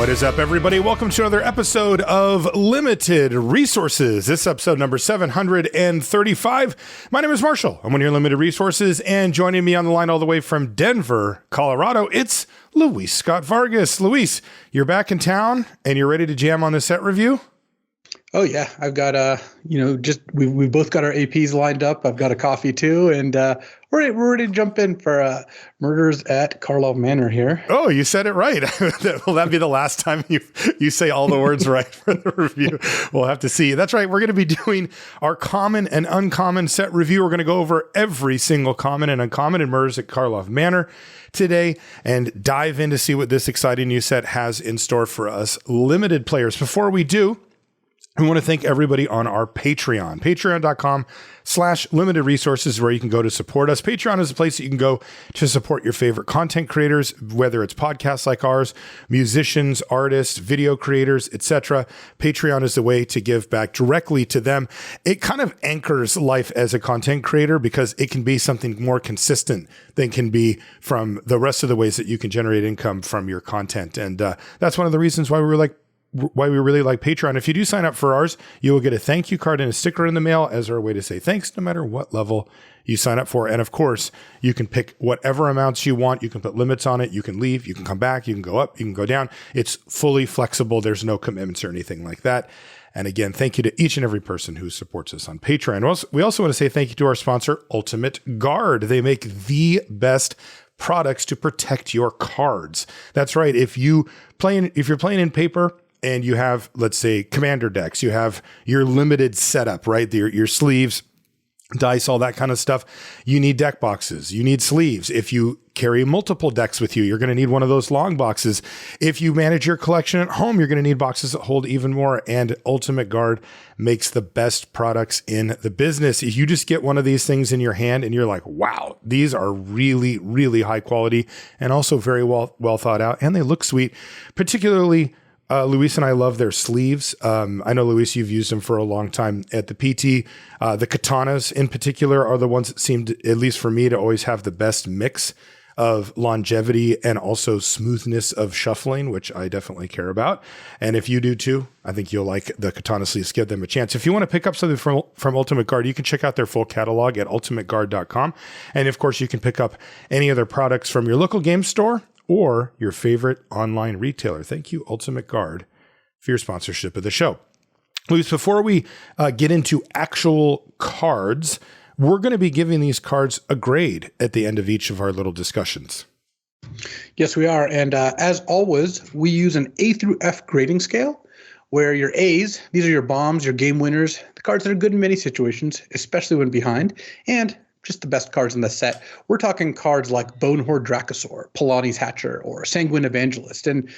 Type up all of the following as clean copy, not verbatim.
What is up, everybody? Welcome to another episode of Limited Resources. This is episode number 735. My name is Marshall. I'm one of your Limited Resources, and joining me on the line all the way from Denver, Colorado, it's Luis Scott-Vargas. Luis, you're back in town, and you're ready to jam on the set review? Oh yeah, I've got we've both got our APs lined up. I've got a coffee too, and we're ready to jump in for Murders at Karlov Manor here. Oh, you said it right. Will that be the last time you say all the words right for the review? We'll have to see. That's right. We're going to be doing our common and uncommon set review. We're going to go over every single common and uncommon in Murders at Karlov Manor today and dive in to see what this exciting new set has in store for us limited players. Before we do, we want to thank everybody on our Patreon. Patreon.com/limited resources, where you can go to support us. Patreon is a place that you can go to support your favorite content creators, whether it's podcasts like ours, musicians, artists, video creators, etc. Patreon is the way to give back directly to them. It kind of anchors life as a content creator because it can be something more consistent than can be from the rest of the ways that you can generate income from your content. And that's one of the reasons why we really like Patreon. If you do sign up for ours, you will get a thank you card and a sticker in the mail as our way to say thanks, no matter what level you sign up for. And of course, you can pick whatever amounts you want. You can put limits on it. You can leave. You can come back. You can go up. You can go down. It's fully flexible. There's no commitments or anything like that. And again, thank you to each and every person who supports us on Patreon. We also want to say thank you to our sponsor, Ultimate Guard. They make the best products to protect your cards. That's right. If you're playing in paper, and you have, let's say, commander decks, you have your limited setup, right? Your sleeves, dice, all that kind of stuff. You need deck boxes. You need sleeves. If you carry multiple decks with you, you're going to need one of those long boxes. If you manage your collection at home, you're going to need boxes that hold even more. And Ultimate Guard makes the best products in the business. If you just get one of these things in your hand and you're like, wow, these are really, really high quality and also very well thought out. And they look sweet, particularly Luis and I love their sleeves. I know, Luis, you've used them for a long time at the PT. The katanas in particular are the ones that seemed, at least for me, to always have the best mix of longevity and also smoothness of shuffling, which I definitely care about. And if you do too, I think you'll like the katana sleeves. Give them a chance. If you want to pick up something from Ultimate Guard, you can check out their full catalog at ultimateguard.com. And of course, you can pick up any other products from your local game store or your favorite online retailer. Thank you, Ultimate Guard, for your sponsorship of the show. Luis, before we get into actual cards, we're going to be giving these cards a grade at the end of each of our little discussions. Yes, we are. And as always, we use an A through F grading scale, where your A's, these are your bombs, your game winners, the cards that are good in many situations, especially when behind, and just the best cards in the set. We're talking cards like Bonehorde Dracosaur, Polani's Hatcher, or Sanguine Evangelist. And,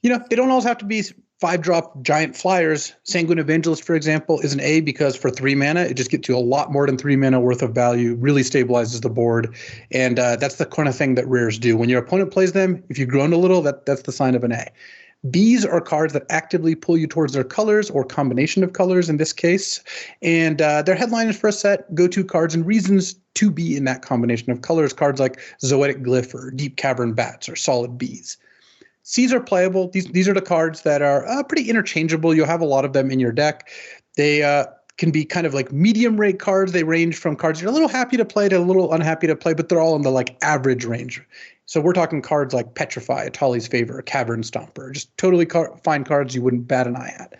they don't always have to be 5-drop giant flyers. Sanguine Evangelist, for example, is an A because for 3 mana, it just gets you a lot more than 3 mana worth of value, really stabilizes the board. And that's the kind of thing that rares do. When your opponent plays them, if you've grown a little, that's the sign of an A. Bs are cards that actively pull you towards their colors or combination of colors in this case. And their headline is for a set, go-to cards and reasons to be in that combination of colors. Cards like Zoetic Glyph or Deep Cavern Bats or Solid Bs. Cs are playable. These are the cards that are pretty interchangeable. You'll have a lot of them in your deck. They can be kind of like medium rate cards. They range from cards you're a little happy to play to a little unhappy to play, but they're all in the average range. So we're talking cards like Petrify, Atali's Favor, Cavern Stomper, just totally fine cards you wouldn't bat an eye at.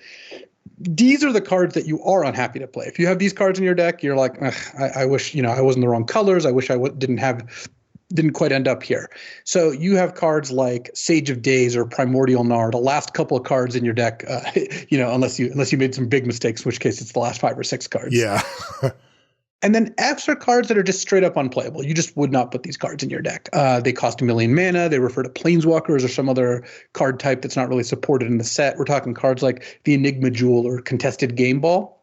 These are the cards that you are unhappy to play. If you have these cards in your deck, you're like, I wish I wasn't the wrong colors. I wish I didn't quite end up here. So you have cards like Sage of Days or Primordial Gnar, the last couple of cards in your deck, unless you made some big mistakes, in which case it's the last 5 or 6 cards. Yeah. And then Fs are cards that are just straight up unplayable. You just would not put these cards in your deck. They cost 1 million mana. They refer to Planeswalkers or some other card type that's not really supported in the set. We're talking cards like the Enigma Jewel or Contested Game Ball.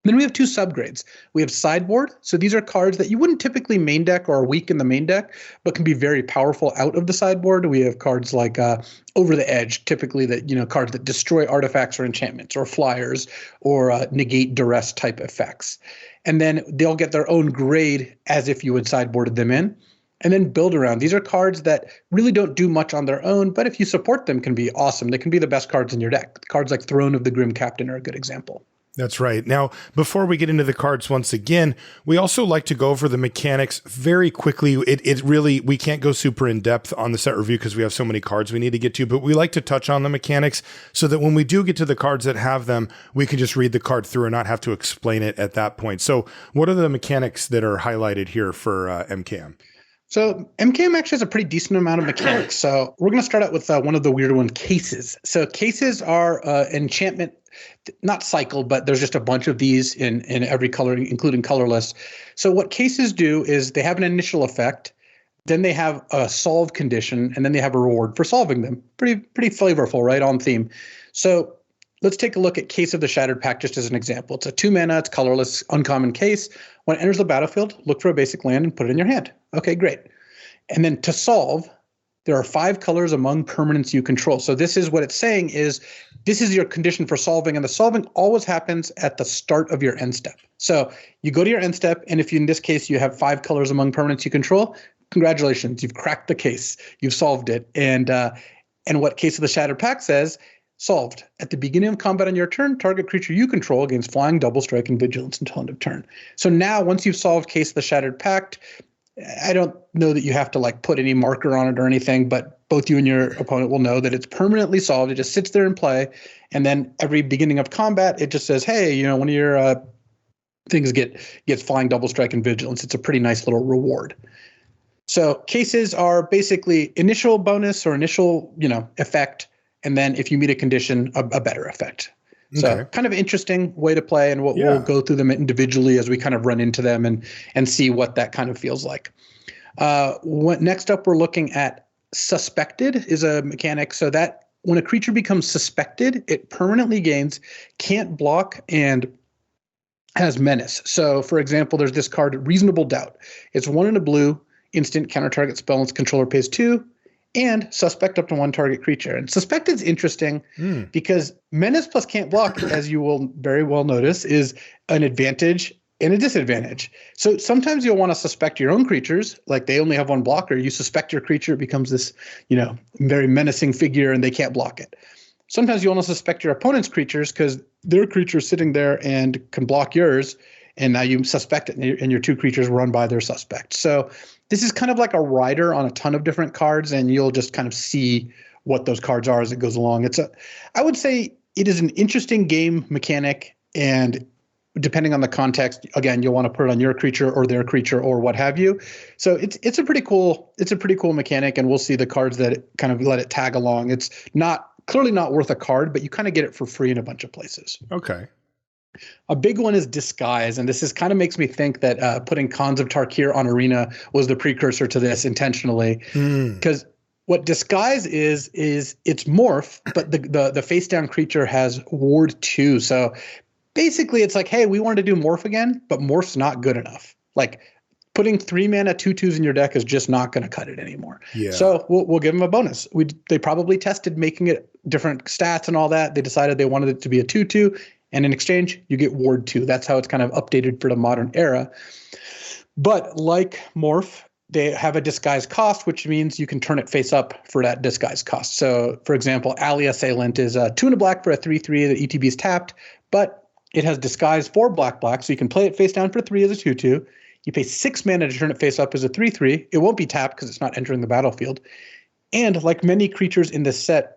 And then we have 2 subgrades. We have Sideboard. So these are cards that you wouldn't typically main deck or are weak in the main deck, but can be very powerful out of the sideboard. We have cards like Over the Edge, typically that cards that destroy artifacts or enchantments or flyers or negate duress type effects. And then they'll get their own grade as if you had sideboarded them in. and then build around. These are cards that really don't do much on their own, but if you support them, can be awesome. They can be the best cards in your deck. Cards like Throne of the Grim Captain are a good example. That's right. Now, before we get into the cards once again, we also like to go over the mechanics very quickly. It really, we can't go super in depth on the set review because we have so many cards we need to get to, but we like to touch on the mechanics so that when we do get to the cards that have them, we can just read the card through and not have to explain it at that point. So what are the mechanics that are highlighted here for MKM? So MKM actually has a pretty decent amount of mechanics. So we're going to start out with one of the weird one, cases. So cases are enchantment, not cycled, but there's just a bunch of these in every color, including colorless. So what cases do is they have an initial effect, then they have a solve condition, and then they have a reward for solving them. Pretty flavorful, right? On theme. So let's take a look at Case of the Shattered Pack just as an example. It's a 2-mana, it's colorless, uncommon case. When it enters the battlefield, look for a basic land and put it in your hand. Okay, great. And then to solve, there are 5 colors among permanents you control. So this is what it's saying is this is your condition for solving, and the solving always happens at the start of your end step. So you go to your end step, and if you, in this case, you have 5 colors among permanents you control, congratulations, you've cracked the case, you've solved it. And what Case of the Shattered Pack says, solved. At the beginning of combat on your turn, target creature you control gains flying, double strike, and vigilance until end of turn. So now, once you've solved Case of the Shattered Pact, I don't know that you have to like put any marker on it or anything, but both you and your opponent will know that it's permanently solved. It just sits there in play. And then every beginning of combat, it just says, hey, one of your things gets flying, double strike, and vigilance. It's a pretty nice little reward. So cases are basically initial bonus or initial, effect. And then if you meet a condition, a better effect. So kind of interesting way to play, and we'll go through them individually as we kind of run into them and see what that kind of feels like. Next up, we're looking at Suspected is a mechanic. So that when a creature becomes suspected, it permanently gains can't block and has menace. So for example, there's this card, Reasonable Doubt. It's 1 in a blue, instant, counter target spell, its controller pays 2. And suspect up to 1 target creature. And suspect is interesting because menace plus can't block, as you will very well notice, is an advantage and a disadvantage. So sometimes you'll want to suspect your own creatures, like they only have 1 blocker. You suspect your creature becomes this, very menacing figure and they can't block it. Sometimes you want to suspect your opponent's creatures because their creature is sitting there and can block yours. And now you suspect it, and your 2 creatures run by their suspect. So this is kind of like a rider on a ton of different cards, and you'll just kind of see what those cards are as it goes along. I would say it is an interesting game mechanic, and depending on the context, again, you'll want to put it on your creature or their creature or what have you. So it's a pretty cool mechanic, and we'll see the cards that kind of let it tag along. It's clearly not worth a card, but you kind of get it for free in a bunch of places. Okay. A big one is Disguise, and this is kind of makes me think that putting Khans of Tarkir on Arena was the precursor to this intentionally, because what Disguise is it's Morph, but the face down creature has Ward 2. So basically, it's like, hey, we wanted to do Morph again, but Morph's not good enough. Like putting 3-mana 2/2s in your deck is just not going to cut it anymore. Yeah. So we'll give them a bonus. They probably tested making it different stats and all that. They decided they wanted it to be a 2/2. And in exchange, you get Ward 2. That's how it's kind of updated for the modern era. But like Morph, they have a disguise cost, which means you can turn it face up for that disguise cost. So, for example, Ally Assailant is 2 and a black for a 3/3 that ETB is tapped, but it has disguise for black, so you can play it face down for 3 as a 2/2. You pay 6 mana to turn it face up as a 3/3. It won't be tapped because it's not entering the battlefield. And like many creatures in this set,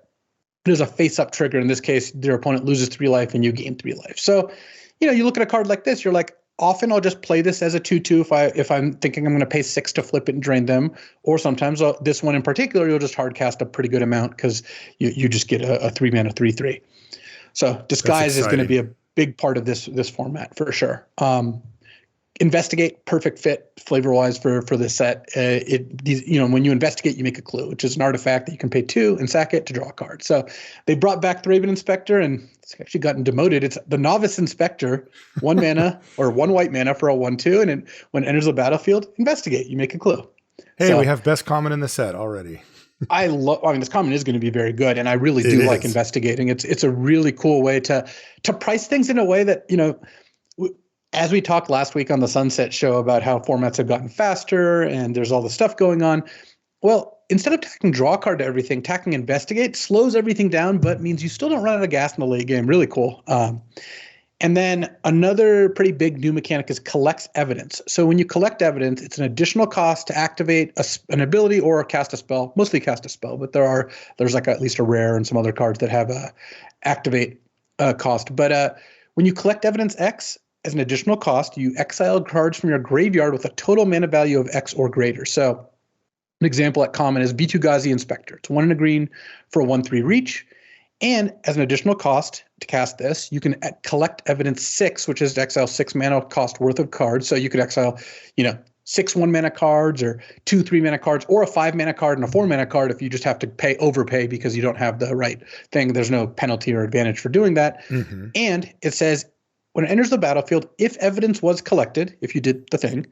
there's a face-up trigger. In this case, their opponent loses 3 life and you gain 3 life. So, you look at a card like this, you're like, often I'll just play this as a 2/2 if I'm thinking I'm going to pay 6 to flip it and drain them. Or sometimes this one in particular, you'll just hard cast a pretty good amount because you just get a 3-mana 3/3. So Disguise is going to be a big part of this format for sure. Investigate, perfect fit flavor-wise for this set. When you investigate, you make a clue, which is an artifact that you can pay 2 and sack it to draw a card. So they brought back the Raven Inspector, and it's actually gotten demoted. It's the Novice Inspector, 1 mana or 1 white mana for a 1/2, and when it enters the battlefield, investigate, you make a clue. Hey, we have best common in the set already. This common is going to be very good, and I really do like investigating. It's a really cool way to price things in a way that, as we talked last week on the Sunset Show about how formats have gotten faster and there's all this stuff going on, well, instead of tacking draw card to everything, tacking investigate slows everything down, but means you still don't run out of gas in the late game. Really cool. And then another pretty big new mechanic is collects evidence. So when you collect evidence, it's an additional cost to activate an ability or cast a spell, mostly cast a spell, but there's like at least a rare and some other cards that have a activate cost. But when you collect evidence X as an additional cost, you exile cards from your graveyard with a total mana value of X or greater. So an example at common is B2 Ghazi Inspector. It's 1 and a green for a 1/3 reach. And as an additional cost to cast this, you can collect evidence 6, which is to exile 6 mana cost worth of cards. So you could exile, 6 1-mana cards or 2 3-mana cards or a 5-mana card and a 4-mana card if you just have to overpay because you don't have the right thing. There's no penalty or advantage for doing that. Mm-hmm. And it says when it enters the battlefield, if evidence was collected, if you did the thing,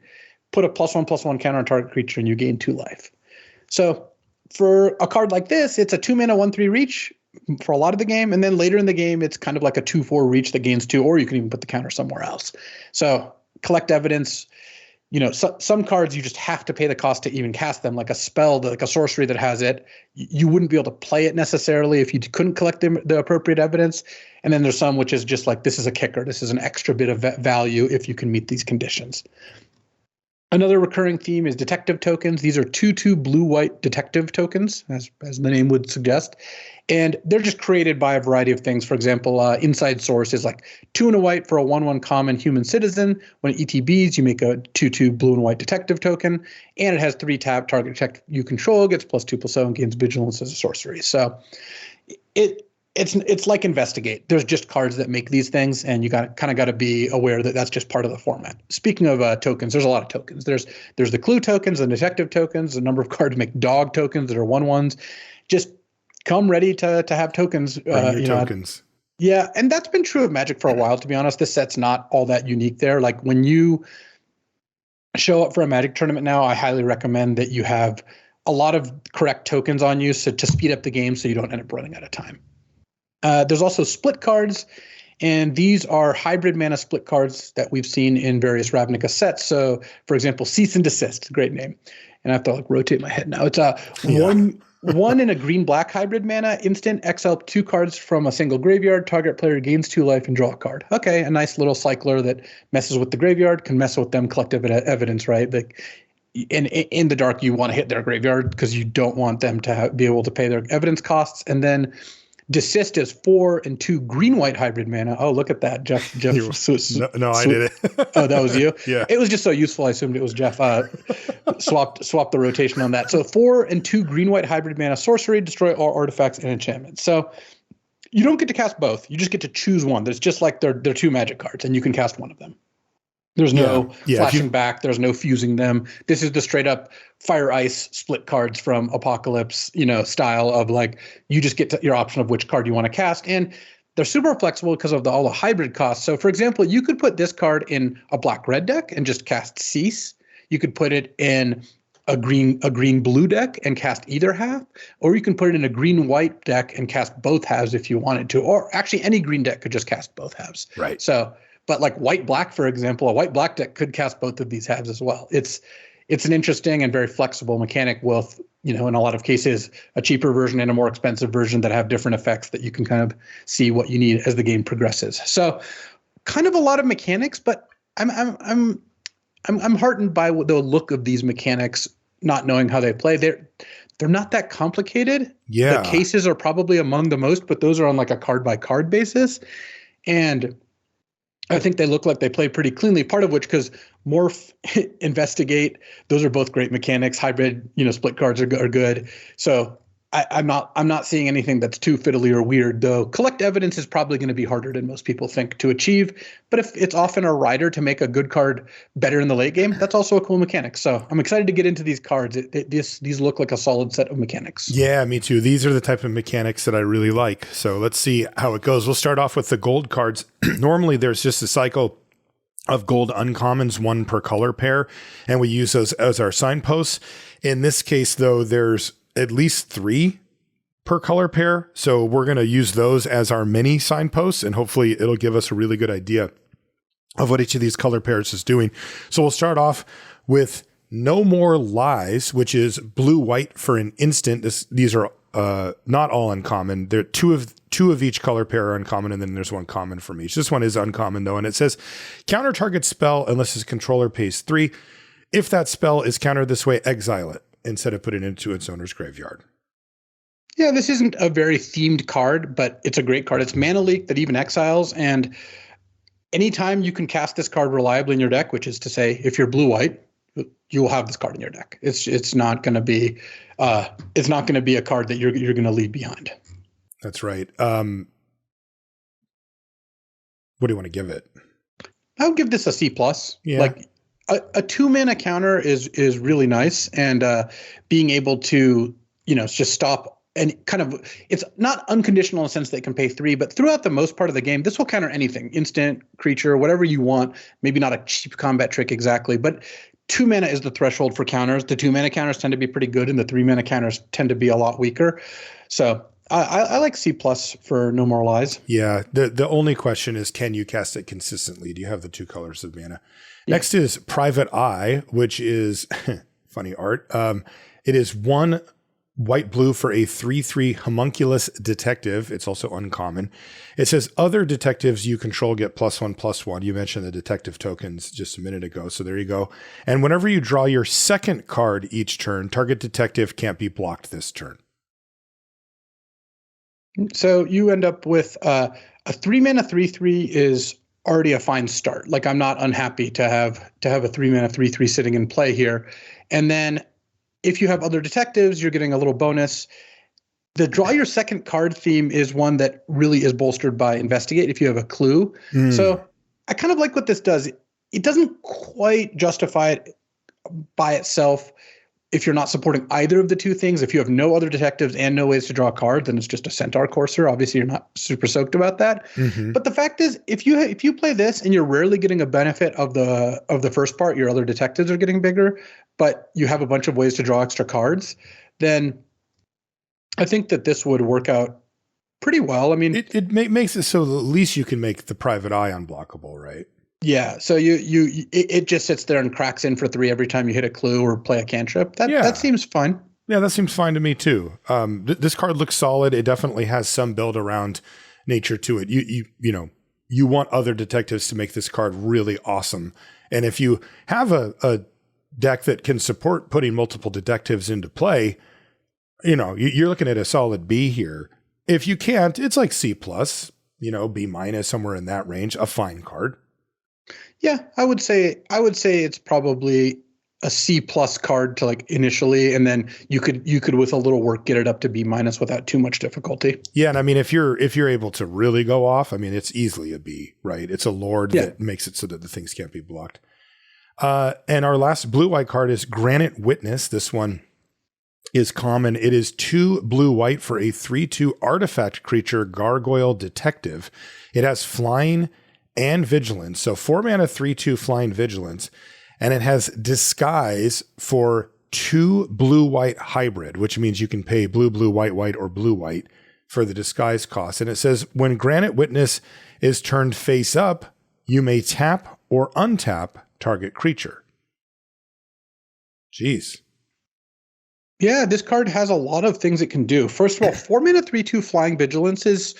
put a +1/+1 counter on target creature and you gain 2 life. So for a card like this, it's a 2-mana 1/3 reach for a lot of the game, and then later in the game it's kind of like a 2/4 reach that gains 2, or you can even put the counter somewhere else. So collect evidence. Some cards you just have to pay the cost to even cast them, like a spell, like a sorcery that has it. You wouldn't be able to play it necessarily if you couldn't collect the appropriate evidence. And then there's some which is just like, this is a kicker, this is an extra bit of value if you can meet these conditions. Another recurring theme is detective tokens. These are 2/2 blue-white detective tokens, as the name would suggest. And they're just created by a variety of things. For example, Inside Source is like 2 and a white for a 1/1 common human citizen. When it ETBs, you make a 2/2 blue and white detective token. And it has 3 tap, target check you control, gets +2/+0, and gains vigilance as a sorcery. So it's like Investigate. There's just cards that make these things, and you got to be aware that that's just part of the format. Speaking of tokens, there's a lot of tokens. There's the clue tokens, the detective tokens. A number of cards make dog tokens that are 1/1s. Just come ready to have tokens. Tokens. Yeah, and that's been true of Magic for a while. To be honest, this set's not all that unique there. Like when you show up for a Magic tournament now, I highly recommend that you have a lot of correct tokens on you, so to speed up the game, so you don't end up running out of time. There's also split cards, and these are hybrid mana split cards that we've seen in various Ravnica sets. So, for example, Cease and Desist, great name. And I have to rotate my head now. It's one in a green-black hybrid mana instant, exile 2 cards from a single graveyard. Target player gains 2 life and draw a card. Okay, a nice little cycler that messes with the graveyard, can mess with them collective evidence, right? Like, in the dark, you want to hit their graveyard because you don't want them to be able to pay their evidence costs. And then Desist is 4 and 2 green-white hybrid mana. Oh, look at that, Jeff. No, I did it. Oh, that was you? Yeah. It was just so useful. I assumed it was Jeff. Swapped the rotation on that. So 4 and 2 green-white hybrid mana sorcery, destroy all artifacts and enchantments. So you don't get to cast both. You just get to choose one. There's just like they're 2 magic cards, and you can cast one of them. There's no flashing back. There's no fusing them. This is the straight up fire ice split cards from Apocalypse, style of like, you just get your option of which card you want to cast. And they're super flexible because of all the hybrid costs. So for example, you could put this card in a black-red deck and just cast Cease. You could put it in a green-blue deck and cast either half, or you can put it in a green-white deck and cast both halves if you wanted to. Or actually any green deck could just cast both halves. Right. So, but like white-black, for example, a white-black deck could cast both of these halves as well. It's an interesting and very flexible mechanic with, in a lot of cases, a cheaper version and a more expensive version that have different effects that you can kind of see what you need as the game progresses. So kind of a lot of mechanics, but I'm heartened by the look of these mechanics, not knowing how they play. They're not that complicated. Yeah. The cases are probably among the most, but those are on like a card-by-card basis. And I think they look like they play pretty cleanly, part of which because Morph, Investigate, those are both great mechanics. Hybrid, split cards are good. So I'm not seeing anything that's too fiddly or weird, though. Collect evidence is probably going to be harder than most people think to achieve. But if it's often a rider to make a good card better in the late game, that's also a cool mechanic. So I'm excited to get into these cards. These look like a solid set of mechanics. Yeah, me too. These are the type of mechanics that I really like. So let's see how it goes. We'll start off with the gold cards. Normally, there's just a cycle of gold uncommons, 1 per color pair, and we use those as our signposts. In this case, though, there's at least 3 per color pair. So we're going to use those as our mini signposts, and hopefully it'll give us a really good idea of what each of these color pairs is doing. So we'll start off with No More Lies, which is blue-white for an instant. These are not all uncommon. There are two of each color pair are uncommon, and then there's one common from each. This one is uncommon, though, and it says, counter target spell unless its controller pays 3. If that spell is countered this way, exile it instead of putting it into its owner's graveyard. Yeah, this isn't a very themed card, but it's a great card. It's mana leak that even exiles, and anytime you can cast this card reliably in your deck, which is to say, if you're blue-white, you will have this card in your deck. It's not going to be a card that you're going to leave behind. That's right. What do you want to give it? I would give this a C+. Yeah. Like a 2-mana counter is really nice, and being able to just stop. And kind of, it's not unconditional in the sense that it can pay 3, but throughout the most part of the game, this will counter anything, instant, creature, whatever you want. Maybe not a cheap combat trick exactly, but 2 mana is the threshold for counters. The 2 mana counters tend to be pretty good, and the 3 mana counters tend to be a lot weaker. So I like C+ for No More Lies. Yeah. The only question is, can you cast it consistently? Do you have the 2 colors of mana? Yeah. Next is Private Eye, which is funny art. It is 1 white-blue for a 3/3 homunculus detective. It's also uncommon. It says other detectives you control get +1/+1. You mentioned the detective tokens just a minute ago, so there you go. And whenever you draw your second card each turn, target detective can't be blocked this turn. So you end up with a 3-mana 3/3 is already a fine start. Like, I'm not unhappy to have a 3-mana 3/3 sitting in play here. And then if you have other detectives, you're getting a little bonus. The draw your second card theme is one that really is bolstered by investigate if you have a clue. So I kind of like what this does. It doesn't quite justify it by itself if you're not supporting either of the two things. If you have no other detectives and no ways to draw a card, then it's just a Centaur Courser. Obviously, you're not super soaked about that. But the fact is, if you play this and you're rarely getting a benefit of the first part, your other detectives are getting bigger, but you have a bunch of ways to draw extra cards, then I think that this would work out pretty well. I mean, it makes it so at least you can make the Private Eye unblockable, right? Yeah. So it just sits there and cracks in for 3 every time you hit a clue or play a cantrip. That seems fine. Yeah, that seems fine to me too. This card looks solid. It definitely has some build around nature to it. You want other detectives to make this card really awesome. And if you have a deck that can support putting multiple detectives into play, you're looking at a solid B here. If you can't, it's like C+, B- somewhere in that range, a fine card. Yeah, I would say it's probably a C+ card to like initially, and then you could with a little work get it up to B- without too much difficulty. Yeah, and I mean if you're able to really go off, I mean it's easily a B, right? It's a Lord that makes it so that the things can't be blocked. And our last blue-white card is Granite Witness. This one is common. It is 2 blue-white for a 3/2 artifact creature, Gargoyle Detective. It has flying and vigilance. So 4 mana 3/2 flying vigilance. And it has disguise for 2 blue-white hybrid, which means you can pay blue, blue, white, white, or blue, white for the disguise cost. And it says when Granite Witness is turned face up, you may tap or untap target creature. Jeez. Yeah, this card has a lot of things it can do. First of all, 4 mana 3/2 flying vigilance is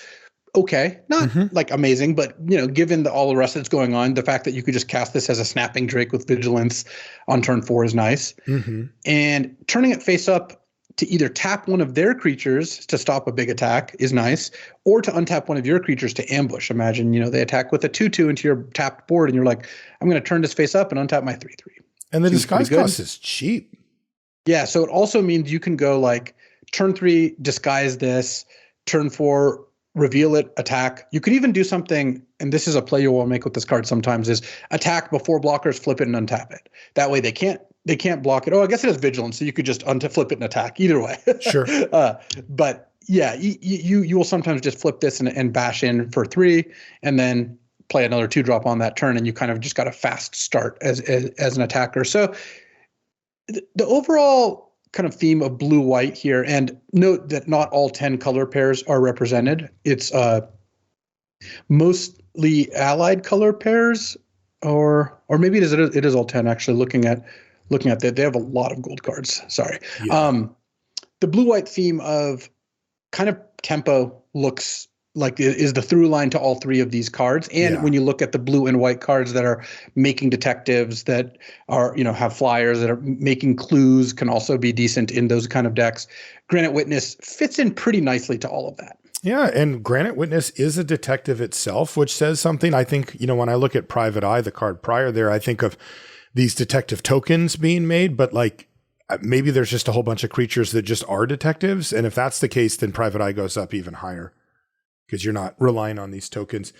okay, not like amazing, but given all the rest that's going on, the fact that you could just cast this as a snapping drake with vigilance on turn 4 is nice. And turning it face up to either tap one of their creatures to stop a big attack is nice, or to untap one of your creatures to ambush. Imagine they attack with a 2/2 into your tapped board, and you're like, I'm going to turn this face up and untap my 3/3. And the disguise cost is cheap. Yeah, so it also means you can go like turn 3, disguise this, turn 4, reveal it, attack. You could even do something, and this is a play you will make with this card sometimes, is attack before blockers, flip it and untap it. That way they can't block it. Oh, I guess it has vigilance, so you could just flip it and attack. Either way. Sure. But yeah, you will sometimes just flip this and bash in for 3, and then play another 2-drop on that turn, and you kind of just got a fast start as an attacker. So the overall kind of theme of blue-white here, and note that not all 10 color pairs are represented. It's mostly allied color pairs or maybe it is all 10 actually. Looking at that, they have a lot of gold cards. Sorry. Yeah. The blue-white theme of kind of tempo looks like it is the through line to all three of these cards. And Yeah. when you look at the blue and white cards that are making detectives, that are, have flyers, that are making clues, can also be decent in those kind of decks. Granite Witness fits in pretty nicely to all of that. Yeah, and Granite Witness is a detective itself, which says something. I think, when I look at Private Eye, the card prior there, I think of these detective tokens being made, but like maybe there's just a whole bunch of creatures that just are detectives. And if that's the case, then Private Eye goes up even higher because you're not relying on these tokens.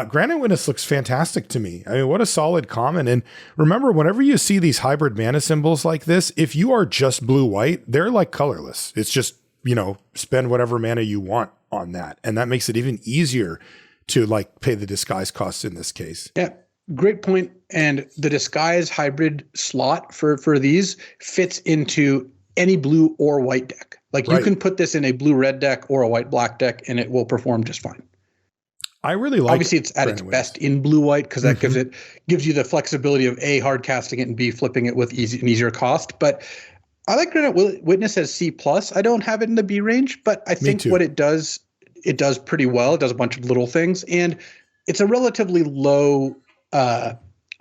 Granite Witness looks fantastic to me. I mean, what a solid common. And remember, whenever you see these hybrid mana symbols like this, if you are just blue-white, they're like colorless. It's just, spend whatever mana you want on that. And that makes it even easier to like pay the disguise costs in this case. Yeah. Great point. And the disguise hybrid slot for these fits into any blue or white deck. Like you can put this in a blue-red deck or a white-black deck and it will perform just fine. I really like Obviously it's at its best in blue-white because that gives you the flexibility of A, hard casting it, and B, flipping it with an easier cost. But I like Granite Witness as C+. I don't have it in the B range, but I think what it does pretty well. It does a bunch of little things, and it's a relatively low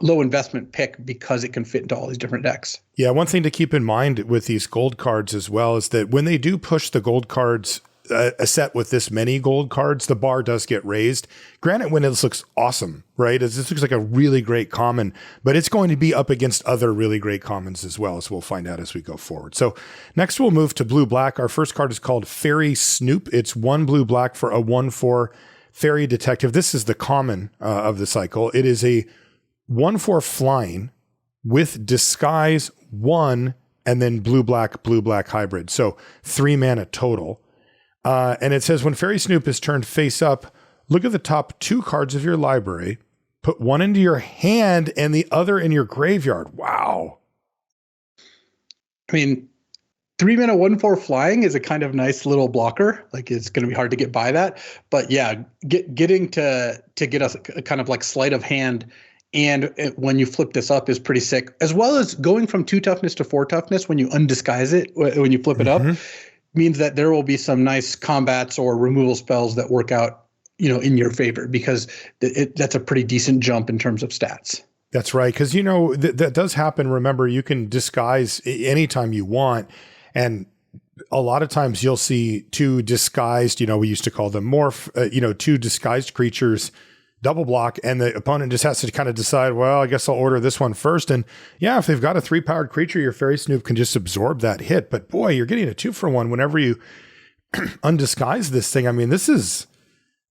investment pick because it can fit into all these different decks. Yeah, one thing to keep in mind with these gold cards as well is that when they do push the gold cards, a set with this many gold cards, the bar does get raised. Granite Witness looks awesome, right? This looks like a really great common, but it's going to be up against other really great commons as well, as we'll find out as we go forward. So next we'll move to blue-black. Our first card is called Fairy Snoop. It's 1 blue-black for a 1/4 Fairy Detective. This is the common of the cycle. It is a 1/4 flying with Disguise 1 and then blue-black hybrid. So 3 mana total. And it says when Fairy Snoop is turned face up, look at the top 2 cards of your library, put one into your hand and the other in your graveyard. Wow. I mean, 3 mana 1/4 flying is a kind of nice little blocker. Like it's going to be hard to get by that. But yeah, getting to get us a kind of like sleight of hand. And when you flip this up is pretty sick, as well as going from 2 toughness to 4 toughness when you undisguise it, when you flip it up. Means that there will be some nice combats or removal spells that work out, in your favor, because that's a pretty decent jump in terms of stats. That's right. Because, that does happen. Remember, you can disguise anytime you want. And a lot of times you'll see 2 disguised, we used to call them morph, 2 disguised creatures double block, and the opponent just has to kind of decide, well, I guess I'll order this one first. And yeah, if they've got a 3-powered creature, your Fairy Snoop can just absorb that hit. But boy, you're getting a 2-for-1 whenever you undisguise this thing. I mean,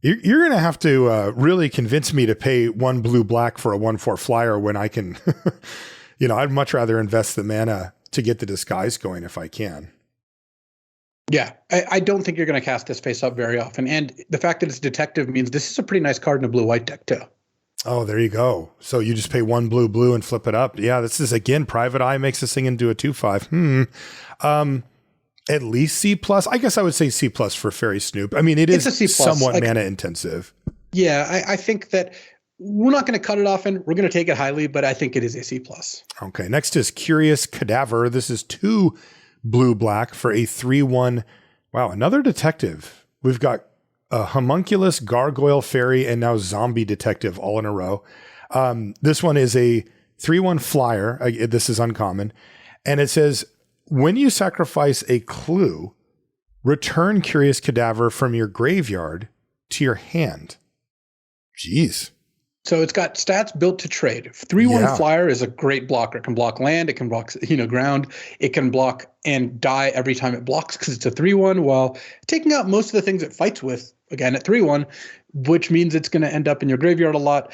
you're going to have to really convince me to pay 1 blue-black for a 1/4 flyer when I can, I'd much rather invest the mana to get the disguise going if I can. Yeah, I don't think you're going to cast this face up very often. And the fact that it's detective means this is a pretty nice card in a blue-white deck too. Oh, there you go. So you just pay 1 blue and flip it up. Yeah, this is, again, Private Eye makes this thing into a 2/5. At least C+. I guess I would say C+ for Fairy Snoop. I mean, it is somewhat mana intensive. Yeah, I think that we're not going to cut it often. We're going to take it highly, but I think it is a C+. Okay, next is Curious Cadaver. This is 2 blue-black for a 3/1. Wow, another detective. We've got a homunculus, gargoyle, fairy, and now zombie detective all in a row. This one is a 3/1 flyer. This is uncommon. And it says, when you sacrifice a clue, return Curious Cadaver from your graveyard to your hand. Jeez. So it's got stats built to trade. 3/1 flyer is a great blocker. It can block land. It can block, ground. It can block and die every time it blocks because it's a 3/1 while taking out most of the things it fights with, again, at 3/1, which means it's going to end up in your graveyard a lot.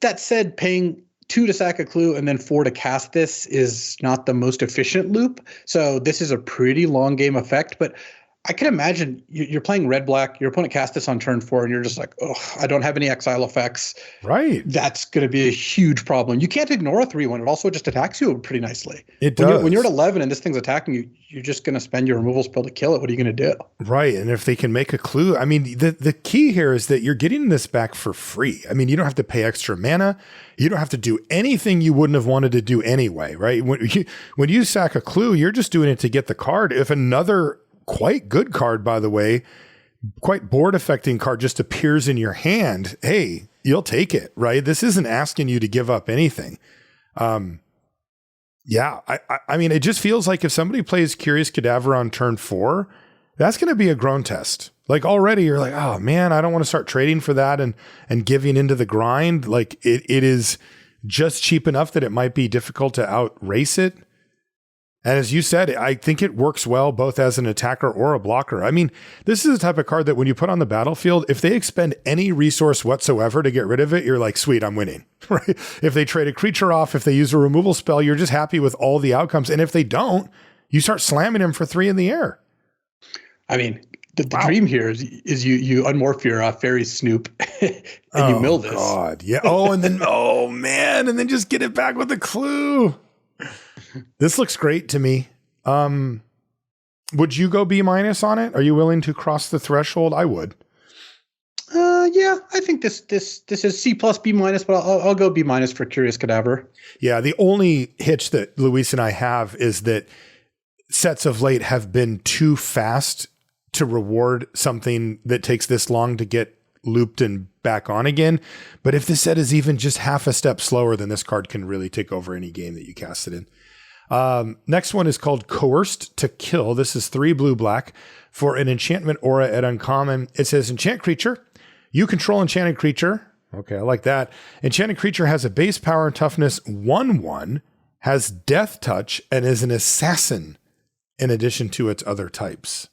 That said, paying 2 to sack a clue and then 4 to cast this is not the most efficient loop. So this is a pretty long game effect, but I can imagine you're playing red black. Your opponent cast this on turn 4, and you're just like, oh, I don't have any exile effects. Right. That's going to be a huge problem. You can't ignore a 3/1. It also just attacks you pretty nicely. It does. When you're at 11 and this thing's attacking you, you're just going to spend your removal spell to kill it. What are you going to do? Right. And if they can make a clue, I mean, the key here is that you're getting this back for free. I mean, you don't have to pay extra mana. You don't have to do anything you wouldn't have wanted to do anyway, right? When you sack a clue, you're just doing it to get the card. If another quite good card, by the way, quite board affecting card just appears in your hand, hey, you'll take it, right? This isn't asking you to give up anything. Yeah, I mean, it just feels like if somebody plays Curious Cadaver on turn 4, that's going to be a groan test. Like already you're like, oh man, I don't want to start trading for that and giving into the grind. Like it is just cheap enough that it might be difficult to outrace it. And as you said, I think it works well both as an attacker or a blocker. I mean, this is the type of card that when you put on the battlefield, if they expend any resource whatsoever to get rid of it, you're like, sweet, I'm winning, right? If they trade a creature off, if they use a removal spell, you're just happy with all the outcomes. And if they don't, you start slamming him for 3 in the air. I mean, the dream here is you unmorph your fairy snoop and you mill this. Oh, God. Yeah. Oh, and then, oh, man. And then just get it back with a clue. This looks great to me. Would you go B- on it? Are you willing to cross the threshold? I would. Yeah, I think this is C plus B-, but I'll go B- for Curious Cadaver. Yeah, the only hitch that Luis and I have is that sets of late have been too fast to reward something that takes this long to get looped and back on again. But if the set is even just half a step slower, then this card can really take over any game that you cast it in. Next one is called Coerced to Kill. This is 3 blue-black for an enchantment aura at uncommon. It says enchant creature. You control enchanted creature. Okay, I like that. Enchanted creature has a base power and toughness 1/1, has death touch, and is an assassin in addition to its other types.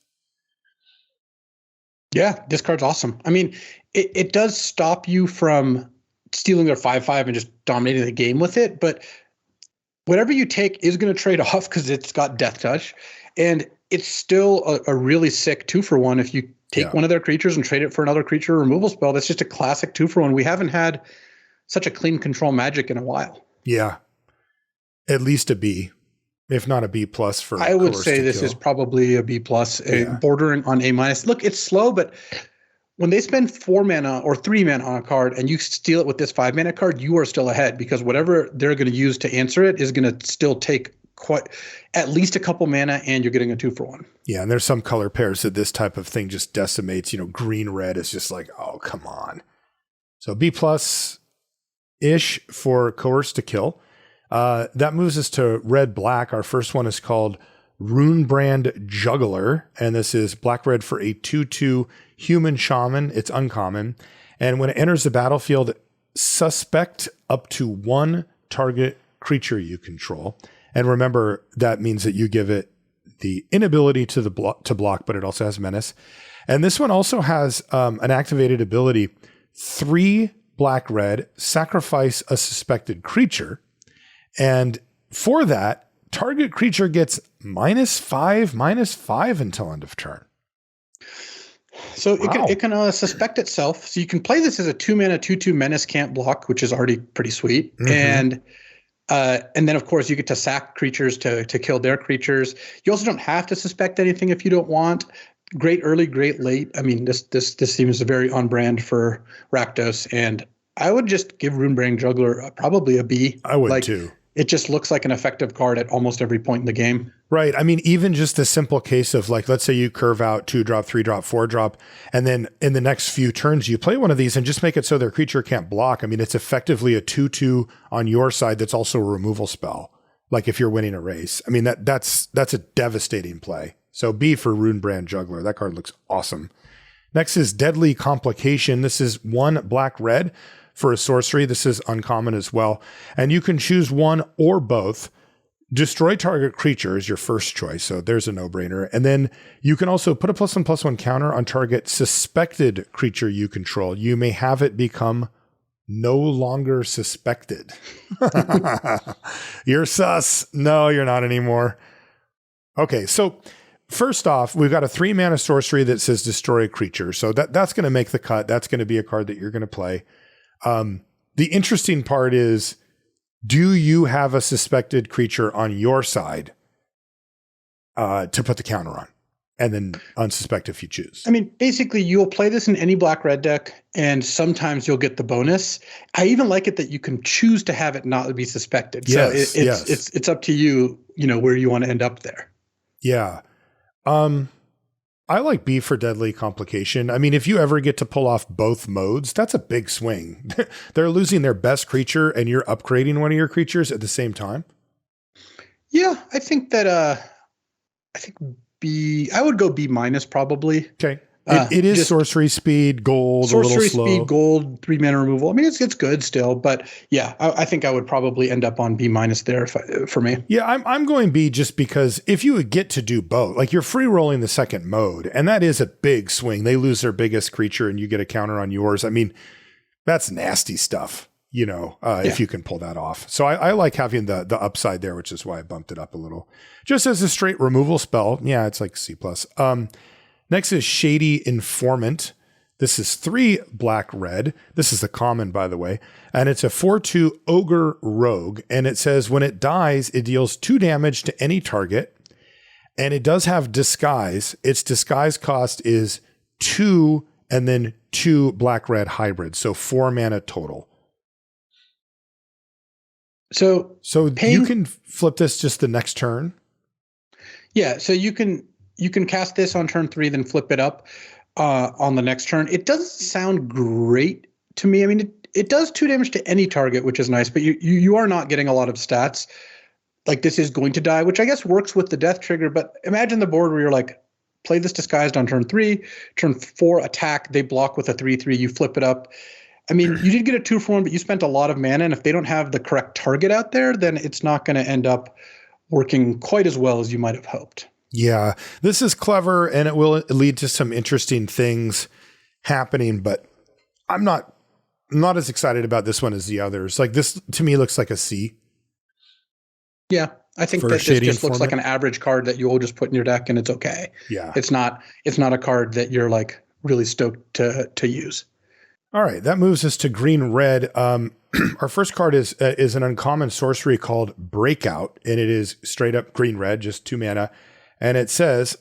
Yeah, this card's awesome. I mean, it does stop you from stealing their 5/5 and just dominating the game with it, but whatever you take is going to trade off because it's got death touch, and it's still a really sick 2-for-1 if you take one of their creatures and trade it for another creature removal spell. That's just a classic 2-for-1. We haven't had such a clean control magic in a while. Yeah, at least a B, if not a B+ for. I would say this is probably a B+, bordering on A-. Look, it's slow, but when they spend 4 mana or 3 mana on a card and you steal it with this 5 mana card, you are still ahead because whatever they're going to use to answer it is going to still take at least a couple mana, and you're getting a 2-for-1. Yeah, and there's some color pairs that this type of thing just decimates. You know, green-red is just like, oh, come on. So B+ ish for Coerced to Kill. That moves us to red-black. Our first one is called Runebrand Juggler, and this is black-red for a 2/2 human shaman. It's uncommon. And when it enters the battlefield, suspect up to 1 target creature you control. And remember, that means that you give it the inability to block, but it also has menace. And this one also has an activated ability, 3 black-red, sacrifice a suspected creature. And for that, target creature gets -5/-5 until end of turn. So it can suspect itself. So you can play this as a 2-mana 2/2 menace can't block, which is already pretty sweet. Mm-hmm. And then of course you get to sack creatures to kill their creatures. You also don't have to suspect anything if you don't want. Great early, great late. I mean, this seems very on brand for Rakdos, and I would just give Runebrand Juggler probably a B. I would too. It just looks like an effective card at almost every point in the game. Right. I mean, even just the simple case of like, let's say you curve out 2-drop, 3-drop, 4-drop, and then in the next few turns, you play one of these and just make it so their creature can't block. I mean, it's effectively a 2/2 on your side that's also a removal spell. Like if you're winning a race. I mean, that's a devastating play. So B for Runebrand Juggler. That card looks awesome. Next is Deadly Complication. This is 1 black-red. For a sorcery, this is uncommon as well. And you can choose one or both. Destroy target creature is your first choice, so there's a no-brainer. And then you can also put a +1/+1 counter on target suspected creature you control. You may have it become no longer suspected. You're sus. No, you're not anymore. Okay, so first off, we've got a 3-mana sorcery that says destroy a creature. So that's going to make the cut. That's going to be a card that you're going to play. The interesting part is, do you have a suspected creature on your side to put the counter on? And then unsuspect if you choose. I mean, basically, you'll play this in any black-red deck, and sometimes you'll get the bonus. I even like it that you can choose to have it not be suspected. Yes, so it's up to you, where you want to end up there. Yeah. I like B for Deadly Complication. I mean, if you ever get to pull off both modes, that's a big swing. They're losing their best creature, and you're upgrading one of your creatures at the same time. Yeah, I think that. I would go B- probably. Okay. It is sorcery speed, gold, sorcery a little slow. Speed, gold, 3-mana removal. I mean, it's good still, but yeah, I think I would probably end up on B- there for me. Yeah, I'm going B just because if you would get to do both, like you're free rolling the second mode, and that is a big swing. They lose their biggest creature and you get a counter on yours. I mean, that's nasty stuff, if you can pull that off. So I like having the upside there, which is why I bumped it up a little. Just as a straight removal spell, yeah, it's like C+. Next is Shady Informant. This is 3 black-red. This is the common, by the way. And it's a 4/2 Ogre Rogue. And it says when it dies, it deals 2 damage to any target. And it does have Disguise. Its Disguise cost is 2 and then 2 black-red hybrids. So 4 mana total. So you can flip this just the next turn? Yeah, so you can cast this on turn 3, then flip it up on the next turn. It doesn't sound great to me. I mean, it does 2 damage to any target, which is nice, but you are not getting a lot of stats. Like, this is going to die, which I guess works with the death trigger, but imagine the board where you're like, play this Disguised on turn 3, turn 4, attack, they block with a 3/3, you flip it up. I mean, you did get a 2-for-1, but you spent a lot of mana, and if they don't have the correct target out there, then it's not going to end up working quite as well as you might have hoped. Yeah, this is clever, and it will lead to some interesting things happening, but I'm not as excited about this one as the others. Like, this, to me, looks like a C. Yeah, I think that this just looks like an average card that you will just put in your deck, and it's okay. Yeah. It's not a card that you're, like, really stoked to use. All right, that moves us to green-red. Our first card is an uncommon sorcery called Breakout, and it is straight up green-red, just 2 mana. And it says,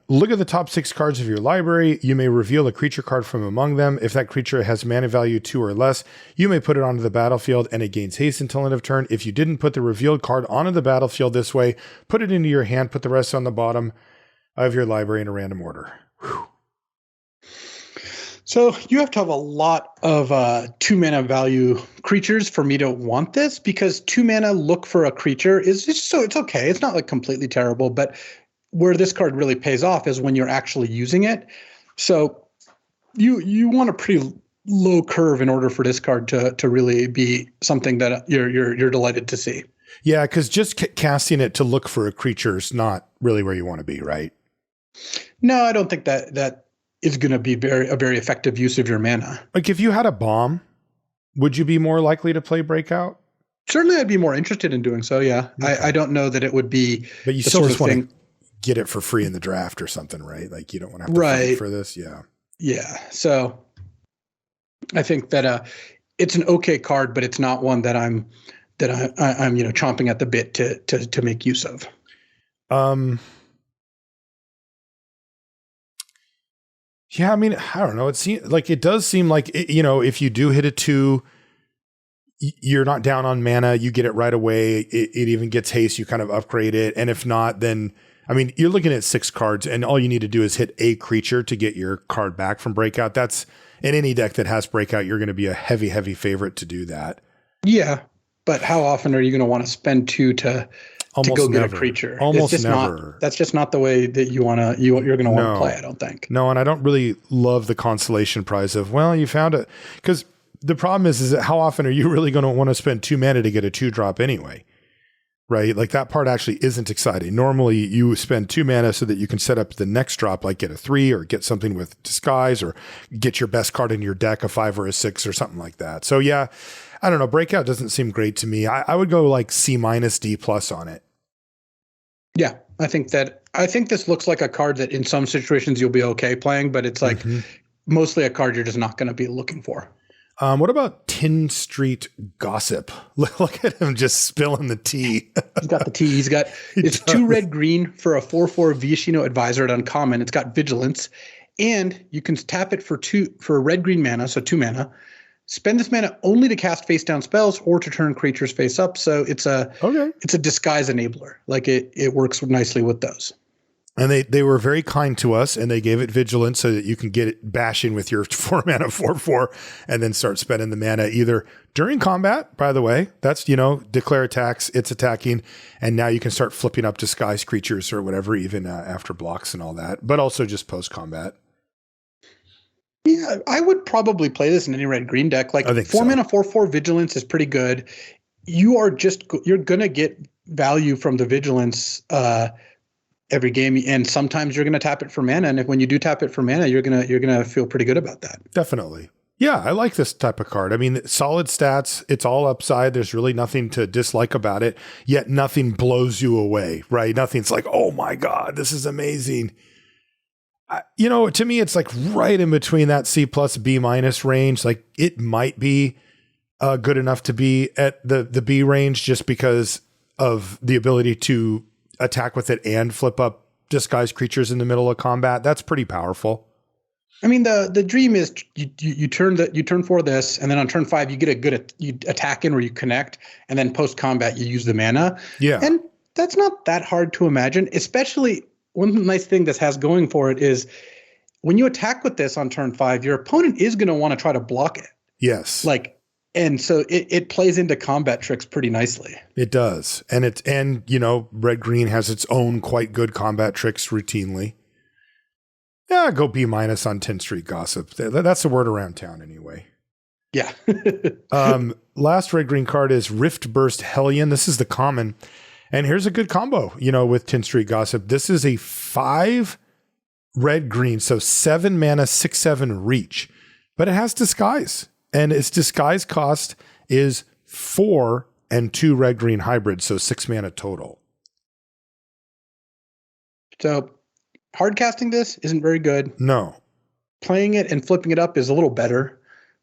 look at the top 6 cards of your library. You may reveal a creature card from among them. If that creature has mana value 2 or less, you may put it onto the battlefield and it gains haste until end of turn. If you didn't put the revealed card onto the battlefield this way, put it into your hand, put the rest on the bottom of your library in a random order. Whew. So you have to have a lot of 2 mana value creatures for me to want this, because 2 mana look for a creature is just, so it's okay. It's not like completely terrible, but where this card really pays off is when you're actually using it. So you want a pretty low curve in order for this card to really be something that you're delighted to see. Yeah, because just casting it to look for a creature is not really where you want to be, right? No, I don't think that is going to be a very effective use of your mana. Like, if you had a bomb, would you be more likely to play Breakout? Certainly, I'd be more interested in doing so. Yeah, okay. I don't know that it would be. But you still just want to get it for free in the draft or something, right? Like, you don't want to have to fight for this. Yeah. Yeah. So I think that it's an okay card, but it's not one that I'm chomping at the bit to make use of. Yeah, I mean, I don't know. It does seem like, if you do hit a 2, you're not down on mana. You get it right away. It even gets haste. You kind of upgrade it. And if not, then, I mean, you're looking at 6 cards and all you need to do is hit a creature to get your card back from Breakout. That's, in any deck that has Breakout, you're going to be a heavy, heavy favorite to do that. Yeah. But how often are you going to want to spend 2 to go get a creature? Almost never. That's just not the way that you're going to want to play, I don't think. No, and I don't really love the consolation prize of, well, you found it. Because the problem is that how often are you really going to want to spend 2 mana to get a 2-drop anyway? Right? Like, that part actually isn't exciting. Normally, you spend 2 mana so that you can set up the next drop, like get a 3 or get something with Disguise or get your best card in your deck, a 5 or a 6 or something like that. So yeah, I don't know. Breakout doesn't seem great to me. I would go like C- D+ on it. Yeah, I think that I think this looks like a card that in some situations you'll be okay playing, but it's like mostly a card you're just not going to be looking for. What about Tin Street Gossip? Look at him just spilling the tea. He's got the tea. It's 2 red green for a 4/4 Viashino Advisor at uncommon. It's got Vigilance, and you can tap it for a red green mana, so 2 mana. Spend this mana only to cast face down spells or to turn creatures face up. So it's a disguise enabler. Like it works nicely with those. And they were very kind to us, and they gave it Vigilance so that you can get it bashing with your 4 mana 4/4 and then start spending the mana either during combat, by the way. That's, declare attacks, it's attacking, and now you can start flipping up disguise creatures or whatever, even after blocks and all that, but also just post-combat. Yeah, I would probably play this in any red-green deck. Like 4 mana 4/4 Vigilance is pretty good. You're going to get value from the Vigilance every game, and sometimes you're going to tap it for mana, and when you do tap it for mana, you're gonna feel pretty good about that. Definitely. Yeah, I like this type of card. I mean, solid stats, it's all upside. There's really nothing to dislike about it, yet nothing blows you away, right? Nothing's like, oh my God, this is amazing. To me, it's like right in between that C+ B- range. Like it might be good enough to be at the B range just because of the ability to attack with it and flip up disguised creatures in the middle of combat. That's pretty powerful. I mean, the dream is you turn for this, and then on turn 5 you get you attack in where you connect, and then post combat you use the mana. Yeah, and that's not that hard to imagine. Especially one nice thing this has going for it is when you attack with this on turn 5, your opponent is going to want to try to block it. Yes, And so it plays into combat tricks pretty nicely. It does. And red green has its own quite good combat tricks routinely. Yeah, go B- on 10th Street Gossip. That's the word around town anyway. Yeah. Last red green card is Rift Burst Hellion. This is the common. And here's a good combo, with 10th Street Gossip. This is a 5 red green, so 7 mana, 6/7 reach. But it has disguise. And its disguise cost is 4 and 2 red green hybrids, so 6 mana total. So hard casting this isn't very good. No. Playing it and flipping it up is a little better,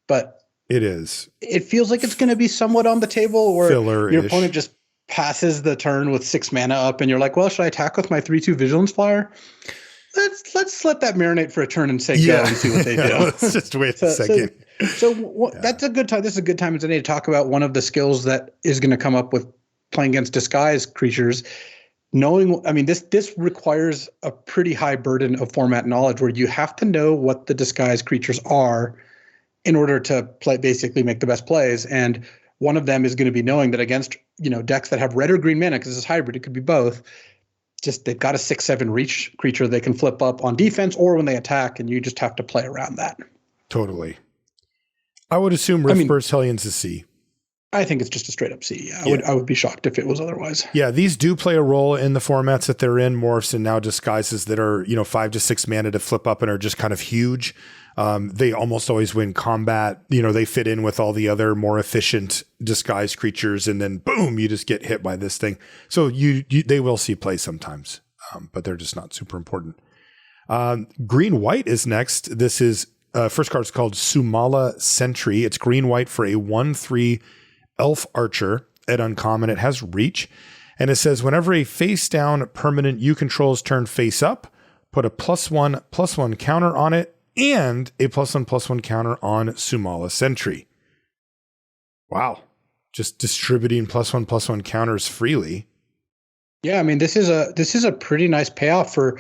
but it is. It feels like it's going to be somewhat on the table where Filler-ish. Your opponent just passes the turn with 6 mana up, and you're like, well, should I attack with my 3/2 Vigilance Flyer? Let's let that marinate for a turn and say go and see what they do. Let's just wait a second. That's a good time. This is a good time today to talk about one of the skills that is going to come up with playing against disguise creatures. This requires a pretty high burden of format knowledge where you have to know what the disguise creatures are in order to basically make the best plays. And one of them is going to be knowing that against, decks that have red or green mana, because it's hybrid, it could be both. Just they've got a 6/7 reach creature they can flip up on defense or when they attack, and you just have to play around that. Totally. I would assume Rift Burst Hellion's a C. I think it's just a straight up C. I would be shocked if it was otherwise. Yeah, these do play a role in the formats that they're in, morphs and now disguises that are 5 to 6 mana to flip up and are just kind of huge. They almost always win combat. They fit in with all the other more efficient disguised creatures, and then boom, you just get hit by this thing. So they will see play sometimes, but they're just not super important. Green-white is next. This is first card's called Sumala Sentry. It's green-white for a 1/3 elf archer at uncommon. It has reach, and it says whenever a face-down permanent you control is turned face up, put a +1/+1 counter on it, and a +1/+1 counter on Sumala Sentry. Wow. Just distributing +1/+1 counters freely. Yeah, this is a pretty nice payoff for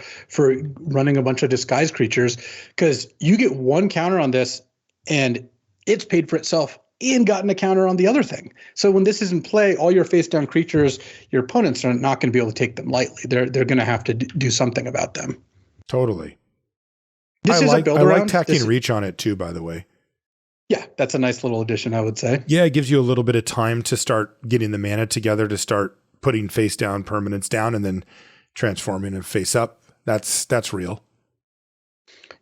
running a bunch of disguise creatures, because you get 1 counter on this and it's paid for itself and gotten a counter on the other thing. So when this is in play, all your face down creatures, your opponents are not going to be able to take them lightly. They're going to have to do something about them. Totally. This is a build around. I like tacking reach on it too, by the way. Yeah, that's a nice little addition, I would say. Yeah, it gives you a little bit of time to start getting the mana together, to start putting face down permanents down and then transforming and face up. That's real.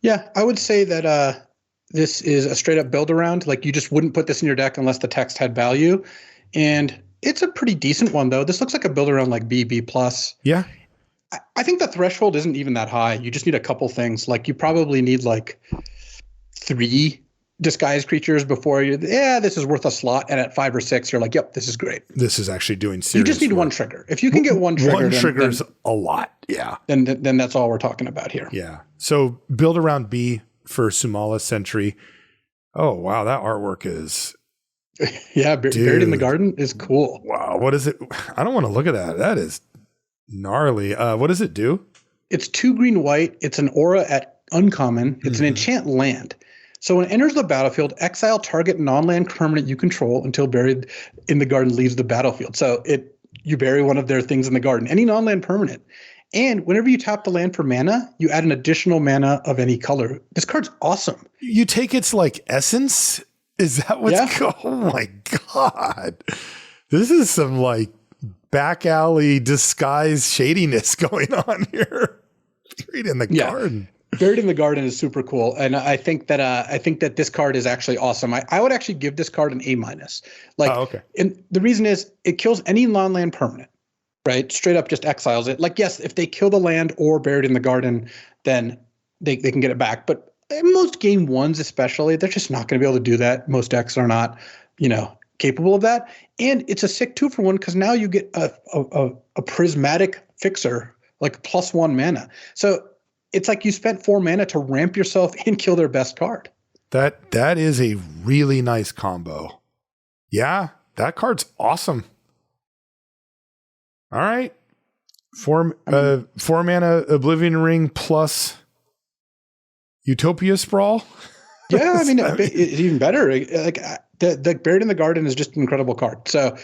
Yeah, I would say that this is a straight up build around. Like, you just wouldn't put this in your deck unless the text had value. And it's a pretty decent one, though. This looks like a build around like B+. Yeah. I think the threshold isn't even that high. You just need a couple things. Like you probably need like 3 disguised creatures before this is worth a slot. And at 5 or 6, you're like, yep, this is great. This is actually doing serious. You just need work. one trigger. If you can get one trigger, one trigger's a lot. Yeah. Then that's all we're talking about here. Yeah. So build around B for Sumala Sentry. Oh wow, that artwork is. Yeah, Buried in the Garden is cool. Wow, what is it? I don't want to look at that. That is gnarly. What does it do? It's 2 green white. It's an aura at uncommon. It's an enchant land. So when it enters the battlefield, exile target non-land permanent you control until Buried in the Garden leaves the battlefield. So you bury one of their things in the garden, any non-land permanent. And whenever you tap the land for mana, you add an additional mana of any color. This card's awesome. You take its like essence. Is that what's Oh my God. This is some like back alley disguise shadiness going on here. Buried in the Garden. Buried in the Garden is super cool, and I think that this card is actually awesome. I would actually give this card an A-. Like, and the reason is it kills any non-land permanent, right? Straight up just exiles it. Like, yes, if they kill the land or Buried in the Garden, then they can get it back. But in most game ones, especially, they're just not going to be able to do that. Most decks are not, capable of that. And it's a sick 2-for-1 because now you get a prismatic fixer, like +1 mana. So it's like you spent 4 mana to ramp yourself and kill their best card. That is a really nice combo. Yeah, that card's awesome. All right. 4 mana Oblivion Ring plus Utopia Sprawl. Yeah, I mean, it's even better. Like the Buried in the Garden is just an incredible card. So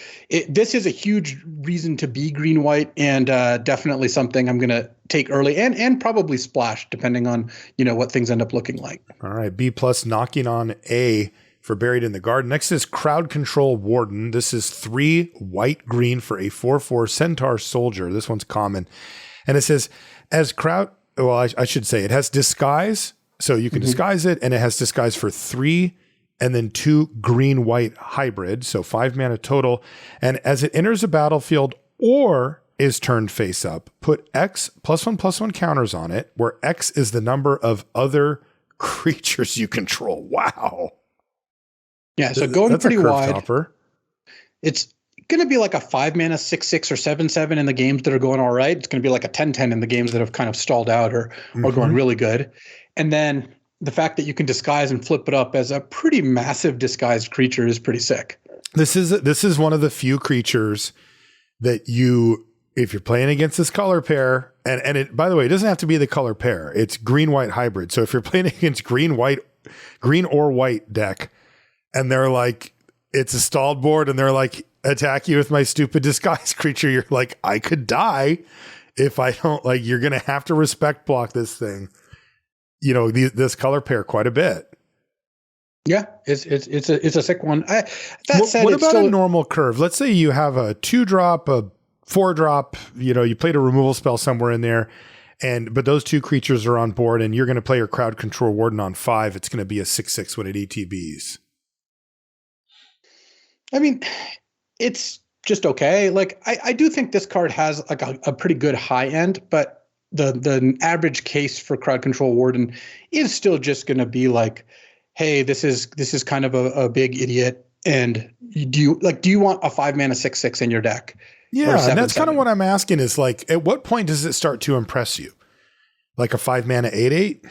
this is a huge reason to be green-white, and definitely something I'm going to take early and probably splash, depending on what things end up looking like. All right, B+ knocking on A for Buried in the Garden. Next is Crowd Control Warden. This is 3 white-green for a 4/4 Centaur Soldier. This one's common, and it says I should say it has Disguise. So you can disguise it, and it has Disguise for 3 and then 2 green-white hybrid, so 5 mana total. And as it enters a battlefield or is turned face up, put X +1/+1 counters on it, where X is the number of other creatures you control. Wow. Yeah, so going That's pretty a curve wide. topper. It's going to be like a 5 mana 6/6 or 7/7 in the games that are going all right. It's going to be like a 10/10 in the games that have kind of stalled out or going really good. And then the fact that you can disguise and flip it up as a pretty massive disguised creature is pretty sick. This is one of the few creatures that if you're playing against this color pair, and it, by the way, it doesn't have to be the color pair. It's green-white hybrid. So if you're playing against green or white deck, and they're like, it's a stalled board, and they're like, attack you with my stupid disguise creature, you're like, I could die if I don't, like, you're going to have to respect block this thing. This color pair quite a bit. Yeah, it's a sick one. What about a normal curve? Let's say you have a 2-drop, a 4-drop, you played a removal spell somewhere in there, but those 2 creatures are on board, and you're going to play your Crowd Control Warden on 5. It's going to be a 6/6 when it ETBs. I mean, it's just okay. Like, I do think this card has like a pretty good high end, but the average case for Crowd Control Warden is still just going to be like, hey, this is kind of a big idiot, and do you want a 5 mana 6/6 in your deck? Yeah, and that's kind of what I'm asking is like, at what point does it start to impress you? Like a 5 mana 8/8?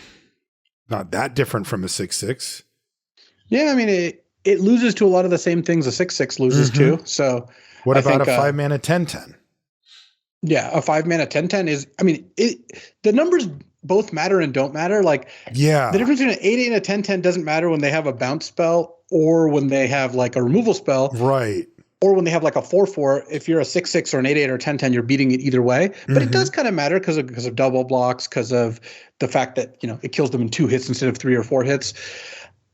Not that different from a 6/6. Yeah, I mean it loses to a lot of the same things a 6/6 loses to. So what about a 5 mana 10/10? Yeah, a 5 mana 10/10 is, I mean, the numbers both matter and don't matter. Like, yeah, the difference between an 8/8 and a 10/10 doesn't matter when they have a bounce spell or when they have like a removal spell. Right. Or when they have like a 4/4. If you're a 6/6 or an 8/8 or 10/10, you're beating it either way. But it does kind of matter because of double blocks, because of the fact that, it kills them in 2 hits instead of 3 or 4 hits.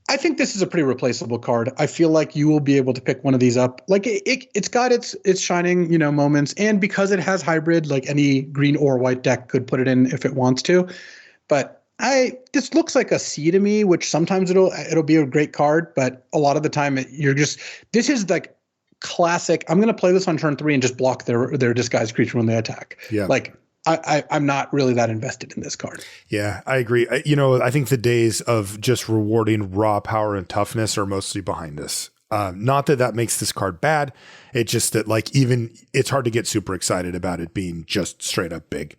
I think this is a pretty replaceable card. I feel like you will be able to pick one of these up. Like it's got its shining, moments, and because it has hybrid, like any green or white deck could put it in if it wants to. But this looks like a C to me, which sometimes it'll be a great card, but a lot of the time this is like classic. I'm going to play this on turn 3 and just block their disguised creature when they attack. Yeah. Like I'm not really that invested in this card. Yeah, I agree. I think the days of just rewarding raw power and toughness are mostly behind us. Not that makes this card bad. It's just that it's hard to get super excited about it being just straight up big.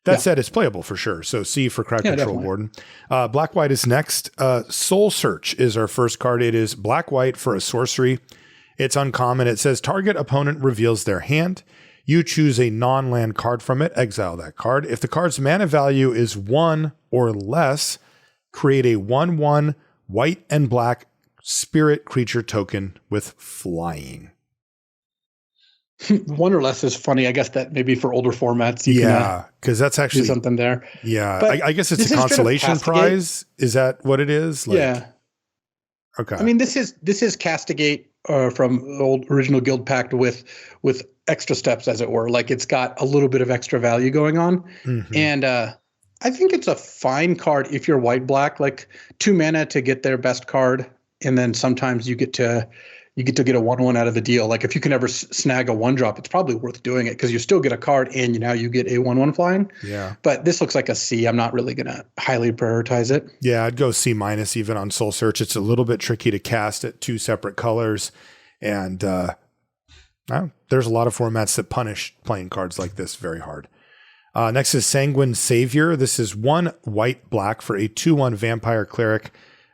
That said, it's playable for sure. So C for Crowd Control definitely. Warden. Black-white is next. Soul Search is our first card. It is black-white for a sorcery. It's uncommon. It says target opponent reveals their hand. You choose a non-land card from it. Exile that card. If the card's mana value is 1 or less, create a 1/1 white and black spirit creature token with flying. 1 or less is funny. I guess that maybe for older formats, you can because that's actually do something there. Yeah, But I guess it's a consolation prize. Is that what it is? Yeah. Okay. I mean, this is Castigate from the old original Guild Pact with extra steps, as it were. Like it's got a little bit of extra value going on, and I think it's a fine card if you're white-black. Like 2 mana to get their best card, and then sometimes you get to get a 1/1 out of the deal. Like if you can ever snag a 1-drop, it's probably worth doing it because you still get a card and now you get a 1/1 flying. Yeah. But this looks like a C. I'm not really going to highly prioritize it. Yeah, I'd go C- even on Soul Search. It's a little bit tricky to cast at 2 separate colors. And there's a lot of formats that punish playing cards like this very hard. Next is Sanguine Savior. This is 1 white-black for a 2/1 vampire cleric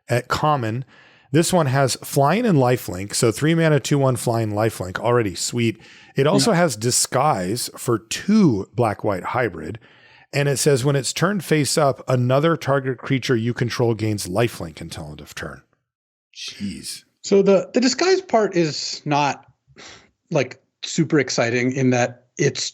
at common. This one has flying and lifelink. So 3 mana, 2/1 flying lifelink. Already sweet. It also has disguise for 2 black-white hybrid. And it says when it's turned face up, another target creature you control gains lifelink until end of turn. Jeez. So the disguise part is not like super exciting in that it's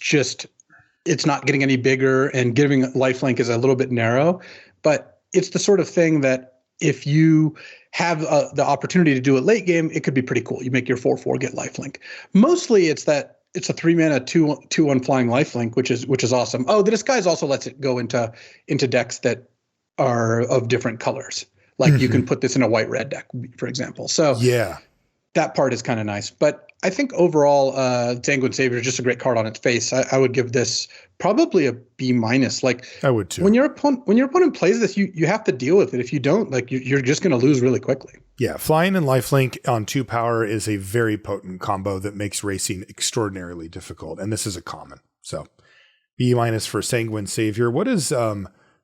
not getting any bigger and giving lifelink is a little bit narrow, but it's the sort of thing that if you have the opportunity to do it late game, it could be pretty cool. You make your 4/4 get lifelink. Mostly it's a 3 mana 2/1 flying lifelink, which is awesome. Oh, the disguise also lets it go into decks that are of different colors. Like you can put this in a white-red deck, for example. So yeah, that part is kind of nice. But I think overall, Sanguine Savior is just a great card on its face. I would give this probably a B-. Like I would too. When your opponent plays this, you have to deal with it. If you don't, like you're just going to lose really quickly. Yeah, flying and lifelink on 2 power is a very potent combo that makes racing extraordinarily difficult, and this is a common. So B- for Sanguine Savior. What does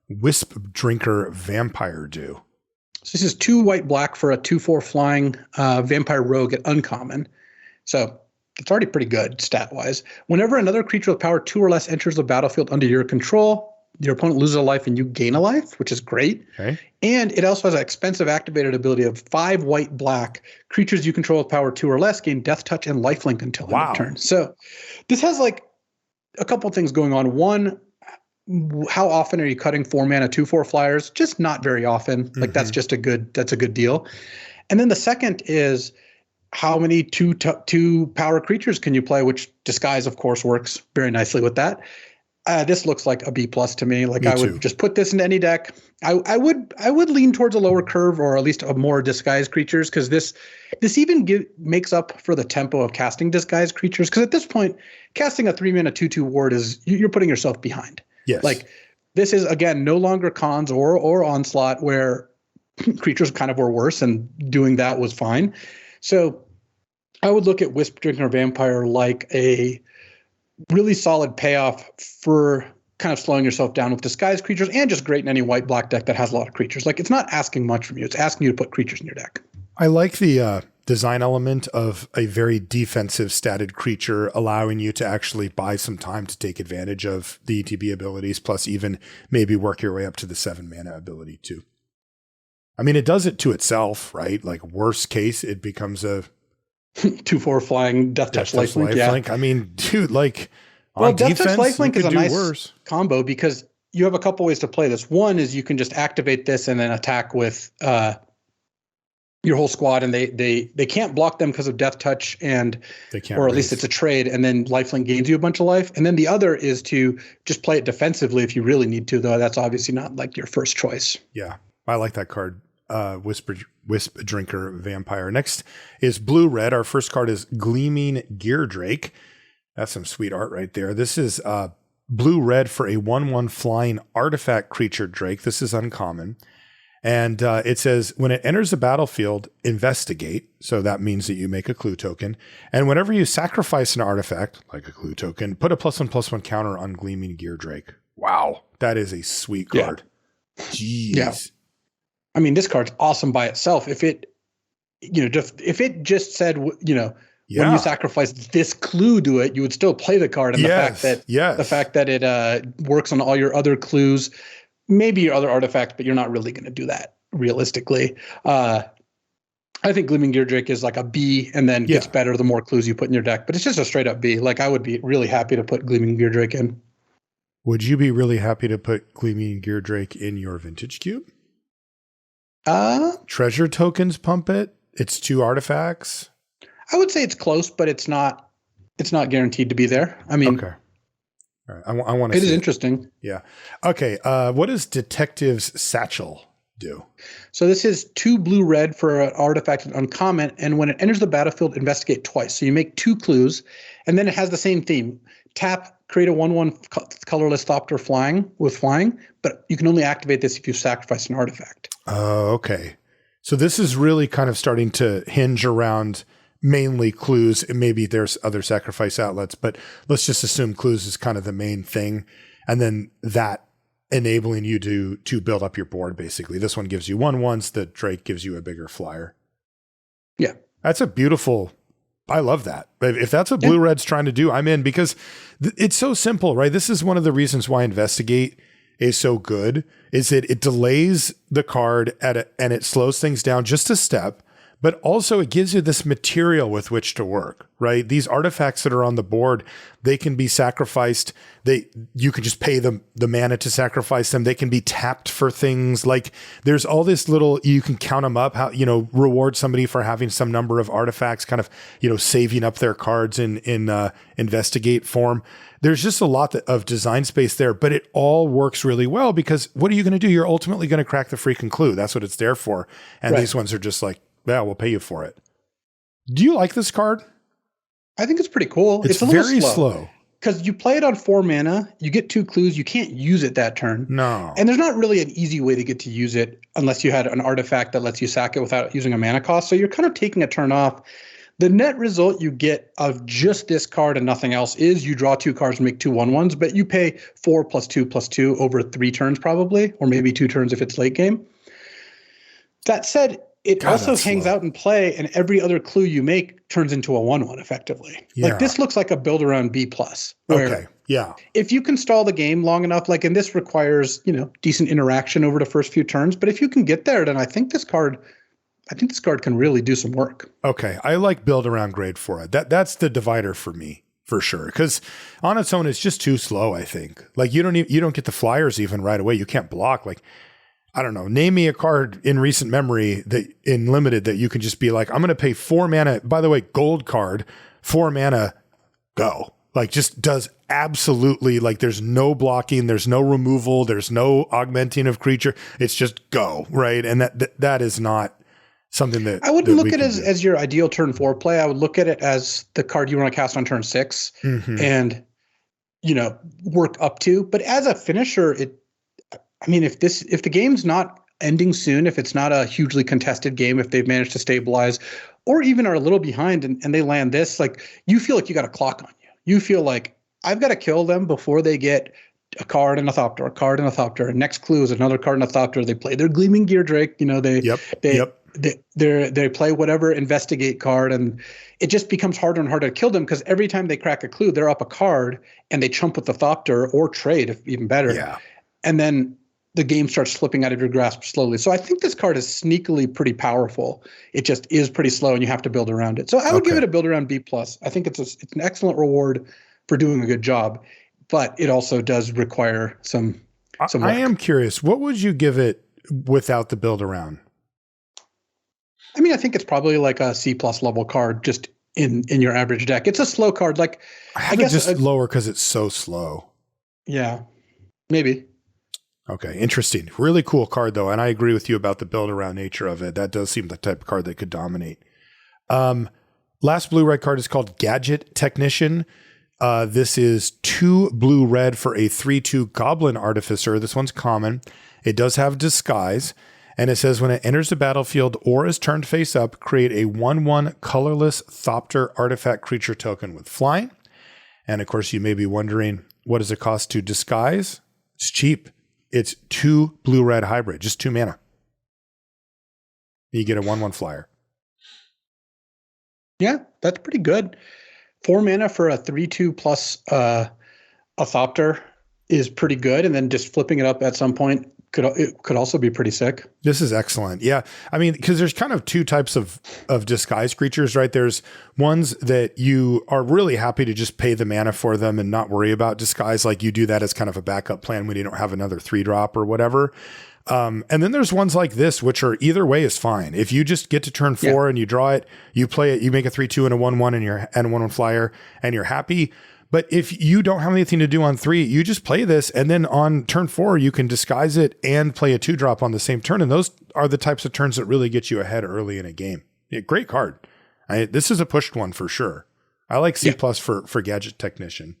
Wisp Drinker Vampire do? So this is 2 white-black for a 2/4 flying vampire rogue at uncommon. So it's already pretty good stat-wise. Whenever another creature with power 2 or less enters the battlefield under your control, your opponent loses a life and you gain a life, which is great. Okay. And it also has an expensive activated ability of 5 white-black. Creatures you control with power 2 or less gain death touch and lifelink until end of turn. So this has like a couple things going on. One, how often are you cutting 4 mana 2/4 flyers? Just not very often. Like that's a good deal. And then the second is how many 2 power creatures can you play, which disguise of course works very nicely with that. This looks like a B+ to me. Like I would just put this into any deck. I would lean towards a lower curve or at least a more disguised creatures because this even makes up for the tempo of casting disguised creatures. Because at this point, casting a 3 mana 2/2 ward you're putting yourself behind. Yes. Like this is again no longer cons or onslaught where creatures kind of were worse and doing that was fine. So I would look at Wisp Drinker Vampire like a really solid payoff for kind of slowing yourself down with disguised creatures and just great in any white-black deck that has a lot of creatures. Like it's not asking much from you. It's asking you to put creatures in your deck. I like the design element of a very defensive statted creature, allowing you to actually buy some time to take advantage of the ETB abilities, plus even maybe work your way up to the 7 mana ability too. I mean, it does it to itself, right? Like worst case, it becomes a 2/4 flying death touch lifelink. Yeah. I mean, dude, like on defense, death touch lifelink is a nice worse combo because you have a couple ways to play this. One is you can just activate this and then attack with your whole squad, and they can't block them because of death touch, and they can't, or at least it's a trade, and then lifelink gains you a bunch of life. And then the other is to just play it defensively if you really need to, though that's obviously not like your first choice. Yeah, I like that card. Wisp Drinker Vampire. Next is blue red. Our first card is Gleaming Gear Drake. That's some sweet art right there. This is blue red for a 1/1 flying artifact creature Drake. This is uncommon. And it says, when it enters the battlefield, investigate. So that means that you make a clue token. And whenever you sacrifice an artifact, like a clue token, put a +1/+1 counter on Gleaming Gear Drake. Wow. That is a sweet card. Yeah. Jeez. Yeah. I mean, this card's awesome by itself. If it, if it just said, when you sacrifice this clue to it, you would still play the card. And the fact that it works on all your other clues, maybe your other artifacts, but you're not really going to do that realistically. I think Gleaming Gear Drake is like a B and then gets better the more clues you put in your deck, but it's just a straight up B. Like I would be really happy to put Gleaming Gear Drake in. Would you be really happy to put Gleaming Gear Drake in your Vintage Cube? Treasure tokens pump it. It's 2 artifacts. I would say it's close, but it's not guaranteed to be there. I mean, okay. All right. I want to. It is interesting. Yeah. Okay. What does Detective's Satchel do? So this is 2 blue-red for an artifact and uncommon, and when it enters the battlefield, investigate twice. So you make 2 clues, and then it has the same theme. Tap, create a 1/1 colorless Thopter flying, but you can only activate this if you sacrifice an artifact. Oh, okay. So this is really kind of starting to hinge around mainly clues, and maybe there's other sacrifice outlets, but let's just assume clues is kind of the main thing, and then that enabling you to build up your board. Basically, this one gives you 1/1s. The Drake gives you a bigger flyer. Yeah, that's a beautiful. I love that. If that's what Blue Red's trying to do, I'm in, because it's so simple, right? This is one of the reasons why Investigate is so good, is that it delays the card and it slows things down just a step, but also it gives you this material with which to work, right? These artifacts that are on the board, they can be sacrificed. You can just pay them the mana to sacrifice them. They can be tapped for things. Like there's all this little, you can count them up, how, reward somebody for having some number of artifacts, kind of, saving up their cards in investigate form. There's just a lot of design space there, but it all works really well, because what are you going to do? You're ultimately going to crack the freaking clue. That's what it's there for. And These ones are just like, yeah, we'll pay you for it. Do you like this card? I think it's pretty cool. It's a very slow. Because you play it on 4 mana, you get 2 clues, you can't use it that turn. No. And there's not really an easy way to get to use it unless you had an artifact that lets you sack it without using a mana cost. So you're kind of taking a turn off. The net result you get of just this card and nothing else is you draw 2 cards and make 2 1/1s, but you pay 4 + 2 + 2 over 3 turns probably, or maybe 2 turns if it's late game. That said, it also hangs out in play, and every other clue you make turns into a 1/1 effectively. Yeah. Like this looks like a build around B+. Okay. Yeah. If you can stall the game long enough, and this requires, decent interaction over the first few turns, but if you can get there, then I think this card can really do some work. Okay. I like build around grade for it. That's the divider for me, for sure. Because on its own, it's just too slow, I think. Like you don't get the flyers even right away. You can't block. Like, I don't know, name me a card in recent memory that in limited that you can just be like, I'm going to pay 4 mana. By the way, gold card, 4 mana, go. Like just does absolutely, like there's no blocking, there's no removal, there's no augmenting of creature. It's just go, right? And that is not something that I wouldn't look at it as your ideal turn 4 play. I would look at it as the card you want to cast on turn 6 and, work up to. But as a finisher, if the game's not ending soon, if it's not a hugely contested game, if they've managed to stabilize or even are a little behind and they land this, like you feel like you got a clock on you. You feel like I've got to kill them before they get a card and a Thopter, a card and a Thopter. And next clue is another card and a Thopter. They play their Gleaming Gear Drake. They play whatever investigate card, and it just becomes harder and harder to kill them because every time they crack a clue, they're up a card and they chump with the Thopter or trade, if even better. Yeah. And then the game starts slipping out of your grasp slowly. So I think this card is sneakily pretty powerful. It just is pretty slow, and you have to build around it. So I would give it a build around B+. I think it's an excellent reward for doing a good job, but it also does require some work. I am curious, what would you give it without the build around? I think it's probably like a C+ level card just in your average deck. It's a slow card. Like I guess just lower because it's so slow. Yeah, maybe. Okay, interesting. Really cool card, though, and I agree with you about the build-around nature of it. That does seem the type of card that could dominate. Last blue-red card is called Gadget Technician. This is 2 blue-red for a 3/2 Goblin Artificer. This one's common. It does have Disguise. And it says when it enters the battlefield or is turned face up, create a 1/1 colorless Thopter artifact creature token with flying. And of course, you may be wondering, what does it cost to disguise? It's cheap. It's 2 blue-red hybrid, just 2 mana. You get a 1/1 flyer. Yeah, that's pretty good. 4 mana for a 3/2 plus a Thopter is pretty good. And then just flipping it up at some point could also be pretty sick. This is excellent. Yeah. I mean, because there's kind of 2 types of disguise creatures, right? There's ones that you are really happy to just pay the mana for them and not worry about disguise. Like you do that as kind of a backup plan when you don't have another 3-drop or whatever. And then there's ones like this, which are either way is fine. If you just get to turn 4 and you draw it, you play it, you make a 3/2 and a 1/1 and a 1/1 flyer and you're happy. But if you don't have anything to do on 3, you just play this, and then on turn 4, you can disguise it and play a 2-drop on the same turn. And those are the types of turns that really get you ahead early in a game. Yeah, great card. This is a pushed one for sure. I like C+ for Gadget Technician.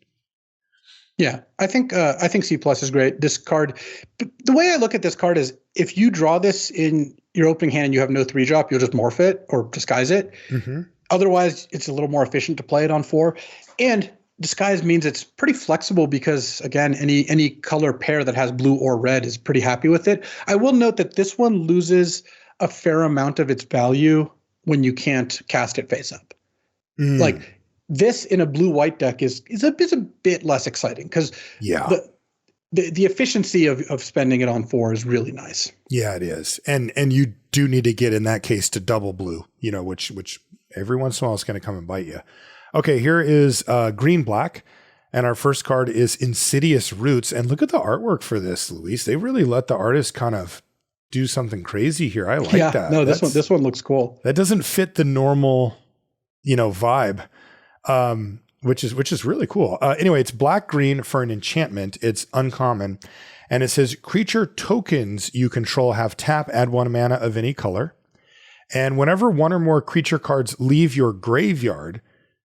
Yeah, I think C+ is great. This card, the way I look at this card is if you draw this in your opening hand and you have no 3-drop, you'll just morph it or disguise it. Mm-hmm. Otherwise, it's a little more efficient to play it on 4. And disguise means it's pretty flexible because, again, any color pair that has blue or red is pretty happy with it. I will note that this one loses a fair amount of its value when you can't cast it face up. Like this in a blue-white deck is a bit less exciting because the efficiency of spending it on 4 is really nice. Yeah, it is. And you do need to get in that case to double blue, which every once in a while is going to come and bite you. Okay, here is green-black, and our first card is Insidious Roots. And look at the artwork for this, Luis. They really let the artist kind of do something crazy here. I like that. No, this one looks cool. That doesn't fit the normal, vibe, which is really cool. Anyway, it's black-green for an enchantment. It's uncommon, and it says creature tokens you control have tap, add 1 mana of any color, and whenever 1 or more creature cards leave your graveyard,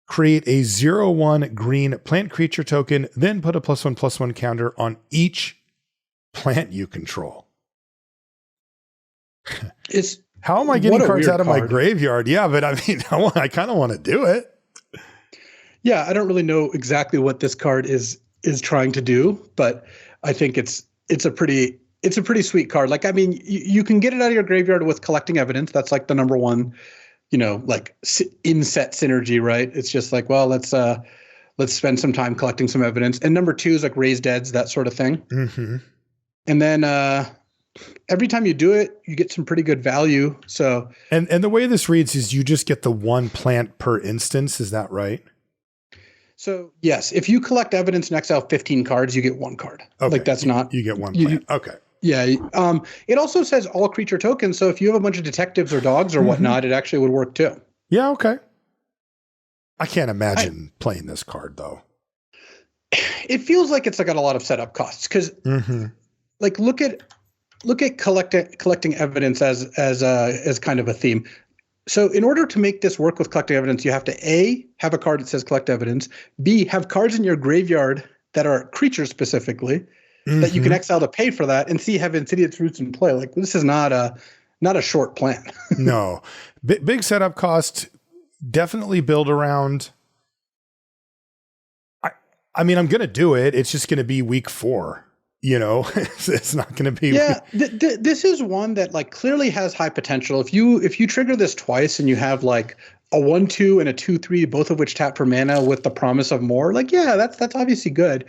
create a 0/1 green plant creature token, then put a +1/+1 counter on each plant you control. How am I getting cards out of my graveyard? Yeah, but I mean, I kind of want to do it. Yeah, I don't really know exactly what this card is trying to do, but I think it's a pretty sweet card. Like, I mean, you can get it out of your graveyard with collecting evidence. That's like the number one like inset synergy, right? It's just like, well, let's spend some time collecting some evidence. And number 2 is like raise deads, that sort of thing. Mm-hmm. And then every time you do it, you get some pretty good value. So and the way this reads is you just get the 1 plant per instance. Is that right? So yes, if you collect evidence and exile 15 cards, you get 1 card. Okay. Like that's not you get 1 plant. Okay. Yeah. It also says all creature tokens. So if you have a bunch of detectives or dogs or whatnot, it actually would work too. Yeah. Okay. I can't imagine playing this card though. It feels like it's got a lot of setup costs because like look at collecting evidence as kind of a theme. So in order to make this work with collecting evidence, you have to A, have a card that says collect evidence, B, have cards in your graveyard that are creatures specifically, that you can exile to pay for that, and C, have Insidious Roots in play. Like this is not a short plan. No. Big setup cost, definitely build around. I mean, I'm going to do it. It's just going to be week 4. It's not going to be. Yeah, this is one that like clearly has high potential. If you trigger this twice and you have like a 1/2 and a 2/3, both of which tap for mana with the promise of more, like that's obviously good.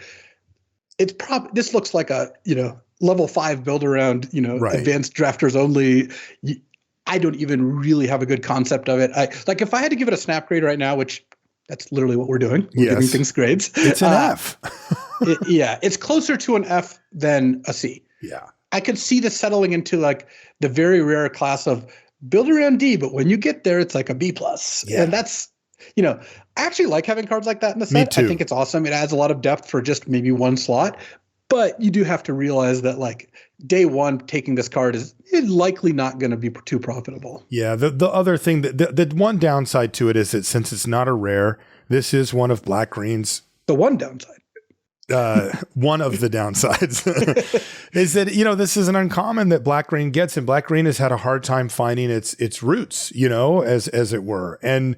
It's this looks like a level 5 build around advanced drafters only. I don't even really have a good concept of it. If I had to give it a snap grade right now, which that's literally what we're doing. We're giving things grades. It's an F. It's closer to an F than a C. Yeah. I could see this settling into like the very rare class of build around D, but when you get there, it's like a B+. Yeah. And that's, I actually like having cards like that in the set. Me too. I think it's awesome. It adds a lot of depth for just maybe 1 slot. But you do have to realize that like day 1 taking this card is likely not going to be too profitable. Yeah. The other thing, the one downside to it is that since it's not a rare, this is one of Black Green's The one downside. One of the downsides is that, this is an uncommon that black green gets, and black green has had a hard time finding its roots, as it were. And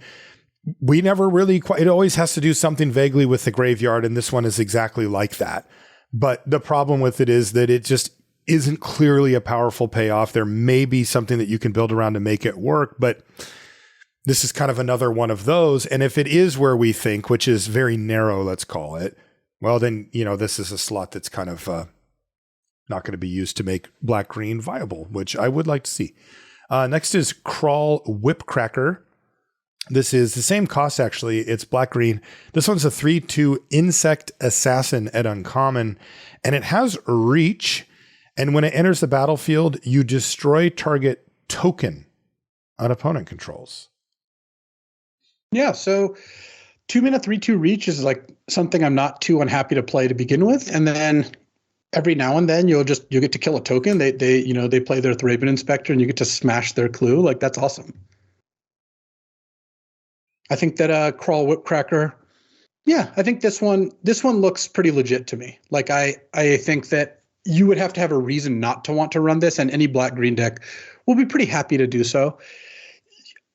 we never really it always has to do something vaguely with the graveyard. And this one is exactly like that. But the problem with it is that it just isn't clearly a powerful payoff. There may be something that you can build around to make it work, but this is kind of another one of those. And if it is where we think, which is very narrow, let's call it, well, then, this is a slot that's kind of not going to be used to make black green viable, which I would like to see. Next is Crawl Whipcracker. This is the same cost, actually. It's black green. This one's a 3/2 insect assassin at uncommon, and it has reach. And when it enters the battlefield, you destroy target token an opponent controls. Yeah, so 2 mana 3/2 reach is like something I'm not too unhappy to play to begin with, and then every now and then you'll get to kill a token. They play their Thraben Inspector, and you get to smash their clue. Like, that's awesome. I think that Crawl Whipcracker, yeah, I think this one looks pretty legit to me. Like, I think that you would have to have a reason not to want to run this, and any black green deck will be pretty happy to do so.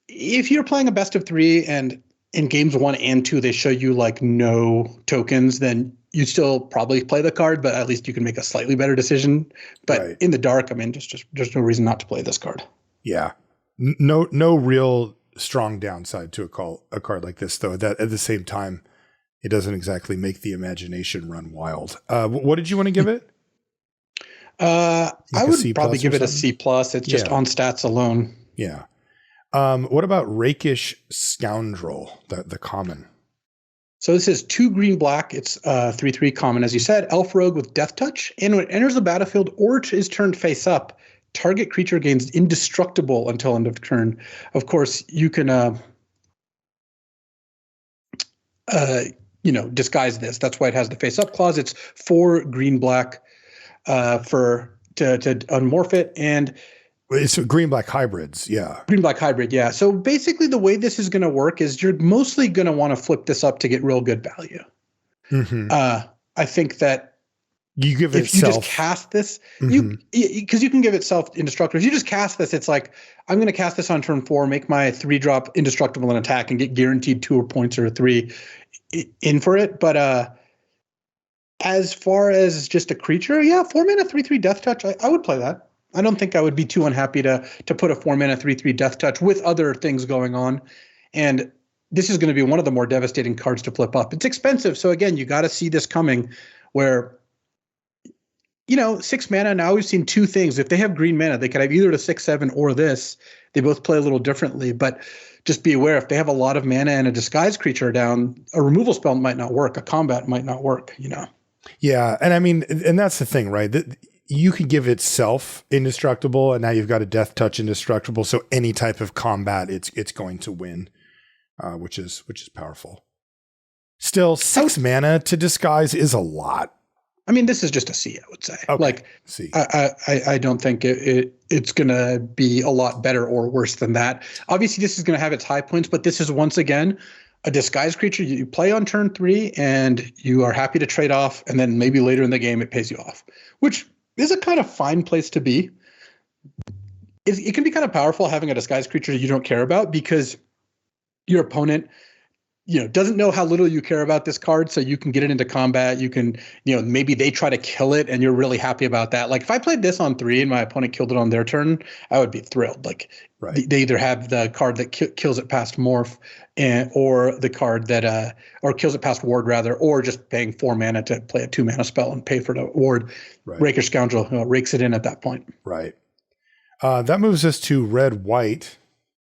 If you're playing a best of 3 and in games 1 and 2, they show you like no tokens, then you still probably play the card, but at least you can make a slightly better decision. But right. In the dark, I mean, just no reason not to play this card. Yeah. No real strong downside to a card like this, though. That at the same time, it doesn't exactly make the imagination run wild. What did you want to give it? I would probably give it a C+. It's just on stats alone. Yeah. What about Rakish Scoundrel, the common? So this is 2 green black. It's 3/3 common, as you said. Elf Rogue with Death Touch. And when it enters the battlefield or is turned face up, target creature gains indestructible until end of turn. Of course, you can disguise this. That's why it has the face up clause. It's 4 green black to unmorph it, and it's green black hybrids. Yeah. Green black hybrid. Yeah. So basically the way this is going to work is you're mostly going to want to flip this up to get real good value. Mm-hmm. I think that you give if you just cast this, because you can give it self indestructible. If you just cast this, it's like, I'm going to cast this on turn 4, make my 3-drop indestructible in attack and get guaranteed 2 points or 3 in for it. But as far as just a creature, 4 mana 3/3 Death Touch, I would play that. I don't think I would be too unhappy to put a 4 mana 3/3 Death Touch with other things going on. And this is going to be one of the more devastating cards to flip up. It's expensive. So again, you got to see this coming where, 6 mana. Now we've seen 2 things. If they have green mana, they could have either the 6/7 or this. They both play a little differently, but just be aware, if they have a lot of mana and a disguise creature down, a removal spell might not work. A combat might not work, Yeah. And I mean, and that's the thing, right? You could give it self indestructible, and now you've got a Death Touch indestructible. So any type of combat, it's going to win, which is powerful. Still, 6 mana to disguise is a lot. I mean, this is just a C, I would say. Okay. Like, C. I don't think it's going to be a lot better or worse than that. Obviously, this is going to have its high points, but this is once again a disguise creature you play on turn 3, and you are happy to trade off, and then maybe later in the game it pays you off, which is a kind of fine place to be. It can be kind of powerful having a disguised creature you don't care about, because your opponent, doesn't know how little you care about this card, so you can get it into combat. You can, maybe they try to kill it, and you're really happy about that. Like, if I played this on 3 and my opponent killed it on their turn, I would be thrilled. Like, right. They either have the card that kills it past Morph, or the card that or kills it past Ward rather, or just paying 4 mana to play a 2 mana spell and pay for the Ward. Right. Rakish Scoundrel rakes it in at that point. Right. That moves us to red white.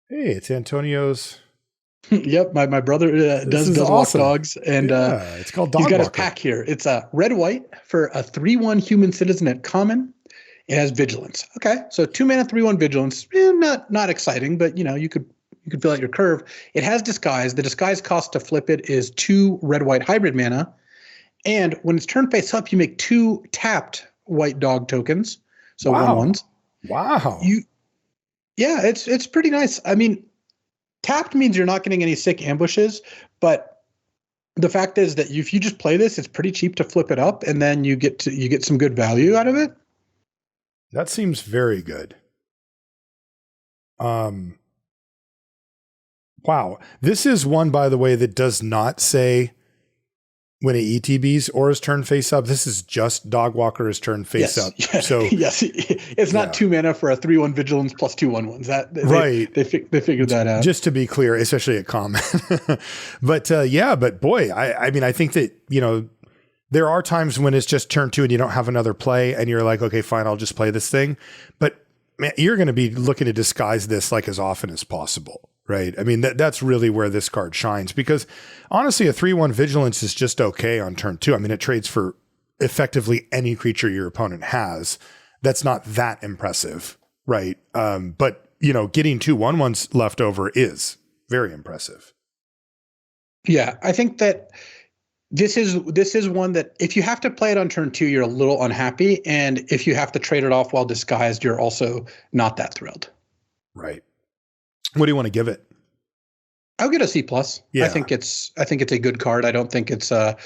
Hey, it's Antonio's. Yep, my brother does awesome. Walk dogs, and it's called Dog he's got Walker. His pack here. It's a red white for a 3/1 human citizen at common. It has vigilance. Okay, so 2 mana 3/1 vigilance. Not exciting, but you could fill out your curve. It has disguise. The disguise cost to flip it is 2 red white hybrid mana, and when it's turned face up, you make 2 tapped white dog tokens. So 1/1s. Wow. It's pretty nice. I mean, tapped means you're not getting any sick ambushes, but the fact is that if you just play this, it's pretty cheap to flip it up, and then you get some good value out of it. That seems very good. Wow. This is one, by the way, that does not say when it ETBs or is turned face up. This is just Dogwalker is turned face up. So yes, it's not 2 mana for a 3/1 vigilance plus 2/1/1s. Right. They figured that out. Just to be clear, especially at common. but boy, I mean, I think that, there are times when it's just turn 2 and you don't have another play and you're like, okay, fine, I'll just play this thing. But man, you're going to be looking to disguise this like as often as possible. Right. I mean, that's really where this card shines, because honestly, a 3/1 vigilance is just okay on turn 2. I mean, it trades for effectively any creature your opponent has. That's not that impressive. Right. But, getting 2/1/1s left over is very impressive. Yeah, I think that this is one that if you have to play it on turn 2, you're a little unhappy. And if you have to trade it off while disguised, you're also not that thrilled. Right. What do you want to give it? I'll get a C+. Yeah. I think it's a good card. I don't think it's a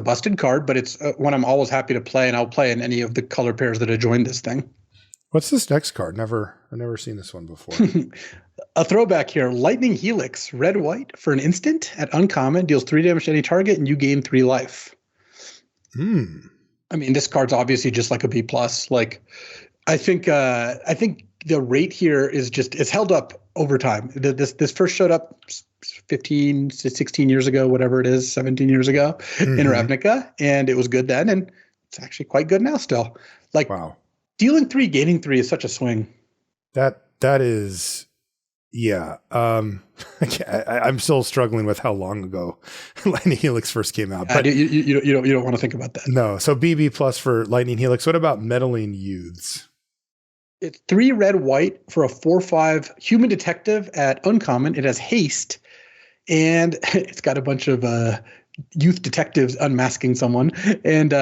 busted card, but it's one I'm always happy to play, and I'll play in any of the color pairs that have joined this thing. What's this next card? I've never seen this one before. A throwback here. Lightning Helix, red white for an instant at uncommon, deals 3 damage to any target, and you gain 3 life. I mean, this card's obviously just like a B+. Like, I think the rate here is just, it's held up over time. This first showed up 15 to 16 years ago, whatever it is, 17 years ago in Ravnica, and it was good then, and it's actually quite good now still. Like, wow. Dealing 3, gaining 3 is such a swing. That is, yeah. I'm still struggling with how long ago Lightning Helix first came out. But you don't want to think about that. No. So BB plus for Lightning Helix. What about Meddling Youths? It's 3 red white for a 4/5 human detective at uncommon. It has haste, and it's got a bunch of youth detectives unmasking someone. And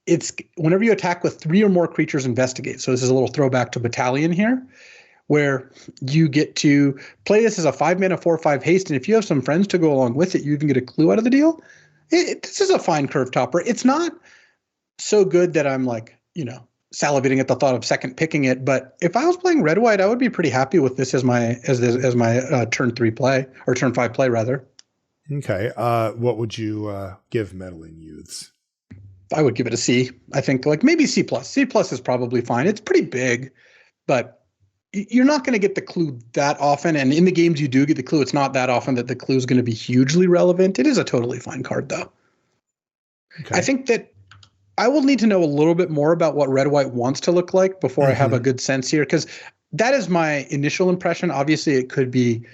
it's whenever you attack with 3 or more creatures, investigate. So this is a little throwback to Battalion here, where you get to play this as a 5 mana 4/5 haste. And if you have some friends to go along with it, you even get a clue out of the deal. This is a fine curve topper. It's not so good that I'm like, salivating at the thought of second picking it. But if I was playing red white, I would be pretty happy with this as my turn 3 play, or turn 5 play rather. Okay. What would you give Meddling Youths? I would give it a C. I think like maybe C+. C+ is probably fine. It's pretty big, but you're not going to get the clue that often. And in the games you do get the clue, it's not that often that the clue is going to be hugely relevant. It is a totally fine card though. Okay. I think that I will need to know a little bit more about what red white wants to look like before I have a good sense here, because that is my initial impression. Obviously, it could be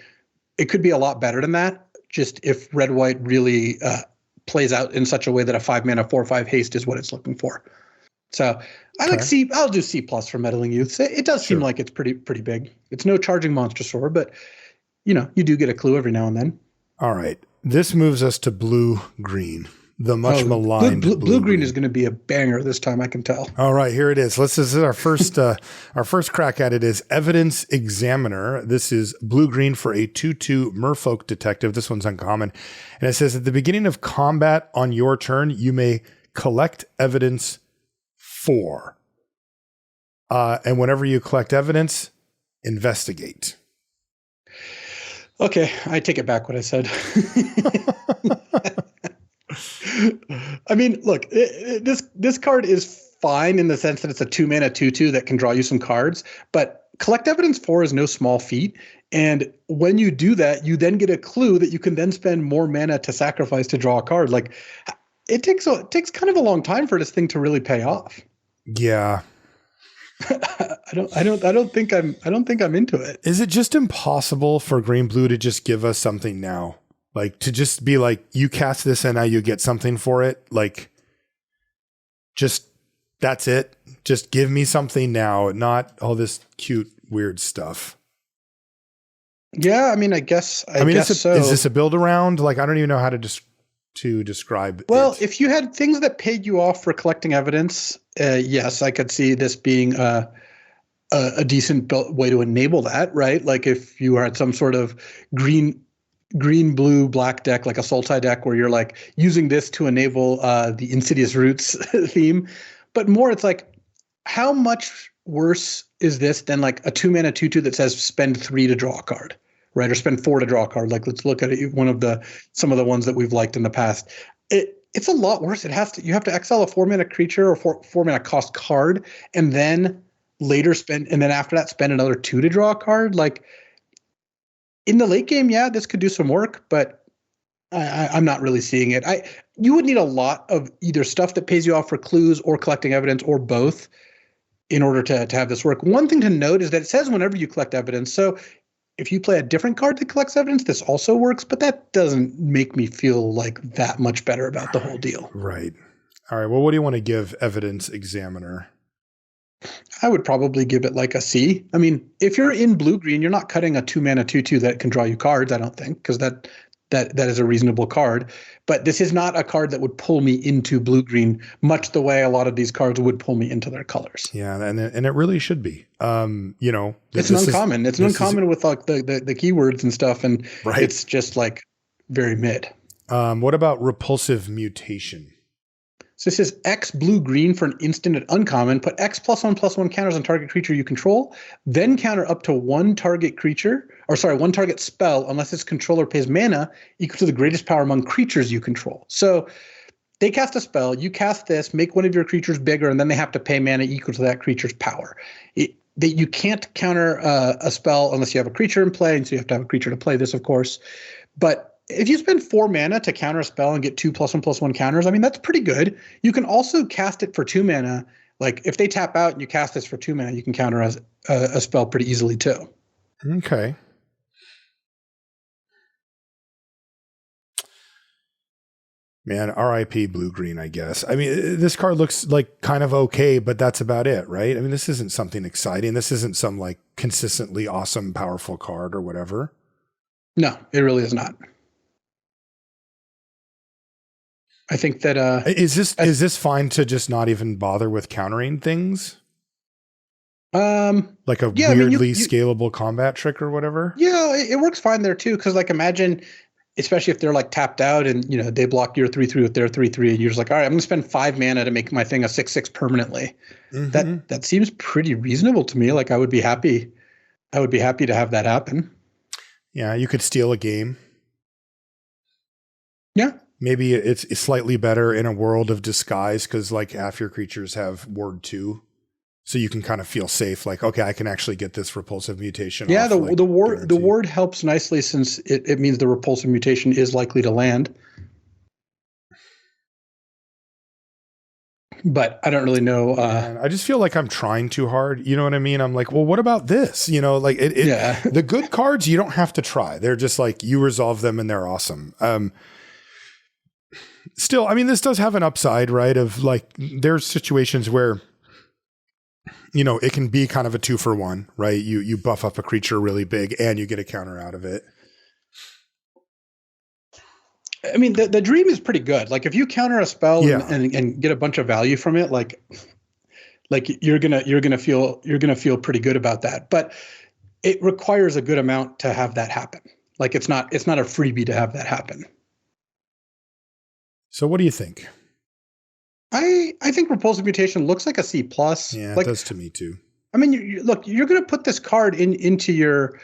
a lot better than that. Just if red white really plays out in such a way that a 5 mana 4/5 haste is what it's looking for. So I like C. I'll do C+ for Meddling Youths. It does seem like it's pretty big. It's no charging monster sword, but you do get a clue every now and then. All right, this moves us to blue green. The much maligned blue green is going to be a banger this time, I can tell. All right, here it is. This is our first crack at it is Evidence Examiner. This is blue green for a 2/2 merfolk detective. This one's uncommon. And it says at the beginning of combat on your turn, you may collect evidence 4. And whenever you collect evidence, investigate. Okay, I take it back what I said. I mean, look, this card is fine in the sense that it's a 2 mana 2/2 that can draw you some cards, but collect evidence 4 is no small feat. And when you do that, you then get a clue that you can then spend more mana to sacrifice to draw a card. Like it takes kind of a long time for this thing to really pay off. Yeah. I don't think I'm into it. Is it just impossible for green blue to just give us something now? Like to just be like, you cast this and now you get something for it. Like just, that's it. Just give me something now, not all this cute, weird stuff. Yeah. I mean, I guess so. Is this a build around? Like, I don't even know how to describe it. Well, if you had things that paid you off for collecting evidence, yes, I could see this being a decent way to enable that, right? Like if you had some sort of green green, blue, black deck, like a Sultai deck, where you're like using this to enable the Insidious Roots theme. But more, it's like, how much worse is this than like a 2-mana 2/2 that says spend 3 to draw a card, right? Or spend 4 to draw a card. Like, let's look at it, some of the ones that we've liked in the past. It's a lot worse. You have to exile a 4-mana creature or 4-mana cost card, and then after that spend another 2 to draw a card. Like, in the late game, yeah, this could do some work, but I'm not really seeing it. You would need a lot of either stuff that pays you off for clues or collecting evidence, or both, in order to have this work. One thing to note is that it says whenever you collect evidence. So if you play a different card that collects evidence, this also works, but that doesn't make me feel like that much better about the whole deal. Right. All right. Well, what do you want to give Evidence Examiner? I would probably give it like a C. I mean, if you're in blue-green, you're not cutting a 2-mana 2/2 that can draw you cards, I don't think, because that is a reasonable card. But this is not a card that would pull me into blue-green, much the way a lot of these cards would pull me into their colors. Yeah, and it really should be. It's an uncommon. It's an uncommon with like the keywords and stuff, and right. It's just like very mid. What about Repulsive Mutation? So this is X blue-green for an instant at uncommon. Put X +1/+1 counters on target creature you control. Then counter up to one target spell unless its controller pays mana equal to the greatest power among creatures you control. So they cast a spell, you cast this, make one of your creatures bigger, and then they have to pay mana equal to that creature's power. You can't counter a spell unless you have a creature in play, and so you have to have a creature to play this, of course. But if you spend 4 mana to counter a spell and get 2 +1/+1 counters, I mean, that's pretty good. You can also cast it for 2 mana. Like, if they tap out and you cast this for 2 mana, you can counter a spell pretty easily too. Okay. Man, RIP blue-green, I guess. I mean, this card looks like kind of okay, but that's about it, right? I mean, this isn't something exciting. This isn't some like consistently awesome, powerful card or whatever. No, it really is not. I think that is this fine to just not even bother with countering things? Like a weirdly scalable combat trick or whatever? Yeah, it works fine there too. Because like, imagine, especially if they're like tapped out and they block your 3/3 with their 3/3, and you're just like, all right, I'm gonna spend 5 mana to make my thing a 6/6 permanently. Mm-hmm. That seems pretty reasonable to me. Like, I would be happy to have that happen. Yeah, you could steal a game. Yeah. Maybe it's slightly better in a world of disguise because like half your creatures have ward 2. So you can kind of feel safe. Like, okay, I can actually get this Repulsive Mutation. Yeah, the ward helps nicely since it means the Repulsive Mutation is likely to land. But I don't really know. I just feel like I'm trying too hard. You know what I mean? I'm like, well, what about this? Like yeah. The good cards, you don't have to try. They're just like, you resolve them and they're awesome. Still, I mean, this does have an upside, right? Of like, there's situations where, it can be kind of a 2-for-1, right? You buff up a creature really big and you get a counter out of it. I mean, the dream is pretty good. Like, if you counter a spell and get a bunch of value from it, like you're gonna feel pretty good about that. But it requires a good amount to have that happen. Like, it's not a freebie to have that happen. So what do you think? I think Repulsive Mutation looks like a C+. Yeah, like, it does to me too. I mean, you're going to put this card into your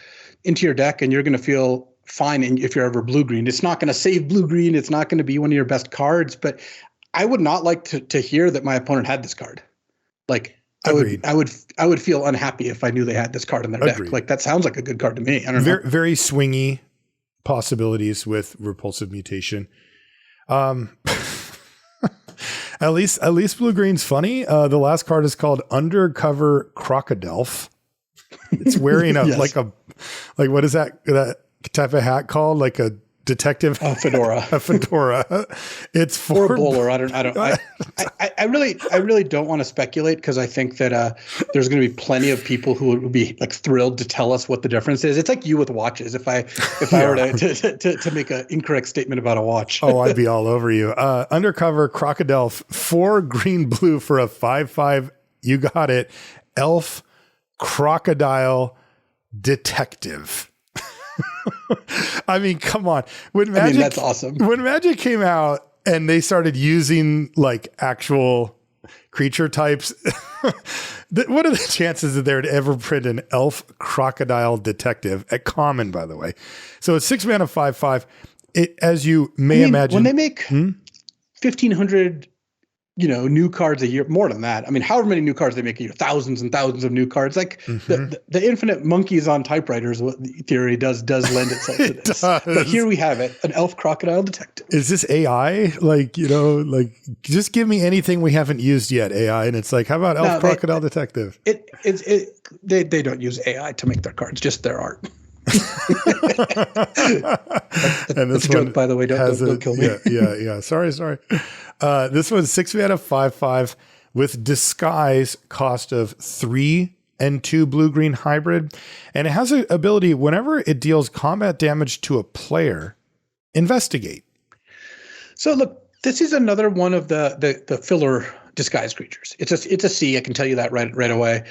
deck, and you're going to feel fine. And if you're ever blue-green, it's not going to save blue-green. It's not going to be one of your best cards. But I would not like to hear that my opponent had this card. Like, I would feel unhappy if I knew they had this card in their deck. Like, that sounds like a good card to me. I don't know. Very swingy possibilities with Repulsive Mutation. At least blue-green's funny. The last card is called Undercover Crocodile. It's wearing a yes. like what is that type of hat called? Like a detective fedora. A fedora. It's for or a bowler. I really don't want to speculate because I think that there's going to be plenty of people who would be like thrilled to tell us what the difference is. It's like you with watches. If I were to make an incorrect statement about a watch, I'd be all over you. Undercover Crocodile, 4 green-blue for a 5/5. You got it. Elf Crocodile Detective. I mean, come on. When Magic, that's awesome. When Magic came out and they started using like actual creature types, what are the chances that they would ever print an elf crocodile detective at common, by the way? So it's 6 mana, 5/5. It, as you may imagine, when they make 1,500, new cards a year, more than that. I mean, however many new cards they make a year, thousands and thousands of new cards. Like the infinite monkeys on typewriters theory does lend itself to this. But here we have it, an elf crocodile detective. Is this AI? Like, just give me anything we haven't used yet, AI. And it's like, how about elf crocodile detective? They don't use AI to make their cards, just their art. And this that's a joke, by the way. Don't kill me. Yeah. Sorry. This one's 6 mana, 5/5 with disguise, cost of 3 and 2 blue-green hybrid. And it has an ability, whenever it deals combat damage to a player, investigate. So look, this is another one of the filler disguise creatures. It's a C. I can tell you that right away.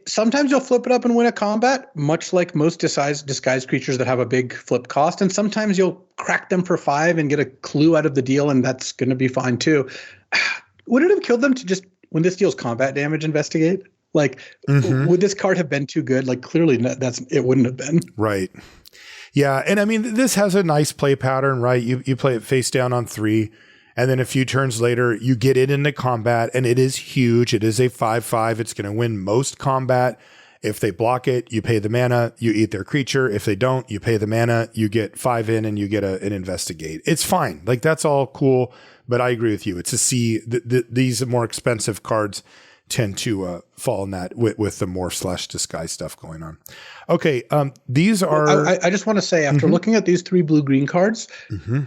Sometimes you'll flip it up and win a combat, much like most disguise creatures that have a big flip cost. And sometimes you'll crack them for 5 and get a clue out of the deal, and that's going to be fine too. Would it have killed them to just, when this deals combat damage, investigate? Like, would this card have been too good? Like, clearly it wouldn't have been. Right. Yeah. And I mean, this has a nice play pattern, right? You play it face down on 3. And then a few turns later, you get it into combat, and it is huge. It is a 5/5. It's going to win most combat. If they block it, you pay the mana, you eat their creature. If they don't, you pay the mana, you get 5 in, and you get an investigate. It's fine. Like, that's all cool. But I agree with you. It's a C. These more expensive cards tend to fall in that with the morph / disguise stuff going on. Okay, these are... I just want to say, after looking at these 3 blue-green cards,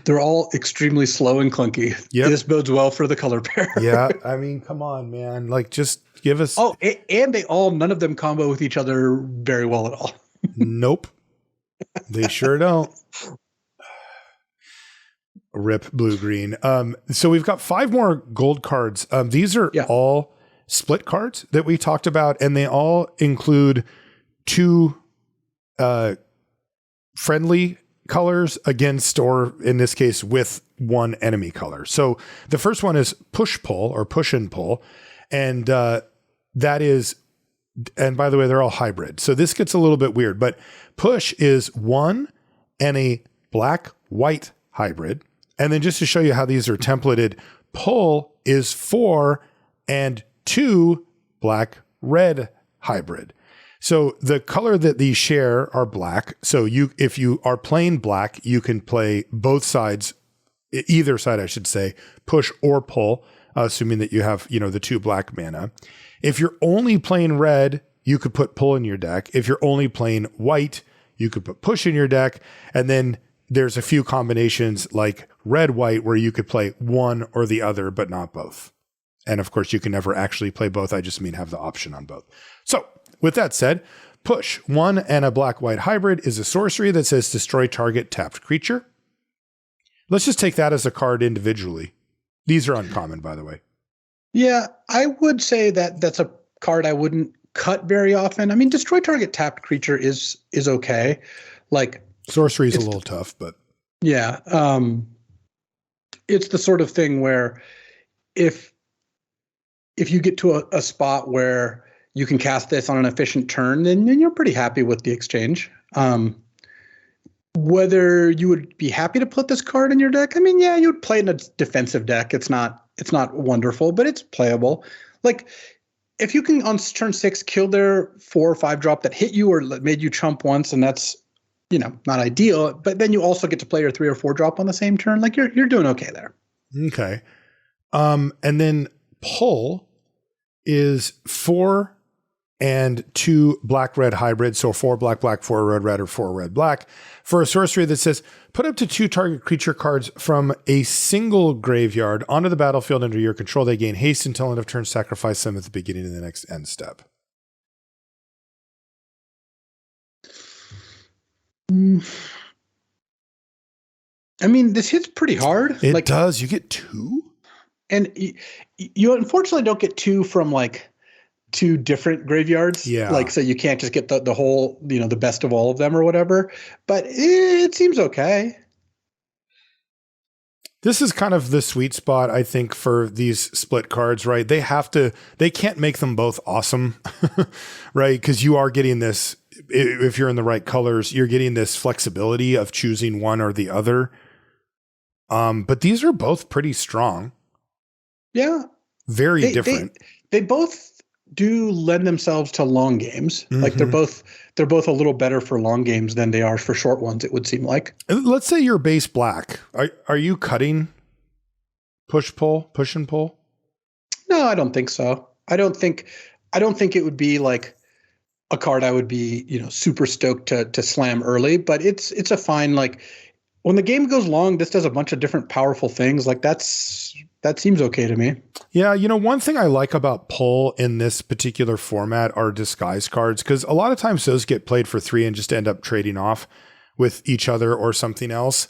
they're all extremely slow and clunky. Yep. This bodes well for the color pair. Yeah, I mean, come on, man. Like, just give us... Oh, and none of them combo with each other very well at all. Nope. They sure don't. Rip blue-green. So we've got 5 more gold cards. These are all split cards that we talked about, and they all include 2 friendly colors against, or in this case, with 1 enemy color. So the first one is push pull, or push and pull. And that is, and by the way, they're all hybrid. So this gets a little bit weird, but push is 1 and a black-white hybrid. And then just to show you how these are templated, pull is 4 and 2 black-red hybrid. So the color that these share are black. So if you are playing black, you can play both sides, either side, I should say, push or pull, assuming that you have, the 2 black mana. If you're only playing red, you could put pull in your deck. If you're only playing white, you could put push in your deck. And then there's a few combinations like red, white, where you could play one or the other, but not both. And of course, you can never actually play both. I just mean have the option on both. So with that said, push 1 and a black-white hybrid is a sorcery that says destroy target tapped creature. Let's just take that as a card individually. These are uncommon, by the way. Yeah, I would say that that's a card I wouldn't cut very often. I mean, destroy target tapped creature is okay. Like, sorcery is a little tough, but yeah, it's the sort of thing where if you get to a spot where you can cast this on an efficient turn, then you're pretty happy with the exchange. Whether you would be happy to put this card in your deck, I mean, yeah, you would play in a defensive deck. It's not wonderful, but it's playable. Like, if you can on turn 6 kill their 4 or 5 drop that hit you or made you chump once, and that's not ideal, but then you also get to play your 3 or 4 drop on the same turn. Like, you're doing okay there. Okay. And then pull is 4 and 2 black-red hybrids. So 4 black-black, 4 red-red, or 4 red-black for a sorcery that says put up to 2 target creature cards from a single graveyard onto the battlefield under your control. They gain haste until end of turn, sacrifice them at the beginning of the next end step. I mean, this hits pretty hard. It does. You get 2? And you unfortunately don't get 2 from like two different graveyards. Yeah. Like, so you can't just get the whole, the best of all of them or whatever. But it seems okay. This is kind of the sweet spot, I think, for these split cards, right? They can't make them both awesome, right? Because you are getting this, if you're in the right colors, you're getting this flexibility of choosing one or the other. But these are both pretty strong. Yeah. Very different. They both do lend themselves to long games. Mm-hmm. Like they're both a little better for long games than they are for short ones, it would seem like. Let's say you're base black. Are you cutting push and pull? No, I don't think so. I don't think it would be like a card I would be, super stoked to slam early, but it's a fine, like when the game goes long, this does a bunch of different powerful things. Like that seems okay to me. Yeah. One thing I like about pull in this particular format are disguise cards, because a lot of times those get played for 3 and just end up trading off with each other or something else.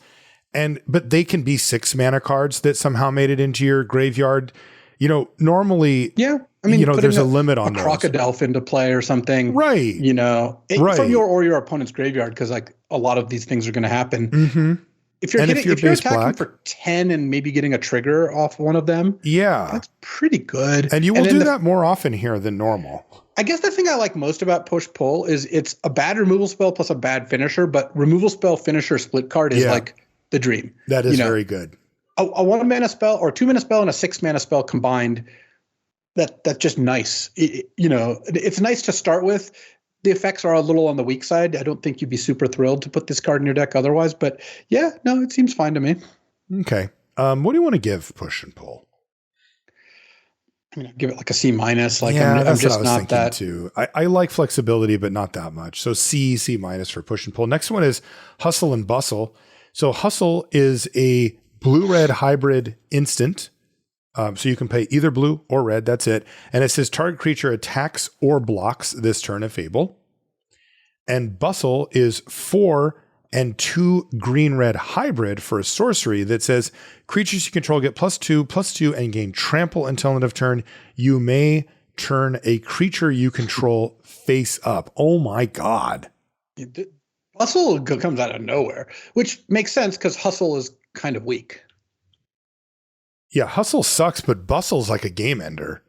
But they can be 6 mana cards that somehow made it into your graveyard. Normally, yeah. I mean, there's a limit on those. Crocodile into play or something, right? Right. From your opponent's graveyard, because like a lot of these things are going to happen. Mm-hmm. If you're attacking black for 10 and maybe getting a trigger off one of them, yeah, that's pretty good. And you will do that more often here than normal. I guess the thing I like most about push pull is it's a bad removal spell plus a bad finisher, but removal spell finisher split card is like the dream. That is very good. A 1 mana spell or 2 mana spell and a 6 mana spell combined. That's just nice. It's nice to start with. The effects are a little on the weak side. I don't think you'd be super thrilled to put this card in your deck otherwise, but yeah, no, it seems fine to me. Okay. What do you want to give push and pull? I'm going to give it like a C-. Like that's I'm just what I was not thinking that too. I like flexibility, but not that much. So C- for push and pull. Next one is Hustle and Bustle. So Hustle is a blue-red hybrid instant. So you can pay either blue or red. That's it. And it says target creature attacks or blocks this turn of Fable. And Bustle is 4 and 2 green-red hybrid for a sorcery that says creatures you control get +2/+2 and gain trample until end of turn. You may turn a creature you control face up. Oh my God. Bustle comes out of nowhere, which makes sense because Hustle is kind of weak. Yeah, Hustle sucks, but Bustle's like a game ender.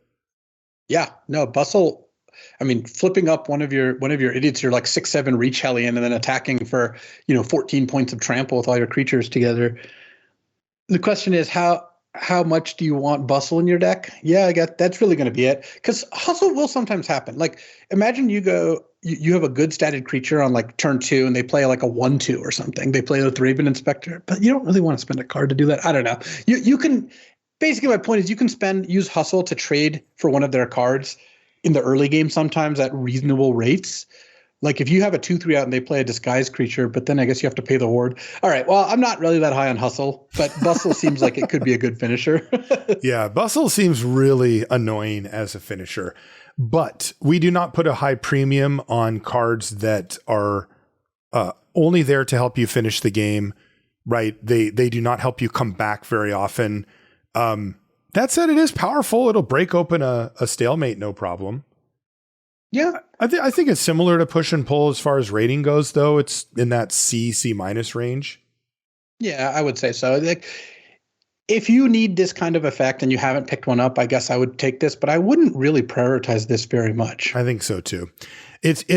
Yeah, no, Bustle. I mean, flipping up one of your idiots, you're like 6/7 reach Hellion, and then attacking for 14 points of trample with all your creatures together. The question is how much do you want Bustle in your deck? Yeah, I got that's really going to be it, because Hustle will sometimes happen. Like imagine you have a good statted creature on like turn 2 and they play like a 1/2 or something. They play the Thraben Inspector, but you don't really want to spend a card to do that. I don't know. You can. Basically, my point is you can use Hustle to trade for one of their cards in the early game sometimes at reasonable rates. Like if you have a 2/3 out and they play a disguise creature, but then I guess you have to pay the horde. All right, well, I'm not really that high on Hustle, but Bustle seems like it could be a good finisher. Yeah, Bustle seems really annoying as a finisher, but we do not put a high premium on cards that are only there to help you finish the game, right? They do not help you come back very often. That said, it is powerful. It'll break open a stalemate, no problem. Yeah. I think it's similar to push and pull as far as rating goes, though. It's in that C- range. Yeah, I would say so. Like, if you need this kind of effect and you haven't picked one up, I guess I would take this, but I wouldn't really prioritize this very much. I think so too.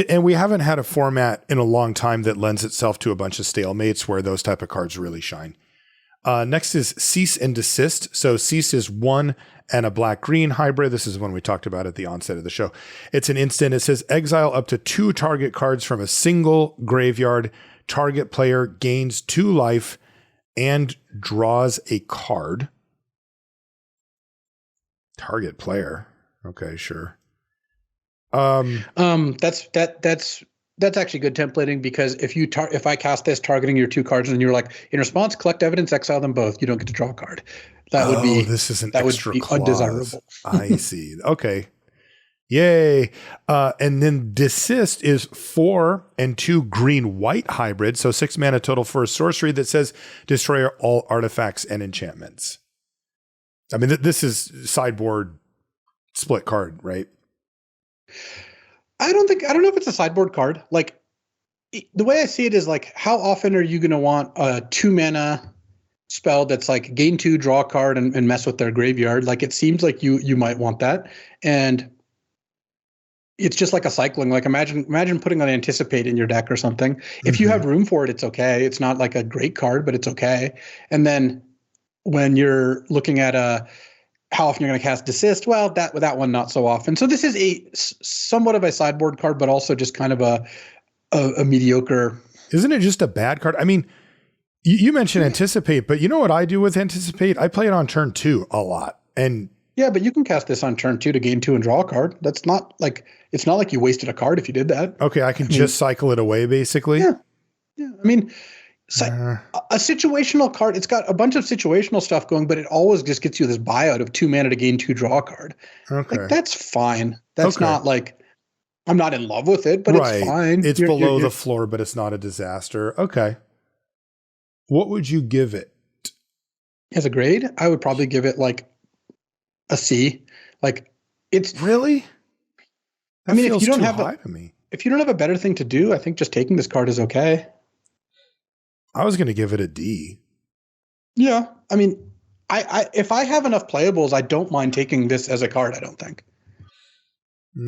And we haven't had a format in a long time that lends itself to a bunch of stalemates where those type of cards really shine. Next is Cease and Desist. So Cease is 1 and a black-green hybrid. This is one we talked about at the onset of the show. It's an instant. It says exile up to 2 target cards from a single graveyard. Target player gains 2 life and draws a card. Target player. Okay, sure. That's actually good templating, because if I cast this targeting your 2 cards and you're like, in response, collect evidence, exile them both, you don't get to draw a card. That would be undesirable. I see. Okay. Yay. And then Desist is 4 and 2 green-white hybrid. So 6 mana total for a sorcery that says destroy all artifacts and enchantments. I mean, this is sideboard split card, right? I don't know if it's a sideboard card. Like the way I see it is like, how often are you going to want a 2-mana spell that's like gain 2, draw a card, and mess with their graveyard? Like it seems like you might want that, and it's just like a cycling. Like imagine putting on Anticipate in your deck or something. If you have room for it, it's okay. It's not like a great card, but it's okay. And then when you're looking at how often you're going to cast Desist, well, that one not so often. So this is somewhat of a sideboard card, but also just kind of a mediocre. Isn't it just a bad card? I mean, you mentioned Anticipate, but you know what I do with Anticipate? I play it on turn 2 a lot. And yeah, but you can cast this on turn 2 to gain 2 and draw a card. That's not like, it's not like you wasted a card if you did that. Okay, I can just cycle it away, basically. Yeah. I mean, a situational card, it's got a bunch of situational stuff going, but it always just gets you this buyout of 2 mana to gain 2, draw a card. Okay. Like, that's fine. That's not like, I'm not in love with it, but it's fine. It's below the floor, but it's not a disaster. Okay. What would you give it? As a grade, I would probably give it like a C. Like it's really. That I mean, feels if you don't too have high to me. If you don't have a better thing to do, I think just taking this card is okay. I was going to give it a D. Yeah, I mean, I if I have enough playables, I don't mind taking this as a card. I don't think.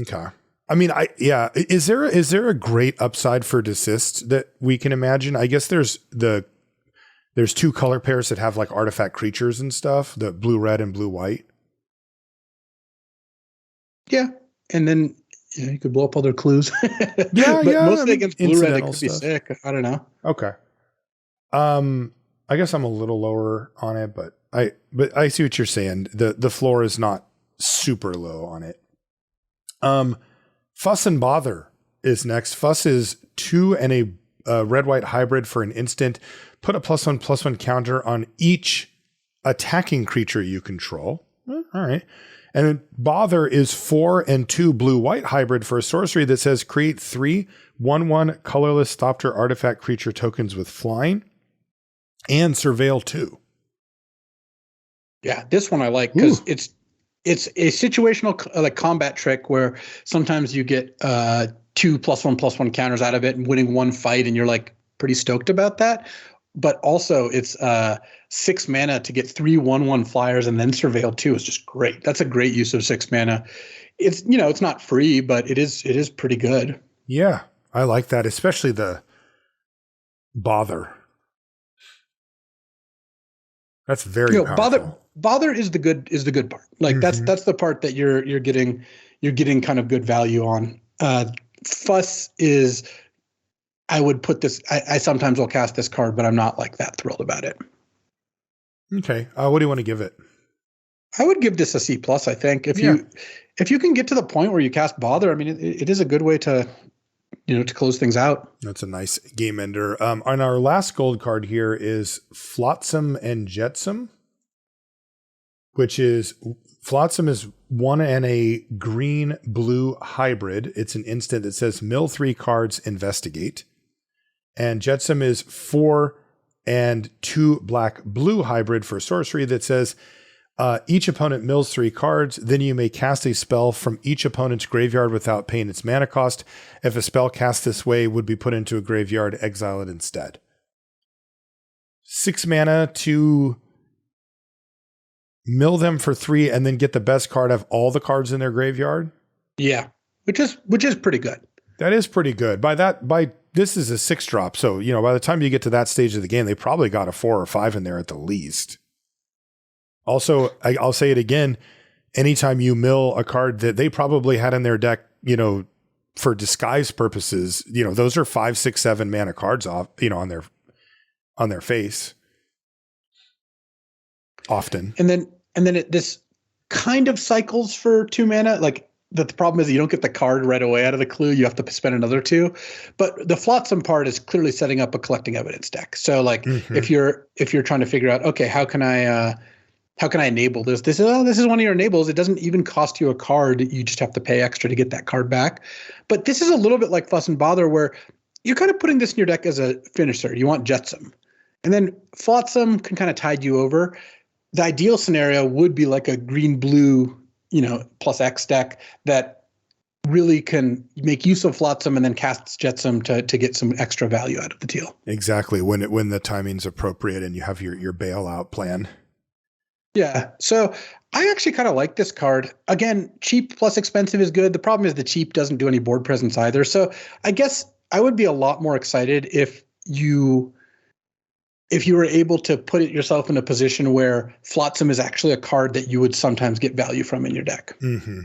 Okay. I mean, is there a great upside for Desist that we can imagine? I guess there's 2 color pairs that have like artifact creatures and stuff, the blue-red and blue-white. Yeah. And then you could blow up other clues. Yeah, but yeah. mostly against blue-red, it could be stuff. sick. I don't know. Okay. I guess I'm a little lower on it, but I see what you're saying. The floor is not super low on it. Fuss and Bother is next. Fuss is 2 and a red-white hybrid for an instant. Put a +1/+1 counter on each attacking creature you control. All right. And then Bother is 4 and 2 blue-white hybrid for a sorcery that says create 3 1/1 colorless Thopter artifact creature tokens with flying and surveil 2. Yeah, this one I like because it's a situational like combat trick where sometimes you get 2 +1/+1 counters out of it and winning one fight, and you're like pretty stoked about that. But also it's 6 mana to get 3 1/1 flyers and then surveil 2 is just great. That's a great use of 6 mana. It's it's not free, but it is pretty good. Yeah, I like that, especially the Bother. That's very powerful. Bother is the good part. Like that's the part that you're getting kind of good value on. Fuss is, I would put this. I sometimes will cast this card, but I'm not like that thrilled about it. Okay, what do you want to give it? I would give this a C+. I think if you can get to the point where you cast Bother, I mean, it is a good way to to close things out. That's a nice game ender. On our last gold card here is Flotsam and Jetsam, which is Flotsam is 1 and a green blue hybrid. It's an instant that says mill 3 cards, investigate. And Jetsam is 4 and 2 black blue hybrid for sorcery that says each opponent mills 3 cards. Then you may cast a spell from each opponent's graveyard without paying its mana cost. If a spell cast this way would be put into a graveyard, exile it instead. 6 mana to mill them for 3 and then get the best card of all the cards in their graveyard. Yeah, which is pretty good. That is pretty good. This is a 6-drop, so by the time you get to that stage of the game, they probably got a 4 or 5 in there at the least. Also, I'll say it again, anytime you mill a card that they probably had in their deck, for disguise purposes, those are 5, 6, 7 mana cards off, on their face. Often. And then this kind of cycles for 2 mana, like the problem is that you don't get the card right away out of the clue. You have to spend another 2. But the Flotsam part is clearly setting up a collecting evidence deck. So like if you're trying to figure out, okay, how can I enable this? This is one of your enables. It doesn't even cost you a card. You just have to pay extra to get that card back. But this is a little bit like Fuss and Bother, where you're kind of putting this in your deck as a finisher. You want Jetsam. And then Flotsam can kind of tide you over. The ideal scenario would be like a green-blue, plus X deck that really can make use of Flotsam and then cast Jetsam to get some extra value out of the teal. Exactly. When the timing's appropriate and you have your bailout plan. Yeah. So I actually kind of like this card. Again, cheap plus expensive is good. The problem is the cheap doesn't do any board presence either. So I guess I would be a lot more excited if you were able to put it yourself in a position where Flotsam is actually a card that you would sometimes get value from in your deck. Mm-hmm.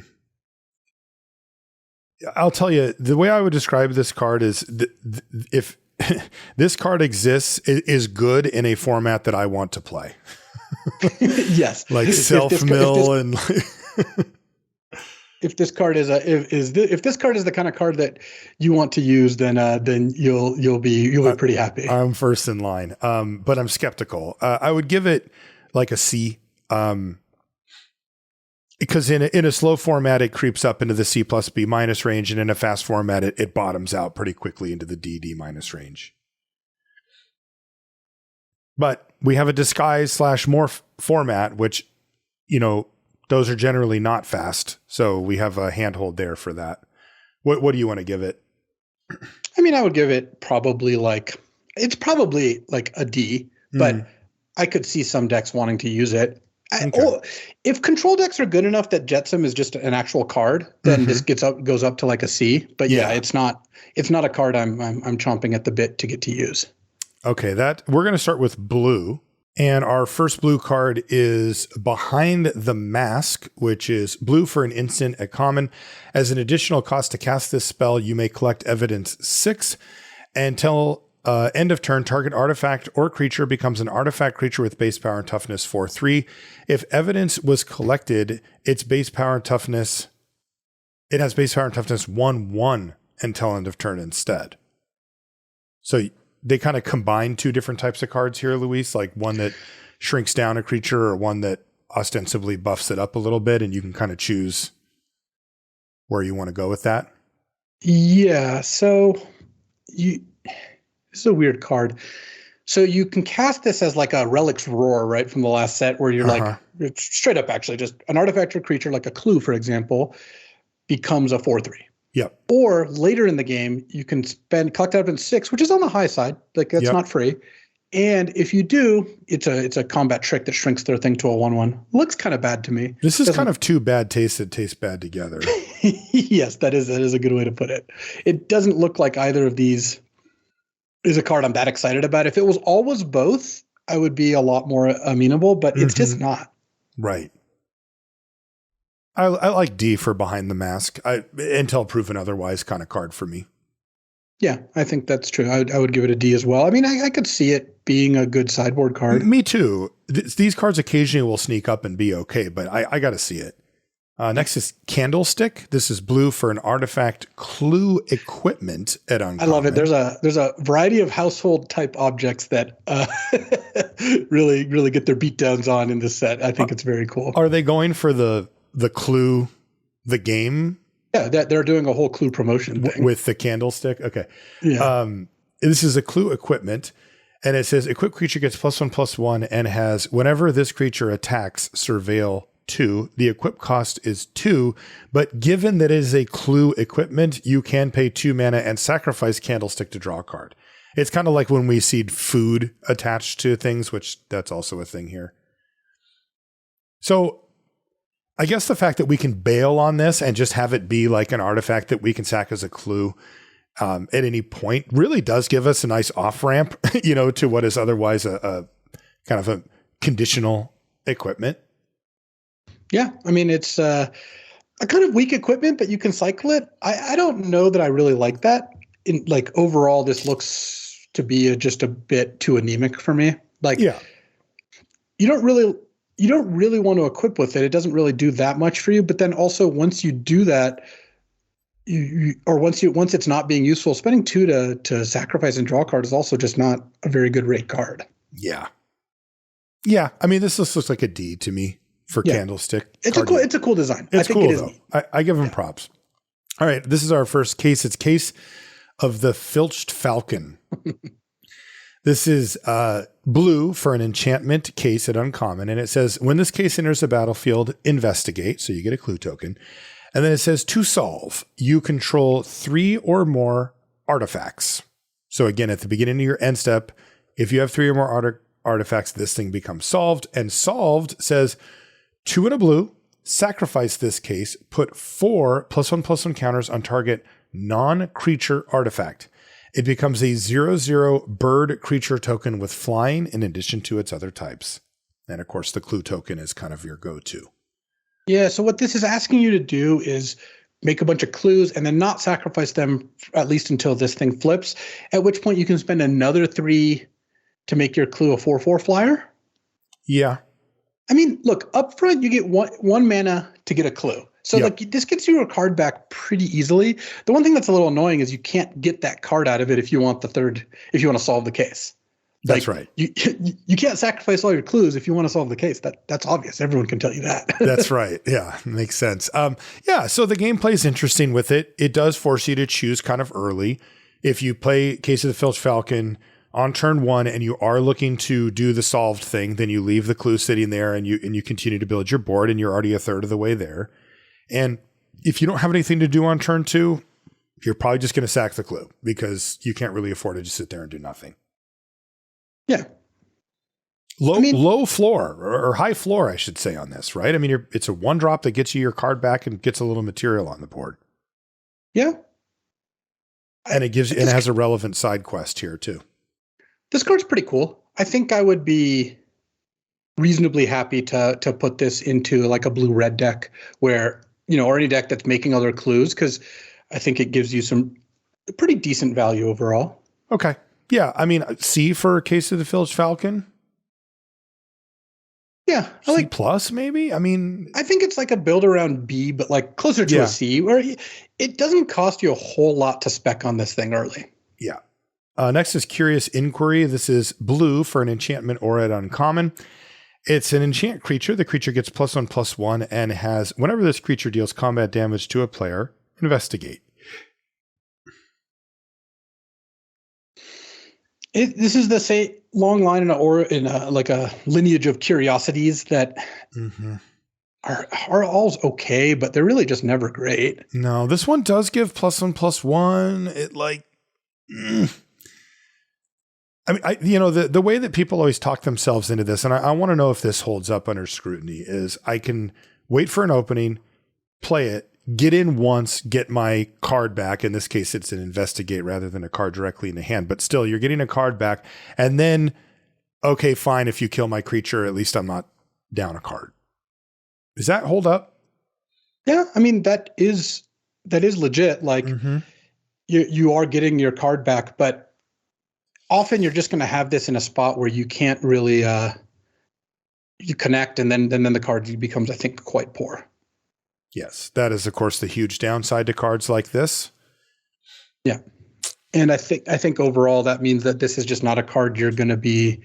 I'll tell you, the way I would describe this card is if this card exists, it is good in a format that I want to play. Yes. Like self-mill and if this card is if this card is the kind of card that you want to use, then you'll be pretty happy. I'm first in line. But I'm skeptical. I would give it like a C. Because in a slow format, it creeps up into the C plus B minus range, and in a fast format, it bottoms out pretty quickly into the D minus range. But we have a disguise / morph format, which, those are generally not fast. So we have a handhold there for that. What do you want to give it? I mean, I would give it probably like a D, but I could see some decks wanting to use it. Okay. If control decks are good enough that Jetsam is just an actual card, then this goes up to like a C. But yeah, it's not a card I'm chomping at the bit to get to use. Okay, we're going to start with blue, and our first blue card is Behind the Mask, which is blue for an instant at common. As an additional cost to cast this spell, you may collect evidence 6 until end of turn. Target artifact or creature becomes an artifact creature with base power and toughness 4/3. If evidence was collected, its base power and toughness, it has base power and toughness 1/1 until end of turn instead. So they kind of combine two different types of cards here, Luis, like one that shrinks down a creature or one that ostensibly buffs it up a little bit, and you can kind of choose where you want to go with that. Yeah. So this is a weird card. So you can cast this as like a Relic's Roar, right, from the last set, where you're like, it's straight up actually just an artifact or creature, like a Clue, for example, becomes a 4/3. Yep. Or later in the game, you can collect evidence 6, which is on the high side. Like that's not free. And if you do, it's a combat trick that shrinks their thing to a 1/1. Looks kind of bad to me. This is kind of two bad tastes that taste bad together. Yes, that is a good way to put it. It doesn't look like either of these is a card I'm that excited about. If it was always both, I would be a lot more amenable, but it's just not. Right. I like D for Behind the Mask. Until proven otherwise kind of card for me. Yeah, I think that's true. I would give it a D as well. I mean, I could see it being a good sideboard card. Me too. These cards occasionally will sneak up and be okay, but I got to see it. Next is Candlestick. This is blue for an artifact Clue equipment at Uncommon. I love it. There's a variety of household type objects that really get their beatdowns on in this set. I think it's very cool. Are they going for the Clue, the game? Yeah, they're doing a whole Clue promotion thing with the Candlestick. Okay. Yeah. This is a Clue equipment, and it says equipped creature gets +1/+1 and has whenever this creature attacks, surveil 2. The equip cost is 2, but given that it is a Clue equipment, you can pay 2 mana and sacrifice Candlestick to draw a card. It's kind of like when we see food attached to things, which that's also a thing here. So I guess the fact that we can bail on this and just have it be like an artifact that we can sack as a Clue at any point really does give us a nice off ramp, to what is otherwise a kind of a conditional equipment. Yeah, I mean, it's a kind of weak equipment, but you can cycle it. I don't know that I really like that. Overall, this looks to be just a bit too anemic for me. You don't really want to equip with it. It doesn't really do that much for you. But then also, once you do that, once it's not being useful, spending 2 to sacrifice and draw a card is also just not a very good rate card. Yeah. Yeah. I mean, this looks like a D to me. For Candlestick. It's a cool design. It's cool, though. I give them props. All right. This is our first case. It's Case of the Filched Falcon. This is blue for an enchantment case at Uncommon. And it says, when this case enters the battlefield, investigate. So you get a Clue token. And then it says to solve, you control 3 or more artifacts. So again, at the beginning of your end step, if you have 3 or more artifacts, this thing becomes solved. And solved says 2 and a blue, sacrifice this case, put 4 +1/+1 counters on target non-creature artifact. It becomes a 0/0 bird creature token with flying in addition to its other types. And of course, the clue token is kind of your go-to. Yeah, so what this is asking you to do is make a bunch of clues and then not sacrifice them at least until this thing flips, at which point you can spend another 3 to make your clue a 4/4 flyer. Yeah. I mean, look, up front, you get one mana to get a clue. So Yep. like this gets you a card back pretty easily. The one thing that's a little annoying is you can't get that card out of it if you want if you want to solve the case. That's like, right. You can't sacrifice all your clues if you want to solve the case. That's obvious. Everyone can tell you that. That's right. Yeah, makes sense. Yeah, so the gameplay is interesting with it. It does force you to choose kind of early. If you play Case of the Filched Falcon on turn 1 and you are looking to do the solved thing, then you leave the clue sitting there and you continue to build your board, and you're already a third of the way there. And if you don't have anything to do on turn 2, you're probably just going to sack the clue because you can't really afford to just sit there and do nothing. Yeah. Low floor or high floor, I should say, on this, right? I mean, it's a 1-drop that gets you your card back and gets a little material on the board. Yeah. And it has a relevant side quest here too. This card's pretty cool. I think I would be reasonably happy to put this into like a blue-red deck where, or any deck that's making other clues, because I think it gives you some pretty decent value overall. Okay. Yeah. I mean, C for Case of the Filched Falcon. Yeah. C plus maybe? I mean, I think it's like a build around B, but like closer to a C, where it doesn't cost you a whole lot to spec on this thing early. Yeah. Next is Curious Inquiry. This is blue for an enchantment or an uncommon. It's an enchant creature. The creature gets +1/+1 and has, whenever this creature deals combat damage to a player, investigate. This is the same long line in a lineage of curiosities that are all okay, but they're really just never great. No, this one does give +1/+1. It like, I mean, the way that people always talk themselves into this, and I want to know if this holds up under scrutiny, is I can wait for an opening, play it, get in once, get my card back. In this case, it's an investigate rather than a card directly in the hand, but still you're getting a card back. And then, okay, fine. If you kill my creature, at least I'm not down a card. Does that hold up? Yeah. I mean, that is legit. Like you are getting your card back, but often you're just going to have this in a spot where you can't really, you connect and then the card becomes, I think, quite poor. Yes, that is, of course, the huge downside to cards like this. Yeah. And I think overall that means that this is just not a card you're going to be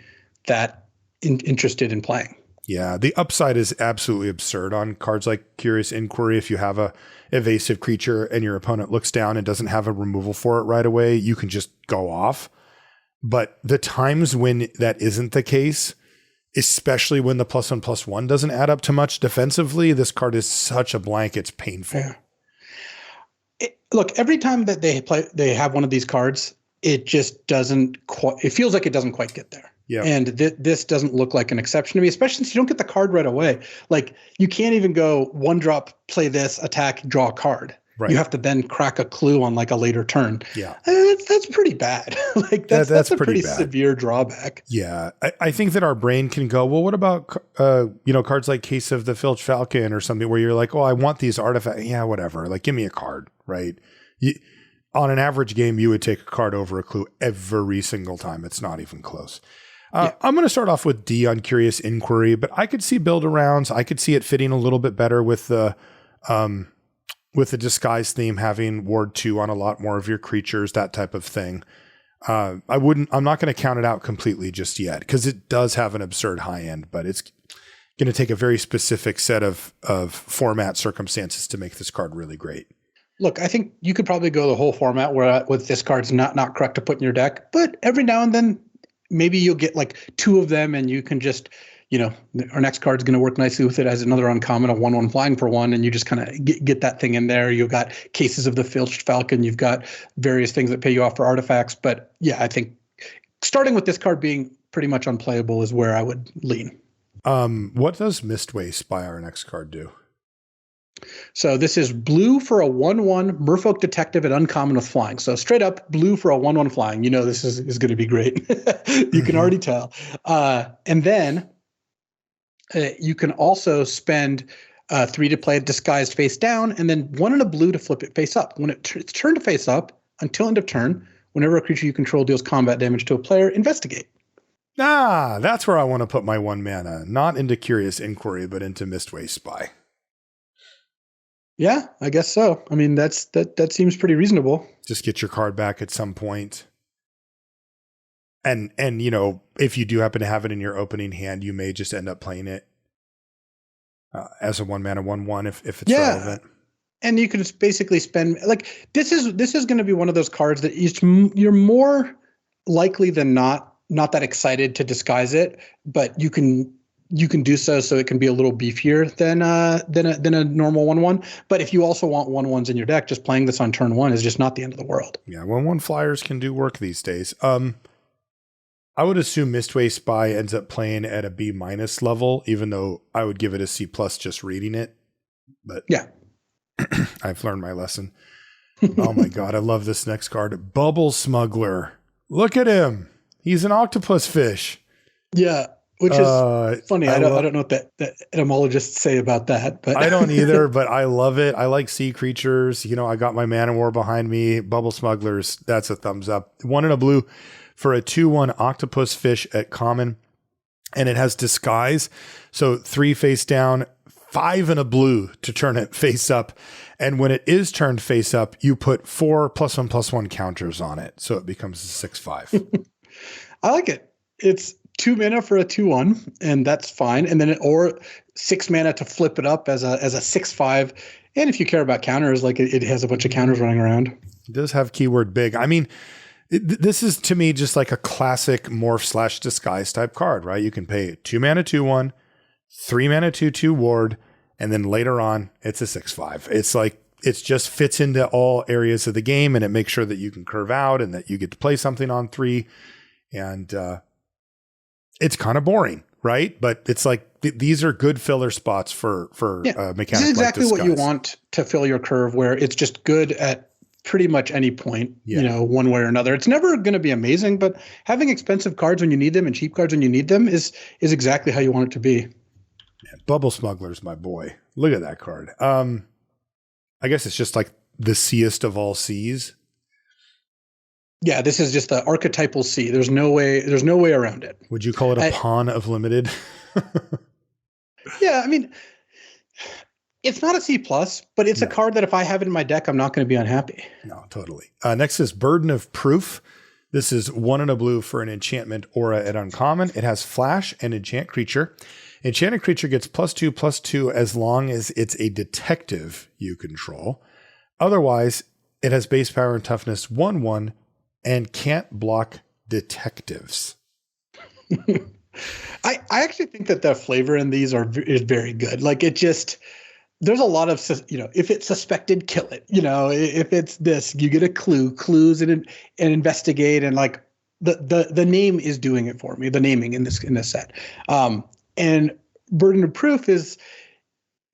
that interested in playing. Yeah, the upside is absolutely absurd on cards like Curious Inquiry. If you have a evasive creature and your opponent looks down and doesn't have a removal for it right away, you can just go off. But the times when that isn't the case, especially when the +1/+1 doesn't add up to much defensively, this card is such a blank. It's painful. Yeah. Look, every time that they have one of these cards, it just doesn't quite, it feels like it doesn't quite get there. Yeah. And this doesn't look like an exception to me, especially since you don't get the card right away. Like you can't even go 1-drop, play this, attack, draw a card. Right. You have to then crack a clue on like a later turn. Yeah. That's pretty bad. Like that's a pretty severe drawback. Yeah. I think that our brain can go, well, what about, cards like Case of the Filched Falcon or something where you're like, oh, I want these artifacts. Yeah, whatever. Like, give me a card, right? On an average game, you would take a card over a clue every single time. It's not even close. I'm going to start off with D on Curious Inquiry, but I could see build arounds. I could see it fitting a little bit better with the disguise theme, having Ward 2 on a lot more of your creatures, that type of thing. I'm not going to count it out completely just yet because it does have an absurd high end, but it's going to take a very specific set of format circumstances to make this card really great. Look, I think you could probably go the whole format where with this card's not correct to put in your deck, but every now and then maybe you'll get like 2 of them and you can just our next card's going to work nicely with it as another uncommon, a 1/1 flying for 1, and you just kind of get that thing in there. You've got cases of the Filched Falcon. You've got various things that pay you off for artifacts. But yeah, I think starting with this card being pretty much unplayable is where I would lean. What does Mistway Spy, our next card, do? So this is blue for a 1/1 Merfolk Detective and uncommon with flying. So straight up blue for a 1/1 flying. This is going to be great. You can already tell. And then you can also spend 3 to play it disguised face down, and then 1 and a blue to flip it face up. When it's turned to face up until end of turn, whenever a creature you control deals combat damage to a player, investigate. That's where I want to put my 1 mana. Not into Curious Inquiry, but into Mistway Spy. Yeah, I guess so. I mean, that seems pretty reasonable. Just get your card back at some point. And if you do happen to have it in your opening hand, you may just end up playing it as a 1 mana 1/1 if it's relevant. And you can just basically spend this is going to be one of those cards that you're more likely than not that excited to disguise it, but you can do so it can be a little beefier than a normal 1/1. But if you also want 1/1s in your deck, just playing this on turn 1 is just not the end of the world. Yeah, 1/1 flyers can do work these days. I would assume Mistway Spy ends up playing at a B- level, even though I would give it a C+ just reading it. But yeah, I've learned my lesson. Oh my God, I love this next card. Bubble Smuggler. Look at him. He's an octopus fish. Yeah, which is funny. I don't know what that etymologists say about that, but I don't either, but I love it. I like sea creatures. I got my Man of War behind me. Bubble Smugglers, that's a thumbs up. 1 and a blue for a 2/1 octopus fish at common, and it has disguise. So 3 face down, 5 and a blue to turn it face up. And when it is turned face up, you put 4 +1/+1 counters on it. So it becomes a 6/5. I like it. It's 2 mana for a 2/1, and that's fine. And then or 6 mana to flip it up as a 6/5. And if you care about counters, it has a bunch of counters running around. It does have keyword big. I mean, this is to me just like a classic morph / disguise type card, right? You can pay 2 mana 2/1, 3 mana 2/2 ward, and then later on it's a 6/5. It's like it just fits into all areas of the game, and it makes sure that you can curve out and that you get to play something on 3. And it's kind of boring, right? But it's like these are good filler spots for mechanics. This is exactly what you want to fill your curve, where it's just good at pretty much any point, one way or another. It's never going to be amazing, but having expensive cards when you need them and cheap cards when you need them is exactly how you want it to be. Yeah, Bubble Smuggler's my boy. Look at that card. I guess it's just like the seest of all seas. Yeah, this is just the archetypal sea. There's no way around it. Would you call it a pawn of limited? Yeah, I mean, it's not a C+, but it's a card that if I have it in my deck, I'm not going to be unhappy. No, totally. Next is Burden of Proof. This is 1 and a blue for an enchantment aura at uncommon. It has flash and enchant creature. Enchanted creature gets +2/+2 as long as it's a detective you control. Otherwise, it has base power and toughness 1/1 and can't block detectives. I actually think that the flavor in these is very good. There's a lot of, if it's suspected, kill it. If it's this, you get a clues and investigate, and the name is doing it for me. The naming in this set, and Burden of Proof is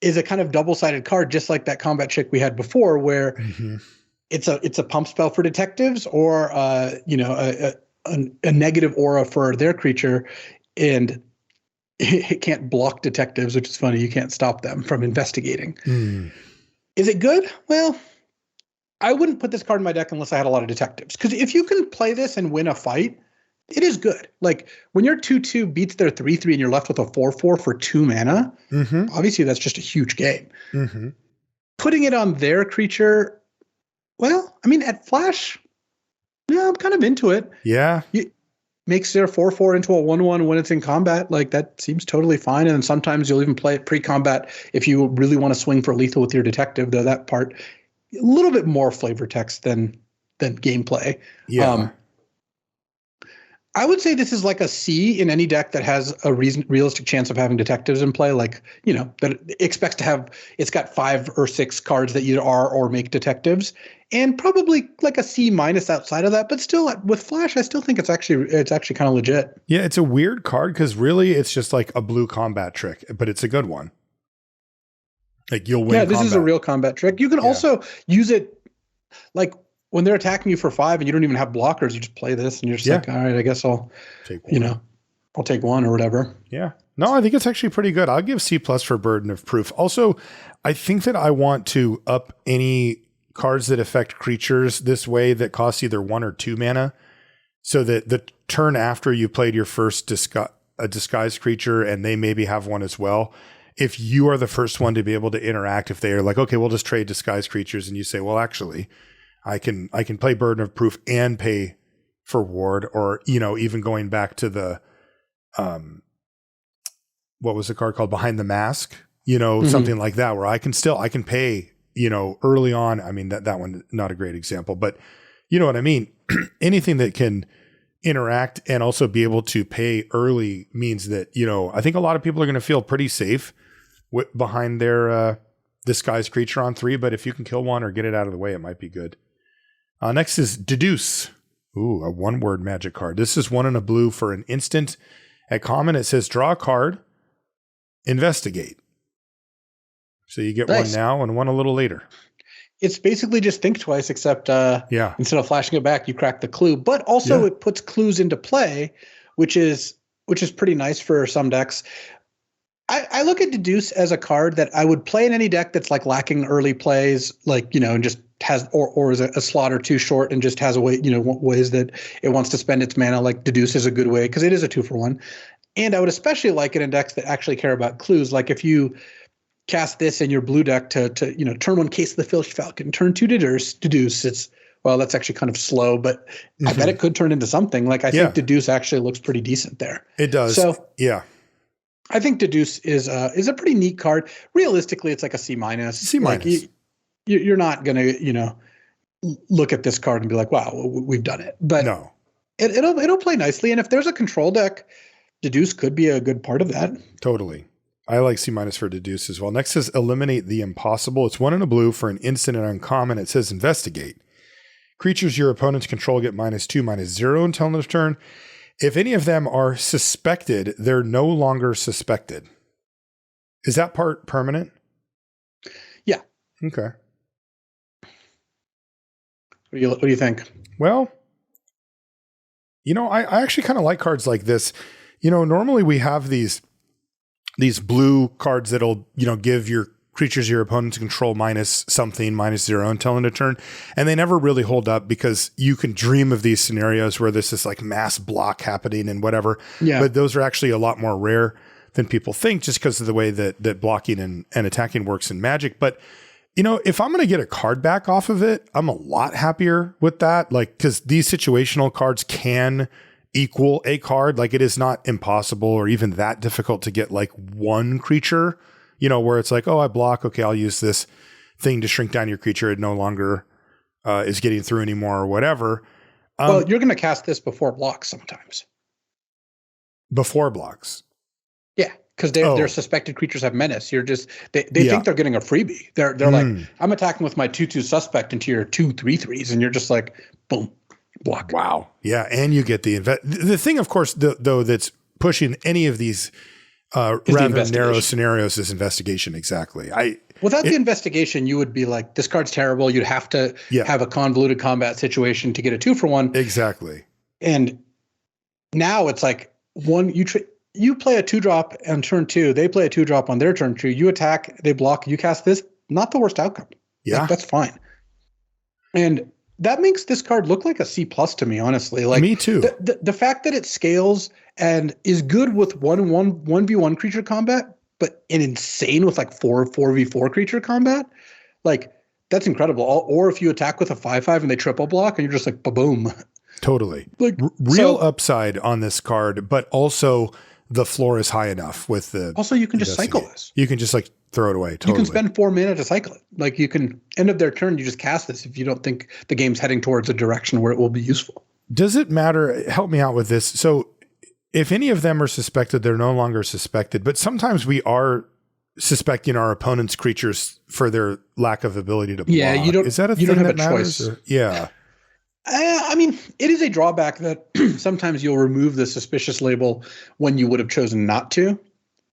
a kind of double-sided card, just like that combat trick we had before, where it's a pump spell for detectives, or a negative aura for their creature, and it can't block detectives, which is funny. You can't stop them from investigating. Is it good? Well, I wouldn't put this card in my deck unless I had a lot of detectives, because if you can play this and win a fight, it is good. Like when your 2/2 beats their 3/3 and you're left with a 4/4 for 2 mana, obviously that's just a huge game. Putting it on their creature, well, I mean, at flash, yeah, I'm kind of into it. Yeah. Makes their 4/4 into a 1/1 when it's in combat. That seems totally fine. And sometimes you'll even play it pre-combat if you really want to swing for lethal with your detective, though that part, a little bit more flavor text than gameplay. Yeah. I would say this is like a C in any deck that has a realistic chance of having detectives in play. Like, that it expects to have, it's got 5 or 6 cards that either are or make detectives, and probably like a C minus outside of that. But still, with Flash, I still think it's actually kind of legit. Yeah, it's a weird card because really it's just like a blue combat trick, but it's a good one. Like you'll win. Yeah, this is a real combat trick. You can also use it like when they're attacking you for 5 and you don't even have blockers, you just play this and you're just like, all right, I guess I'll take one. I'll take one or whatever. Yeah. No, I think it's actually pretty good. I'll give C+ for Burden of Proof. Also, I think that I want to up any cards that affect creatures this way that cost either 1 or 2 mana, so that the turn after you played your first disguised creature and they maybe have one as well, if you are the first one to be able to interact, if they are like, okay, we'll just trade disguised creatures, and you say, well, actually, I can play Burden of Proof and pay for Ward, or, even going back to the, what was the card called? Behind the Mask, something like that, where I can pay, early on. I mean, that one, not a great example, but you know what I mean? Anything that can interact and also be able to pay early means that, I think a lot of people are going to feel pretty safe behind their, disguised creature on 3, but if you can kill one or get it out of the way, it might be good. Next is Deduce. Ooh, a 1-word magic card. This is 1 and a blue for an instant. At common, it says draw a card, investigate. So you get one now and one a little later. It's basically just think twice, except instead of flashing it back, you crack the clue. But also it puts clues into play, which is pretty nice for some decks. I look at Deduce as a card that I would play in any deck that's like lacking early plays, like, and just has or is a slot or 2 short and just has a way, ways that it wants to spend its mana. Like Deduce is a good way because it is a 2-for-1. And I would especially like it in decks that actually care about clues. Like if you cast this in your blue deck to turn 1 Case of the Filch Falcon, turn 2 Deduce. It's, well, that's actually kind of slow, but I bet it could turn into something. Like I think Deduce actually looks pretty decent there. It does. So yeah. I think Deduce is a pretty neat card. Realistically, it's like a C-. C-. Like you're not going to, look at this card and be like, wow, we've done it. But no, it'll play nicely. And if there's a control deck, Deduce could be a good part of that. Totally. I like C- for Deduce as well. Next is Eliminate the Impossible. It's 1 and a blue for an instant and uncommon. It says investigate. Creatures your opponents control get -2/-0 until end of turn. If any of them are suspected, they're no longer suspected. Is that part permanent? Yeah. Okay. What do you think? Well, I actually kind of like cards like this. Normally we have these blue cards that'll, give your creatures your opponents control -0 until end of turn. And they never really hold up because you can dream of these scenarios where there's this like mass block happening and whatever. Yeah. But those are actually a lot more rare than people think just because of the way that blocking and attacking works in Magic. But, if I'm going to get a card back off of it, I'm a lot happier with that. Like, because these situational cards can equal a card. Like, it is not impossible or even that difficult to get like one creature, where it's like, oh, I block. Okay, I'll use this thing to shrink down your creature. It no longer is getting through anymore or whatever. Well, you're going to cast this before blocks sometimes. Before blocks. Yeah, because their suspected creatures have menace. You're just they think they're getting a freebie. They're like, I'm attacking with my 2/2 suspect into your 2/3/3s, and you're just like, boom, block. Wow. Yeah, and you get the thing, of course, though, that's pushing any of these rather narrow scenarios is investigation. Exactly. Without the investigation, you would be like, this card's terrible. You'd have to have a convoluted combat situation to get a 2-for-1. Exactly. And now it's like you play a 2-drop on turn 2. They play a 2-drop on their turn 2. You attack, they block, you cast this. Not the worst outcome. Yeah. Like, that's fine. And that makes this card look like a C+ to me, honestly. Like, me too. The fact that it scales and is good with 1v1 creature combat, but insane with like 4v4 creature combat, like that's incredible. Or if you attack with a 5/5 and they triple block and you're just like, boom. Totally. Like real upside on this card, but also the floor is high enough with the. Also, you can just cycle this. You can just like throw it away. Totally. You can spend 4 mana to cycle it. Like you can end of their turn, you just cast this if you don't think the game's heading towards a direction where it will be useful. Does it matter? Help me out with this. So if any of them are suspected, they're no longer suspected, but sometimes we are suspecting our opponent's creatures for their lack of ability to block. Yeah, Is that a thing that matters? Or, yeah. I mean, it is a drawback that sometimes you'll remove the suspicious label when you would have chosen not to,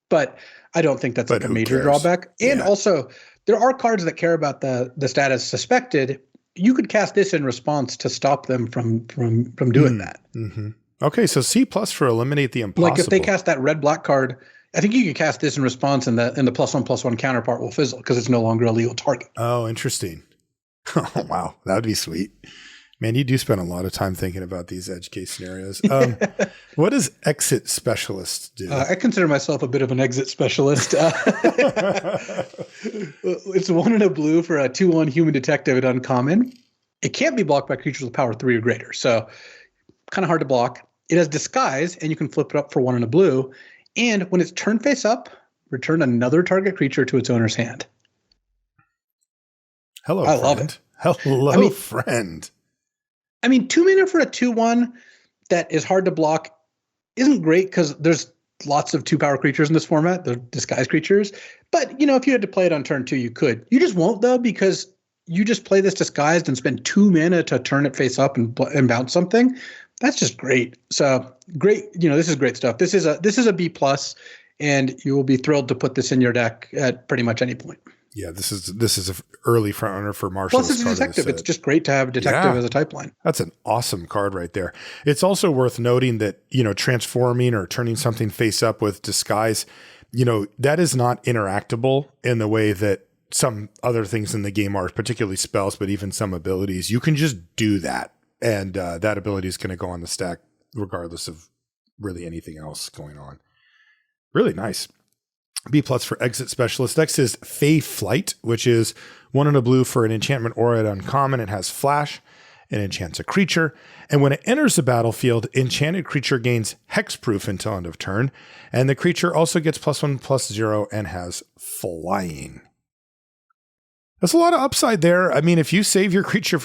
but I don't think that's like a major drawback. And also, there are cards that care about the status suspected. You could cast this in response to stop them from doing that. Mm-hmm. Okay, so C+ for eliminate the impossible. Like if they cast that red-black card, I think you could cast this in response, and the +1/+1 counterpart will fizzle because it's no longer a legal target. Oh, interesting. Oh, wow. That would be sweet. Man, you do spend a lot of time thinking about these edge case scenarios. What does exit specialist do? I consider myself a bit of an exit specialist. It's 1 and a blue for a 2/1 human detective at uncommon. It can't be blocked by creatures with power 3 or greater, so kind of hard to block. It has disguise, and you can flip it up for 1 and a blue. And when it's turned face up, return another target creature to its owner's hand. Hello, I friend. love it. Hello, friend. I mean, 2 mana for a 2/1 that is hard to block isn't great because there's lots of 2-power creatures in this format. They're disguise creatures. But, if you had to play it on turn 2, you could. You just won't, though, because you just play this disguised and spend 2 mana to turn it face up and bounce something. That's just great. So great. This is great stuff. This is a B+, and you will be thrilled to put this in your deck at pretty much any point. Yeah, this is an early front runner for Marshall. Plus, it's a detective. It's just great to have a detective as a type line. That's an awesome card right there. It's also worth noting that, transforming or turning something face up with disguise, that is not interactable in the way that some other things in the game are, particularly spells, but even some abilities. You can just do that. And that ability is going to go on the stack regardless of really anything else going on. Really nice. B+ for exit specialist. Next is Fey Flight, which is 1 and a blue for an enchantment aura at uncommon. It has flash and enchants a creature. And when it enters the battlefield, enchanted creature gains hexproof until end of turn. And the creature also gets +1/+0 and has flying. There's a lot of upside there. I mean, if you save your creature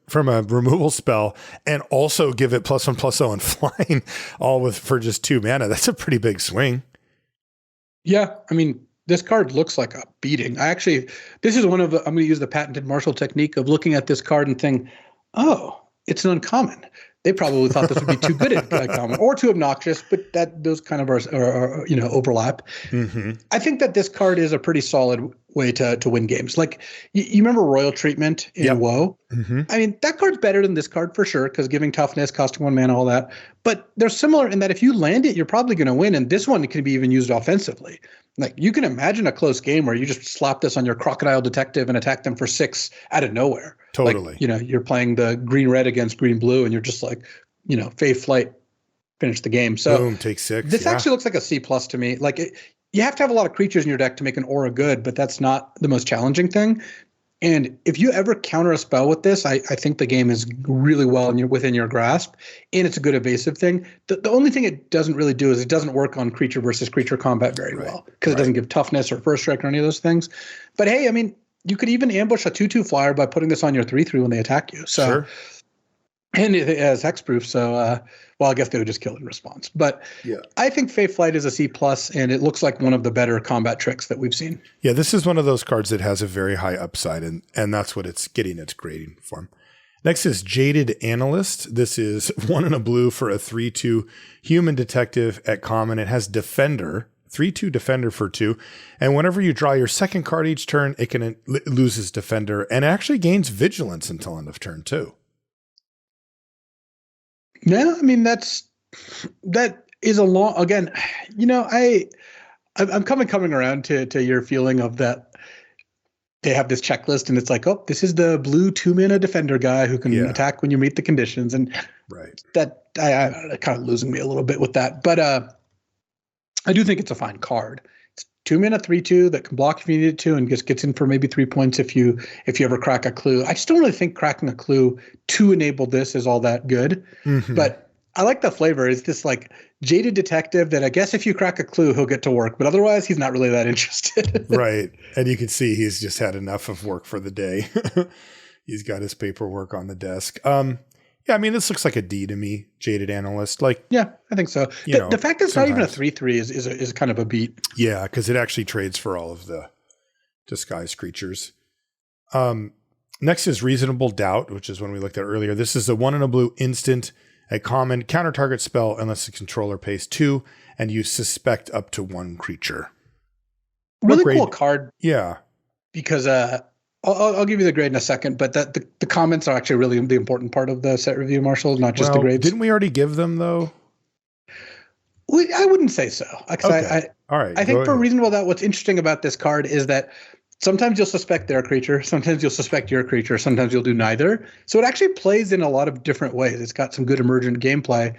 from a removal spell and also give it +1/+0 and flying all for just 2 mana, that's a pretty big swing. Yeah, I mean, this card looks like a beating. This is I'm going to use the patented Marshall technique of looking at this card and think, oh, it's an uncommon. They probably thought this would be too good at uncommon or too obnoxious, but those kind of are overlap. Mm-hmm. I think that this card is a pretty solid way to win games. Like you remember Royal Treatment in WoW? Mm-hmm. I mean, that card's better than this card for sure because giving toughness, costing 1 mana, all that. But they're similar in that if you land it, you're probably going to win. And this one can be even used offensively. Like you can imagine a close game where you just slap this on your Crocodile Detective and attack them for 6 out of nowhere. Totally. Like, you're playing the green-red against green-blue and you're just like, Fey Flight, finish the game. So boom, take 6. This actually looks like a C+ to me. Like you have to have a lot of creatures in your deck to make an aura good, but that's not the most challenging thing. And if you ever counter a spell with this, I think the game is really well within your grasp, and it's a good evasive thing. The only thing it doesn't really do is it doesn't work on creature versus creature combat very well because it doesn't give toughness or first strike or any of those things. But hey, I mean, you could even ambush a 2/2 flyer by putting this on your 3/3 when they attack you. So, sure. And it has hexproof, so I guess they would just kill it in response. But I think Fey Flight is a C+, and it looks like one of the better combat tricks that we've seen. Yeah, this is one of those cards that has a very high upside, and that's what it's getting its grading from. Next is Jaded Analyst. This is 1 and a blue for a 3/2 human detective at common. It has Defender, 3/2 Defender for 2. And whenever you draw your second card each turn, it loses Defender, and it actually gains Vigilance until end of turn too. Yeah, I mean that is a long. Again, I'm coming around to your feeling of that. They have this checklist, and it's like, oh, this is the blue 2 mana defender guy who can attack when you meet the conditions, and that I kind of losing me a little bit with that. But I do think it's a fine card. It's 2 mana 3/2 that can block if you need it to, and just gets in for maybe 3 points if you ever crack a clue. I just don't really think cracking a clue to enable this is all that good. Mm-hmm. But I like the flavor. It's this like jaded detective that I guess if you crack a clue, he'll get to work, but otherwise he's not really that interested. Right. And you can see he's just had enough of work for the day. He's got his paperwork on the desk. Yeah, I mean, this looks like a D to me, Jaded Analyst. Like, Yeah, I think so. The fact that it's not even a 3/3 is kind of a beat. Yeah, because it actually trades for all of the disguised creatures. Next is Reasonable Doubt, which is one we looked at earlier. This is a 1 and a blue instant, a common counter target spell unless the controller pays 2, and you suspect up to 1 creature. Really cool card. Yeah. Because I'll give you the grade in a second, but the comments are actually really the important part of the set review, Marshall, not just the grades. Didn't we already give them, though? I wouldn't say so. Okay. All right. I think for Reasonable Doubt, what's interesting about this card is that sometimes you'll suspect their creature, sometimes you'll suspect your creature, sometimes you'll do neither. So it actually plays in a lot of different ways. It's got some good emergent gameplay.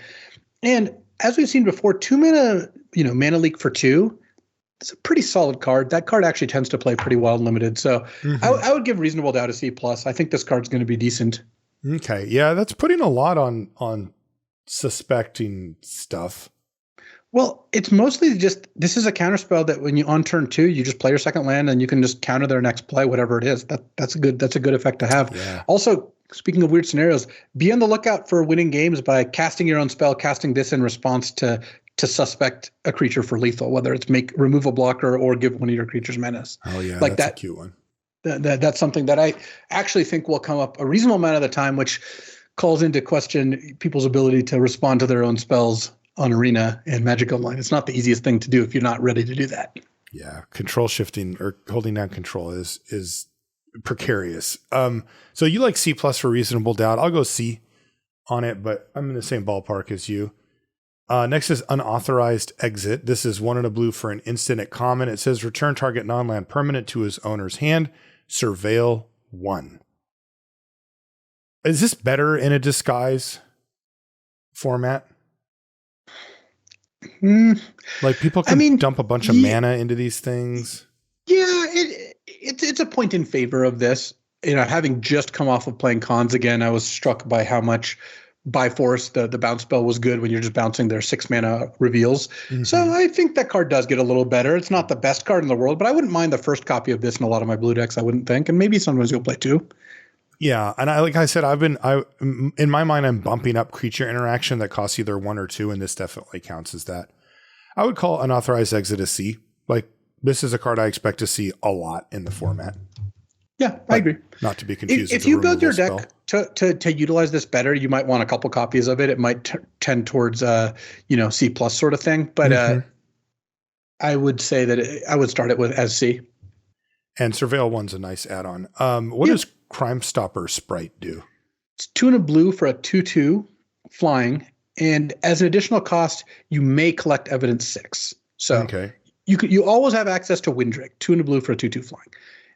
And as we've seen before, 2 mana, mana leak for 2, it's a pretty solid card. That card actually tends to play pretty well in limited. So I would give Reasonable Doubt a C+. I think this card's going to be decent. Okay. Yeah, that's putting a lot on suspecting stuff. Well, it's mostly just, this is a counterspell that when you on turn 2, you just play your second land and you can just counter their next play, whatever it is. That's a good effect to have. Yeah. Also, speaking of weird scenarios, be on the lookout for winning games by casting your own spell, casting this in response to suspect a creature for lethal, whether it's remove a blocker or give one of your creatures menace. Oh yeah, like that's a cute one. That's something that I actually think will come up a reasonable amount of the time, which calls into question people's ability to respond to their own spells on Arena and Magic Online. It's not the easiest thing to do if you're not ready to do that. Yeah, control shifting or holding down control is precarious. So you like C+ for Reasonable Doubt. I'll go C on it, but I'm in the same ballpark as you. Next is Unauthorized Exit. This is 1 and a blue for an instant at common. It says return target non-land permanent to his owner's hand. Surveil 1. Is this better in a disguise format? Like people can dump a bunch of mana into these things. Yeah, it's a point in favor of this. Having just come off of playing cons again, I was struck by how much by force the bounce spell was good when you're just bouncing their 6 mana reveals. Mm-hmm. So I think that card does get a little better. It's not the best card in the world, but I wouldn't mind the first copy of this in a lot of my blue decks, I wouldn't think. And maybe sometimes you'll play 2. Yeah, and like I said, in my mind, I'm bumping up creature interaction that costs either 1 or 2, and this definitely counts as that. I would call Unauthorized Exit a C. Like, this is a card I expect to see a lot in the format. Yeah, I agree. Not to be confused. If you build your deck to utilize this better, you might want a couple copies of it. It might tend towards C+ sort of thing. But I would say that I would start it with as C. And Surveil 1's a nice add-on. What does Crime Stopper Sprite do? It's 2 and a blue for a 2/2 flying, and as an additional cost, you may collect evidence 6. So you always have access to Windrake, 2 and a blue for a 2/2 flying,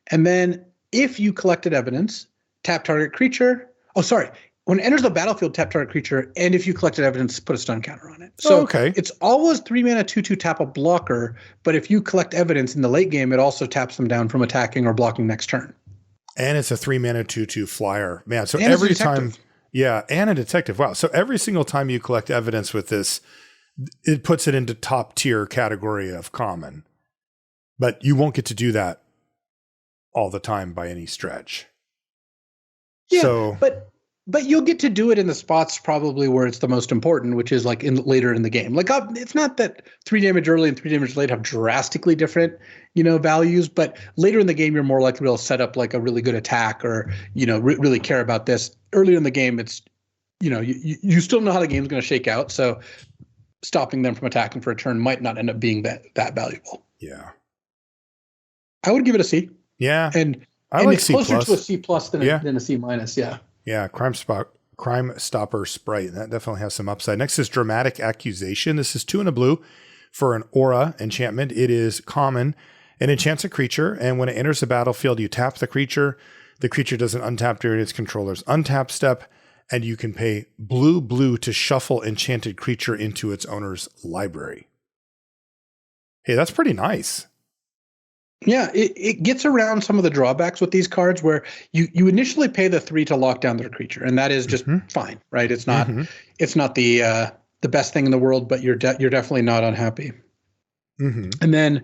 and then if you collected evidence, tap target creature. Oh, sorry. When it enters the battlefield, tap target creature, and if you collected evidence, put a stun counter on it. So it's always 3 mana 2/2 tap a blocker, but if you collect evidence in the late game, it also taps them down from attacking or blocking next turn. And it's a 3 mana 2/2 flyer. Man, so every time. Yeah, and a detective. Wow. So every single time you collect evidence with this, it puts it into top tier category of common. But you won't get to do that all the time by any stretch. Yeah, but you'll get to do it in the spots probably where it's the most important, which is like later in the game. Like it's not that 3 damage early and 3 damage late have drastically different, values, but later in the game you're more likely to be able to set up like a really good attack or really care about this. Earlier in the game, it's you still know how the game's going to shake out, so stopping them from attacking for a turn might not end up being that valuable. Yeah, I would give it a C. Yeah, and like it's C+. closer to a C+ than a C-. Yeah. Yeah, Crime Stopper Sprite. That definitely has some upside. Next is Dramatic Accusation. This is 2 and a blue for an aura enchantment. It is common and enchants a creature. And when it enters the battlefield, you tap the creature. The creature does an untap during its controller's untap step. And you can pay blue to shuffle enchanted creature into its owner's library. Hey, that's pretty nice. Yeah, it gets around some of the drawbacks with these cards where you initially pay the 3 to lock down their creature, and that is just fine, right? It's not the best thing in the world, but you're definitely not unhappy. Mm-hmm. And then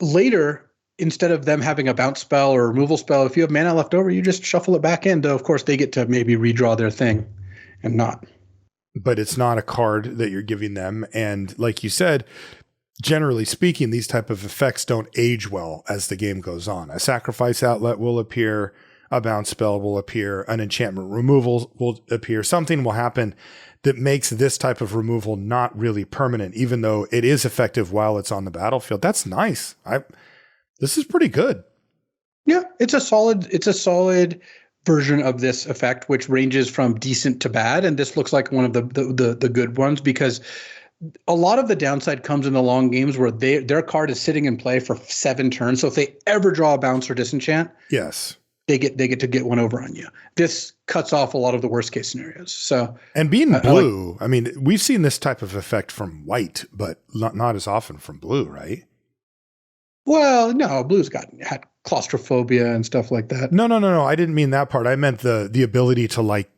later, instead of them having a bounce spell or removal spell, if you have mana left over, you just shuffle it back in. Though of course they get to maybe redraw their thing. am not. But it's not a card that you're giving them. And like you said, generally speaking, these type of effects don't age well as the game goes on. A sacrifice outlet will appear, a bounce spell will appear, an enchantment removal will appear. Something will happen that makes this type of removal not really permanent, even though it is effective while it's on the battlefield. That's nice. This is pretty good. Yeah, it's a solid version of this effect, which ranges from decent to bad. And this looks like one of the good ones, because a lot of the downside comes in the long games where their card is sitting in play for 7 turns. So if they ever draw a bounce or disenchant, yes, they get to get one over on you. This cuts off a lot of the worst case scenarios. So, and being blue, I mean, we've seen this type of effect from white, but not as often from blue, right? Well, no, blue's had claustrophobia and stuff like that. No. I didn't mean that part. I meant the ability to like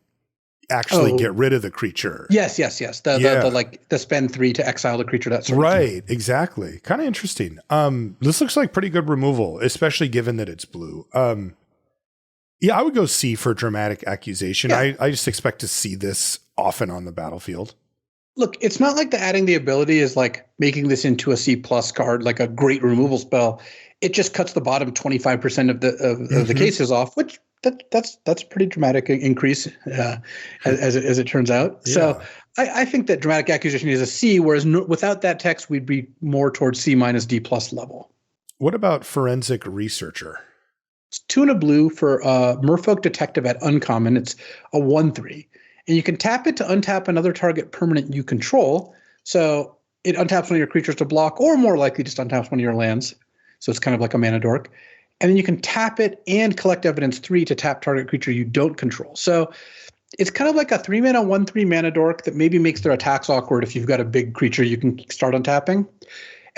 actually get rid of the creature. Yes. The spend 3 to exile the creature. That sort of thing. Right. Exactly. Kind of interesting. This looks like pretty good removal, especially given that it's blue. Yeah, I would go C for dramatic accusation. Yeah. I just expect to see this often on the battlefield. Look, it's not like adding the ability is like making this into a C+ card, like a great removal spell. It just cuts the bottom 25% of the cases off, which that's a pretty dramatic increase as it turns out. Yeah. So I think that dramatic accusation is a C, whereas without that text, we'd be more towards C- D+ level. What about forensic researcher? It's 2 and a blue for Merfolk Detective at uncommon. It's a 1/3. And you can tap it to untap another target permanent you control. So it untaps one of your creatures to block, or more likely just untaps one of your lands. So it's kind of like a mana dork. And then you can tap it and collect evidence 3 to tap target creature you don't control. So it's kind of like a 3-mana, 1/3 mana dork that maybe makes their attacks awkward if you've got a big creature you can start untapping.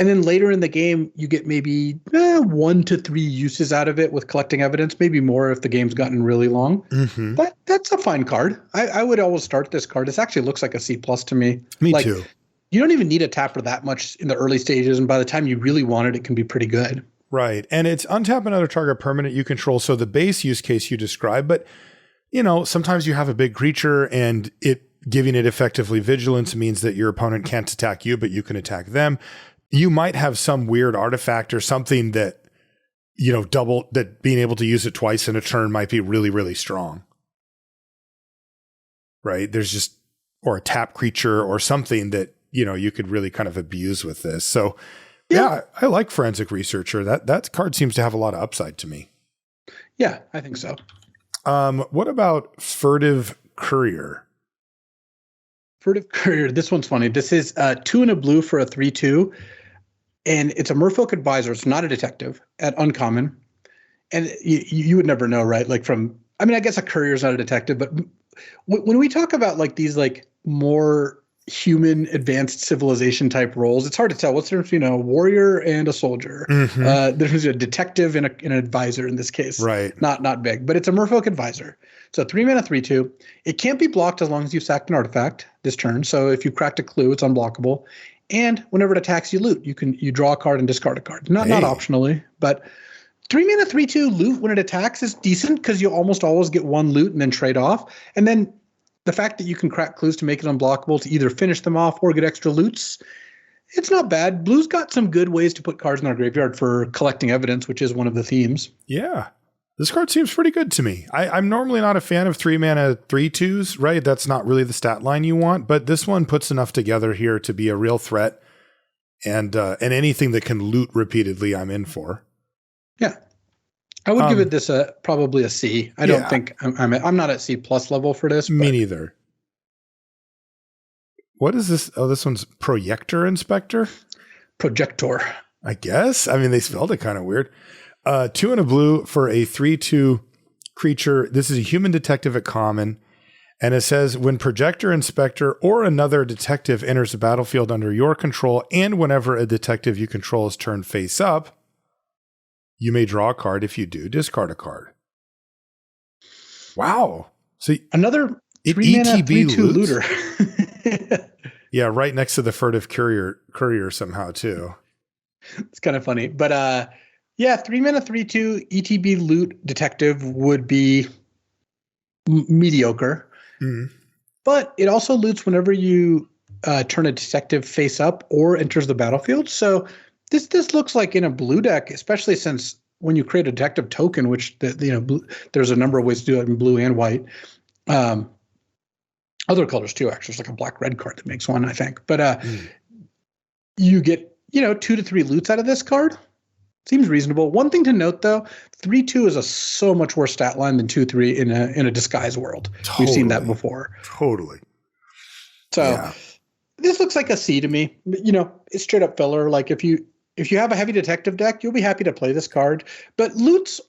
And then later in the game, you get maybe 1 to 3 uses out of it with collecting evidence, maybe more if the game's gotten really long. Mm-hmm. That's a fine card. I would always start this card. This actually looks like a C+ to me. Me too. You don't even need a tapper that much in the early stages, and by the time you really want it can be pretty good. Right. And it's untap another target permanent you control. So the base use case you described, but sometimes you have a big creature and giving it effectively vigilance means that your opponent can't attack you, but you can attack them. You might have some weird artifact or something that, that being able to use it twice in a turn might be really, really strong. Right. There's or a tap creature or something that, you could really kind of abuse with this. So yeah, I like forensic researcher. That card seems to have a lot of upside to me. Yeah, I think so. What about furtive courier? Furtive courier. This one's funny. This is 2 and a blue for a 3/2. And it's a Merfolk advisor. It's not a detective at uncommon. And you would never know, right? I guess a courier is not a detective, but when we talk about these more human advanced civilization type roles, it's hard to tell what's the difference between a warrior and a soldier. Mm-hmm. There's a detective and an advisor in this case. Right. Not big, but it's a Merfolk advisor. So 3-mana, 3/2. It can't be blocked as long as you've sacked an artifact this turn. So if you cracked a clue, it's unblockable. And whenever it attacks, you loot. You draw a card and discard a card. Not optionally, but 3-mana, 3/2 loot when it attacks is decent because you almost always get 1 loot and then trade off. And then the fact that you can crack clues to make it unblockable to either finish them off or get extra loots, it's not bad. Blue's got some good ways to put cards in our graveyard for collecting evidence, which is one of the themes. Yeah. This card seems pretty good to me. I'm normally not a fan of 3-mana 3/2s, right? That's not really the stat line you want, but this one puts enough together here to be a real threat. And anything that can loot repeatedly, I'm in for. Yeah. I would give it this probably a C. I don't think I'm not at C+ level for this. Me neither. What is this? Oh, this one's Projector Inspector? Projector. I guess. I mean, they spelled it kind of weird. 2 and a blue for a 3/2 creature. This is a human detective at common. And it says, when Projector Inspector or another detective enters the battlefield under your control, and whenever a detective you control is turned face up, you may draw a card. If you do, discard a card. Wow. So another 3-mana 3/2 looter. Yeah, right next to the furtive courier somehow too. It's kind of funny. But 3-mana 3/2 ETB loot detective would be mediocre. Mm-hmm. but it also loots whenever you turn a detective face up or enters the battlefield. So this looks like in a blue deck, especially since when you create a detective token, which there's a number of ways to do it in blue and white. Other colors too, actually. There's like a black-red card that makes one, I think. But you get 2 to 3 loots out of this card. Seems reasonable. One thing to note, though, 3-2 is a so much worse stat line than 2-3 in a disguise world. Totally. We've seen that before. Totally. So this looks like a C to me. It's straight up filler. Like if you have a heavy detective deck, you'll be happy to play this card. But loot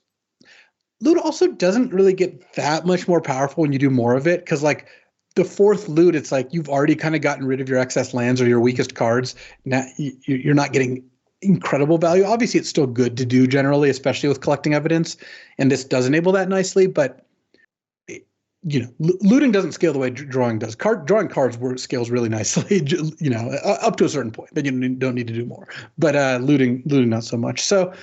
also doesn't really get that much more powerful when you do more of it, because like the fourth loot, it's like you've already kind of gotten rid of your excess lands or your weakest cards. Now you're not getting incredible value. Obviously, it's still good to do generally, especially with collecting evidence, and this does enable that nicely. But looting doesn't scale the way drawing does. Drawing cards scales really nicely, up to a certain point, but you don't need to do more. But looting not so much. So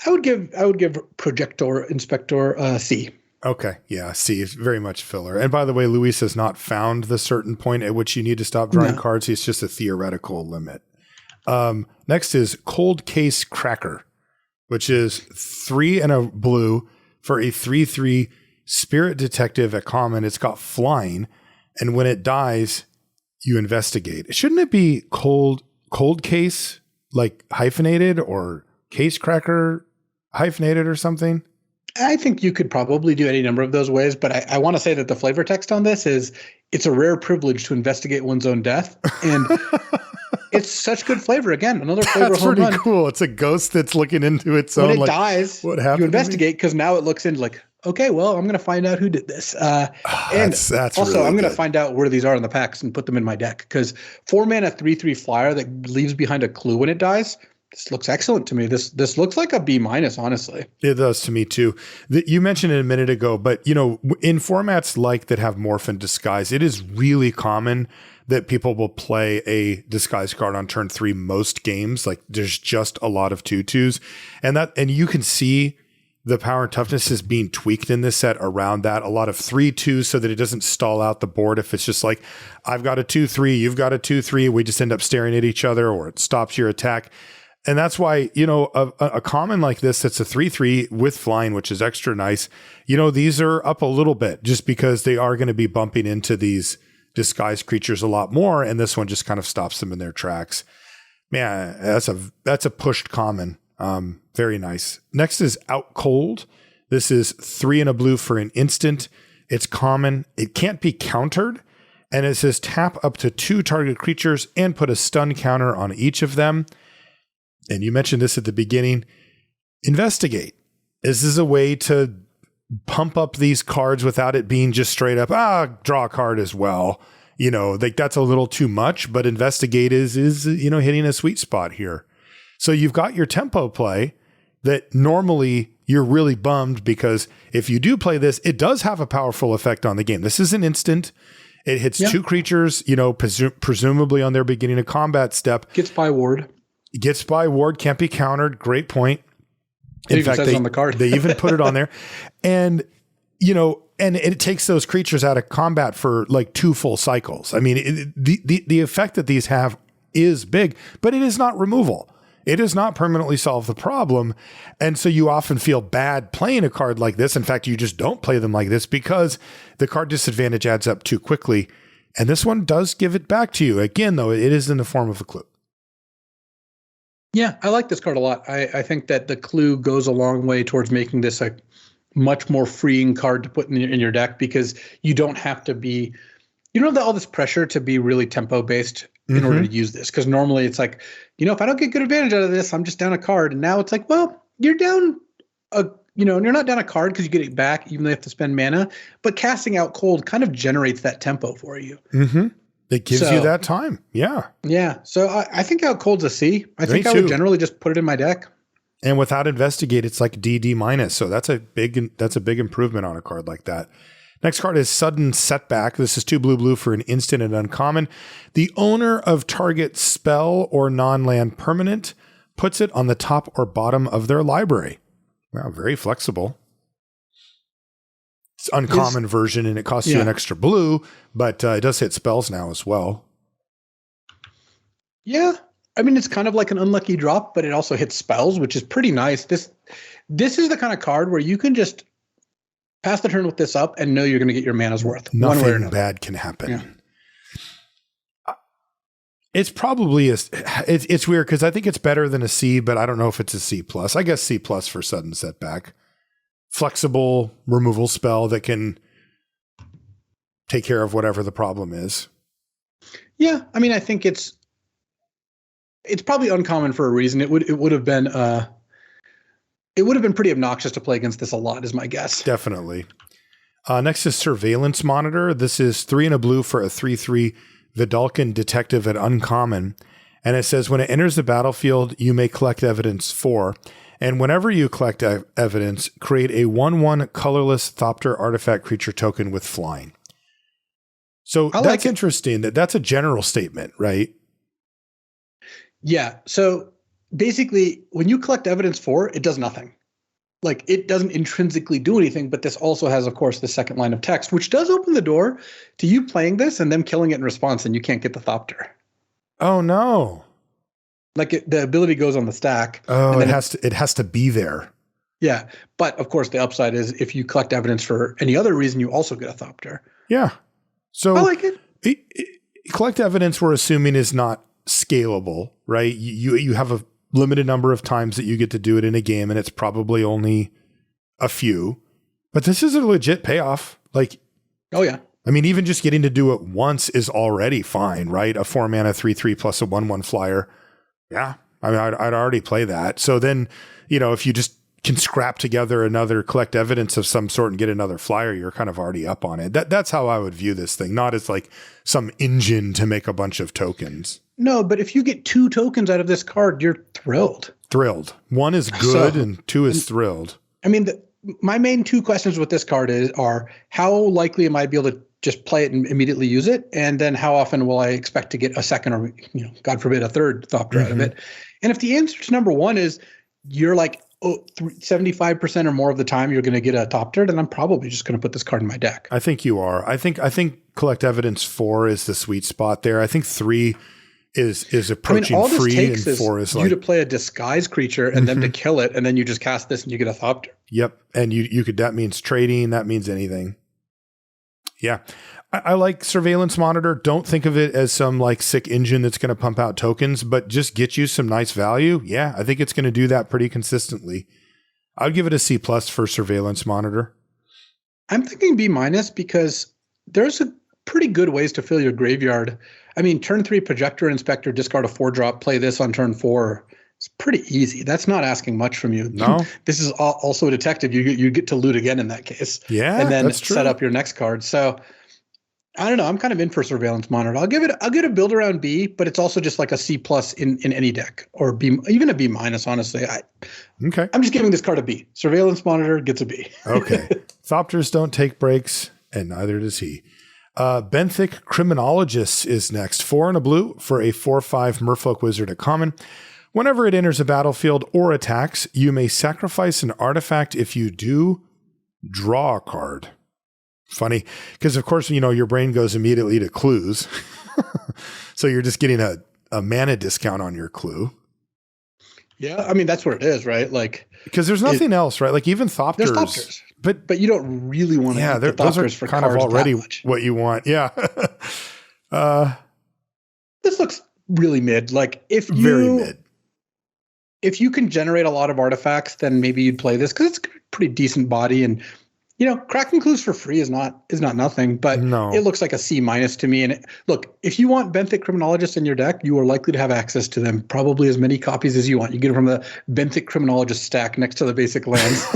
I would give Projector Inspector a C. Okay, yeah, C is very much filler. And by the way, Luis has not found the certain point at which you need to stop drawing cards. It's just a theoretical limit. Next is Cold Case Cracker, which is 3 and a blue for a 3/3 spirit detective at common. It's got flying, and when it dies, you investigate. Shouldn't it be cold case, like hyphenated, or case cracker hyphenated or something? I think you could probably do any number of those ways, but I want to say that the flavor text on this is it's a rare privilege to investigate one's own death. And it's such good flavor. Again, another flavor That's home pretty run. cool. It's a ghost that's looking into its own. When it dies, what happened? You investigate because now it looks into like, okay, well, I'm going to find out who did this. And that's also, really I'm going to good. find out where these are in the packs and put them in my deck, because 4-mana 3/3 flyer that leaves behind a clue when it dies. This looks excellent to me. This looks like a B-, honestly. It does to me too. You mentioned it a minute ago, but in formats like that have Morph and Disguise, it is really common that people will play a disguise card on turn 3 most games. Like there's just a lot of 2/2s, and you can see the power and toughness is being tweaked in this set around that. A lot of 3/2s so that it doesn't stall out the board. If it's just like, I've got a 2/3, you've got a 2/3, we just end up staring at each other, or it stops your attack. And that's why, a common like this, that's a 3/3 with flying, which is extra nice. These are up a little bit just because they are going to be bumping into these disguised creatures a lot more. And this one just kind of stops them in their tracks. Man, that's a pushed common. Very nice. Next is Out Cold. This is 3 and a blue for an instant. It's common. It can't be countered. And it says tap up to 2 target creatures and put a stun counter on each of them. And you mentioned this at the beginning. Investigate. This is a way to pump up these cards without it being just straight up, draw a card as well. That's a little too much, but investigate is hitting a sweet spot here. So you've got your tempo play that normally you're really bummed, because if you do play this, it does have a powerful effect on the game. This is an instant. It hits 2 creatures, presumably on their beginning of combat step. Gets by ward. Gets by ward, can't be countered. Great point. In fact, says on the card. They even put it on there. And, and it takes those creatures out of combat for like 2 full cycles. I mean, the effect that these have is big, but it is not removal. It does not permanently solve the problem. And so you often feel bad playing a card like this. In fact, you just don't play them like this because the card disadvantage adds up too quickly. And this one does give it back to you. Again, though, it is in the form of a clue. Yeah, I like this card a lot. I think that the clue goes a long way towards making this a much more freeing card to put in your deck, because you don't have to be, all this pressure to be really tempo based in order to use this. Because normally it's like, if I don't get good advantage out of this, I'm just down a card. And now it's like, well, you're down you're not down a card because you get it back, even though you have to spend mana. But casting Out Cold kind of generates that tempo for you. Mm-hmm. It gives you that time. Yeah. Yeah. So I think Out Cold's a C. I think I would generally just put it in my deck. And without Investigate, it's like D-. So that's a big improvement on a card like that. Next card is Sudden Setback. This is 2 blue for an instant and uncommon. The owner of target spell or non-land permanent puts it on the top or bottom of their library. Wow, very flexible. It's uncommon version, and it costs you an extra blue, but it does hit spells now as well. Yeah. I mean, it's kind of like an unlucky drop, but it also hits spells, which is pretty nice. This is the kind of card where you can just pass the turn with this up and know you're going to get your mana's worth. Nothing bad can happen. Yeah. It's probably it's weird because I think it's better than a C, but I don't know if it's a C plus. I guess C plus for sudden setback. Flexible removal spell that can take care of whatever the problem is. Yeah, I mean, I think it's probably uncommon for a reason. It would have been pretty obnoxious to play against this a lot, is my guess. Definitely. Next is Surveillance Monitor. This is 3 and a blue for a 3/3 Vidalcan Detective at uncommon, and it says when it enters the battlefield, you may collect evidence 4. And whenever you collect evidence, create a 1/1 colorless Thopter artifact creature token with flying. So that's interesting. That's a general statement, right? Yeah. So basically, when you collect evidence 4, it does nothing. Like, it doesn't intrinsically do anything, but this also has, of course, the second line of text, which does open the door to you playing this and them killing it in response, and you can't get the Thopter. Oh, no. Like, the ability goes on the stack. Oh, it has to be there. Yeah. But of course, the upside is if you collect evidence for any other reason, you also get a Thopter. Yeah. So I like it. Collect evidence, we're assuming, is not scalable, right? You have a limited number of times that you get to do it in a game, and it's probably only a few. But this is a legit payoff. Like, oh yeah. I mean, even just getting to do it once is already fine, right? A 4 mana 3/3 plus a 1/1 flyer. Yeah. I mean, I'd already play that. So then, if you just can scrap together another collect evidence of some sort and get another flyer, you're kind of already up on it. That's how I would view this thing, not as like some engine to make a bunch of tokens. No, but if you get 2 tokens out of this card, you're thrilled. Thrilled. 1 is good and 2 is thrilled. I mean, my main 2 questions with this card are how likely am I to be able to just play it and immediately use it? And then how often will I expect to get a second or, God forbid, a third Thopter out of it? And if the answer to number 1 is you're like, 75% or more of the time you're going to get a Thopter, then I'm probably just going to put this card in my deck. I think you are. I think collect evidence 4 is the sweet spot there. I think 3 is approaching all this free, takes and 4 is you to play a disguise creature and them to kill it, and then you just cast this and you get a Thopter. Yep, and you could, that means trading, that means anything. Yeah, I like Surveillance Monitor. Don't think of it as some like sick engine that's going to pump out tokens, but just get you some nice value. Yeah, I think it's going to do that pretty consistently. I'd give it a C plus for Surveillance Monitor. I'm thinking B minus because there's a pretty good ways to fill your graveyard. I mean, turn 3 Projector Inspector, discard a 4-drop, play this on turn 4. It's pretty easy. That's not asking much from you. No. This is also a detective. You get to loot again in that case. Yeah, and then that's true. Set up your next card. So I don't know. I'm kind of in for Surveillance Monitor. I'll get a build around B, but it's also just like a C plus in any deck, or B, even a B minus. Honestly, I'm just giving this card a B. Surveillance Monitor gets a B. Okay. Thopters don't take breaks, and neither does he. Benthic Criminologist is next. 4 and a blue for a 4/5 Merfolk Wizard at common. Whenever it enters a battlefield or attacks, you may sacrifice an artifact. If you do, draw a card. Funny, because of course, your brain goes immediately to clues. So you're just getting a mana discount on your clue. Yeah, I mean, that's what it is, right? Like, because there's nothing else, right? Like even Thopters. There's Thopters. But you don't really want to get the those are Thopters for kind of already what you want. Yeah. This looks really mid. Like very mid. If you can generate a lot of artifacts, then maybe you'd play this because it's a pretty decent body, and cracking clues for free is not nothing. But no. It looks like a C minus to me. And look, if you want Benthic Criminologist in your deck, you are likely to have access to them. Probably as many copies as you want. You get them from the Benthic Criminologist stack next to the basic lands.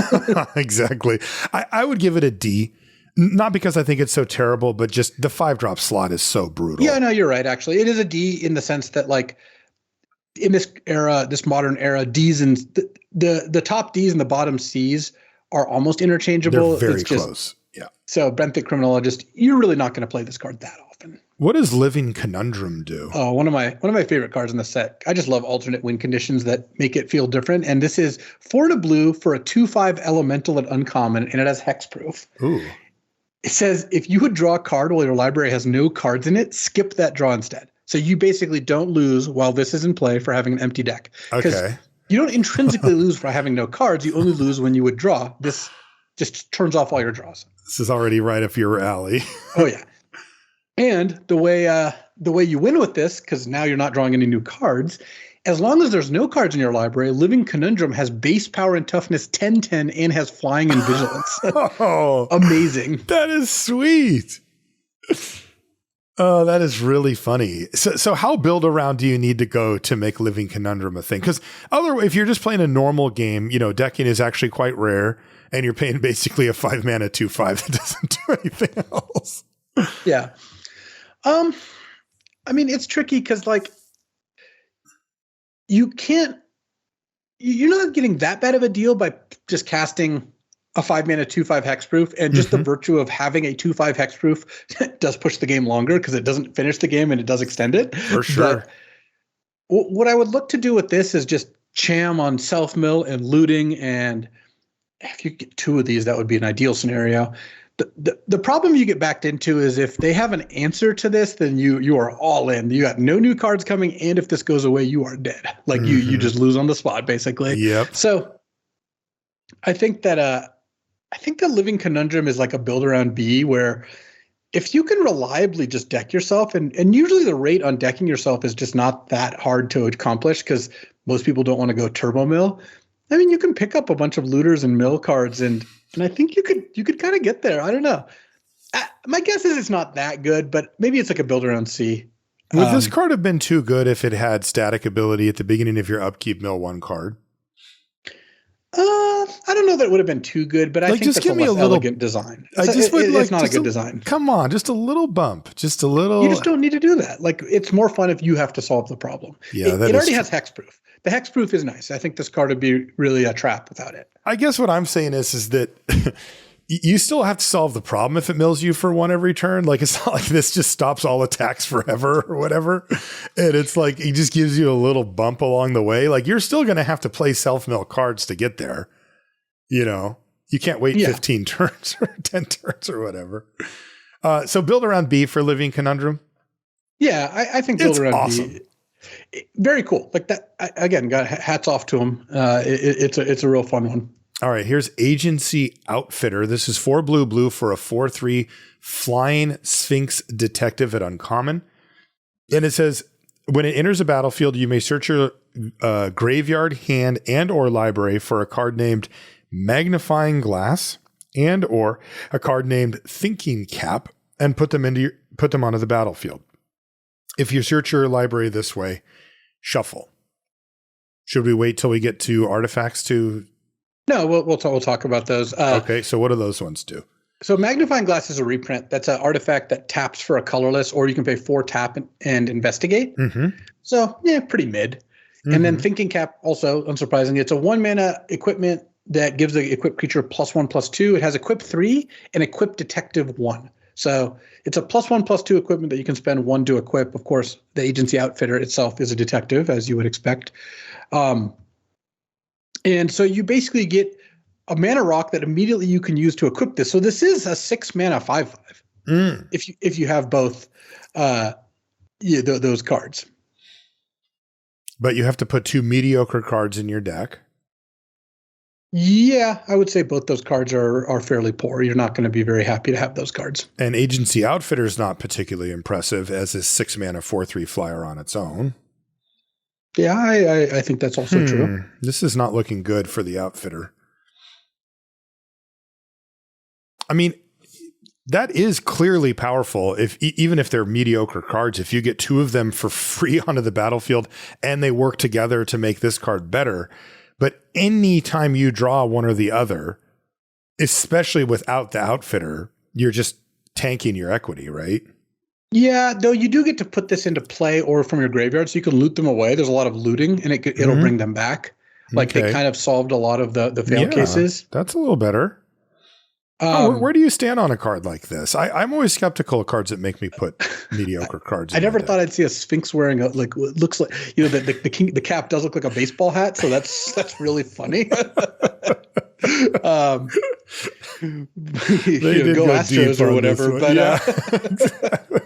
Exactly. I would give it a D. Not because I think it's so terrible, but just the 5-drop slot is so brutal. Yeah, no, you're right. Actually, it is a D in the sense that, like, in this era, this modern era, Ds and the top Ds and the bottom Cs are almost interchangeable. They're very close. Yeah. So Benthic Criminologist, you're really not going to play this card that often. What does Living Conundrum do? Oh, one of my favorite cards in the set. I just love alternate win conditions that make it feel different. And this is 4 and a blue for a 2/5 elemental at uncommon, and it has hexproof. Ooh. It says if you would draw a card while your library has no cards in it, skip that draw instead. So you basically don't lose while this is in play for having an empty deck. Because you don't intrinsically lose for having no cards. You only lose when you would draw. This just turns off all your draws. This is already right up your alley. Oh, yeah. And the way you win with this, because now you're not drawing any new cards, as long as there's no cards in your library, Living Conundrum has base power and toughness 10/10 and has flying and vigilance. Oh, amazing. That is sweet. Oh, that is really funny. So how build around do you need to go to make Living Conundrum a thing? Because if you're just playing a normal game, decking is actually quite rare, and you're paying basically a 5-mana 2/5 that doesn't do anything else. Yeah. I mean, it's tricky because you're not getting that bad of a deal by just casting a 5-mana 2/5 hexproof, and just the virtue of having a 2/5 hexproof does push the game longer because it doesn't finish the game and it does extend it. For sure. But what I would look to do with this is just cham on self-mill and looting, and if you get 2 of these, that would be an ideal scenario. The problem you get backed into is if they have an answer to this, then you are all in. You got no new cards coming, and if this goes away, you are dead. You just lose on the spot, basically. Yep. So I think that the Living Conundrum is like a build around B, where if you can reliably just deck yourself, and usually the rate on decking yourself is just not that hard to accomplish because most people don't want to go turbo mill. I mean, you can pick up a bunch of looters and mill cards, and I think you could kind of get there. I don't know. My guess is it's not that good, but maybe it's like a build around C. Would this card have been too good if it had static ability at the beginning of your upkeep mill 1 card? I don't know that it would have been too good, but I think just that's give me a less little elegant design. It's not a good design. Come on, just a little bump, just a little. You just don't need to do that. It's more fun if you have to solve the problem. Yeah, it already has hexproof. The hexproof is nice. I think this card would be really a trap without it. I guess what I'm saying is that you still have to solve the problem if it mills you for 1 every turn. It's not like this just stops all attacks forever or whatever. And it's like, he just gives you a little bump along the way. You're still going to have to play self-mill cards to get there. You can't wait 15 turns or 10 turns or whatever. So build around B for Living Conundrum. Yeah, I think build around awesome. B. Very cool. That again, got hats off to him. It's a real fun one. All right, here's Agency Outfitter. This is 4 blue for a 4/3 flying Sphinx detective at uncommon. And it says, when it enters a battlefield, you may search your graveyard, hand, and or library for a card named Magnifying Glass and or a card named Thinking Cap and put them onto the battlefield. If you search your library this way, shuffle. Should we wait till we get to artifacts to? No, we'll talk about those. Okay, so what do those ones do? So Magnifying Glass is a reprint. That's an artifact that taps for a colorless, or you can pay 4 tap and investigate. So yeah, pretty mid. And then Thinking Cap, also unsurprisingly, it's a 1-mana equipment that gives the equipped creature +1/+2. It has equip 3 and equip detective 1. So it's a +1/+2 equipment that you can spend 1 to equip. Of course, the Agency Outfitter itself is a detective, as you would expect. And so you basically get a mana rock that immediately you can use to equip this. So this is a 6-mana 5/5. If you have both those cards. But you have to put 2 mediocre cards in your deck. Yeah, I would say both those cards are fairly poor. You're not going to be very happy to have those cards. And Agency Outfitter is not particularly impressive as a 6-mana 4/3 flyer on its own. Yeah, I think that's also true. This is not looking good for the Outfitter. I mean, that is clearly powerful. Even if they're mediocre cards, if you get 2 of them for free onto the battlefield and they work together to make this card better. But anytime you draw one or the other, especially without the Outfitter, you're just tanking your equity, right? Yeah, though you do get to put this into play or from your graveyard, so you can loot them away. There's a lot of looting, and it'll bring them back. They kind of solved a lot of the fail cases. That's a little better. Where do you stand on a card like this? I'm always skeptical of cards that make me put mediocre cards. I never thought I'd see a Sphinx wearing what looks like the cap does look like a baseball hat, so that's really funny. They did go Astros or whatever. But yeah, exactly.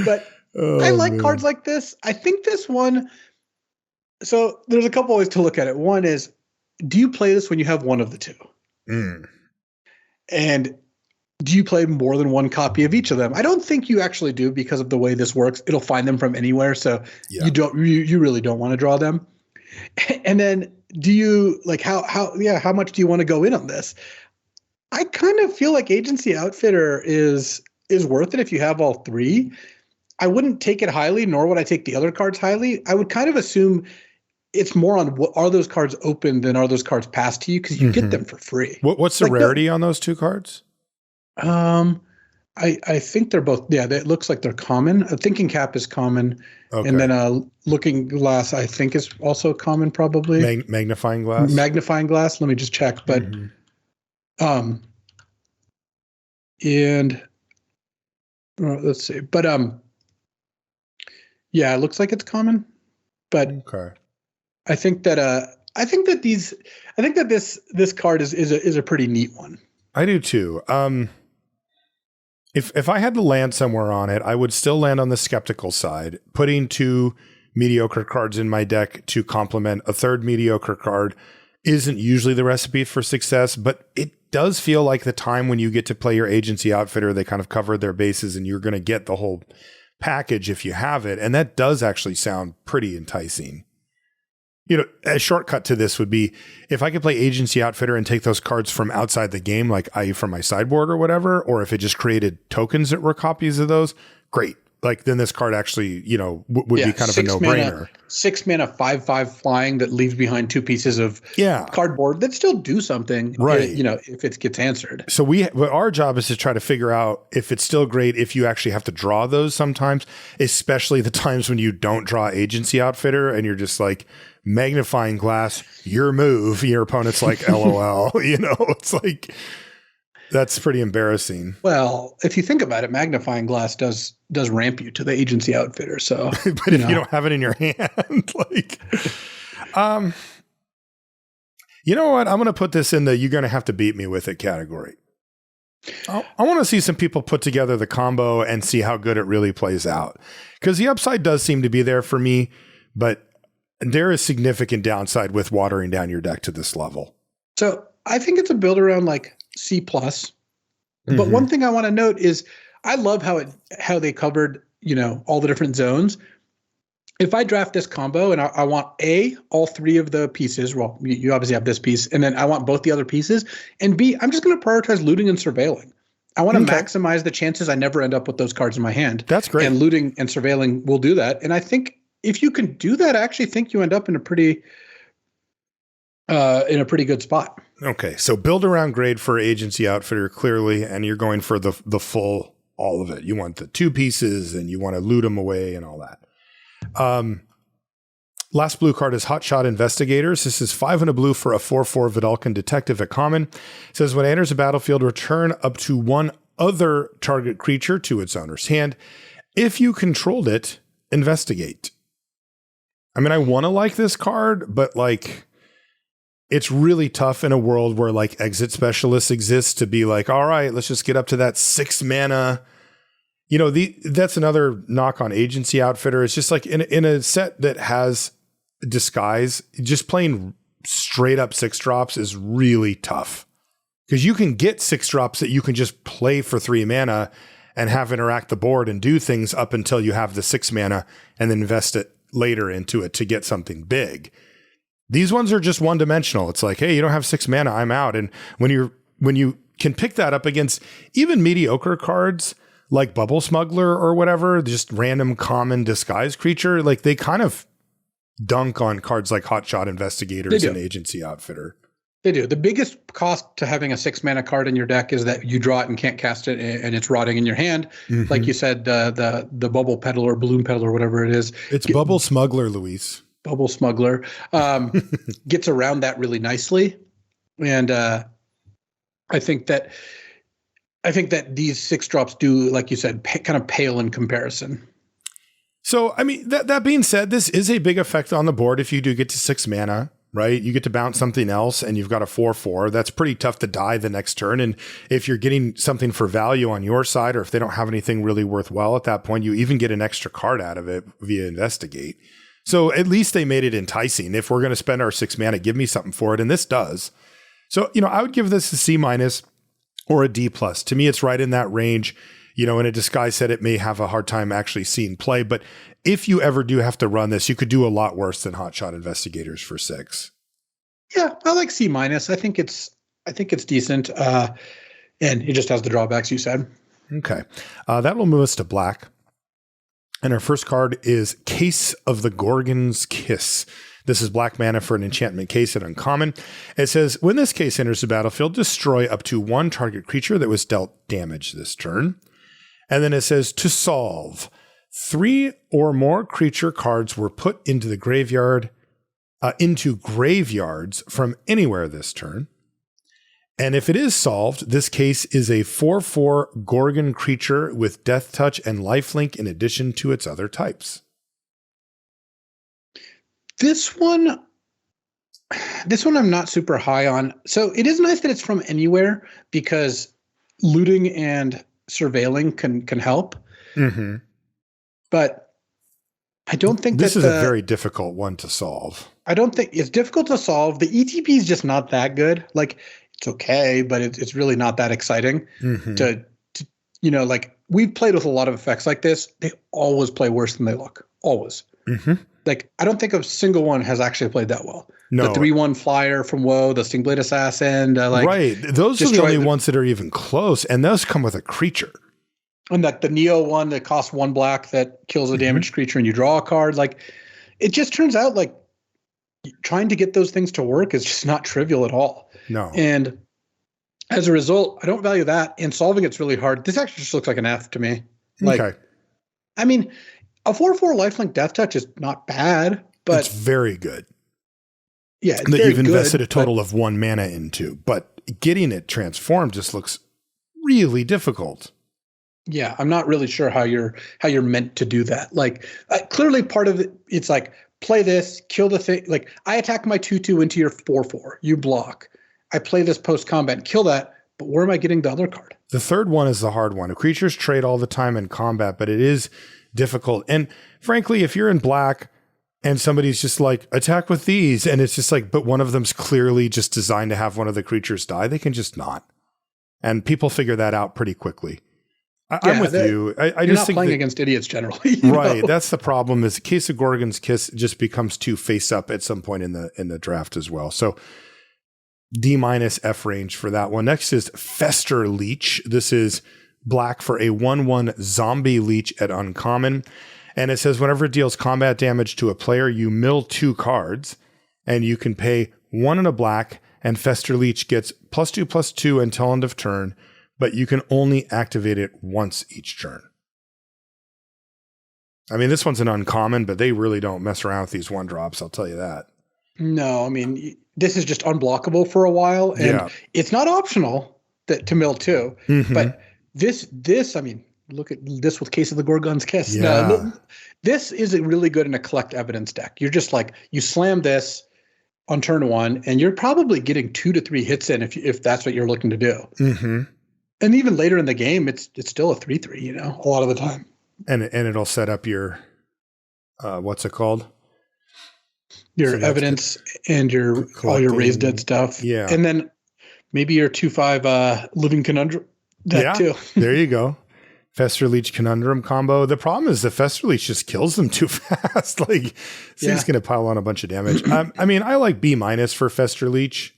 but I like cards like this. I think this one. So there's a couple ways to look at it. One is, do you play this when you have one of the two? And do you play more than one copy of each of them? I don't think you actually do because of the way this works. It'll find them from anywhere, so you really don't want to draw them. And then do you like how much do you want to go in on this? I kind of feel like Agency Outfitter is worth it if you have all three. I wouldn't take it highly, nor would I take the other cards highly. I would kind of assume it's more on what are those cards open than are those cards passed to you, because you get them for free. What's the rarity on those two cards? I think they're both. Yeah, it looks like they're common. A Thinking Cap is common, and then Looking Glass I think is also common, probably. Magnifying Glass. Magnifying Glass. Let me just check, but and let's see, but yeah, it looks like it's common, but I think that this card is a pretty neat one. I do too. If I had to land somewhere on it, I would still land on the skeptical side. Putting two mediocre cards in my deck to complement a third mediocre card isn't usually the recipe for success, but it does feel like the time when you get to play your Agency Outfitter, they kind of covered their bases and you're going to get the whole package if you have it. And that does actually sound pretty enticing. You know, a shortcut to this would be if I could play Agency Outfitter and take those cards from outside the game, like i.e. from my sideboard or whatever, or if it just created tokens that were copies of those, great. Like then this card actually, you know, would be kind of a no-brainer. 6 mana, 5/5 flying that leaves behind two pieces of cardboard that still do something, right? You know, if it gets answered. So our job is to try to figure out if it's still great if you actually have to draw those sometimes, especially the times when you don't draw Agency Outfitter and you're just like, Magnifying Glass, your move. Your opponent's like, LOL. You know, it's like, that's pretty embarrassing. Well, if you think about it, Magnifying Glass does ramp you to the Agency Outfitter. So, but if you don't have it in your hand, like, you know what? I'm going to put this in the "you're going to have to beat me with it" category. I want to see some people put together the combo and see how good it really plays out, because the upside does seem to be there for me, but there is significant downside with watering down your deck to this level. So I think it's a build around like C+. But one thing I want to note is I love how they covered, you know, all the different zones. If I draft this combo and I want all three of the pieces, well, you obviously have this piece, and then I want both the other pieces, and B, I'm just going to prioritize looting and surveilling. I want to maximize the chances I never end up with those cards in my hand. That's great. And looting and surveilling will do that. And I think if you can do that, I actually think you end up in a pretty good spot. Okay, so build around grade for Agency Outfitter clearly, and you're going for the full, all of it. You want the two pieces, and you want to loot them away and all that. Last blue card is Hotshot Investigators. This is 5 and a blue for a 4/4 Vidalcan Detective at common. It says when it enters the battlefield, return up to one other target creature to its owner's hand. If you controlled it, investigate. I mean, I want to like this card, but like, it's really tough in a world where like exit specialists exist to be like, all right, let's just get up to that 6 mana. You know, that's another knock on Agency Outfitter. It's just like in a set that has disguise, just playing straight up 6 drops is really tough, because you can get 6 drops that you can just play for 3 mana and have interact the board and do things up until you have the 6 mana and then invest it later into it to get something big. These ones are just one dimensional. It's like, hey, you don't have 6 mana, I'm out. And when you can pick that up against even mediocre cards like Bubble Smuggler or whatever, just random common disguise creature, like they kind of dunk on cards like Hotshot Investigators and Agency Outfitter. They do. The biggest cost to having a 6 mana card in your deck is that you draw it and can't cast it, and it's rotting in your hand. Like you said, the Bubble Peddler or Balloon Peddler or whatever it is. It's Bubble Smuggler, Luis. Bubble Smuggler gets around that really nicely, and I think that these 6 drops do, like you said, kind of pale in comparison. So, I mean, that being said, this is a big effect on the board if you do get to 6 mana. right? You get to bounce something else and you've got a 4/4. That's pretty tough to die the next turn. And if you're getting something for value on your side, or if they don't have anything really worthwhile at that point, you even get an extra card out of it via investigate. So at least they made it enticing. If we're going to spend our 6 mana, give me something for it. And this does. So, I would give this a C- or a D+. To me, it's right in that range. In a disguise set, it may have a hard time actually seeing play, but if you ever do have to run this, you could do a lot worse than Hotshot Investigators for 6. Yeah, I like C-. I think it's decent. And it just has the drawbacks you said. Okay. That will move us to black. And our first card is Case of the Gorgon's Kiss. This is black mana for an enchantment case at uncommon. It says, when this case enters the battlefield, destroy up to 1 target creature that was dealt damage this turn. And then it says, to solve, 3 or more creature cards were put into the graveyard, into graveyards from anywhere this turn. And if it is solved, this case is a 4/4 Gorgon creature with Death Touch and Lifelink in addition to its other types. This one I'm not super high on. So it is nice that it's from anywhere because looting and surveilling can help. Mm-hmm. But I don't think this is a very difficult one to solve. I don't think it's difficult to solve. The ETB is just not that good. Like, it's okay, but it's really not that exciting to like, we've played with a lot of effects like this. They always play worse than they look. Always. Mm-hmm. Like, I don't think a single one has actually played that well. No. The 3/1 flyer from WoW, the Stingblade Assassin. Right. Those are the only ones that are even close, and those come with a creature. And the Neo one that costs 1 black that kills a damaged creature and you draw a card. Like, it just turns out like trying to get those things to work is just not trivial at all. No. And as a result, I don't value that. And solving it's really hard. This actually just looks like an F to me. Like, okay. I mean, a 4/4 lifelink Death Touch is not bad, but it's very good. Yeah, it's that very you've invested good, a total of 1 mana into, but getting it transformed just looks really difficult. Yeah, I'm not really sure how you're meant to do that. Like, clearly part of it, it's like, play this, kill the thing. Like, I attack my 2/2 into your 4/4. You block. I play this post combat, kill that. But where am I getting the other card? The third one is the hard one. Creatures trade all the time in combat, but it is difficult. And frankly, if you're in black and somebody's just like, attack with these, and it's just like, but one of them's clearly just designed to have one of the creatures die, they can just not. And people figure that out pretty quickly. I'm with you. I just think playing against idiots generally. Right. That's the problem. Is Case of Gorgon's Kiss just becomes too face up at some point in the draft as well. So D- F range for that one. Next is Fester Leech. This is black for a 1/1 zombie leech at uncommon. And it says whenever it deals combat damage to a player, you mill 2 cards and you can pay 1 and a black, and Fester Leech gets +2/+2 until end of turn, but you can only activate it once each turn. I mean, this one's an uncommon, but they really don't mess around with these 1-drops. I'll tell you that. No, I mean, this is just unblockable for a while, and it's not optional to mill 2. Mm-hmm. But this, I mean, look at this with Case of the Gorgon's Kiss. Yeah. No, this is really good in a collect evidence deck. You're just like, you slam this on turn 1, and you're probably getting 2 to 3 hits in if that's what you're looking to do. Mm-hmm. And even later in the game, it's still a 3/3, a lot of the time. And it'll set up your, what's it called? Your evidence and all your raised dead stuff. Yeah. And then maybe your 2/5 Living Conundrum deck too. There you go. Fester Leech Conundrum combo. The problem is the Fester Leech just kills them too fast. Like, this thing's going to pile on a bunch of damage. I mean, I like B- for Fester Leech.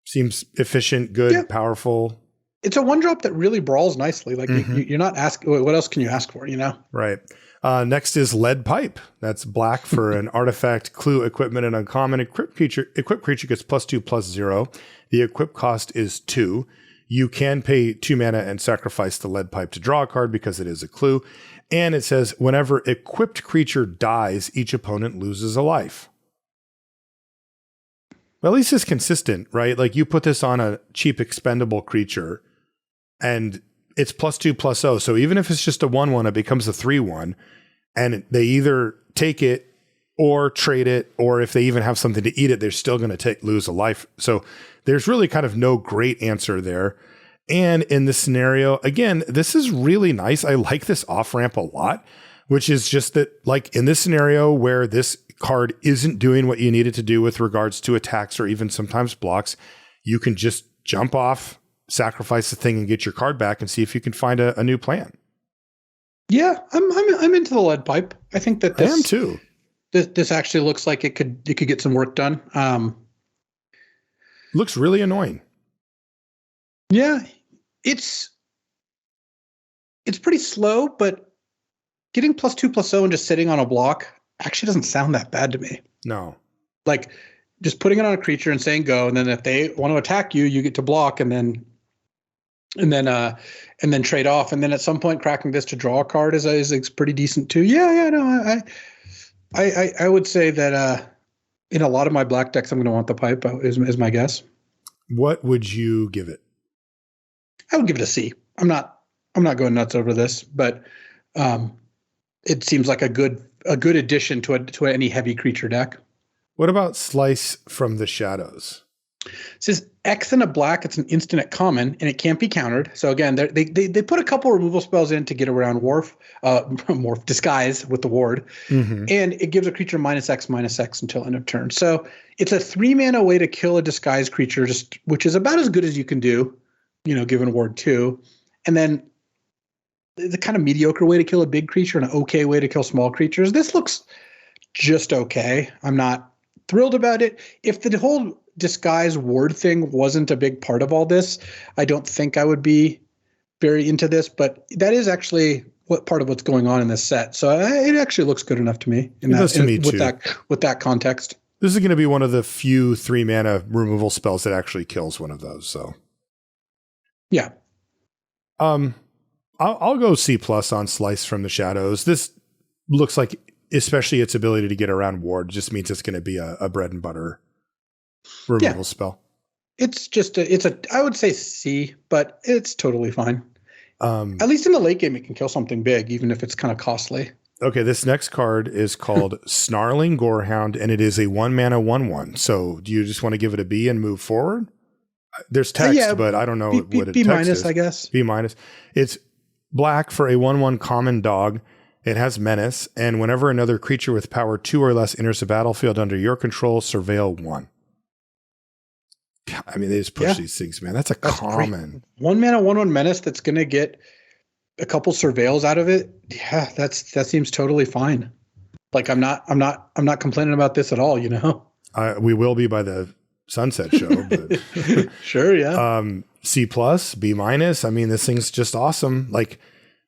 Seems efficient, good, powerful. It's a 1-drop that really brawls nicely. Like, you're not asking, what else can you ask for, Right. Next is Lead Pipe. That's black for an artifact, clue, equipment, and uncommon. Equipped creature gets +2/+0. The equip cost is 2. You can pay 2 mana and sacrifice the Lead Pipe to draw a card because it is a clue. And it says whenever equipped creature dies, each opponent loses a life. Well, at least it's consistent, right? Like, you put this on a cheap expendable creature and it's +2/+0. So even if it's just a 1/1, it becomes a 3/1, and they either take it or trade it, or if they even have something to eat it, they're still going to lose a life. So there's really kind of no great answer there. And in this scenario, again, this is really nice. I like this off ramp a lot, which is just that, like in this scenario where this card isn't doing what you need it to do with regards to attacks or even sometimes blocks, you can just jump off, sacrifice the thing, and get your card back and see if you can find a new plan. Yeah, I'm into the lead pipe. I think that this, I am too. This actually looks like it could get some work done. Looks really annoying. Yeah, it's pretty slow, but getting +2/+0 and just sitting on a block actually doesn't sound that bad to me. No. Like just putting it on a creature and saying go, and then if they want to attack you, you get to block and then trade off, and then at some point cracking this to draw a card is pretty decent too. Yeah, no, I would say that in a lot of my black decks, I'm going to want the pipe is my guess. What would you give it? I would give it a C. I'm not going nuts over this, but it seems like a good addition to any heavy creature deck. What about Slice from the Shadows? It says X and a black. It's an instant at common, and it can't be countered. So again, they put a couple removal spells in to get around Morph disguise with the ward, and it gives a creature -X until end of turn. So it's a 3-mana way to kill a disguised creature, which is about as good as you can do, given ward 2, and then the kind of mediocre way to kill a big creature and an okay way to kill small creatures. This looks just okay. I'm not thrilled about it. If the whole disguise ward thing wasn't a big part of all this, I don't think I would be very into this, but that is actually part of what's going on in this set. So it actually looks good enough to me with that context. This is going to be one of the few 3-mana removal spells that actually kills one of those. So yeah. I'll go C+ on Slice from the Shadows. This looks like, especially its ability to get around ward, just means it's going to be a bread and butter removal spell. It's I would say C, but it's totally fine. At least in the late game, it can kill something big, even if it's kind of costly. Okay, this next card is called Snarling Gorehound, and it is a 1-mana 1/1. So do you just want to give it a B and move forward? There's text, but I don't know what it B-, is. I guess. B-. It's black for a 1/1 common dog. It has menace, and whenever another creature with power 2 or less enters the battlefield under your control, surveil 1. I mean, they just push these things, man. That's common. 1-mana 1/1 menace that's going to get a couple surveils out of it. Yeah, that seems totally fine. Like I'm not complaining about this at all. We will be by the sunset show, but sure, yeah. C+, B-. I mean, this thing's just awesome. Like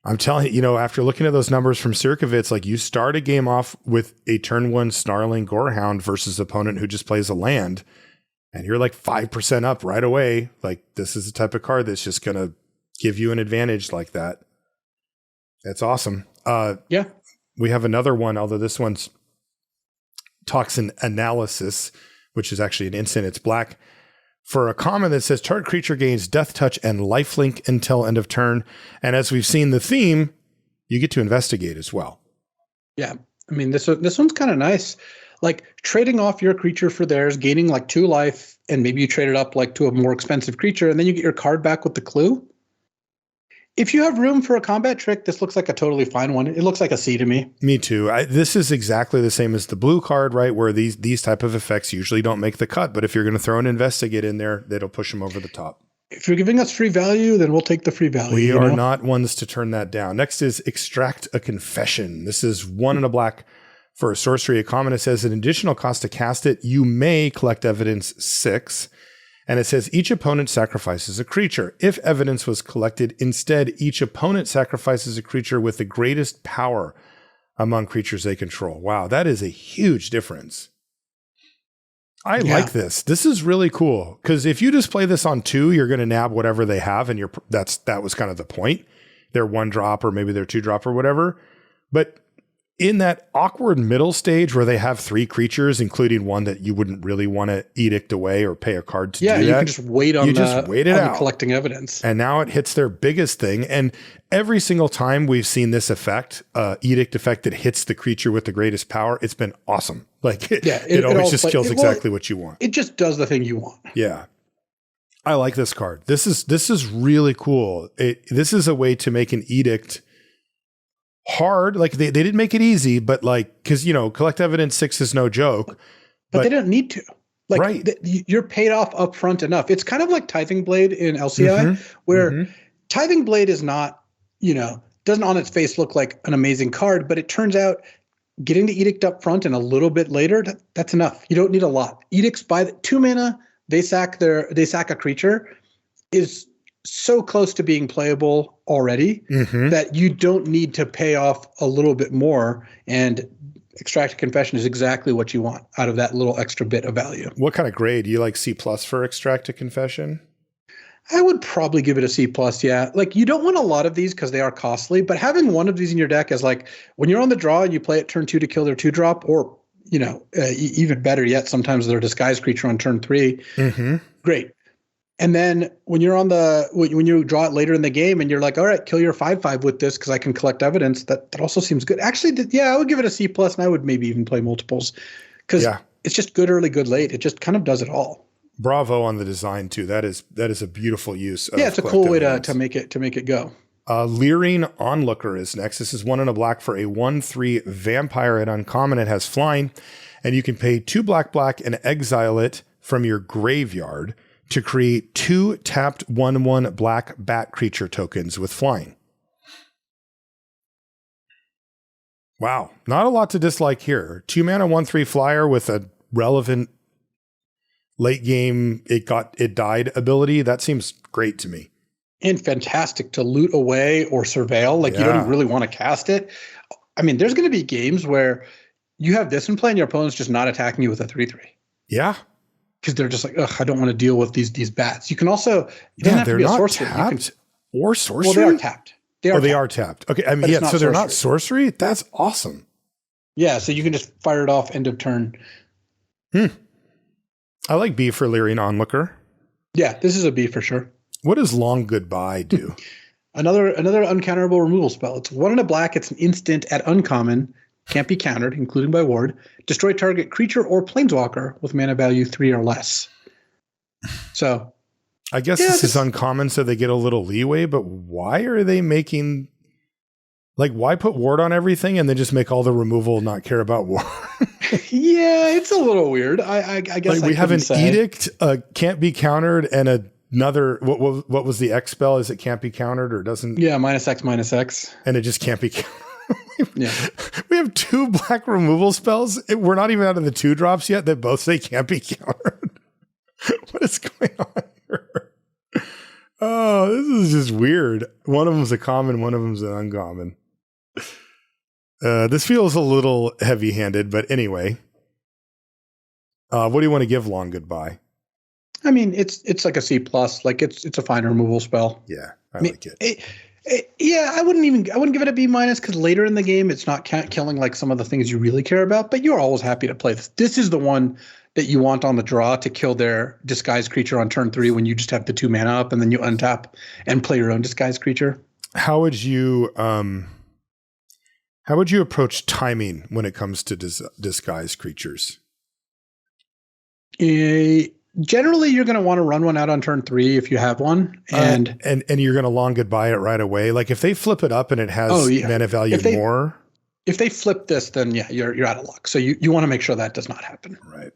I'm telling you, after looking at those numbers from Sirkovitz, like you start a game off with a turn 1 Snarling Gorehound versus opponent who just plays a land, and you're like 5% up right away. Like this is the type of card that's just going to give you an advantage like that. That's awesome. Yeah. We have another one, although this one's Toxin Analysis, which is actually an instant. It's black for a common that says target creature gains Death Touch and Lifelink until end of turn. And as we've seen the theme, you get to investigate as well. Yeah. I mean, this one's kind of nice. Like trading off your creature for theirs, gaining like 2 life, and maybe you trade it up like to a more expensive creature, and then you get your card back with the clue. If you have room for a combat trick, this looks like a totally fine one. It looks like a C to me. Me too. This is exactly the same as the blue card, right? Where these type of effects usually don't make the cut, but if you're going to throw an investigate in there, that'll push them over the top. If you're giving us free value, then we'll take the free value. We are not ones to turn that down. Next is Extract a Confession. This is 1 and a black for a sorcery. A common, it says an additional cost to cast it. You may collect evidence 6. And it says each opponent sacrifices a creature. If evidence was collected, instead, each opponent sacrifices a creature with the greatest power among creatures they control. Wow, that is a huge difference. I like this. This is really cool. Because if you just play this on 2, you're going to nab whatever they have, and that was kind of the point. Their 1-drop or maybe their 2-drop or whatever. But in that awkward middle stage where they have 3 creatures, including one that you wouldn't really want to edict away or pay a card to do that. Yeah, you can just wait on the collecting evidence. And now it hits their biggest thing. And every single time we've seen this effect, edict effect that hits the creature with the greatest power, it's been awesome. Like it always just kills exactly what you want. It just does the thing you want. Yeah. I like this card. This is really cool. This is a way to make an edict hard. Like they didn't make it easy, but like, cause collect evidence 6 is no joke, but they don't need to. Like right. You're paid off up front enough. It's kind of like Tithing Blade in LCI, where Tithing Blade is not, doesn't on its face look like an amazing card, but it turns out getting the edict up front and a little bit later, that's enough. You don't need a lot. Edicts by 2 mana, they sack a creature is so close to being playable already that you don't need to pay off a little bit more, and Extract a Confession is exactly what you want out of that little extra bit of value. What kind of grade? Do you like C+ for Extract a Confession? I would probably give it a C+, yeah. Like you don't want a lot of these because they are costly, but having one of these in your deck is like when you're on the draw and you play it turn 2 to kill their 2-drop, or even better yet, sometimes their disguise creature on turn 3. Great. And then when you're when you draw it later in the game and you're like, all right, kill your 5/5 with this because I can collect evidence, that also seems good. Actually, I would give it a C+, and I would maybe even play multiples because it's just good early, good late. It just kind of does it all. Bravo on the design too. That is a beautiful use. Of it's a cool way to make it go. Leering Onlooker is next. This is 1 and a black for a 1/3 vampire at uncommon. It has flying, and you can pay 2 black and exile it from your graveyard to create 2 tapped 1/1 black bat creature tokens with flying. Wow. Not a lot to dislike here. 2 mana 1/3 flyer with a relevant late game it died ability. That seems great to me. And fantastic to loot away or surveil. Like you don't really want to cast it. I mean, there's going to be games where you have this in play and your opponent's just not attacking you with a 3/3. Yeah. Because they're just like, ugh, I don't want to deal with these bats. You can also, it doesn't have to be a sorcery. Or sorcery? Well, they are tapped. They are tapped. Okay. I mean, so they're not sorcery? That's awesome. Yeah. So you can just fire it off end of turn. I like B for Leering Onlooker. Yeah, this is a B for sure. What does Long Goodbye do? Another uncounterable removal spell. It's 1 and a black. It's an instant at uncommon. Can't be countered, including by ward. Destroy target creature or planeswalker with mana value 3 or less. So, I guess this is uncommon, so they get a little leeway. But why are they making? Like, why put ward on everything and then just make all the removal not care about ward? Yeah, it's a little weird. I guess like we have an edict, can't be countered, and another. What was the X spell? Is it can't be countered or doesn't? Yeah, -X, and it just can't be countered. Yeah, we have 2 black removal spells. We're not even out of the 2-drops yet that both say can't be countered. What is going on here? Oh, this is just weird. One of them's a common, one of them's an uncommon. This feels a little heavy-handed, but anyway. What do you want to give Long Goodbye? I mean, it's like a C+. Like it's a fine removal spell. Yeah, I like it. I wouldn't give it a B- because later in the game it's not killing like some of the things you really care about, but you're always happy to play this. This is the one that you want on the draw to kill their disguise creature on turn 3 when you just have the 2 mana up and then you untap and play your own disguise creature. How would you approach timing when it comes to disguise creatures? Generally, you're going to want to run one out on turn 3 if you have one, and you're going to Long Goodbye it right away. Like if they flip it up and it has mana value more. If they flip this, then you're out of luck. So you want to make sure that does not happen. Right.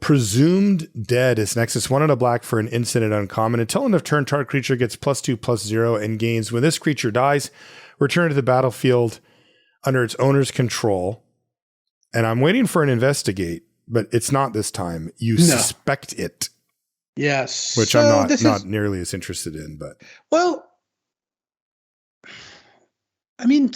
Presumed Dead is next. It's 1 and a black for an instant at uncommon. Until end of turn, target creature gets +2/+0 and gains. When this creature dies, return to the battlefield under its owner's control. And I'm waiting for an investigate. But it's not this time. You suspect it. Yes. Which I'm not nearly as interested in. But I mean,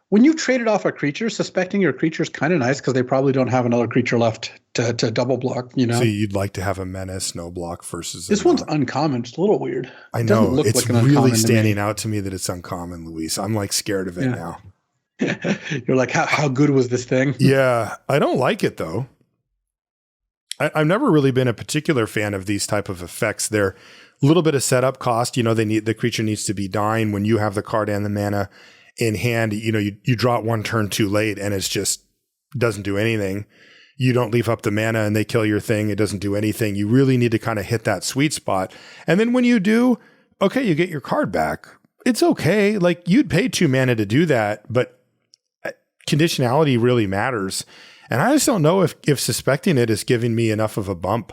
when you've traded off a creature, suspecting your creature is kind of nice because they probably don't have another creature left to double block, So you'd like to have a menace, no block versus this one's uncommon. It's a little weird. I know. It's really standing out to me that it's uncommon, Luis. I'm like scared of it now. You're like, how good was this thing? Yeah, I don't like it though. I've never really been a particular fan of these type of effects. They're a little bit of setup cost. The creature needs to be dying when you have the card and the mana in hand. You draw it one turn too late and it's just doesn't do anything. You don't leave up the mana and they kill your thing. It doesn't do anything. You really need to kind of hit that sweet spot. And then when you do, okay, you get your card back. It's okay. Like you'd pay 2 mana to do that, but conditionality really matters. And I just don't know if suspecting it is giving me enough of a bump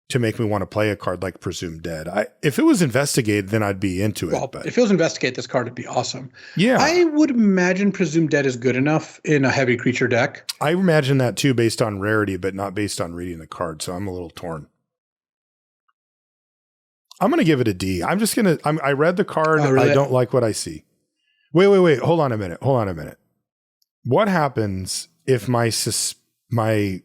to make me want to play a card like Presumed Dead. If it was Investigate, then I'd be into it. Well, but if it was Investigate, this card would be awesome. Yeah. I would imagine Presumed Dead is good enough in a heavy creature deck. I imagine that too, based on rarity, but not based on reading the card. So I'm a little torn. I'm going to give it a D. I read the card. Oh, really? I don't like what I see. Wait. Hold on a minute. What happens if my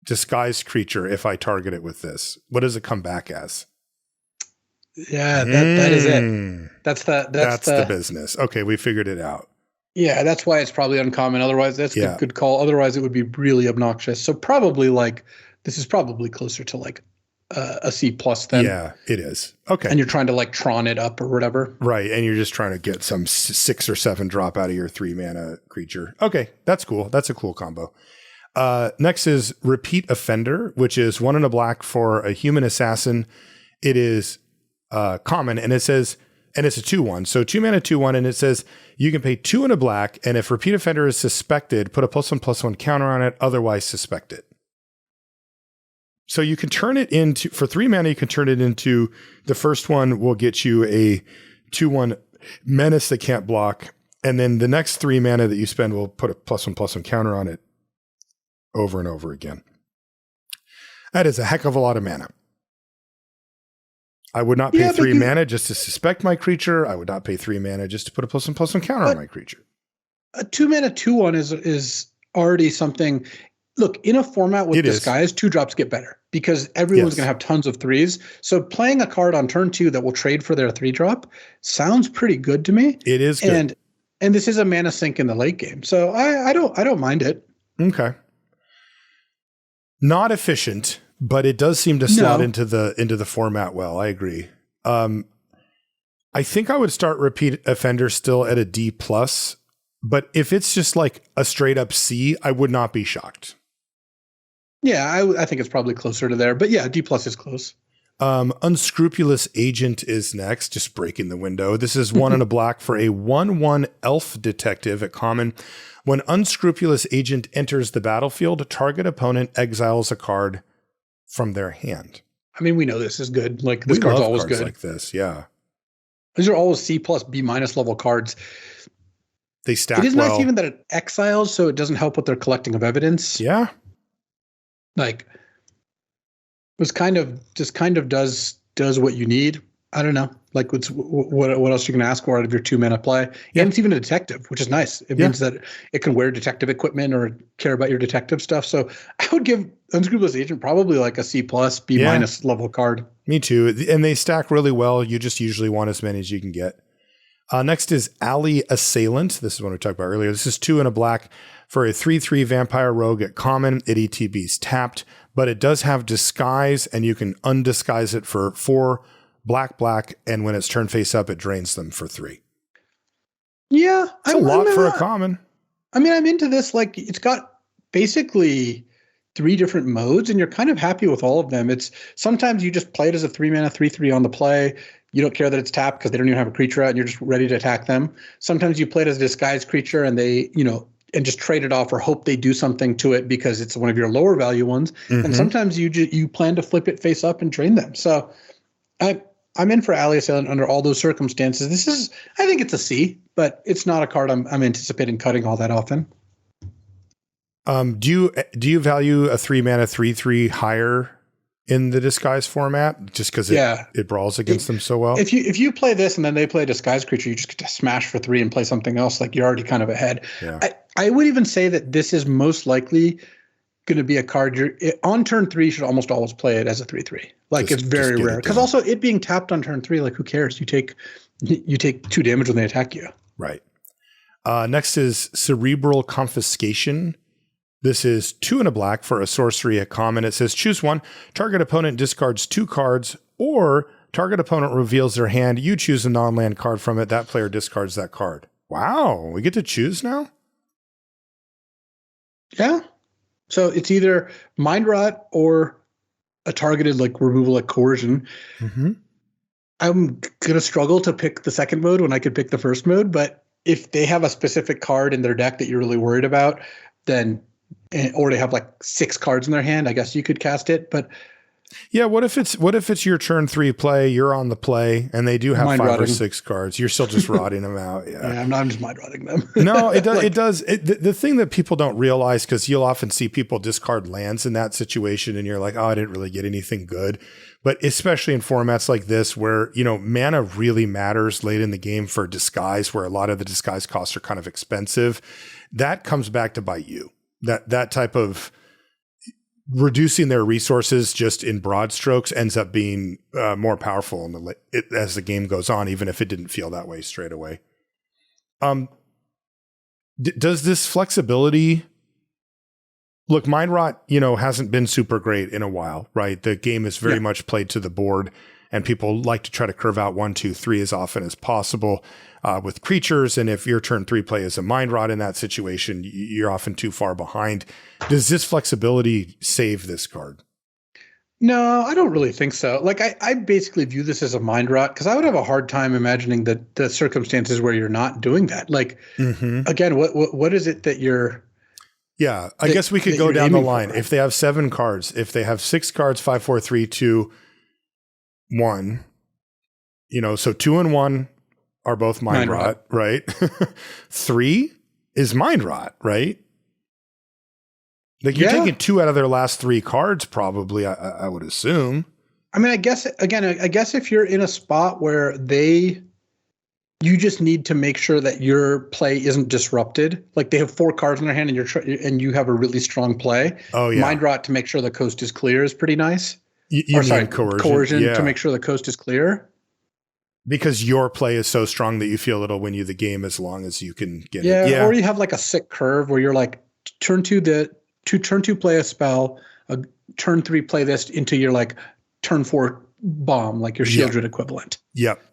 disguised creature, if I target it with this, what does it come back as? Yeah, that is it. That's the business. Okay, we figured it out. Yeah, that's why it's probably uncommon. Otherwise, that's a good call. Otherwise, it would be really obnoxious. So probably this is probably closer to like a C plus then. Yeah, it is. Okay. And you're trying to like Tron it up or whatever. Right. And you're just trying to get some 6 or 7 drop out of your 3 mana creature. Okay. That's cool. That's a cool combo. Next is Repeat Offender, which is 1 and a black for a human assassin. It is common and it says, and it's a 2/1. So 2 mana, 2/1. And it says you can pay 2 and a black. And if Repeat Offender is suspected, put a +1/+1 counter on it. Otherwise suspect it. So you can turn it into, for 3 mana, you can turn it into, the first one will get you a 2/1 menace that can't block. And then the next 3 mana that you spend will put a +1/+1 counter on it over and over again. That is a heck of a lot of mana. I would not pay 3 mana just to suspect my creature. I would not pay 3 mana just to put a +1/+1 counter on my creature. A 2 mana 2/1 is already something. Look, in a format with Disguise, 2-drops get better because everyone's going to have tons of 3s. So playing a card on turn 2 that will trade for their 3-drop sounds pretty good to me. It is good. And this is a mana sink in the late game. So I don't mind it. Okay. Not efficient, but it does seem to slot into the format well. I agree. I think I would start Repeat Offender still at a D+, but if it's just like a straight up C, I would not be shocked. Yeah, I think it's probably closer to there. But yeah, D+ is close. Unscrupulous Agent is next, just breaking the window. This is 1 and a black for a 1/1 elf detective at common. When Unscrupulous Agent enters the battlefield, target opponent exiles a card from their hand. I mean, we know this is good. Like this card's always good. Like this, yeah. These are always C+ B- level cards. They stack. It is nice even that it exiles, so it doesn't help with their collecting of evidence. Yeah. Like was kind of does what you need. I don't know. Like what else you can ask for out of your 2 mana play? Yeah. And it's even a detective, which is nice. It means that it can wear detective equipment or care about your detective stuff. So I would give Unscrupulous Agent probably like a C+, B- level card. Me too. And they stack really well. You just usually want as many as you can get. Next is Alley Assailant. This is one we talked about earlier. This is 2 and a black for a 3/3 vampire rogue at common. It ETBs tapped, but it does have disguise, and you can undisguise it for 4 black, and when it's turned face up, it drains them for 3. Yeah. It's a lot for a common. I mean, I'm into this. Like, it's got basically 3 different modes, and you're kind of happy with all of them. It's sometimes you just play it as a 3 mana 3/3 on the play. You don't care that it's tapped because they don't even have a creature out and you're just ready to attack them. Sometimes you play it as a disguised creature and they, and just trade it off or hope they do something to it because it's one of your lower value ones. Mm-hmm. And sometimes you plan to flip it face up and drain them. So I'm in for Alley Assailant under all those circumstances. I think it's a C, but it's not a card I'm anticipating cutting all that often. Do you value a 3 mana 3/3 higher in the disguise format just because it brawls against them so well? If you play this and then they play a disguise creature, you just get to smash for 3 and play something else. Like you're already kind of ahead. Yeah. I would even say that this is most likely going to be a card on turn 3. You should almost always play it as a 3/3. Like it's very rare because also it being tapped on turn 3. Like who cares? You take 2 damage when they attack you. Right. Next is Cerebral Confiscation. This is 2 and a black for a sorcery, a common. It says choose one. Target opponent discards 2 cards, or target opponent reveals their hand. You choose a non-land card from it. That player discards that card. Wow, we get to choose now? Yeah. So it's either Mind Rot or a targeted like removal, like coercion. Mm-hmm. I'm going to struggle to pick the second mode when I could pick the first mode, but if they have a specific card in their deck that you're really worried about, then, or they have like 6 cards in their hand, I guess you could cast it. But yeah, what if it's your turn 3 play, you're on the play, and they do have 5 or 6 cards. You're still just rotting them out. Yeah, I'm just mind rotting them. No, it does. The thing that people don't realize, because you'll often see people discard lands in that situation, and you're like, oh, I didn't really get anything good. But especially in formats like this, where, mana really matters late in the game for disguise, where a lot of the disguise costs are kind of expensive, that comes back to bite you. That type of reducing their resources just in broad strokes ends up being more powerful as the game goes on, even if it didn't feel that way straight away. Does this flexibility look? Mind Rot, hasn't been super great in a while, right? The game is very much played to the board, and people like to try to curve out 1, 2, 3 as often as possible with creatures. And if your turn 3 play is a Mind Rot in that situation, you're often too far behind. Does this flexibility save this card? No, I don't really think so. Like I basically view this as a Mind Rot, because I would have a hard time imagining that the circumstances where you're not doing that. Like, again, what is it that you're... Yeah, I guess we could go down the line. If they have 7 cards, if they have 6 cards, 5, 4, 3, 2, 1, so 2 and 1 are both Mind Rot, right? 3 is Mind Rot, right? Like you're taking 2 out of their last 3 cards, probably, I would assume. I mean, I guess if you're in a spot where you just need to make sure that your play isn't disrupted. Like they have 4 cards in their hand and you have a really strong play. Oh yeah. Mind Rot to make sure the coast is clear is pretty nice. Coercion to make sure the coast is clear. Because your play is so strong that you feel it'll win you the game as long as you can get it. Yeah. Or you have like a sick curve where you're like turn 2 play a spell, turn 3 play this into your like turn 4 bomb, like your Shieldred equivalent. Yep.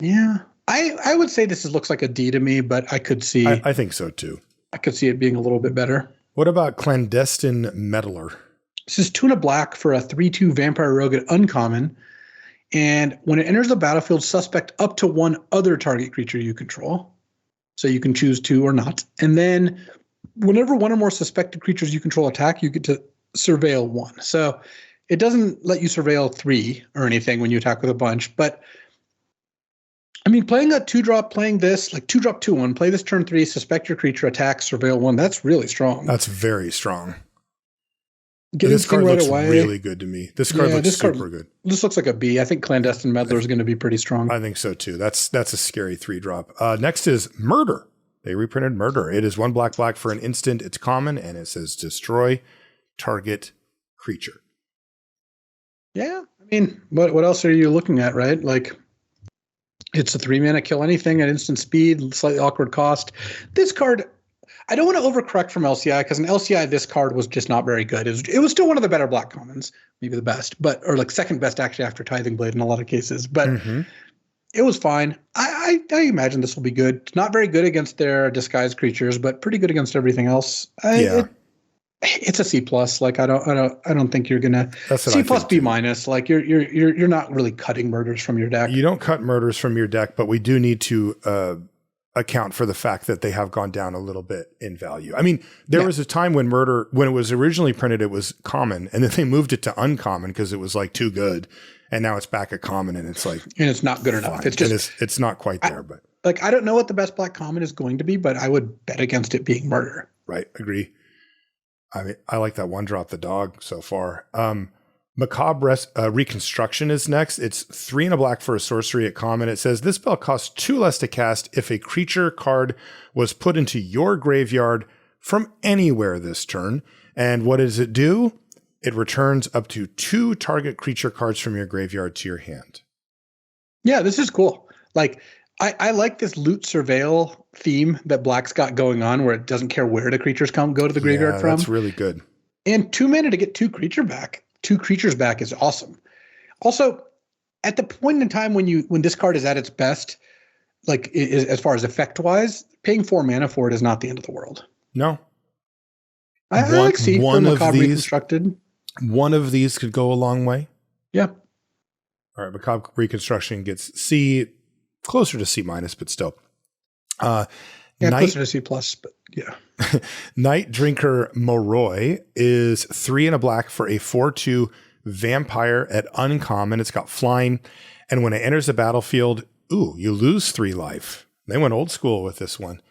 Yeah. I would say this looks like a D to me, but I could see. I think so too. I could see it being a little bit better. What about Clandestine Meddler? This is 2 and a black for a 3/2 Vampire Rogue at uncommon. And when it enters the battlefield, suspect up to 1 other target creature you control. So you can choose 2 or not. And then whenever 1 or more suspected creatures you control attack, you get to surveil 1. So it doesn't let you surveil 3 or anything when you attack with a bunch. But I mean, playing a 2-drop, playing this, like 2-drop 2/1, play this turn 3, suspect your creature, attack, surveil 1. That's really strong. That's very strong. This card looks really good to me. This card looks super good. This looks like a B. I think Clandestine Meddler is going to be pretty strong. I think so too. That's a scary 3-drop. Next is Murder. They reprinted Murder. It is 1 black for an instant. It's common, and it says destroy target creature. Yeah. I mean, what else are you looking at, right? Like, it's a 3-mana kill anything at instant speed, slightly awkward cost. This card, I don't want to overcorrect from LCI, because in LCI, this card was just not very good. It was still one of the better black commons, maybe the best, or like second best actually after Tithing Blade in a lot of cases. But it was fine. I imagine this will be good. Not very good against their disguised creatures, but pretty good against everything else. It's a C+. Like I don't think you're gonna C+, B-. Like you're not really cutting murders from your deck. You don't cut murders from your deck, but we do need to account for the fact that they have gone down a little bit in value. I mean, there was a time when Murder, when it was originally printed, it was common, and then they moved it to uncommon because it was like too good, and now it's back at common, and it's like, and it's not good enough. It's just it's not quite there, but like I don't know what the best black common is going to be, but I would bet against it being Murder. Right, agree. I mean, I like that 1-drop the dog so far. Macabre Reconstruction is next. It's 3 and a black for a sorcery at common. It says this spell costs 2 less to cast if a creature card was put into your graveyard from anywhere this turn. And what does it do? It returns up to 2 target creature cards from your graveyard to your hand. Yeah, this is cool. Like I like this loot surveil theme that Black's got going on, where it doesn't care where the creatures go to the graveyard from. That's really good. And 2 mana to get 2 creatures back is awesome. Also, at the point in time when this card is at its best, like as far as effect wise, paying 4 mana for it is not the end of the world. No. I like see one of these reconstructed. One of these could go a long way. Yeah. All right, Macabre Reconstruction gets C, closer to C minus, but still. Closer to C plus, but yeah. Night Drinker Moroi is 3 and a black for a 4/2 vampire at uncommon. It's got flying, and when it enters the battlefield, you lose 3 life. They went old school with this one.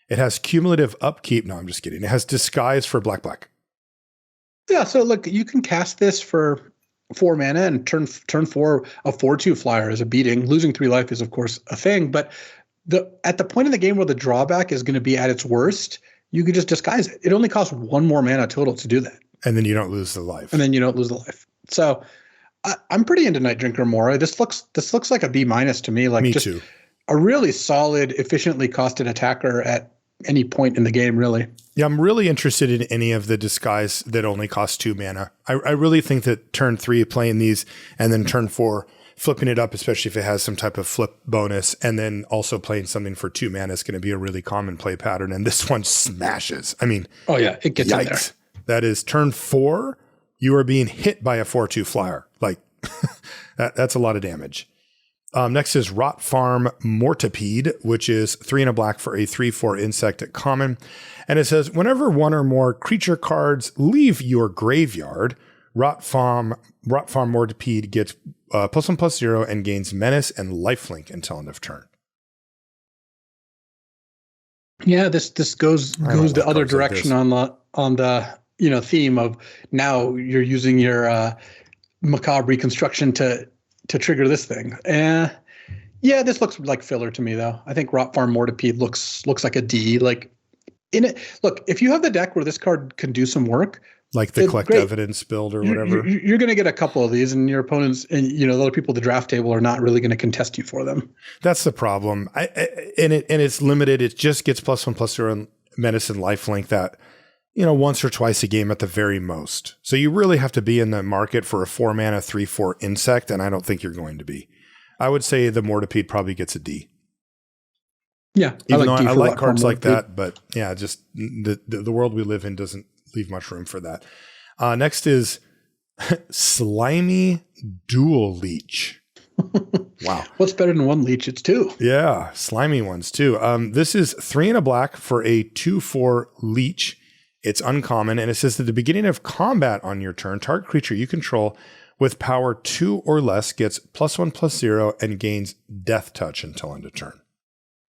It has cumulative upkeep. No, I'm just kidding. It has disguise for black. Yeah, so look, you can cast this for 4 mana and turn 4, a 4/2 flyer is a beating. Losing 3 life is, of course, a thing, but at the point in the game where the drawback is going to be at its worst, you could just disguise it. It only costs 1 more mana total to do that. And then you don't lose the life. So I'm pretty into Night Drinker Mora. This looks like a B minus to me. Like me just too. A really solid, efficiently costed attacker at any point in the game, really. Yeah, I'm really interested in any of the disguise that only costs 2 mana. I really think that turn 3 playing these and then turn 4 flipping it up, especially if it has some type of flip bonus, and then also playing something for 2 mana is going to be a really common play pattern. And this one smashes. I mean, oh yeah, it gets in there. That is turn 4. You are being hit by a 4/2 flyer. Like that's a lot of damage. Next is Rot Farm Mortipede, which is 3 and a black for a 3/4 insect at common. And it says, whenever 1 or more creature cards leave your graveyard, Rot Farm Mortipede gets +1/+0 and gains menace and lifelink until end of turn. Yeah, this goes the other direction like on the theme of now you're using your Macabre Reconstruction to trigger this thing. Yeah, this looks like filler to me though. I think Rot Farm Mortipede looks like a D. Like in it, look, if you have the deck where this card can do some work, like the collect evidence build or whatever, you're going to get a couple of these, and your opponents and the other people at the draft table are not really going to contest you for them. That's the problem. And it's limited. It just gets +1/+0 and menace and lifelink that once or twice a game at the very most. So you really have to be in the market for a 4 mana 3/4 insect, and I don't think you're going to be. I would say the Mortipede probably gets a D. Yeah, I like cards like that, but yeah, just the world we live in doesn't leave much room for that. Next is Slimy Dual Leech. Wow. What's better than 1 leech? It's 2. Yeah, slimy ones too. This is 3 and a black for a 2/4 leech. It's uncommon, and it says at the beginning of combat on your turn, target creature you control with power 2 or less gets +1/+0 and gains death touch until end of turn.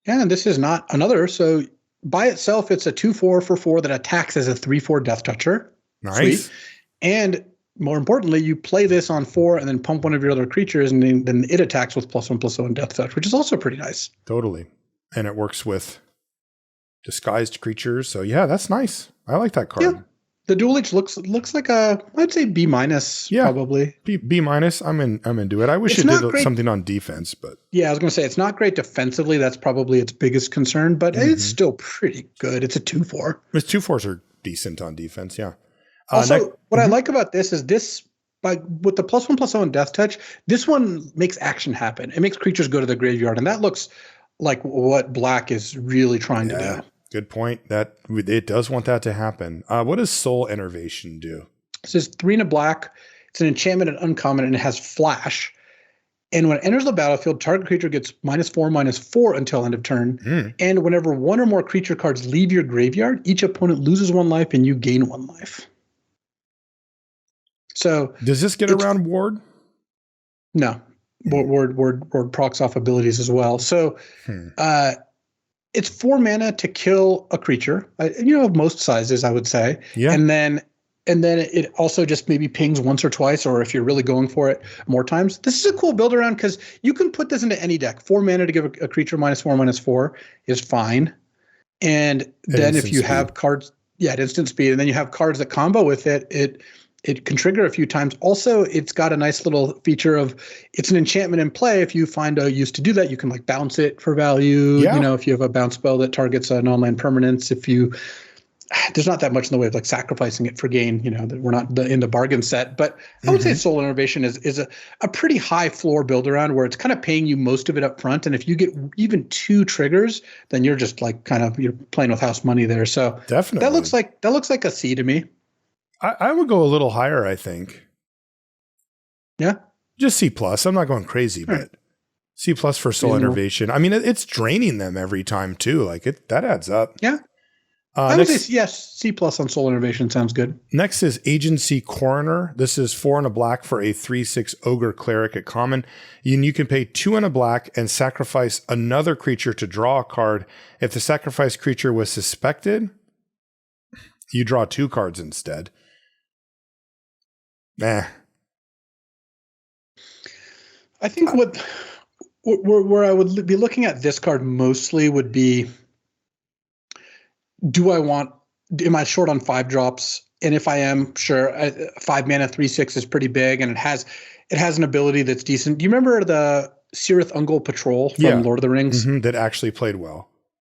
Yeah, and this is not another. So by itself, it's a 2/4 for 4 that attacks as a 3/4 death toucher. Nice. Sweet. And more importantly, you play this on 4 and then pump one of your other creatures, and then it attacks with +1/+0 and death touch, which is also pretty nice. Totally. And it works with disguised creatures. So yeah, that's nice. I like that card. Yeah. The Dual Leech looks like I'd say B minus, probably. B minus. I'm into it. I wish it did something on defense, but yeah, I was going to say it's not great defensively. That's probably its biggest concern, but it's still pretty good. It's a 2/4. Its 2/4s are decent on defense. Yeah. Also, what I like about this is with the +1/+0 and death touch, this one makes action happen. It makes creatures go to the graveyard, and that looks like what Black is really trying to do. Good point. That it does want that to happen. What does Soul Enervation do? It says 3 and a black. It's an enchantment and uncommon, and it has flash. And when it enters the battlefield, target creature gets -4/-4 until end of turn. And whenever 1 or more creature cards leave your graveyard, each opponent loses 1 life and you gain 1 life. So does this get around Ward? No. Ward procs off abilities as well. So it's 4 mana to kill a creature, of most sizes, I would say. Yeah. And then it also just maybe pings once or twice, or if you're really going for it more times. This is a cool build around because you can put this into any deck. 4 mana to give a creature -4/-4 is fine. And then if you have cards, at instant speed, and then you have cards that combo with it, It can trigger a few times. Also, it's got a nice little feature of it's an enchantment in play. If you find a use to do that, you can like bounce it for value. Yeah. You know, if you have a bounce spell that targets an online permanence, there's not that much in the way of like sacrificing it for gain, you know, that we're not in the bargain set. But I would say Soul Innervation is a pretty high floor build around where it's kind of paying you most of it up front. And if you get even 2 triggers, then you're just like you're playing with house money there. So definitely that looks like a C to me. I would go a little higher, I think. Yeah. Just C+. I'm not going crazy, but C+ for Soul Innervation. I mean, it's draining them every time too. Like that adds up. Yeah. I would say yes, C+ on Soul Innervation sounds good. Next is Agency Coroner. This is 4 and a black for a 3/6 Ogre Cleric at common. You can pay 2 and a black and sacrifice another creature to draw a card. If the sacrificed creature was suspected, you draw 2 cards instead. Nah. I think where I would be looking at this card mostly would be, am I short on 5 drops? And if I am, sure, 5 mana 3/6 is pretty big, and it has an ability that's decent. Do you remember the Cirith Ungol Patrol from Lord of the Rings? Mm-hmm, that actually played well.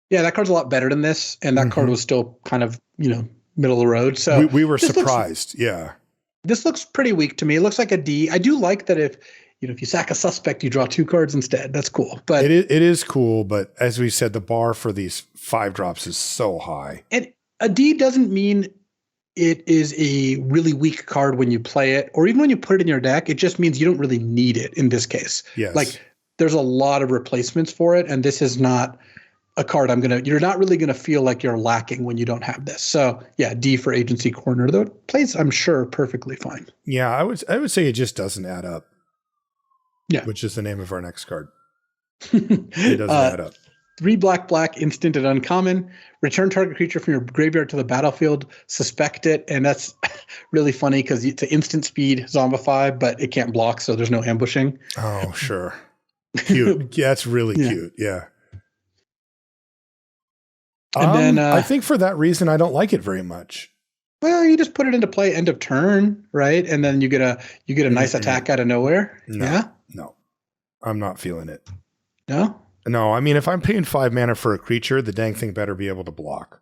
Yeah, that card's a lot better than this, and that card was still kind of, middle of the road. So we were surprised. This looks pretty weak to me. It looks like a D. I do like that if you sack a suspect, you draw 2 cards instead. That's cool. But it is cool, but as we said, the bar for these 5 drops is so high. And a D doesn't mean it is a really weak card when you play it, or even when you put it in your deck. It just means you don't really need it in this case. Yes. Like there's a lot of replacements for it, and this is not a card you're not really gonna feel like you're lacking when you don't have this. So yeah, D for Agency Corner, though it plays, I'm sure, perfectly fine. Yeah, I would say it just doesn't add up. Yeah. Which is the name of our next card. It doesn't add up. 3 black, instant and uncommon. Return target creature from your graveyard to the battlefield. Suspect it. And that's really funny because it's an instant speed zombify, but it can't block, so there's no ambushing. Oh, sure. Cute. Yeah, that's really cute. Yeah. And then I think for that reason, I don't like it very much. Well, you just put it into play end of turn, right? And then you get a nice attack out of nowhere. No, I'm not feeling it. No? No, I mean, if I'm paying 5 mana for a creature, the dang thing better be able to block.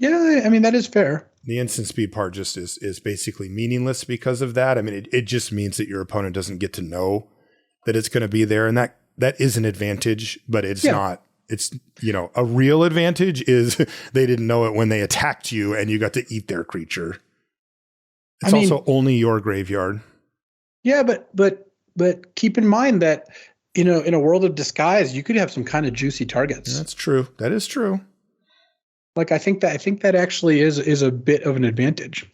Yeah, I mean, that is fair. The instant speed part just is basically meaningless because of that. I mean, it just means that your opponent doesn't get to know that it's going to be there. And that is an advantage, but it's not. It's, a real advantage is they didn't know it when they attacked you and you got to eat their creature. It's also only your graveyard. Yeah, but keep in mind that, in a world of disguise, you could have some kind of juicy targets. That's true. That is true. Like, I think that actually is a bit of an advantage.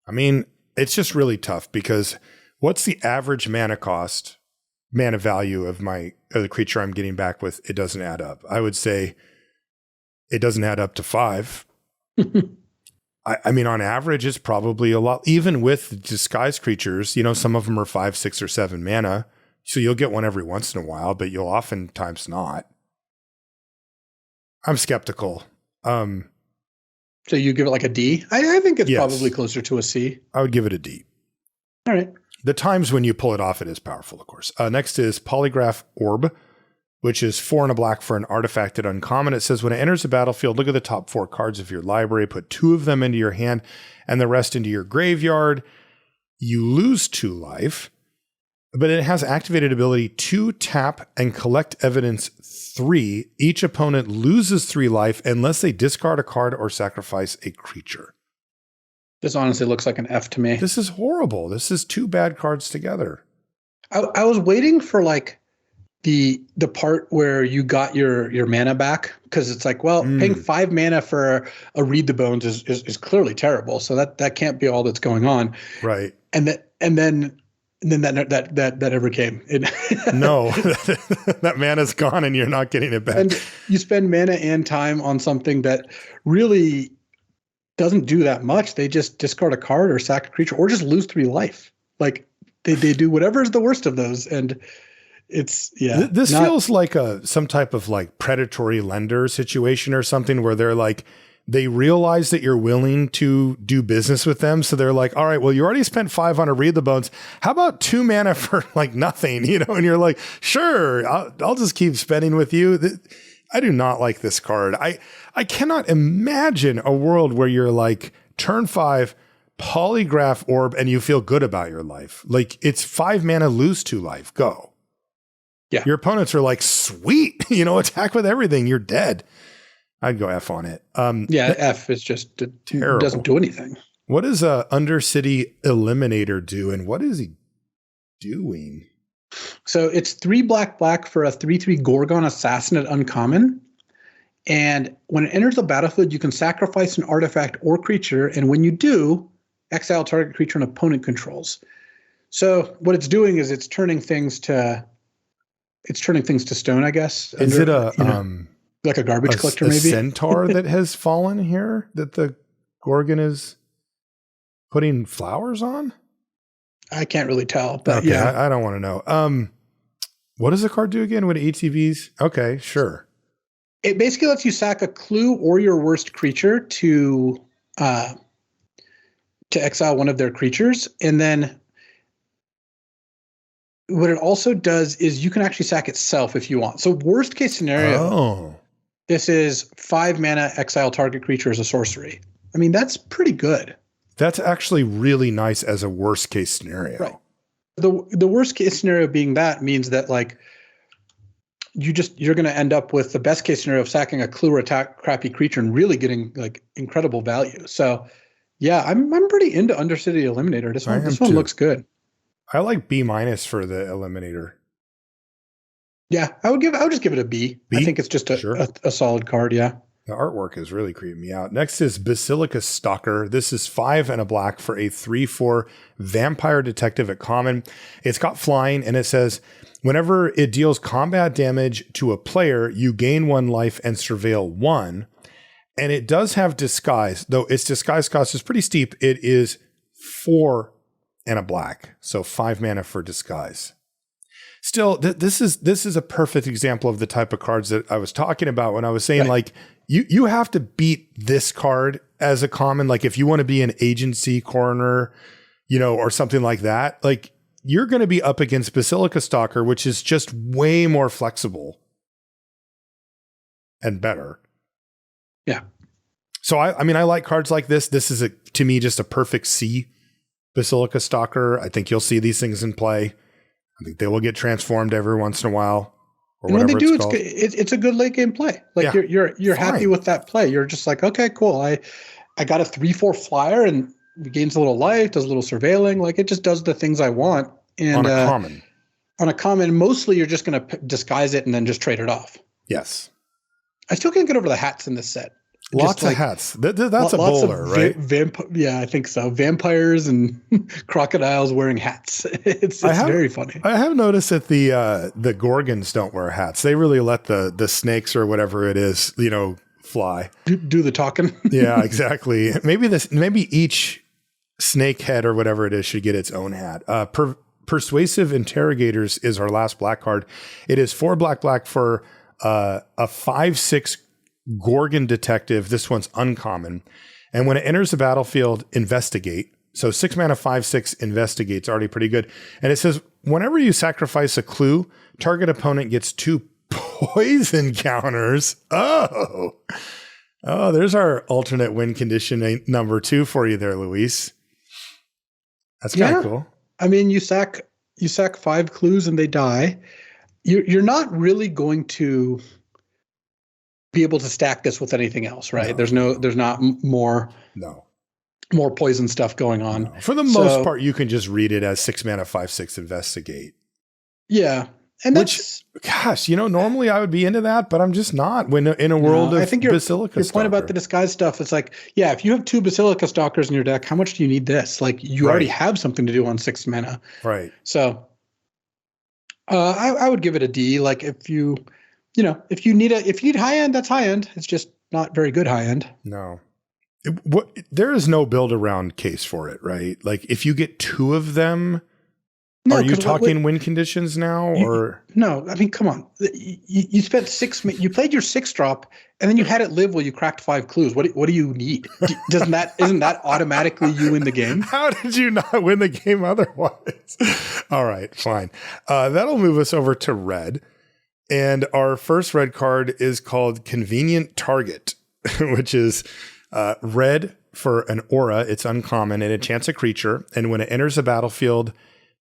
I mean, it's just really tough because what's the average mana value of the creature I'm getting back with? It doesn't add up. I would say it doesn't add up to 5. I mean, on average, it's probably a lot, even with disguised creatures, some of them are 5, 6, or 7 mana. So you'll get one every once in a while, but you'll oftentimes not. I'm skeptical. So you give it like a D? I think it's probably closer to a C. I would give it a D. All right. The times when you pull it off, it is powerful, of course. Next is Polygraph Orb, which is 4 and a black for an artifact at uncommon. It says when it enters the battlefield, look at the top 4 cards of your library, put 2 of them into your hand and the rest into your graveyard. You lose 2 life, but it has activated ability to tap and collect evidence 3. Each opponent loses 3 life unless they discard a card or sacrifice a creature. This honestly looks like an F to me. This is horrible. This is 2 bad cards together. I was waiting for like the part where you got your mana back, because it's like, well, paying 5 mana for a Read the Bones is clearly terrible. So that can't be all that's going on. Right. And then that never came. No, that mana's gone and you're not getting it back. And you spend mana and time on something that really doesn't do that much. They just discard a card or sack a creature or just lose 3 life. Like they do whatever is the worst of those. And it's, This feels like some type of like predatory lender situation or something where they're like, they realize that you're willing to do business with them. So they're like, all right, well, you already spent 5 on a Read the Bones. How about 2 mana for like nothing, you know? And you're like, sure, I'll just keep spending with you. I do not like this card. I cannot imagine a world where you're like turn 5, Polygraph Orb, and you feel good about your life. Like it's 5 mana, lose 2 life, go. Yeah. Your opponents are like, sweet, you know, attack with everything. You're dead. I'd go F on it. Yeah, F is just terrible. Doesn't do anything. What does a Undercity Eliminator do, and what is he doing? So it's 3 black for a 3/3 Gorgon Assassin at uncommon. And when it enters the battlefield, you can sacrifice an artifact or creature, and when you do, exile target creature an opponent controls. So what it's doing is it's turning things to stone, I guess. Is it a like a garbage collector, maybe? A centaur that has fallen here that the Gorgon is putting flowers on? I can't really tell, but okay, yeah. I don't want to know. What does the card do again when it ATVs? Okay, sure. It basically lets you sack a clue or your worst creature to exile one of their creatures. And then what it also does is you can actually sack itself if you want. So worst case scenario, this is 5 mana, exile target creature as a sorcery. I mean, that's pretty good. That's actually really nice as a worst case scenario. Right. The worst case scenario being that means that like you're going to end up with the best case scenario of sacking a clue or attack crappy creature and really getting like incredible value. So yeah, I'm pretty into Undercity Eliminator. This one looks good. I like B- for the Eliminator. Yeah, I would just give it a B. I think it's just a solid card. Yeah. The artwork is really creeping me out. Next is Basilica Stalker. This is 5 and a black for a 3/4 vampire detective at common. It's got flying, and it says, whenever it deals combat damage to a player, you gain 1 life and surveil 1. And it does have disguise, though its disguise cost is pretty steep. It is 4 and a black, so 5 mana for disguise. Still, this is a perfect example of the type of cards that I was talking about when I was saying, like, you have to beat this card as a common. Like, if you want to be an agency coroner, you know, or something like that, like, you're going to be up against Basilica Stalker, which is just way more flexible and better. Yeah. So, I mean, I like cards like this. This is, to me, just a perfect C Basilica Stalker. I think you'll see these things in play. I think they will get transformed every once in a while. Or and when they do, it's good. It's a good late game play. Like you're happy with that play. You're just like, okay, cool. I got a 3/4 flyer and it gains a little life, does a little surveilling. Like it just does the things I want. And on a common, mostly you're just going to disguise it and then just trade it off. Yes. I still can't get over the hats in this set. Lots of hats. That's a bowler, right? Yeah, I think so. Vampires and crocodiles wearing hats. It's very funny. I have noticed that the Gorgons don't wear hats. They really let the snakes or whatever it is, you know, fly. Do the talking. Yeah, exactly. Maybe each snake head or whatever it is should get its own hat. Persuasive Interrogators is our last black card. It is 4 black for a 5/6 Gorgon detective. This one's uncommon. And when it enters the battlefield, investigate. So 6 mana, 5/6 investigate's already pretty good. And it says, whenever you sacrifice a clue, target opponent gets 2 poison counters. Oh, there's our alternate win condition number 2 for you there, Luis. That's kind of cool. I mean, you sack 5 clues and they die. You're not really going to be able to stack this with anything else, right? No, there's not more poison stuff going on. No. For the most part, you can just read it as 6 mana, 5/6 investigate. Yeah. And gosh, you know, normally I would be into that, but I'm just not when in a world of Basilica Stalker. Your point about the disguise stuff, it's like, yeah, if you have 2 Basilica Stalkers in your deck, how much do you need this? Like you already have something to do on 6 mana. Right. So I would give it a D. Like if you need high end, that's high end. It's just not very good high end. No. There is no build around case for it, right? Like if you get 2 of them, No, Are you 'cause talking win conditions now, or no? I mean, come on. You spent you played your 6-drop, and then you had it live while you cracked 5 clues. What do you need? Isn't that automatically you win the game? how did you not win the game otherwise? All right, fine. That'll move us over to red. And our first red card is called Convenient Target, which is red for an aura. It's uncommon and enchants a creature. And when it enters the battlefield,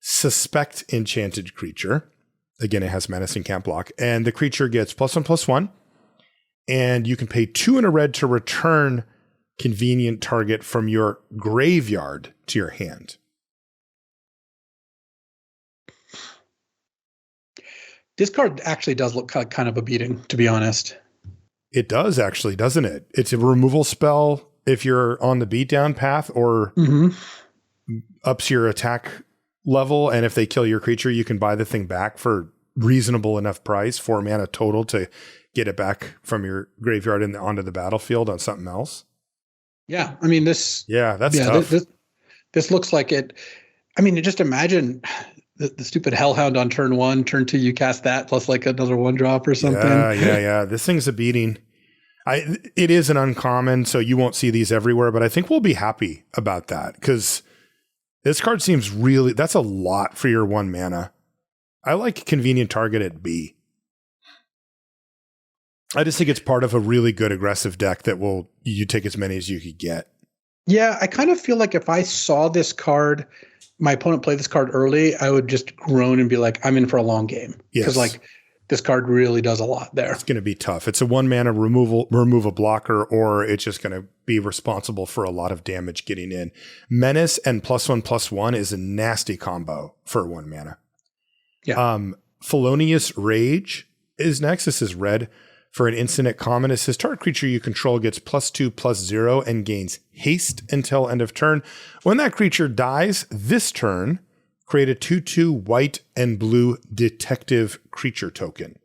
suspect enchanted creature. Again, it has menace and can't block. And the creature gets +1/+1. And you can pay 2 and a red to return Convenient Target from your graveyard to your hand. This card actually does look kind of a beating, to be honest. It does actually, doesn't it? It's a removal spell if you're on the beatdown path, or ups your attack level. And if they kill your creature, you can buy the thing back for reasonable enough price, 4 mana total, to get it back from your graveyard and onto the battlefield on something else. Yeah. I mean, that's tough. This looks like it. I mean, just imagine the stupid Hellhound on turn 1, turn 2, you cast that plus like another 1-drop or something. Yeah. This thing's a beating. It is an uncommon, so you won't see these everywhere, but I think we'll be happy about that, because this card seems that's a lot for your 1 mana. I like Convenient Target at B. I just think it's part of a really good aggressive deck that you take as many as you could get. Yeah, I kind of feel like if I saw this card, my opponent play this card early, I would just groan and be like, I'm in for a long game. Because this card really does a lot there. It's going to be tough. It's a 1 mana remove a blocker, or it's just going to be responsible for a lot of damage getting in. Menace and +1/+1 is a nasty combo for 1 mana. Yeah. Felonious Rage is next. This is red. For an instant at common, it says target creature you control gets +2/+0 and gains haste until end of turn. When that creature dies this turn, create a 2/2 white and blue detective creature token.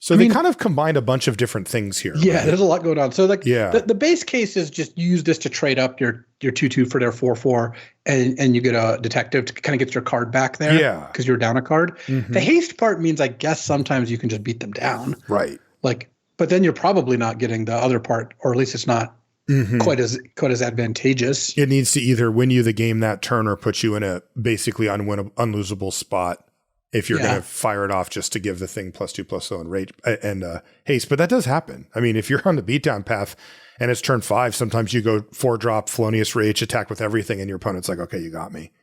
So they kind of combined a bunch of different things here. Yeah, right? there's a lot going on. So the base case is just use this to trade up your 2/2 for their 4/4, and you get a detective to kind of get your card back there. Yeah. Because you're down a card. Mm-hmm. The haste part means I guess sometimes you can just beat them down. Right. But then you're probably not getting the other part, or at least it's not quite as advantageous. It needs to either win you the game that turn or put you in a basically unlosable spot if you're going to fire it off just to give the thing +2/+0 and rage and haste. But that does happen. I mean, if you're on the beatdown path and it's turn 5, sometimes you go 4-drop, Felonious Rage, attack with everything, and your opponent's like, okay, you got me.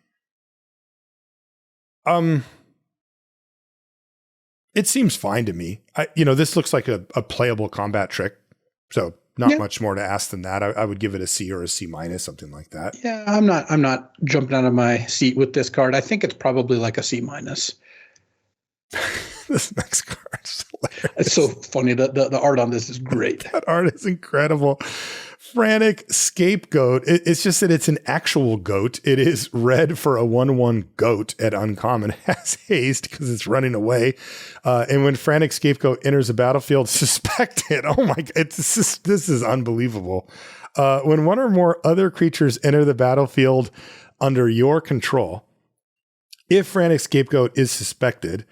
It seems fine to me. This looks like a playable combat trick. So not much more to ask than that. I would give it a C or a C-, something like that. Yeah, I'm not jumping out of my seat with this card. I think it's probably like a C-. This next card is hilarious. It's so funny. The art on this is great. That art is incredible. Frantic Scapegoat. It's just that it's an actual goat. It is red for a 1/1 goat at uncommon. It has haste because it's running away. And when Frantic Scapegoat enters the battlefield, suspect it. Oh my God. This is unbelievable. When one or more other creatures enter the battlefield under your control, if Frantic Scapegoat is suspected,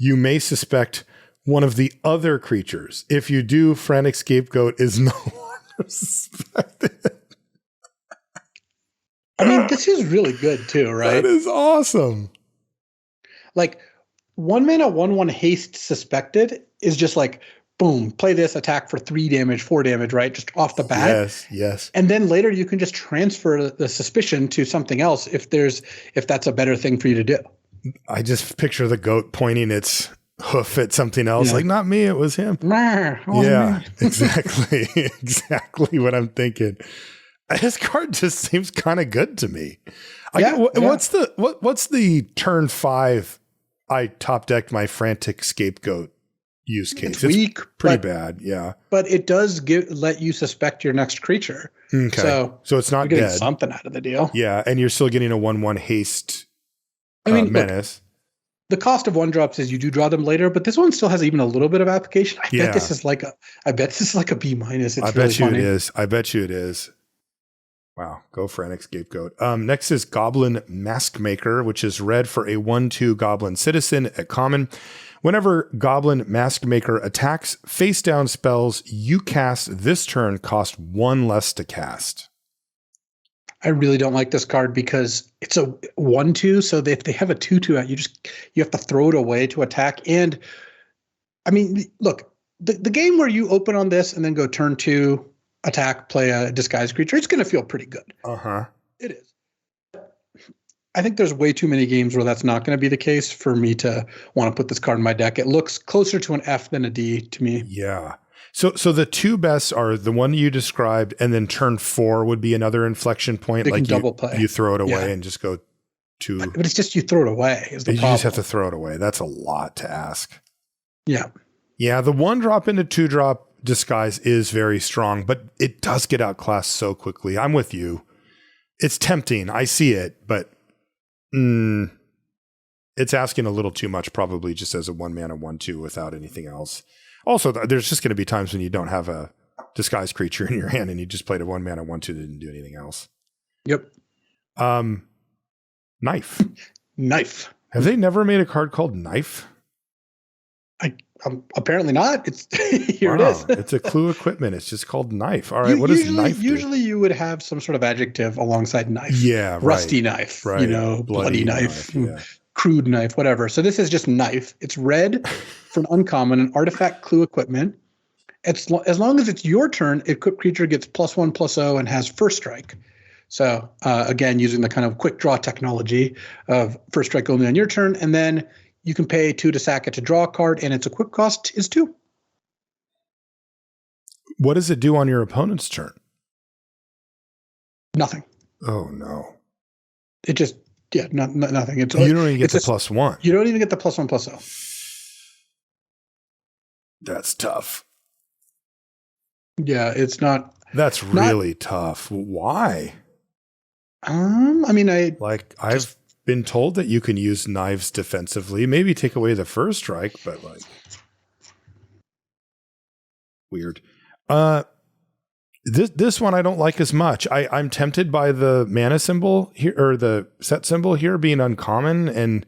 you may suspect one of the other creatures. If you do, Frantic Scapegoat is no longer suspected. I mean, this is really good too, right? That is awesome. 1 mana, 1/1 haste suspected is just like, boom, play this, attack for 3 damage, 4 damage, right? Just off the bat. Yes. And then later you can just transfer the suspicion to something else if that's a better thing for you to do. I just picture the goat pointing its hoof at something else. Like, not me, it was him. Yeah, exactly. Exactly what I'm thinking. This card just seems kind of good to me. What's the turn 5 I top decked my Frantic Scapegoat use case? It's weak. Pretty bad, yeah. But it does let you suspect your next creature. Okay. So it's not you're getting dead. Something out of the deal. Yeah, and you're still getting a 1/1 haste menace. Look, the cost of 1-drops is you do draw them later, but this one still has even a little bit of application. I bet this is like a B-. It's really funny. I bet you it is. Wow, go Frantic Scapegoat. Next is Goblin Mask Maker, which is red for a 1/2 Goblin Citizen at common. Whenever Goblin Mask Maker attacks, face down spells you cast this turn cost 1 less to cast. I really don't like this card because it's a 1/2. So if they have a 2/2 out, you have to throw it away to attack. And I mean, look, the game where you open on this and then go turn 2, attack, play a disguised creature, it's going to feel pretty good. It is. I think there's way too many games where that's not going to be the case for me to want to put this card in my deck. It looks closer to an F than a D to me. Yeah. So the two best are the one you described, and then turn 4 would be another inflection point. They like can double play. You throw it away and just go to. But it's just you throw it away is the you problem. just have to throw it away. That's a lot to ask. Yeah. Yeah, the 1-drop into 2-drop disguise is very strong, but it does get outclassed so quickly. I'm with you. It's tempting. I see it, but it's asking a little too much, probably just as a 1-mana 1/2 without anything else. Also, there's just going to be times when you don't have a disguised creature in your hand and you just played a 1-mana 1/2 that didn't do anything else. Yep. Knife. Knife. Have they never made a card called Knife? Apparently not. It's here. It is. It's a clue equipment. It's just called Knife. All right. What does Knife do? Usually you would have some sort of adjective alongside knife. Yeah. Right. Rusty knife. Right. Bloody knife. Crude knife, whatever. So this is just knife. It's red for an uncommon, an artifact clue equipment. As long as it's your turn, equipped creature gets +1/+0 and has first strike. So again, using the kind of quick draw technology of first strike only on your turn, and then you can pay 2 to sack it to draw a card, and its equip cost is 2. What does it do on your opponent's turn? Nothing. Oh no! It just nothing. You don't even get the +1. You don't even get the +1/+0. That's tough. Yeah, it's not. That's really tough. Why? I mean, I've been told that you can use knives defensively, maybe take away the first strike, but weird. This one I don't like as much. I'm tempted by the mana symbol here, or the set symbol here being uncommon, and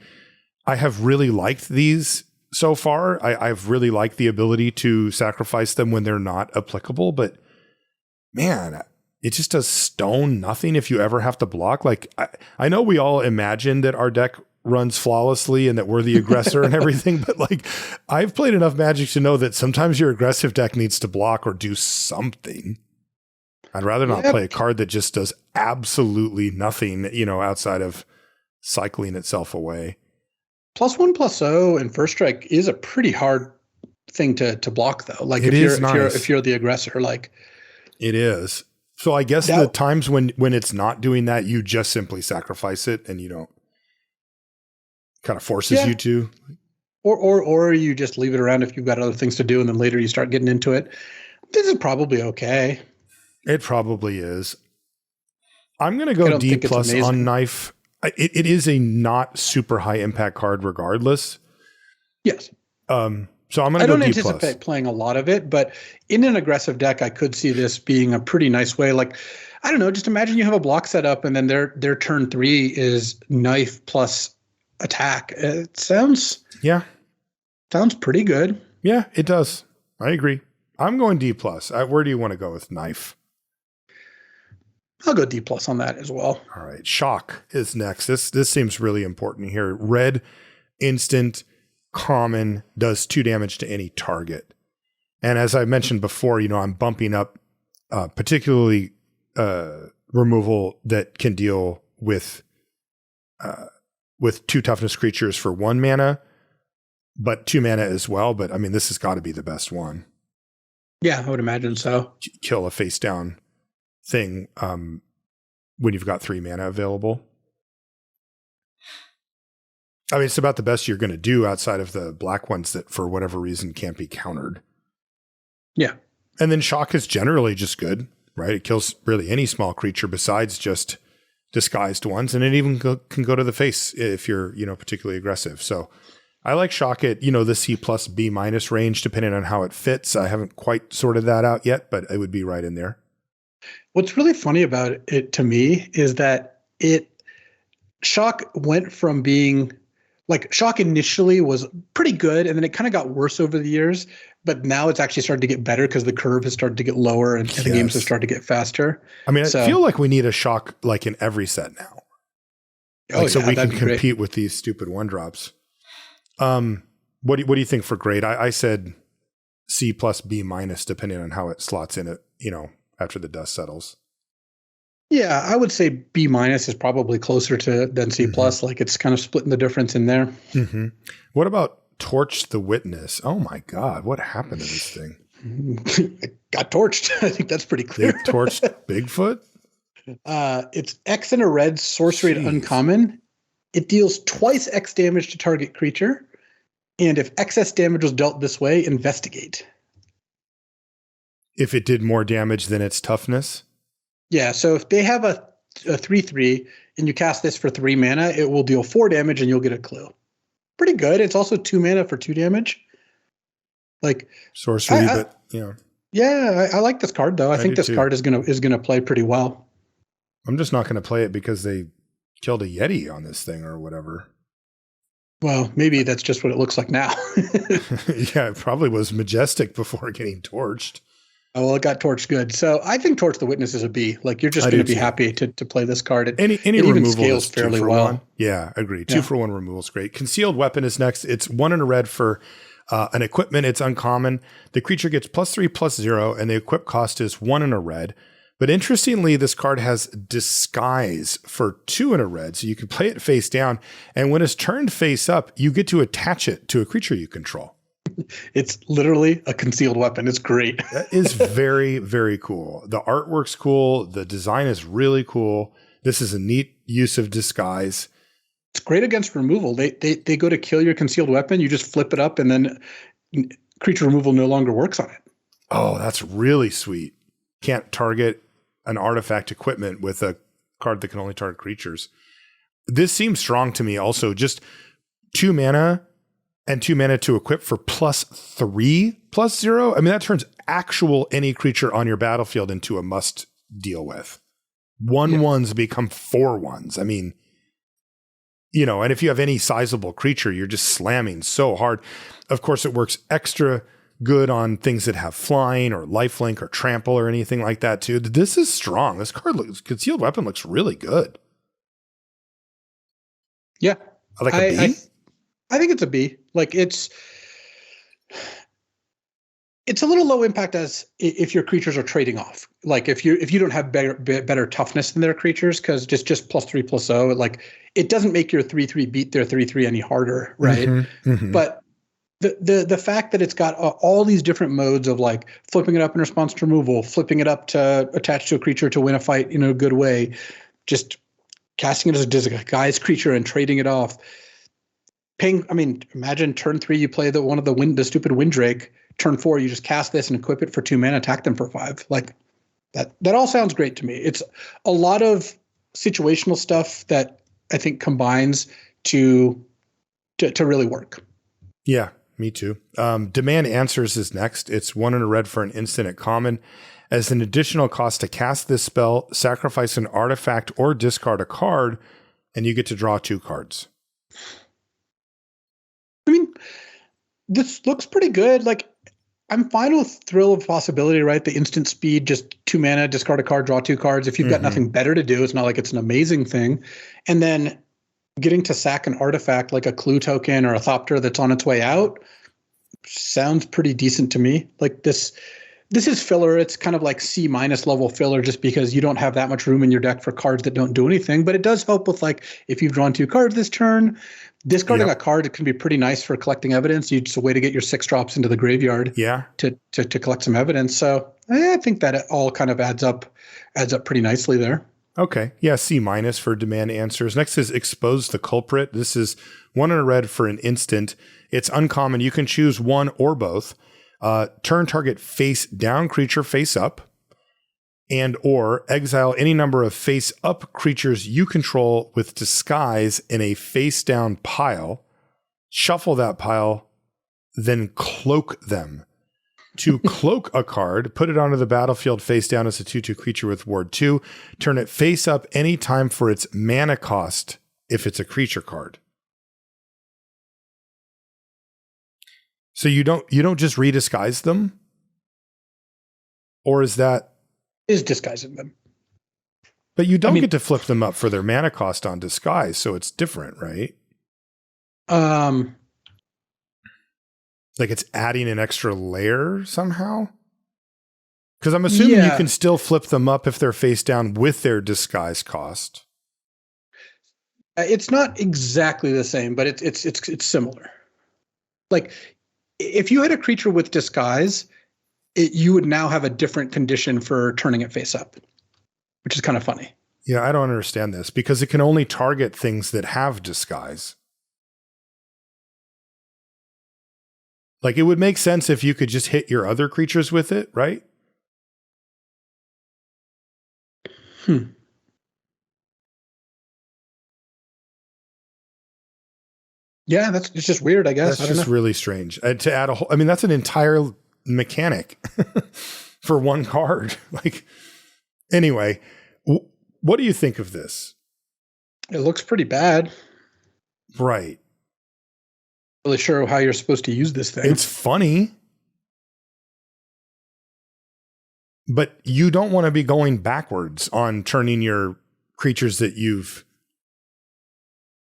I have really liked these so far. I've really liked the ability to sacrifice them when they're not applicable, but man, it just does stone nothing if you ever have to block. I know we all imagine that our deck runs flawlessly and that we're the aggressor and everything, but I've played enough Magic to know that sometimes your aggressive deck needs to block or do something. I'd rather not play a card that just does absolutely nothing, outside of cycling itself away. +1/+0 and first strike is a pretty hard thing to block, though. If you're the aggressor, it is. So I guess the times when it's not doing that, you just simply sacrifice it and you don't kind of forces you to. Or you just leave it around if you've got other things to do, and then later you start getting into it. This is probably okay. It probably is. I'm going to go D+ on Knife. It is a not super high impact card regardless. Yes. So I'm going to go D+. I don't anticipate playing a lot of it, but in an aggressive deck, I could see this being a pretty nice way. I don't know, just imagine you have a block set up and then their turn 3 is knife plus attack. It sounds pretty good. Yeah, it does. I agree. I'm going D+. Where do you want to go with Knife? I'll go D+ on that as well. All right. Shock is next. This seems really important here. Red, instant, common, does 2 damage to any target. And as I mentioned before, I'm bumping up particularly removal that can deal with 2 toughness creatures for 1 mana, but 2 mana as well. But I mean, this has got to be the best one. Yeah, I would imagine so. Kill a face down thing when you've got 3 mana available. I mean, it's about the best you're going to do outside of the black ones that for whatever reason can't be countered. Yeah. And then shock is generally just good, right? It kills really any small creature besides just disguised ones. And it even can go to the face if you're, particularly aggressive. So I like shock at, the C+B- range, depending on how it fits. I haven't quite sorted that out yet, but it would be right in there. What's really funny about it to me is that shock went from being like shock initially was pretty good, and then it kind of got worse over the years. But now it's actually started to get better because the curve has started to get lower and the games have started to get faster. I mean, so, I feel like we need a shock like in every set now. Like, so we can compete with these stupid one drops. What do you think for grade? I said C plus B minus, depending on how it slots in it, after the dust settles. Yeah, I would say B minus is probably closer to than C plus. Like it's kind of splitting the difference in there. Mm-hmm. What about Torch the Witness? Oh my God, what happened to this thing? It got torched. I think that's pretty clear. They torched Bigfoot? It's X and a red, sorcery at uncommon. It deals twice X damage to target creature. And if excess damage was dealt this way, investigate. If it did more damage than its toughness? Yeah, so if they have a 3/3 and you cast this for 3 mana, it will deal 4 damage and you'll get a clue. Pretty good. It's also 2 mana for 2 damage. Like sorcery, but yeah, I like this card though. I think this card is gonna play pretty well. I'm just not gonna play it because they killed a Yeti on this thing or whatever. Well, maybe that's just what it looks like now. Yeah, it probably was majestic before getting torched. Oh, well, it got torched good. So I think Torch the Witness is a B. Like you're just going to be happy to play this card. Any it even removal scales fairly well. 1. Yeah, agree. 2 for 1 removal is great. Concealed Weapon is next. It's 1 and a red for an equipment. It's uncommon. The creature gets +3/+0, and the equip cost is 1 and a red. But interestingly, this card has Disguise for 2 and a red, so you can play it face down. And when it's turned face up, you get to attach it to a creature you control. It's literally a concealed weapon. It's great. That is very, very cool. The artwork's cool. The design is really cool. This is a neat use of Disguise. It's great against removal. They go to kill your concealed weapon. You just flip it up, and then creature removal no longer works on it. Oh, that's really sweet. Can't target an artifact equipment with a card that can only target creatures. This seems strong to me also. Just 2 mana and 2 mana to equip for +3/+0. I mean, that turns actual any creature on your battlefield into a must deal with. 1/1s become 4/1s. I mean, and if you have any sizable creature, you're just slamming so hard. Of course, it works extra good on things that have flying or lifelink or trample or anything like that too. This is strong. This concealed weapon looks really good. Yeah. Like a B? I think it's a B. Like it's a little low impact as if your creatures are trading off. Like if you don't have better toughness than their creatures, because just +3/+0, like it doesn't make your 3/3 beat their 3/3 any harder, right? But the fact that it's got all these different modes of like flipping it up in response to removal, flipping it up to attach to a creature to win a fight in a good way, just casting it as a disguise creature and trading it off. Imagine turn 3 you play the stupid Windrake. Turn 4 you just cast this and equip it for 2 mana, attack them for 5. Like that all sounds great to me. It's a lot of situational stuff that I think combines to really work. Yeah, me too. Demand Answers is next. It's 1 and a red for an instant at common. As an additional cost to cast this spell, sacrifice an artifact or discard a card, and you get to draw 2 cards. I mean, this looks pretty good. Like, I'm fine with Thrill of Possibility, right? The instant speed, just 2 mana, discard a card, draw 2 cards. If you've got nothing better to do, it's not like it's an amazing thing. And then getting to sack an artifact like a clue token or a Thopter that's on its way out sounds pretty decent to me. Like this is filler. It's kind of like C- level filler just because you don't have that much room in your deck for cards that don't do anything. But it does help with like if you've drawn 2 cards this turn, discarding a card, it can be pretty nice for collecting evidence. It's a way to get your 6 drops into the graveyard to collect some evidence. So I think that it all kind of adds up pretty nicely there. Okay. Yeah, C- for Demand Answers. Next is Expose the Culprit. This is 1 and a red for an instant. It's uncommon. You can choose one or both. Turn target face down creature face up, and or exile any number of face up creatures you control with Disguise in a face down pile. Shuffle that pile, then cloak them to cloak a card, put it onto the battlefield face down as a 2/2 creature with ward 2. Turn it face up anytime for its mana cost if it's a creature card. So you don't just redisguise them? Or is that... Is disguising them. But you don't get to flip them up for their mana cost on disguise, so it's different, right? Like it's adding an extra layer somehow? Because I'm assuming you can still flip them up if they're face down with their disguise cost. It's not exactly the same, but it's similar. Like if you had a creature with disguise, you would now have a different condition for turning it face up, which is kind of funny. Yeah, I don't understand this because it can only target things that have disguise. Like it would make sense if you could just hit your other creatures with it, right? Yeah, it's just weird, I guess. That's just really strange. To add a whole, I mean, that's an entire mechanic for one card. Like, anyway, what do you think of this? It looks pretty bad. Right. Really sure how you're supposed to use this thing. It's funny. But you don't want to be going backwards on turning your creatures that you've...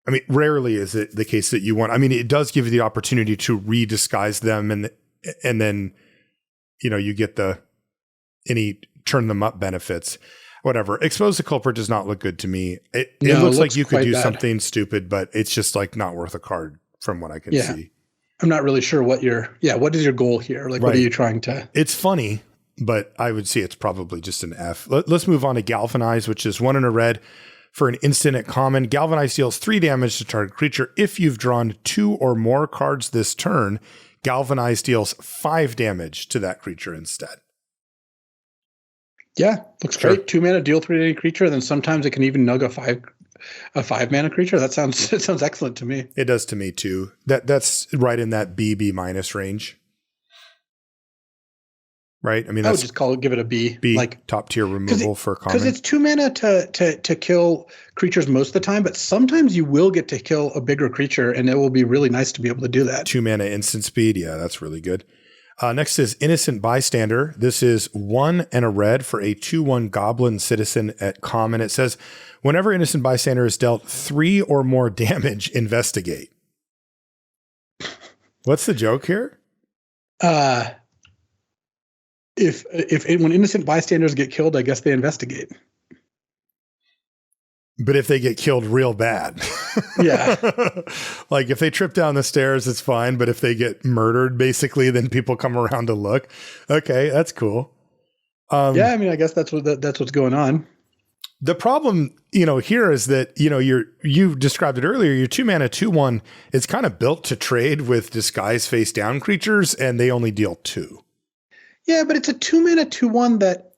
I mean, rarely is it the case that you want... I mean, it does give you the opportunity to redisguise them and then, you know, you get any turn them up benefits. Whatever. Expose the Culprit does not look good to me. It looks like you could do something stupid, but it's just like not worth a card from what I can see. I'm not really sure what what is your goal here? Like, what are you trying to... It's funny, but I would say it's probably just an F. Let's move on to Galvanize, which is 1 and a red for an instant at common. Galvanize deals 3 damage to target creature. If you've drawn 2 or more cards this turn, Galvanize deals 5 damage to that creature instead. Yeah, looks great. 2 mana, deal 3 to any creature. Then sometimes it can even nug a 5 mana creature. It sounds excellent to me. It does to me too. That's right in that B minus range. Right? I mean, I would just give it a B. Like top tier removal for common. Because it's 2 mana to kill creatures most of the time, but sometimes you will get to kill a bigger creature, and it will be really nice to be able to do that. 2 mana instant speed. Yeah, that's really good. Next is Innocent Bystander. This is 1 and a red for a 2/1 Goblin Citizen at common. It says, whenever Innocent Bystander is dealt 3 or more damage, investigate. What's the joke here? If when innocent bystanders get killed, I guess they investigate. But if they get killed real bad. Yeah. Like if they trip down the stairs, it's fine. But if they get murdered, basically, then people come around to look. Okay, that's cool. Yeah, I mean, I guess that's what's going on. The problem, here is that, you described it earlier, your 2 mana 2/1, it's kind of built to trade with disguise face down creatures, and they only deal 2. Yeah, but it's a 2 mana 2/1 that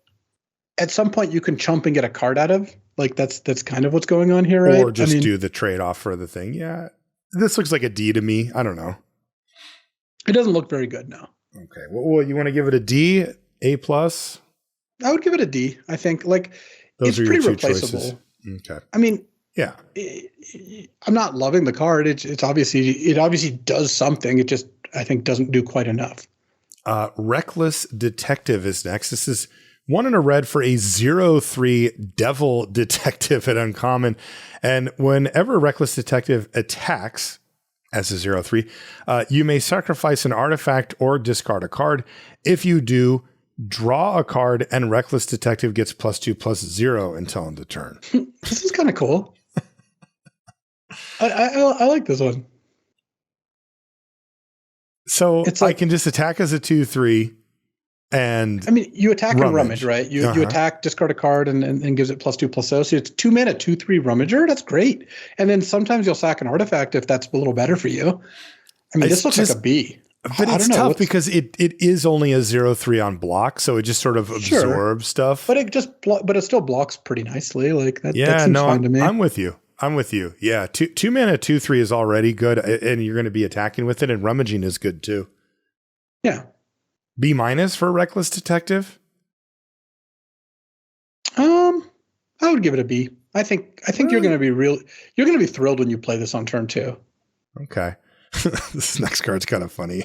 at some point you can chump and get a card out of. Like that's kind of what's going on here, right? Or just do the trade off for the thing. Yeah. This looks like a D to me. I don't know. It doesn't look very good, no. Okay. Well, you want to give it a D, A+? I would give it a D. I think those it's are pretty your 2 replaceable. choices. Okay. I mean, yeah. I'm not loving the card. It obviously does something. It just, I think, doesn't do quite enough. Reckless Detective is next. This is 1 and a red for a 0/3 Devil Detective at uncommon. And whenever Reckless Detective attacks as a 0/3, you may sacrifice an artifact or discard a card. If you do, draw a card and Reckless Detective gets +2/+0 until end of turn. This is kind of cool. I like this one. So I can just attack as a 2/3. And I mean, you attack and rummage, right? You attack, discard a card, and gives it +2/+0. So it's 2 mana, 2/3 rummager. That's great. And then sometimes you'll sack an artifact if that's a little better for you. I mean, this looks like a B. But it's tough because it is only a 0/3 on block, so it just sort of absorbs stuff. But it still blocks pretty nicely. Like that seems fine to me. I'm with you. Yeah, 2 mana 2/3 is already good, and you're going to be attacking with it, and rummaging is good too. Yeah. B- for Reckless Detective? I would give it a B. I think you're going to be you're going to be thrilled when you play this on turn 2. Okay. This next card's kind of funny.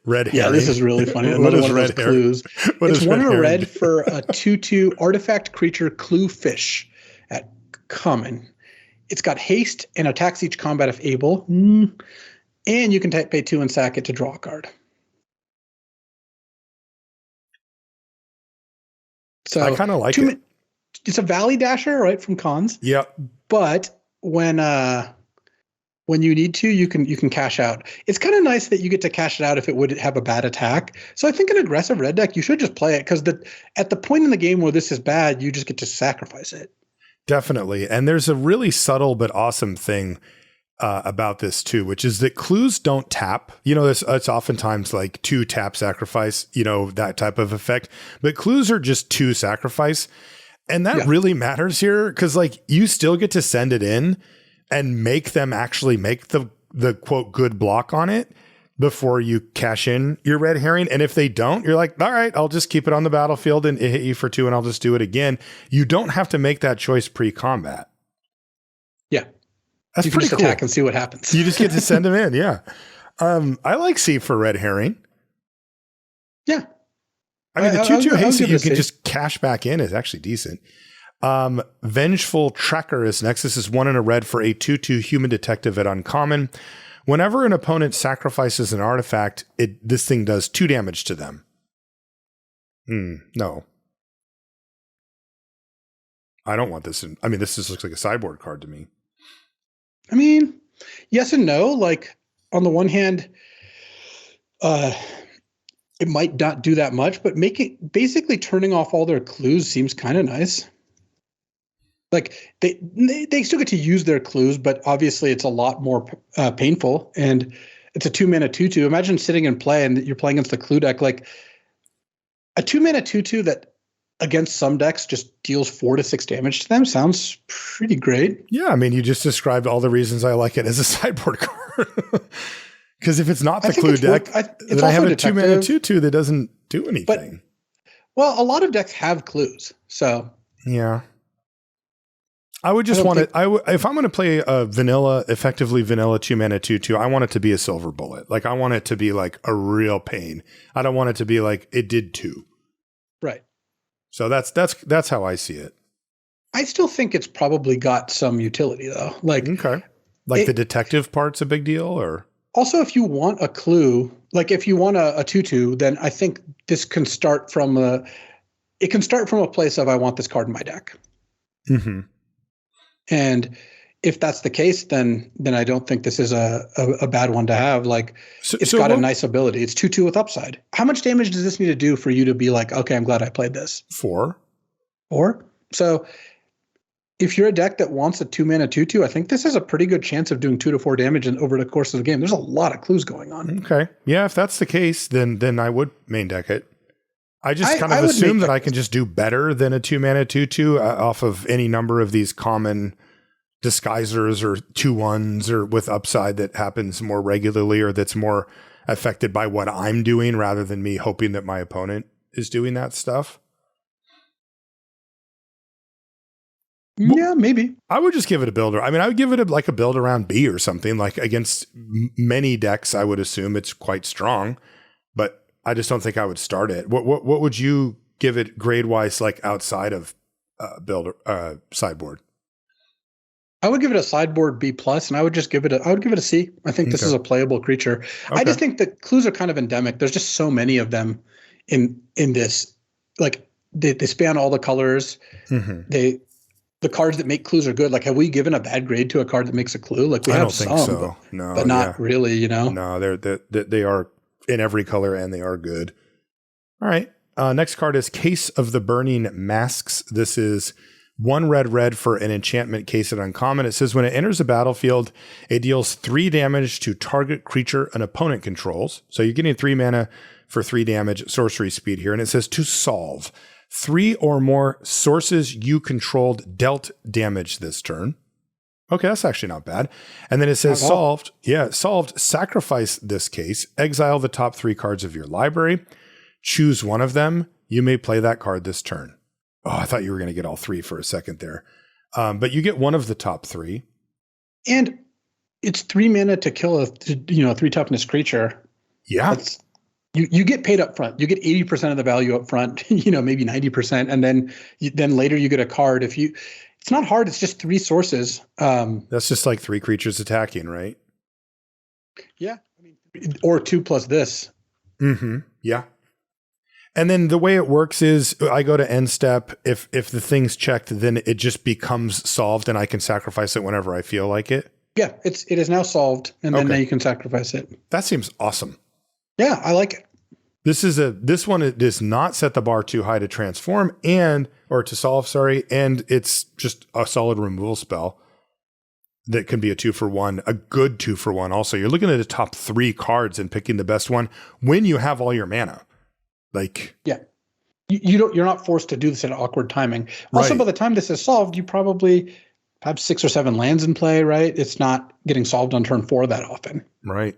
Red herring. Yeah, this is really funny. What Another is one of those red herring? clues. It's 1 and a red for a 2/2 artifact creature clue fish at common. It's got haste and attacks each combat if able. And you can pay 2 and sack it to draw a card. So I kind of like it. It's a Valley Dasher, right, from Cons. Yep. But when you need to, you can cash out. It's kind of nice that you get to cash it out if it would have a bad attack. So I think an aggressive red deck, you should just play it because at the point in the game where this is bad, you just get to sacrifice it. Definitely. And there's a really subtle but awesome thing about this too, which is that clues don't tap. You know, it's oftentimes like 2 tap sacrifice, you know, that type of effect. But clues are just 2 sacrifice. And that really matters here because like you still get to send it in and make them actually make the quote good block on it before you cash in your red herring. And if they don't, you're like, all right, I'll just keep it on the battlefield and it hit you for 2 and I'll just do it again. You don't have to make that choice pre-combat. Yeah. That's you can pretty just cool. attack and see what happens. You just get to send them in. Yeah. I like C for red herring. Yeah. I mean, the 2/2 haste that you can just cash back in is actually decent. Vengeful Tracker is next. This is 1 and a red for a 2/2 human detective at uncommon. Whenever an opponent sacrifices an artifact, this thing does 2 damage to them. No. I don't want this. This just looks like a sideboard card to me. I mean, yes and no. Like, on the one hand, it might not do that much, but basically turning off all their clues seems kind of nice. Like, they still get to use their clues, but obviously it's a lot more painful. And it's a 2-mana 2/2. Imagine sitting in play and you're playing against the clue deck. Like, a 2-mana 2/2 that against some decks just deals 4 to 6 damage to them sounds pretty great. Yeah, I mean, you just described all the reasons I like it as a sideboard card. Because if it's not the clue deck, then I have a 2-mana 2/2 that doesn't do anything. Well, a lot of decks have clues, so yeah. I would just want it. If I'm going to play a effectively vanilla 2-mana 2/2, I want it to be a silver bullet. Like, I want it to be like a real pain. I don't want it to be like it did 2. Right. So that's how I see it. I still think it's probably got some utility though. Like, okay, like the detective part's a big deal, or also if you want a clue, like if you want a 2/2, then I think this can start from a place of I want this card in my deck. Mm-hmm. And if that's the case, then I don't think this is a bad one to have. Like, it's got a nice ability. It's 2/2 with upside. How much damage does this need to do for you to be like, okay, I'm glad I played this? 4. So if you're a deck that wants a 2-mana 2/2, I think this has a pretty good chance of doing 2 to 4 damage over the course of the game. There's a lot of clues going on. Okay. Yeah, if that's the case, then I would main deck it. I just kind of assume that I can just do better than a 2-mana 2/2 off of any number of these common disguisers or 2/1s or with upside that happens more regularly or that's more affected by what I'm doing rather than me hoping that my opponent is doing that stuff. Yeah, maybe. I would just give it a builder. I mean, I would give it a build around B or something. Like, against many decks, I would assume it's quite strong, but I just don't think I would start it. What would you give it grade wise, like outside of builder sideboard? I would give it a sideboard B+, and I would give it a C. I think this is a playable creature. Okay. I just think that clues are kind of endemic. There's just so many of them in this. Like, they span all the colors. Mm-hmm. The cards that make clues are good. Like, have we given a bad grade to a card that makes a clue? Like, we have some, I don't think so. No, but not really. You know, no, they are in every color and they are good. All right. Next card is Case of the Burning Masks. This is 1 red for an enchantment case at uncommon. It says when it enters the battlefield, it deals 3 damage to target creature an opponent controls. So you're getting 3 mana for 3 damage sorcery speed here. And it says to solve 3 or more sources you controlled dealt damage this turn. Okay, that's actually not bad. And then it says solved. Yeah, solved. Sacrifice this case. Exile the top 3 cards of your library. choose one of them, you may play that card this turn. Oh, I thought you were going to get all three for a second there. But you get one of the top three. And it's 3 mana to kill a 3 toughness creature. Yeah. You get paid up front. You get 80% of the value up front, maybe 90%. And then later you get a card. It's not hard. It's just 3 sources. That's just like 3 creatures attacking, right? Yeah. Or 2 plus this. Mm-hmm. Yeah. And then the way it works is I go to end step. If the thing's checked, then it just becomes solved and I can sacrifice it whenever I feel like it. Yeah, it is now solved, and then now you can sacrifice it. That seems awesome. Yeah, I like it. This one, it does not set the bar too high to transform or to solve, sorry, and it's just a solid removal spell that can be a 2-for-1, a good 2-for-1 also. You're looking at the top 3 cards and picking the best one when you have all your mana. Yeah. You're not forced to do this at awkward timing. Also, right. By the time this is solved, you probably have 6 or 7 lands in play, right? It's not getting solved on turn 4 that often. Right.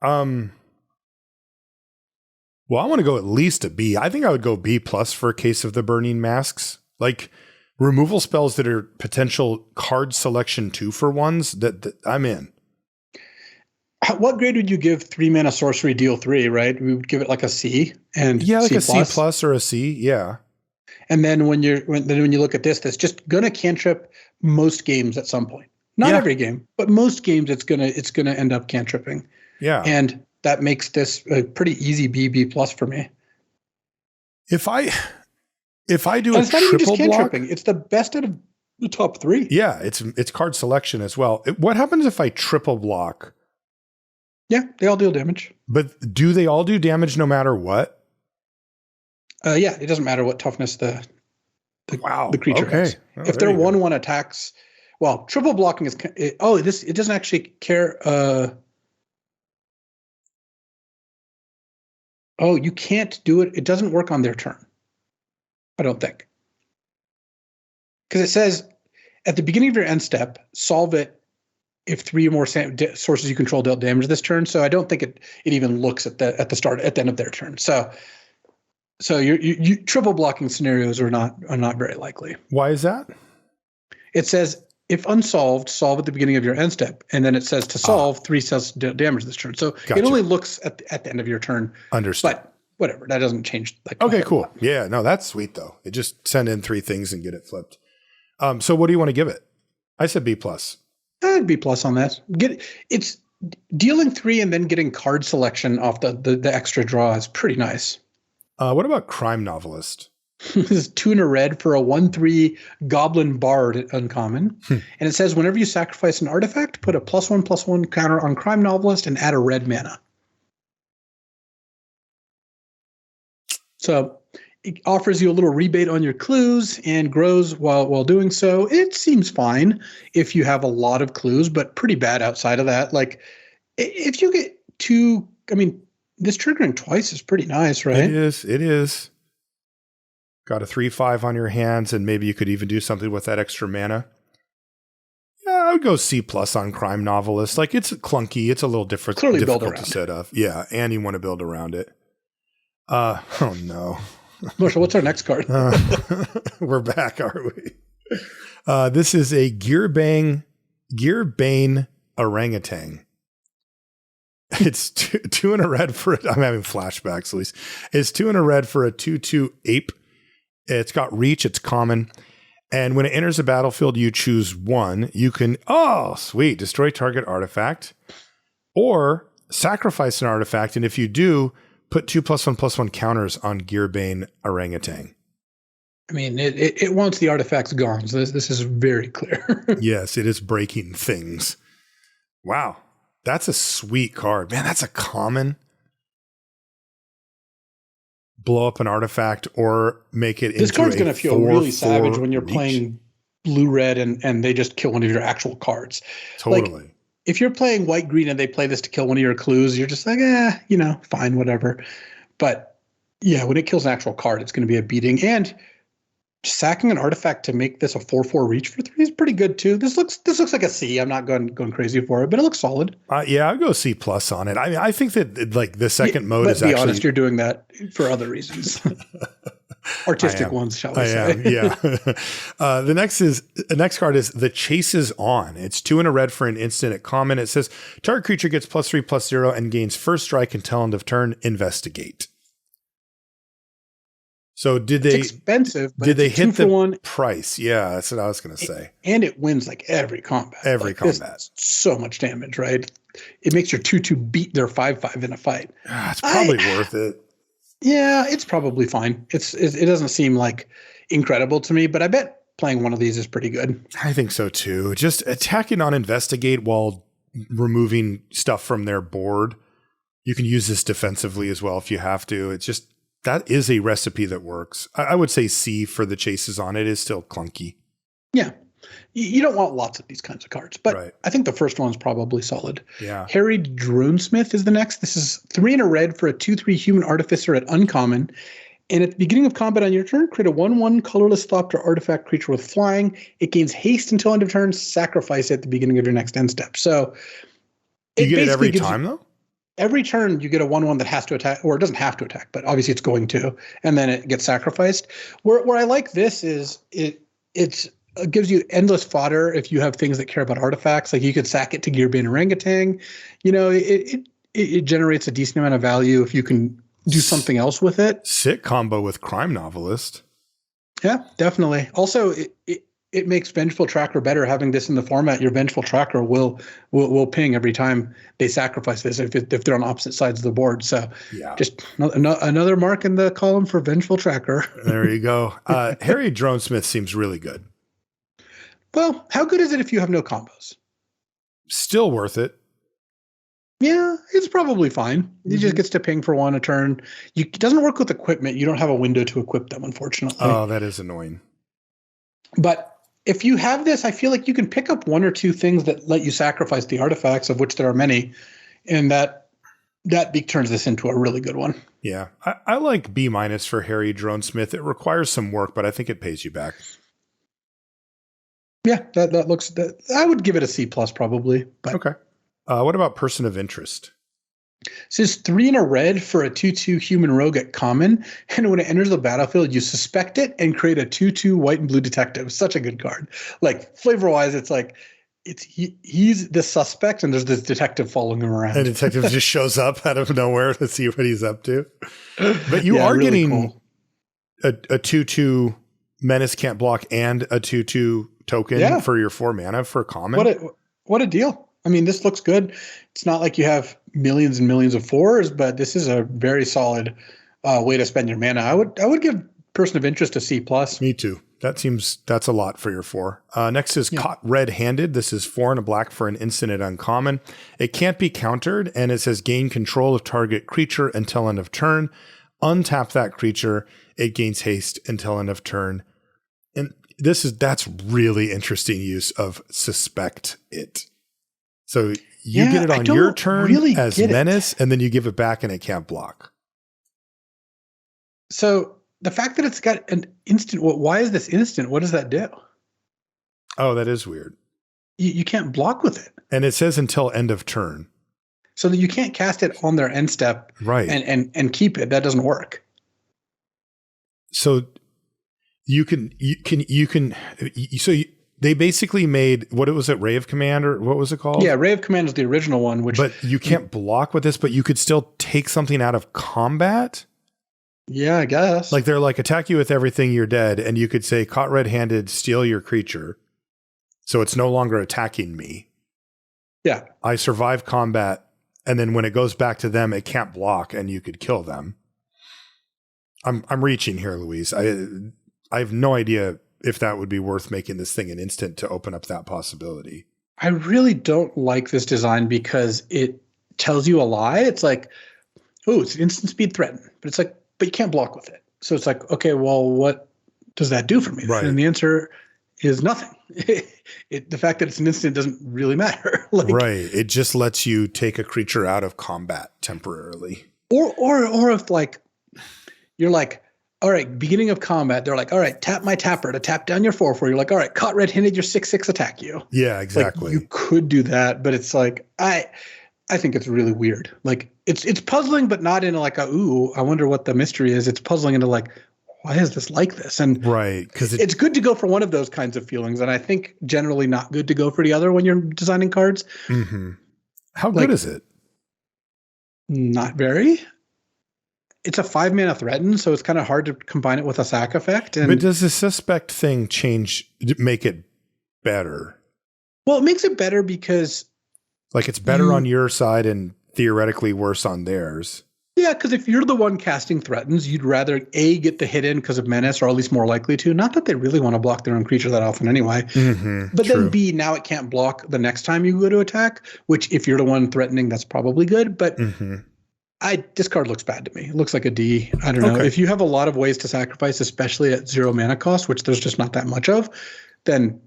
Well, I want to go at least a B. I think I would go B+ for a case of the Burning Masks. Like removal spells that are potential card selection 2-for-1s that I'm in. What grade would you give 3 mana sorcery deal 3, right? We would give it like a C and like C+. A C+ or a C, yeah. And then when you look at this, that's just gonna cantrip most games at some point. Not every game, but most games it's gonna end up cantripping. Yeah. And that makes this a pretty easy B+ for me. If I do and a triple block, it's the best out of the top 3. Yeah, it's card selection as well. What happens if I triple block? Yeah, they all deal damage. But do they all do damage no matter what? Yeah, it doesn't matter what toughness the creature has. Oh, if they're 1/1 attacks, well, triple blocking is it doesn't actually care. You can't do it. It doesn't work on their turn. I don't think, because it says at the beginning of your end step, solve it if 3 or more sources you control dealt damage this turn. So I don't think it even looks at the end of their turn. So you triple blocking scenarios are not very likely. Why is that? It says if unsolved, solve at the beginning of your end step, and then it says to solve 3 cells damage this turn. So Gotcha. It only looks at the end of your turn. Understood. But whatever, that doesn't change. Okay, cool. Yeah, no, that's sweet though. It just send in 3 things and get it flipped. So what do you want to give it? I said B+. I'd B+ on that. It's dealing 3 and then getting card selection off the extra draw is pretty nice. What about Crime Novelist? This is 2 and a red for a 1/3 Goblin Bard uncommon. And it says whenever you sacrifice an artifact, put a +1/+1 counter on Crime Novelist and add a red mana. So it offers you a little rebate on your clues and grows while doing so. It seems fine if you have a lot of clues, but pretty bad outside of that. Like if you get 2, this triggering twice is pretty nice, right? It is. Got a 3/5 on your hands, and maybe you could even do something with that extra mana. Yeah, I would go C+ on Crime Novelist. Like it's clunky. It's a little difficult to set up. Yeah, and you want to build around it. Oh no. Marshall, what's our next card? We're back, aren't we? This is a Gearbane Orangutan. It's 2 and a red for it. I'm having flashbacks, at least. It's 2 and a red for a 2/2 ape. It's got reach. It's common. And when it enters the battlefield, you choose 1. You can, sweet, destroy target artifact or sacrifice an artifact. And if you do, put 2 +1/+1 counters on Gearbane Orangutan. It wants the artifacts gone. So this is very clear. Yes, it is breaking things. Wow. That's a sweet card. Man, that's a common. Blow up an artifact or make it into this card's going to feel really savage when you're reach. playing blue-red and they just kill one of your actual cards. Totally. Like, if you're playing white-green and they play this to kill one of your clues, you're just like, fine, whatever. But yeah, when it kills an actual card, it's going to be a beating. And sacking an artifact to make this a 4/4 reach for 3 is pretty good too. This looks like a C. I'm not going crazy for it, but it looks solid. Yeah, I'll go C+ on it. I mean, I think that like the second mode is be actually. Honest, you're doing that for other reasons. Artistic ones, shall we say. Yeah. The next card is The Chase is On. It's 2 and a red for an instant at common. It says target creature gets +3/+0 and gains first strike until end of turn. Investigate. So it's expensive, but did they hit the one price? Yeah, that's what I was going to say. And it wins like every combat. So much damage, right? It makes your 2/2 beat their 5/5 in a fight. It's probably worth it. Yeah, it's probably fine. It doesn't seem like incredible to me, but I bet playing one of these is pretty good. I think so too. Just attacking on Investigate while removing stuff from their board. You can use this defensively as well if you have to. It's just, that is a recipe that works. I would say C for The Chases On. It is still clunky. Yeah. You don't want lots of these kinds of cards, but right. I think the first one's probably solid. Yeah. Harry Dronesmith is the next. This is 3 and a red for a 2/3 human artificer at uncommon. And at the beginning of combat on your turn, create a 1/1 colorless Thopter artifact creature with flying. It gains haste until end of turn. Sacrifice it at the beginning of your next end step. So you get it every time though? Every turn you get a 1/1 that has to attack, or it doesn't have to attack, but obviously it's going to, and then it gets sacrificed. Where I like this is it gives you endless fodder if you have things that care about artifacts. Like you could sack it to Gearbane Orangutan. You know, it generates a decent amount of value if you can do something else with it. Sick combo with Crime Novelist. Yeah, definitely. Also, it makes Vengeful Tracker better having this in the format. Your Vengeful Tracker will ping every time they sacrifice this if they're on opposite sides of the board. So yeah, just another mark in the column for Vengeful Tracker. There you go. Harry Dronesmith seems really good. Well, how good is it if you have no combos? Still worth it. Yeah, it's probably fine. He just gets to ping for 1 a turn. It doesn't work with equipment. You don't have a window to equip them, unfortunately. Oh, that is annoying. But if you have this, I feel like you can pick up 1 or 2 things that let you sacrifice the artifacts, of which there are many, and that turns this into a really good one. Yeah, I like B- for Harry Dronesmith. It requires some work, but I think it pays you back. Yeah, that looks. I would give it a C+ probably. But. Okay. What about Person of Interest? This is 3 and a red for a 2/2 human rogue at common, and when it enters the battlefield, you suspect it and create a 2/2 white and blue detective. Such a good card. Like flavor-wise, it's like he's the suspect, and there's this detective following him around. And detective just shows up out of nowhere to see what he's up to. But you are really getting cool. a 2/2 menace can't block and a 2/2 token for your 4 mana for common. What a deal. I mean, this looks good. It's not like you have millions and millions of 4s, but this is a very solid way to spend your mana. I would give Person of Interest a C+. Me too. That's a lot for your 4. Next is Caught Red-Handed. This is 4 and a black for an instant at uncommon. It can't be countered, and it says gain control of target creature until end of turn. Untap that creature. It gains haste until end of turn. And that's really interesting use of suspect it. So you get it on your turn really as menace, and then you give it back and it can't block. So the fact that it's got an instant, why is this instant? What does that do? Oh, that is weird. You can't block with it. And it says until end of turn. So that you can't cast it on their end step right. and keep it. That doesn't work. So they basically made, what was it, Ray of Command, or what was it called? Yeah, Ray of Command is the original one. But you can't block with this, but you could still take something out of combat? Yeah, I guess. Like they're like, attack you with everything, you're dead, and you could say, caught red-handed, steal your creature. So it's no longer attacking me. Yeah. I survive combat, and then when it goes back to them, it can't block, and you could kill them. I'm reaching here, Louise. I have no idea if that would be worth making this thing an instant to open up that possibility. I really don't like this design because it tells you a lie. It's like, oh, it's an instant speed threat, but it's like, but you can't block with it. So it's like, okay, well, what does that do for me? Right. And the answer is nothing. The fact that it's an instant doesn't really matter. Right. It just lets you take a creature out of combat temporarily. Or if like, you're like, all right, beginning of combat, they're like, all right, tap my tapper to tap down your 4/4. You're like, all right, caught red-handed, your 6/6 attack you. Yeah, exactly. Like, you could do that, but it's like, I think it's really weird. Like, it's puzzling, but not in like a, ooh, I wonder what the mystery is. It's puzzling into like, why is this like this? And right, because it's good to go for one of those kinds of feelings, and I think generally not good to go for the other when you're designing cards. Mm-hmm. How good is it? Not very. It's a 5-mana threaten, so it's kind of hard to combine it with a sack effect. But does the suspect thing make it better? Well, it makes it better because like it's better on your side and theoretically worse on theirs. Yeah, because if you're the one casting threatens, you'd rather A, get the hit in because of menace, or at least more likely to. Not that they really want to block their own creature that often anyway. Mm-hmm, but true. Then B, now it can't block the next time you go to attack, which if you're the one threatening, that's probably good. But this card looks bad to me. It looks like a D. I don't know. If you have a lot of ways to sacrifice, especially at 0 mana cost, which there's just not that much of, then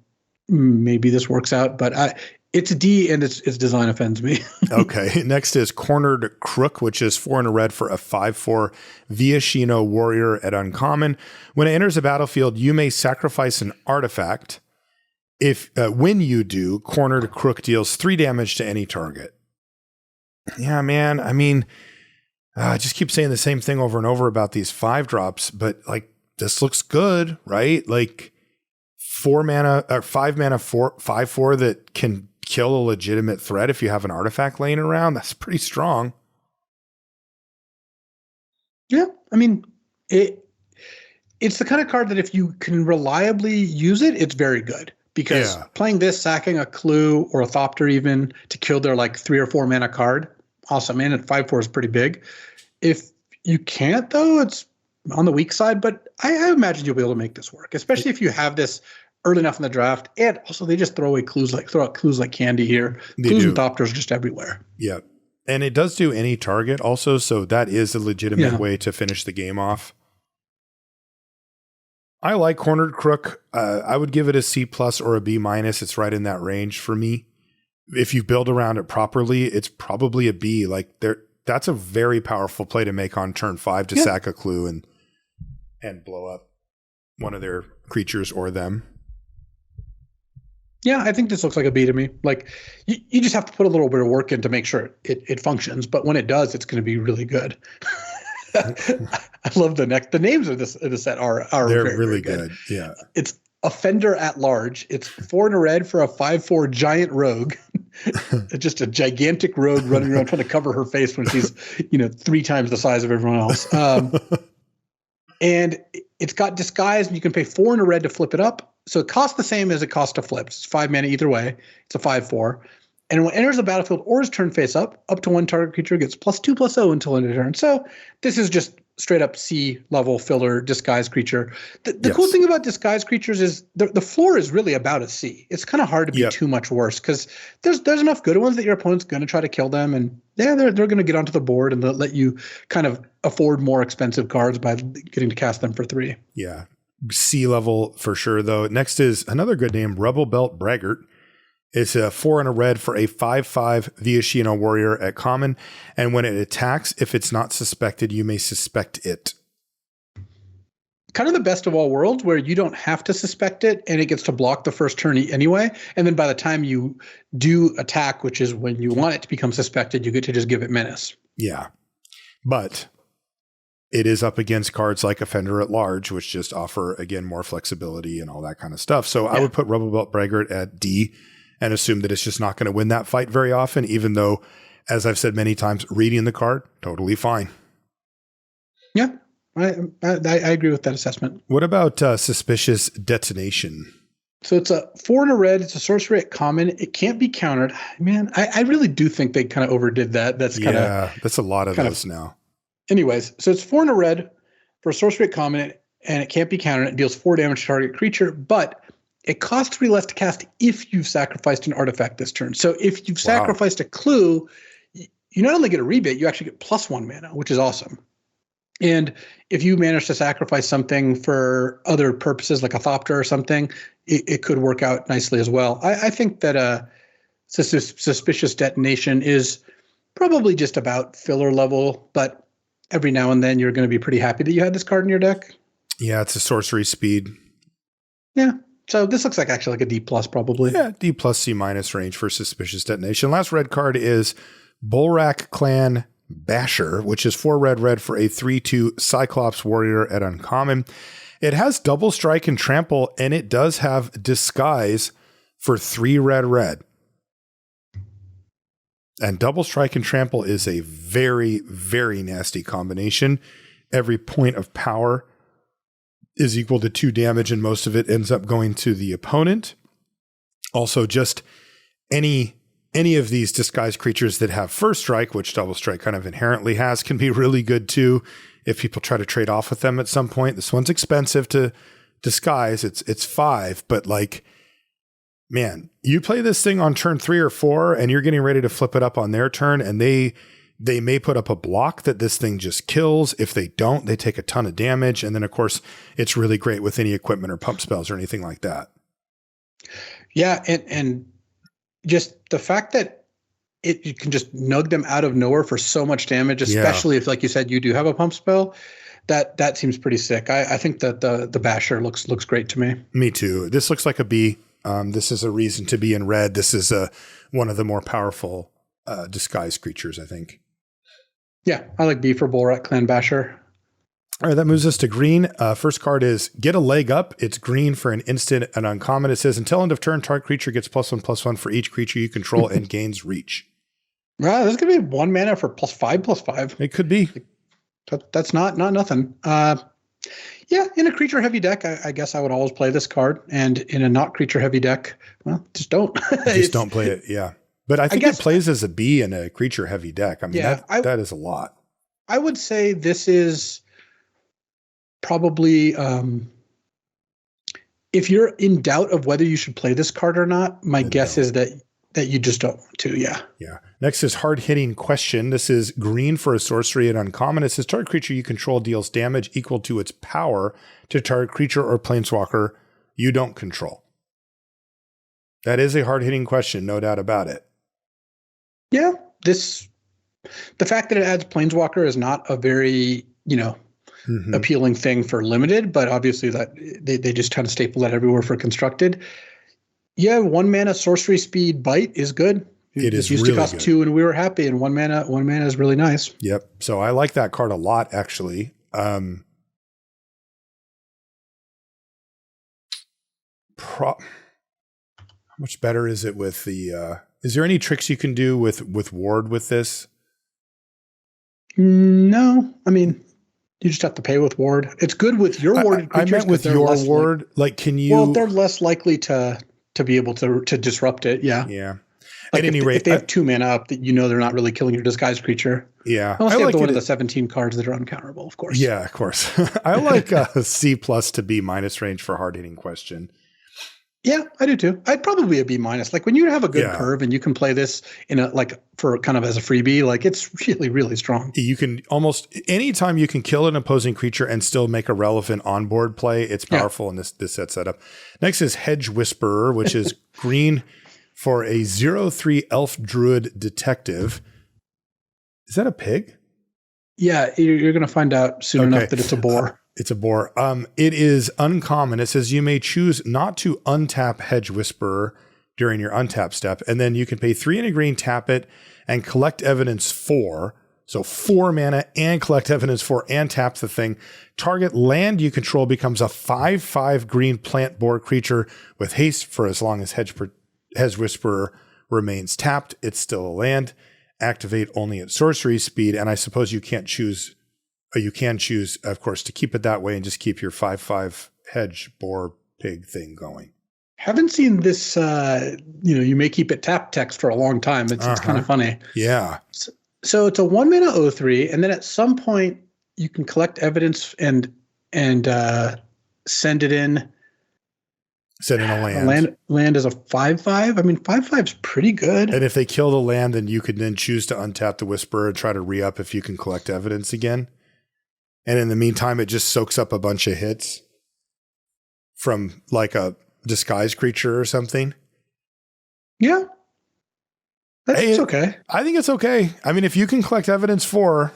maybe this works out. But it's a D, and its design offends me. Okay. Next is Cornered Crook, which is 4 and a red for a 5/4 Viashino warrior at uncommon. When it enters the battlefield, you may sacrifice an artifact. When you do, Cornered Crook deals 3 damage to any target. Yeah, man. I mean, I just keep saying the same thing over and over about these 5-drops, but like this looks good, right? Like 4 mana or 5 mana 5/4 that can kill a legitimate threat if you have an artifact laying around. That's pretty strong. Yeah, I mean, it's the kind of card that if you can reliably use it, it's very good. Because playing this, sacking a Clue or a Thopter even to kill their like 3 or 4 mana card, awesome. And at 5/4 is pretty big. If you can't, though, it's on the weak side. But I imagine you'll be able to make this work, especially if you have this early enough in the draft. And also, they just throw out clues like candy here. Clues and Thopters just everywhere. Yeah. And it does do any target also. So that is a legitimate way to finish the game off. I like Cornered Crook. I would give it a C+ or a B-. It's right in that range for me. If you build around it properly, it's probably a B. Like that's a very powerful play to make on turn 5 to sack a Clue and blow up one of their creatures or them. Yeah, I think this looks like a B to me. Like you just have to put a little bit of work in to make sure it functions. But when it does, it's going to be really good. I love the names of the set are they're very, really very good. Yeah, it's Offender at Large. It's 4 and a red for a 5/4 giant rogue. Just a gigantic rogue running around trying to cover her face when she's 3 times the size of everyone else. And it's got Disguise, and you can pay 4 and a red to flip it up. So it costs the same as it costs to flip. It's 5 mana either way. It's a 5/4. And when it enters the battlefield or is turned face up to 1 target creature gets +2/+0 until end of turn. So this is just straight up C level filler disguise creature. The cool thing about disguise creatures is the floor is really about a C. It's kind of hard to be too much worse because there's enough good ones that your opponent's going to try to kill them, and they're going to get onto the board and let you kind of afford more expensive cards by getting to cast them for 3. Yeah, C level for sure though. Next is another good name, Rebel Belt Braggart. It's a 4 and a red for a 5/5 Viashino warrior at common. And when it attacks, if it's not suspected, you may suspect it. Kind of the best of all worlds where you don't have to suspect it and it gets to block the first turn anyway. And then by the time you do attack, which is when you want it to become suspected, you get to just give it menace. Yeah. But it is up against cards like Offender at Large, which just offer, again, more flexibility and all that kind of stuff. So I would put Rebel Belt Braggart at D. And assume that it's just not going to win that fight very often, even though, as I've said many times, reading the card, totally fine. Yeah, I agree with that assessment. What about Suspicious Detonation? So it's a 4 and a red. It's a sorcery at common. It can't be countered. Man, I really do think they kind of overdid that. That's kind of that's a lot of those now. Anyways, so it's 4 and a red for a sorcery at common, and it can't be countered. It deals 4 damage to target creature, but it costs 3 less to cast if you've sacrificed an artifact this turn. So if you've sacrificed a Clue, you not only get a rebate, you actually get +1 mana, which is awesome. And if you manage to sacrifice something for other purposes, like a Thopter or something, it could work out nicely as well. I think that Suspicious Detonation is probably just about filler level, but every now and then you're going to be pretty happy that you had this card in your deck. Yeah, it's a sorcery speed. Yeah. So this looks like actually like a D plus probably. Yeah, D plus C minus range for suspicious detonation. Last red card is Bulrak Clan Basher, which is 4 red for a 3/2 Cyclops warrior at uncommon. It has double strike and trample, and it does have disguise for 3 red. And double strike and trample is a very, very nasty combination. Every point of power is equal to 2 damage, and most of it ends up going to the opponent. Also, just any of these disguised creatures that have first strike, which double strike kind of inherently has, can be really good too if people try to trade off with them at some point. This one's expensive to disguise. It's 5, but like, man, you play this thing on turn 3 or 4 and you're getting ready to flip it up on their turn, and they may put up a block that this thing just kills. If they don't, they take a ton of damage. And then, of course, it's really great with any equipment or pump spells or anything like that. Yeah, and just the fact that you can just nug them out of nowhere for so much damage, especially if, like you said, you do have a pump spell, that seems pretty sick. I think that the Basher looks great to me. Me too. This looks like a B. This is a reason to be in red. This is one of the more powerful disguised creatures, I think. Yeah, I like B for Bulrak Clan Basher. All right, that moves us to green. First card is Get a Leg Up. It's green for an instant and uncommon. It says, until end of turn, target creature gets +1/+1 for each creature you control and gains reach. Wow, this is going to be 1 mana for +5/+5. It could be. That's not nothing. Yeah, in a creature heavy deck, I guess I would always play this card. And in a not creature heavy deck, well, just don't. Just don't play it, yeah. But I think it plays as a B in a creature heavy deck. I mean, that is a lot. I would say this is probably, if you're in doubt of whether you should play this card or not, my guess is that you just don't want to, yeah. Yeah. Next is Hard-Hitting Question. This is green for a sorcery at uncommon. It says target creature you control deals damage equal to its power to target creature or planeswalker you don't control. That is a hard-hitting question, no doubt about it. Yeah, the fact that it adds planeswalker is not a very, appealing thing for limited, but obviously that they just kind of staple that everywhere for constructed. Yeah, 1 mana sorcery speed bite is good. It is used really to cost good. 2 and we were happy, and 1 mana is really nice. Yep. So I like that card a lot, actually. How much better is it with the is there any tricks you can do with ward with this? No. I mean, you just have to pay with ward. It's good with your warded creatures. I meant with your ward. Can you? Well, they're less likely to be able to disrupt it. Yeah. Yeah. Like At any rate, if they have 2 mana up, that they're not really killing your disguised creature. Yeah. Unless they have one of the 17 cards that are uncounterable, of course. Yeah, of course. I like C+ to B- range for hard-hitting question. Yeah, I do too. I'd probably be a B-. Like when you have a good curve and you can play this for kind of as a freebie, it's really, really strong. You can almost anytime you can kill an opposing creature and still make a relevant onboard play, it's powerful, and this sets that up. Next is Hedge Whisperer, which is green for a 0/3 elf druid detective. Is that a pig? Yeah, you're going to find out soon enough that it's a boar. It's a boar. It is uncommon. It says you may choose not to untap Hedge Whisperer during your untap step, and then you can pay 3 and a green, tap it, and collect evidence 4. So 4 mana and collect evidence 4 and tap the thing. Target land you control becomes a 5/5 green plant boar creature with haste for as long as Hedge Whisperer remains tapped. It's still a land. Activate only at sorcery speed, and I suppose you can't choose. You can choose, of course, to keep it that way and just keep your 5/5 hedge boar pig thing going. Haven't seen this, you may keep it tap text for a long time. It's kind of funny. Yeah. So it's a 1 mana 0/3, and then at some point you can collect evidence and send it in. Send in a land. Land is a 5/5. I mean, 5/5's pretty good. And if they kill the land, then you can then choose to untap the Whisperer and try to re-up if you can collect evidence again. And in the meantime, it just soaks up a bunch of hits from a disguised creature or something. Yeah. That's okay. I think it's okay. I mean, if you can collect evidence 4,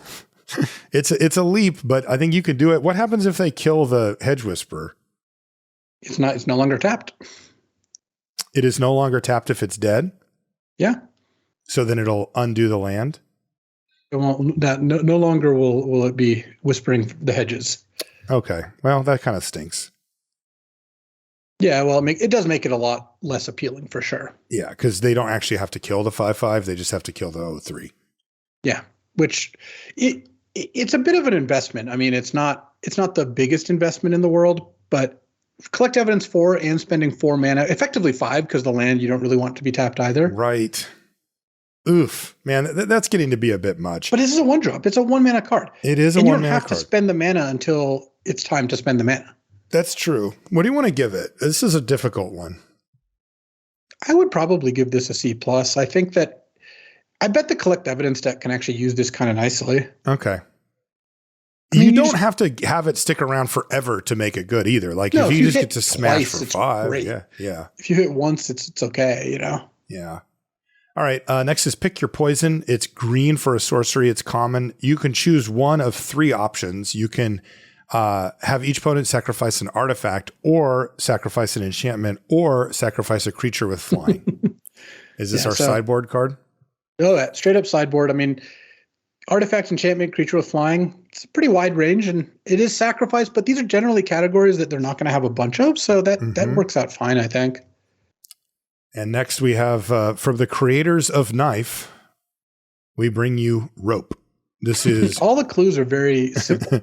It's a leap, but I think you could do it. What happens if they kill the Hedge Whisperer? It's no longer tapped. It is no longer tapped if it's dead. Yeah. So then it'll undo the land. It won't. That no longer will it be whispering the hedges. Okay. Well, that kind of stinks. Yeah. Well, it does make it a lot less appealing for sure. Yeah, because they don't actually have to kill the 5/5. They just have to kill the 0/3. Yeah. Which it's a bit of an investment. I mean, it's not the biggest investment in the world, but collect evidence 4 and spending 4 mana, effectively 5, because the land you don't really want to be tapped either. Right. Oof, man, that's getting to be a bit much. But this is a 1-drop. It's a 1 mana card. It is a 1 mana card. And you don't have to spend the mana until it's time to spend the mana. That's true. What do you want to give it? This is a difficult one. I would probably give this a C+. I bet the collect evidence deck can actually use this kind of nicely. Okay. You don't have to have it stick around forever to make it good either. Like if you just get to smash for 5, great. Yeah. If you hit once, it's okay, Yeah. All right. Next is pick your poison. It's green for a sorcery. It's common. You can choose one of 3 options. You can have each opponent sacrifice an artifact, or sacrifice an enchantment, or sacrifice a creature with flying. Is this our sideboard card? No, straight up sideboard. I mean, artifact, enchantment, creature with flying, it's a pretty wide range, and it is sacrifice, but these are generally categories that they're not going to have a bunch of, so that works out fine, I think. And next we have, from the creators of Knife, we bring you Rope. This is... All the clues are very simple.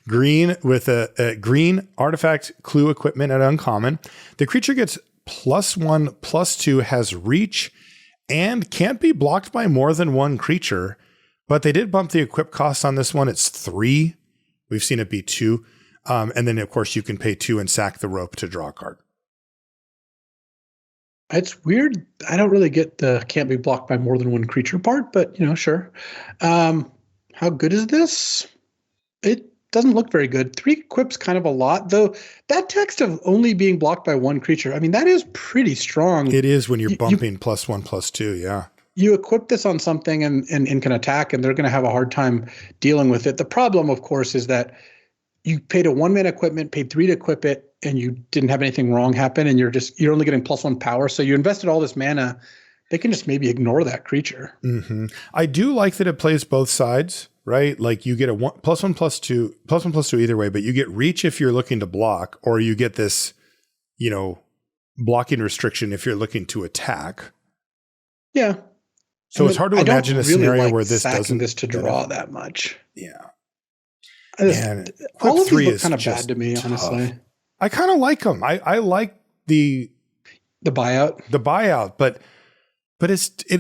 Green with a green artifact clue equipment at uncommon. The creature gets +1/+2, has reach, and can't be blocked by more than one creature. But they did bump the equip cost on this one. It's 3. We've seen it be 2. And then, of course, you can pay 2 and sack the Rope to draw a card. It's weird. I don't really get the can't be blocked by more than one creature part, but, sure. How good is this? It doesn't look very good. 3 equips kind of a lot, though. That text of only being blocked by one creature, I mean, that is pretty strong. It is when you're bumping +1/+2, yeah. You equip this on something and can attack, and they're going to have a hard time dealing with it. The problem, of course, is that you paid a 1-mana equipment, paid 3 to equip it, and you didn't have anything wrong happen, and you're only getting +1 power. So you invested all this mana. They can just maybe ignore that creature. Mm-hmm. I do like that it plays both sides, right? Like you get a +1/+2 either way, but you get reach if you're looking to block, or you get this, blocking restriction if you're looking to attack. Yeah. So it's hard to imagine a scenario where this doesn't this to draw that much. Yeah. And all of these look kind of bad to me, honestly. I kind of like them. I like the buyout, but it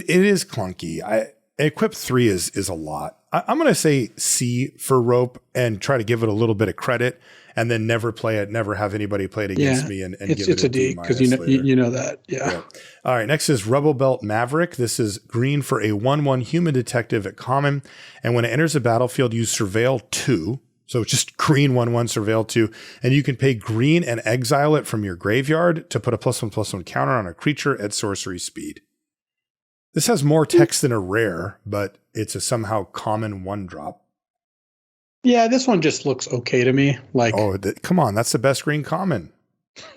is clunky. Equip 3 is a lot. I'm going to say C for Rope and try to give it a little bit of credit, and then never play it, never have anybody play it against me, and give it a D because you know that. Yeah. All right. Next is Rebel Belt Maverick. This is green for a 1/1 human detective at common, and when it enters the battlefield, you surveil 2. So it's just green 1/1 surveil 2, and you can pay green and exile it from your graveyard to put a +1/+1 counter on a creature at sorcery speed. This has more text than a rare, but it's a somehow common 1-drop. Yeah, this one just looks okay to me. Come on, that's the best green common.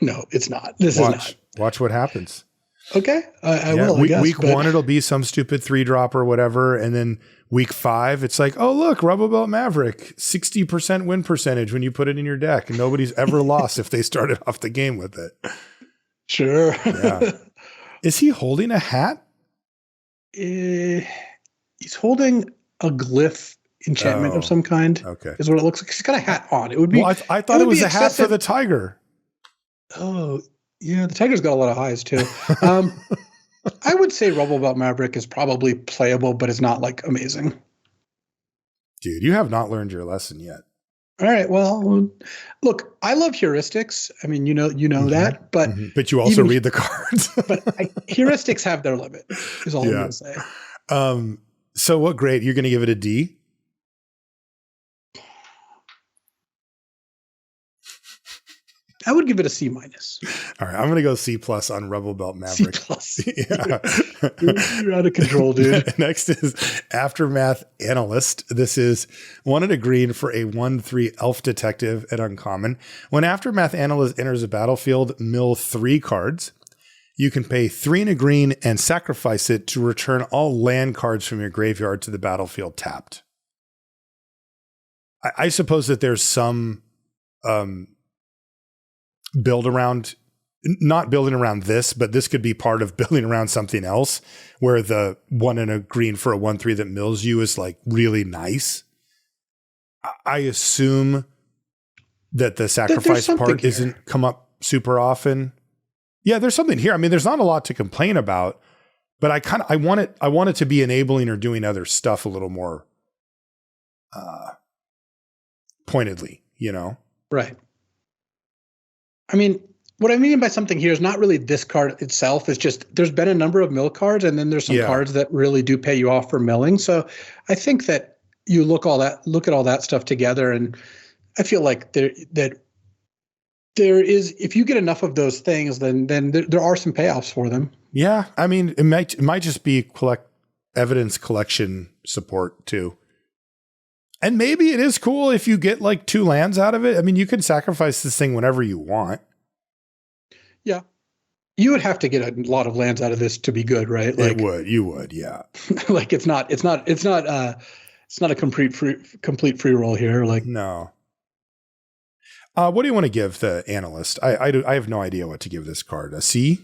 No, it's not. This is not. Watch what happens. Okay, I will. I guess, week 1, it'll be some stupid 3-drop or whatever, and then week 5, it's like, oh look, Rebel Belt Maverick, 60% win percentage when you put it in your deck, and nobody's ever lost if they started off the game with it. Sure. Yeah. Is he holding a hat? He's holding a glyph enchantment of some kind. Okay, is what it looks like. He's got a hat on. It would be. Well, I thought it was a hat for the tiger. Oh, yeah, the tiger's got a lot of highs too. I would say Rebel Belt Maverick is probably playable, but it's not like amazing. Dude, you have not learned your lesson yet. All right. Well, look, I love heuristics. I mean, you know that, but but you also read the cards. But heuristics have their limit. Is all I'm going to say. So what grade? You're going to give it a D? I would give it a C minus. All right, I'm going to go C plus on Rebel Belt C Maverick. plus. Yeah. You're out of control, dude. Next is Aftermath Analyst. This is 1 and a green for a 1/3 elf detective at uncommon. When Aftermath Analyst enters a battlefield, mill 3 cards. You can pay 3 and a green and sacrifice it to return all land cards from your graveyard to the battlefield tapped. I suppose that there's some build around, not building around this, but this could be part of building around something else where the 1 and a green for a 1/3 that mills you is like really nice. I assume that the sacrifice part isn't come up super often. Yeah, there's something here. I mean, there's not a lot to complain about, but I want it to be enabling or doing other stuff a little more pointedly, you know? Right. I mean, what I mean by something here is not really this card itself. It's just there's been a number of mill cards, and then there's some cards that really do pay you off for milling. So I think that you look at all that stuff together, and I feel like there is, if you get enough of those things, then there are some payoffs for them. Yeah, I mean, it might just be evidence collection support too. And maybe it is cool if you get like 2 lands out of it. I mean, you could sacrifice this thing whenever you want. Yeah. You would have to get a lot of lands out of this to be good, right? Like, you would, yeah. Like it's not a complete free roll here. Like, no. What do you want to give the analyst? I have no idea what to give this card. A C?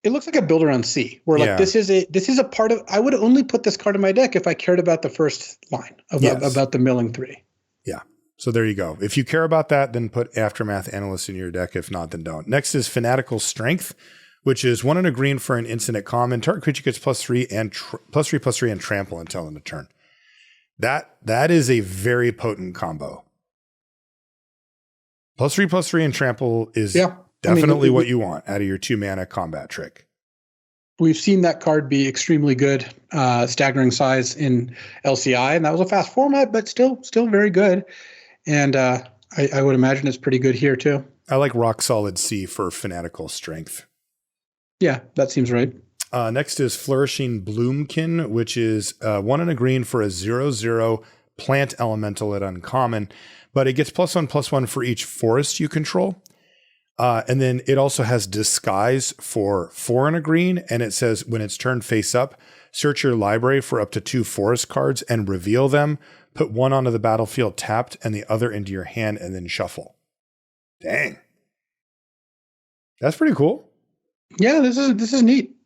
It looks like a builder on C, where like this is a part of. I would only put this card in my deck if I cared about the first line about the milling 3. Yeah. So there you go. If you care about that, then put Aftermath Analyst in your deck. If not, then don't. Next is Fanatical Strength, which is 1 and a green for an instant at common. Target creature gets +3 and +3/+3 and trample until end of turn. That is a very potent combo. +3/+3 and trample is definitely what you want out of your 2 mana combat trick. We've seen that card be extremely good, staggering size in LCI, and that was a fast format, but still very good. And I would imagine it's pretty good here too. I like rock solid C for Fanatical Strength. Yeah, that seems right. Next is Flourishing Bloomkin, which is 1 and a green for a 0/0 plant elemental at uncommon, but it gets +1/+1 for each forest you control. And then it also has Disguise for 4 and a green. And it says when it's turned face up, search your library for up to 2 forest cards and reveal them. Put 1 onto the battlefield tapped and the other into your hand and then shuffle. Dang. That's pretty cool. Yeah, this is neat.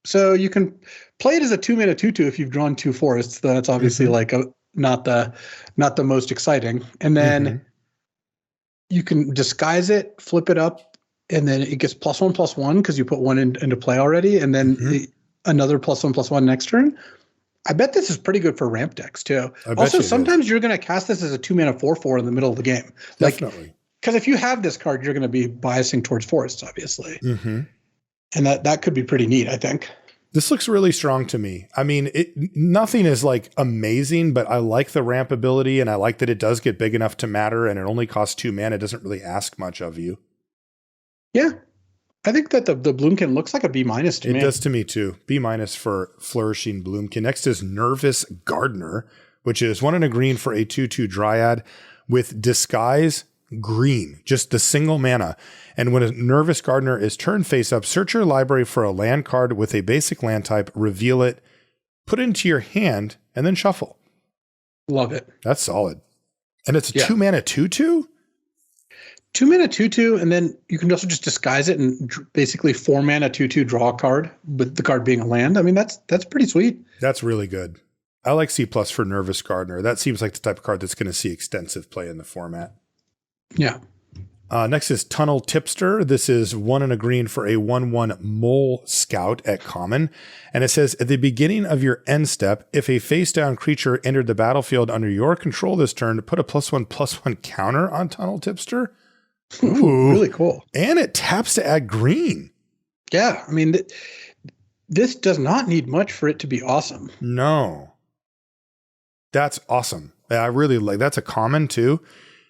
So you can play it as a 2-mana 2/2 if you've drawn 2 forests. That's obviously like not the most exciting. And then you can disguise it, flip it up, and then it gets +1/+1 because you put 1 into play already, and then another +1/+1 next turn. I bet this is pretty good for ramp decks too. Also, sometimes you're going to cast this as a 2-mana 4/4 in the middle of the game. Definitely. Because if you have this card, you're going to be biasing towards forests, obviously. And that could be pretty neat, I think. This looks really strong to me. I mean, nothing is like amazing, but I like the ramp ability, and I like that it does get big enough to matter, and it only costs 2 mana. It doesn't really ask much of you. Yeah. I think that the Bloomkin looks like a B- to me. It does to me too. B- for Flourishing Bloomkin. Next is Nervous Gardener, which is 1 and a green for a 2/2 Dryad with Disguise green, just the single mana. And when a Nervous Gardener is turned face up, search your library for a land card with a basic land type, reveal it, put it into your hand, and then shuffle. Love it. That's solid. And it's a 2 mana 2/2? 2 mana 2/2, and then you can also just disguise it and basically 4 mana 2/2 draw a card, with the card being a land. I mean, that's pretty sweet. That's really good. I like C+ for Nervous Gardener. That seems like the type of card that's going to see extensive play in the format. Yeah. Next is Tunnel Tipster. This is 1 and a green for a 1/1 Mole Scout at common. And it says, at the beginning of your end step, if a face-down creature entered the battlefield under your control this turn, put a +1/+1 counter on Tunnel Tipster. Ooh, really cool. And it taps to add green. Yeah, I mean, this does not need much for it to be awesome. No. That's awesome. I really like, that's a common too.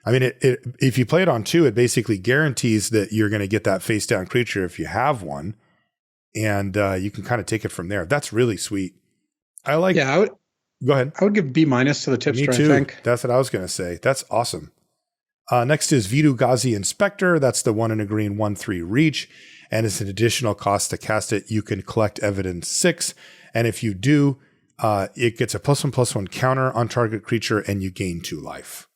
I mean, if you play it on 2, it basically guarantees that you're going to get that face down creature if you have one. And you can kind of take it from there. That's really sweet. I like. Yeah, Go ahead. I would give B- to the tipster. Me too. I think That's what I was going to say. That's awesome. Next is Vidu-Ghazi Inspector. That's the 1 in a green 1/3 reach, and it's an additional cost to cast it. You can collect evidence 6, and if you do, it gets a +1/+1 counter on target creature, and you gain 2 life.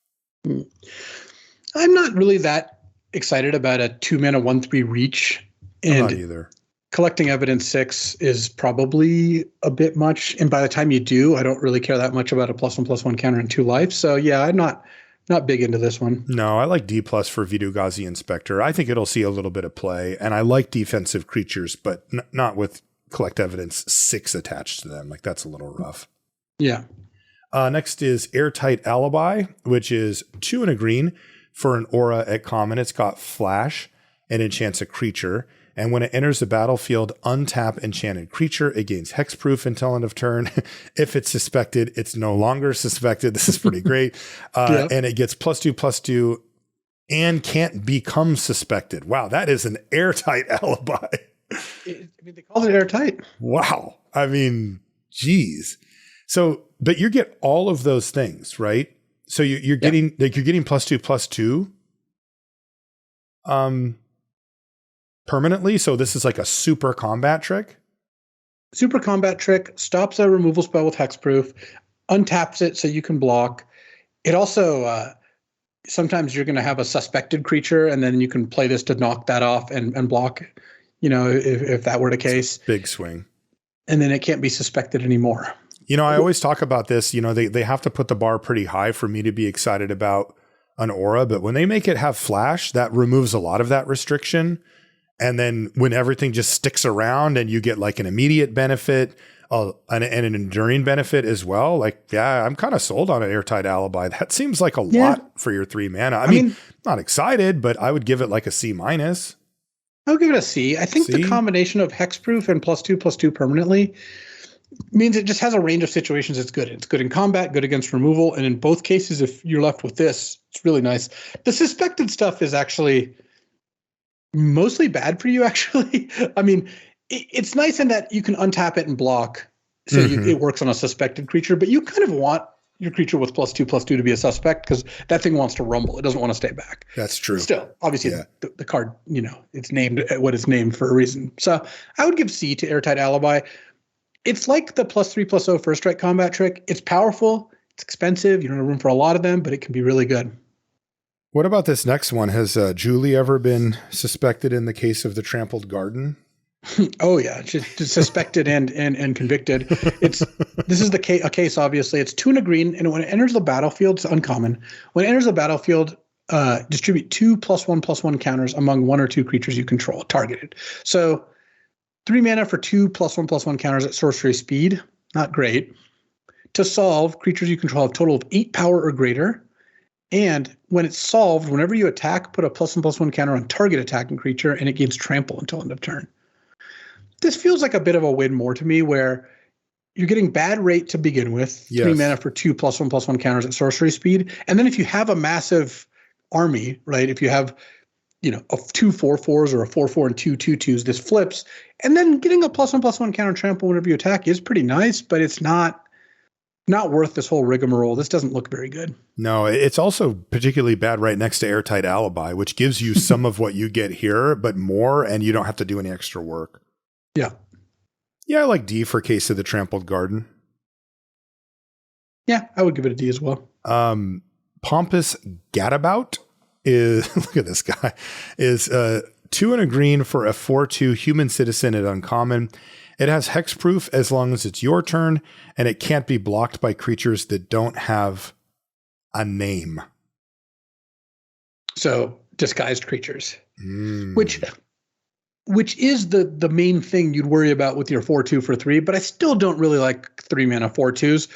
I'm not really that excited about a 2 mana 1/3 reach, and I'm not either. Collecting evidence 6 is probably a bit much. And by the time you do, I don't really care that much about a +1/+1 counter and 2 life. So yeah, I'm not big into this one. No, I like D+ for Vidu-Ghazi Inspector. I think it'll see a little bit of play, and I like defensive creatures, but not with collect evidence 6 attached to them. Like, that's a little rough. Yeah. Next is Airtight Alibi, which is 2 in a green for an aura at common. It's got flash and enchants a creature. And when it enters the battlefield, untap enchanted creature. It gains hexproof until end of turn. If it's suspected, it's no longer suspected. This is pretty great. Yeah. And it gets +2/+2 and can't become suspected. Wow, that is an airtight alibi. I mean, they call it airtight. Wow. I mean, geez. So, but you get all of those things, right? So you're getting +2/+2. Permanently. So this is like a super combat trick. Super combat trick, stops a removal spell with hexproof, untaps it so you can block. It also, sometimes you're going to have a suspected creature, and then you can play this to knock that off and block, if that were the case. Big swing. And then it can't be suspected anymore. I always talk about this. They have to put the bar pretty high for me to be excited about an aura. But when they make it have flash, that removes a lot of that restriction. And then when everything just sticks around and you get like an immediate benefit and an enduring benefit as well, like, yeah, I'm kind of sold on an Airtight Alibi. That seems like a lot for your 3 mana. I mean, not excited, but I would give it like a C-. I would give it a C. I think the combination of hexproof and +2/+2 permanently means it just has a range of situations it's good in. It's good in combat, good against removal. And in both cases, if you're left with this, it's really nice. The suspected stuff is actually mostly bad for you, actually. I mean, it's nice in that you can untap it and block, so it works on a suspected creature, but you kind of want your creature with +2/+2 to be a suspect because that thing wants to rumble. It doesn't want to stay back. That's true. Still, obviously, the card, it's named what it's named for a reason. So I would give C to Airtight Alibi. It's like the +3/+0 first strike combat trick. It's powerful. It's expensive. You don't have room for a lot of them, but it can be really good. What about this next one? Has Julie ever been suspected in the case of the Trampled Garden? Oh yeah, she's suspected and convicted. This is a case. Obviously, it's 2 in a green, and when it enters the battlefield, it's uncommon. When it enters the battlefield, distribute 2 +1/+1 counters among 1 or 2 creatures you control, targeted. So 3 mana for 2 +1/+1 counters at sorcery speed. Not great. To solve, creatures you control have a total of 8 power or greater. And when it's solved, whenever you attack, put a +1/+1 counter on target attacking creature, and it gains trample until end of turn. This feels like a bit of a win more to me, where you're getting bad rate to begin with, 3 mana for 2 +1/+1 counters at sorcery speed. And then if you have a massive army, right, if you have, a 2 4/4s or a 4/4 and 2 2/2s, this flips. And then getting a +1/+1 counter trample whenever you attack is pretty nice, but it's not worth this whole rigmarole. This doesn't look very good. No, it's also particularly bad right next to Airtight Alibi, which gives you some of what you get here, but more, and you don't have to do any extra work. Yeah. Yeah, I like D for Case of the Trampled Garden. Yeah, I would give it a D as well. Pompous Gadabout is, look at this guy, is 2 in a green for a 4/2 human citizen at uncommon. It has hexproof as long as it's your turn, and it can't be blocked by creatures that don't have a name. So disguised creatures, which is the main thing you'd worry about with your 4/2 for 3. But I still don't really like 3 mana 4/2s.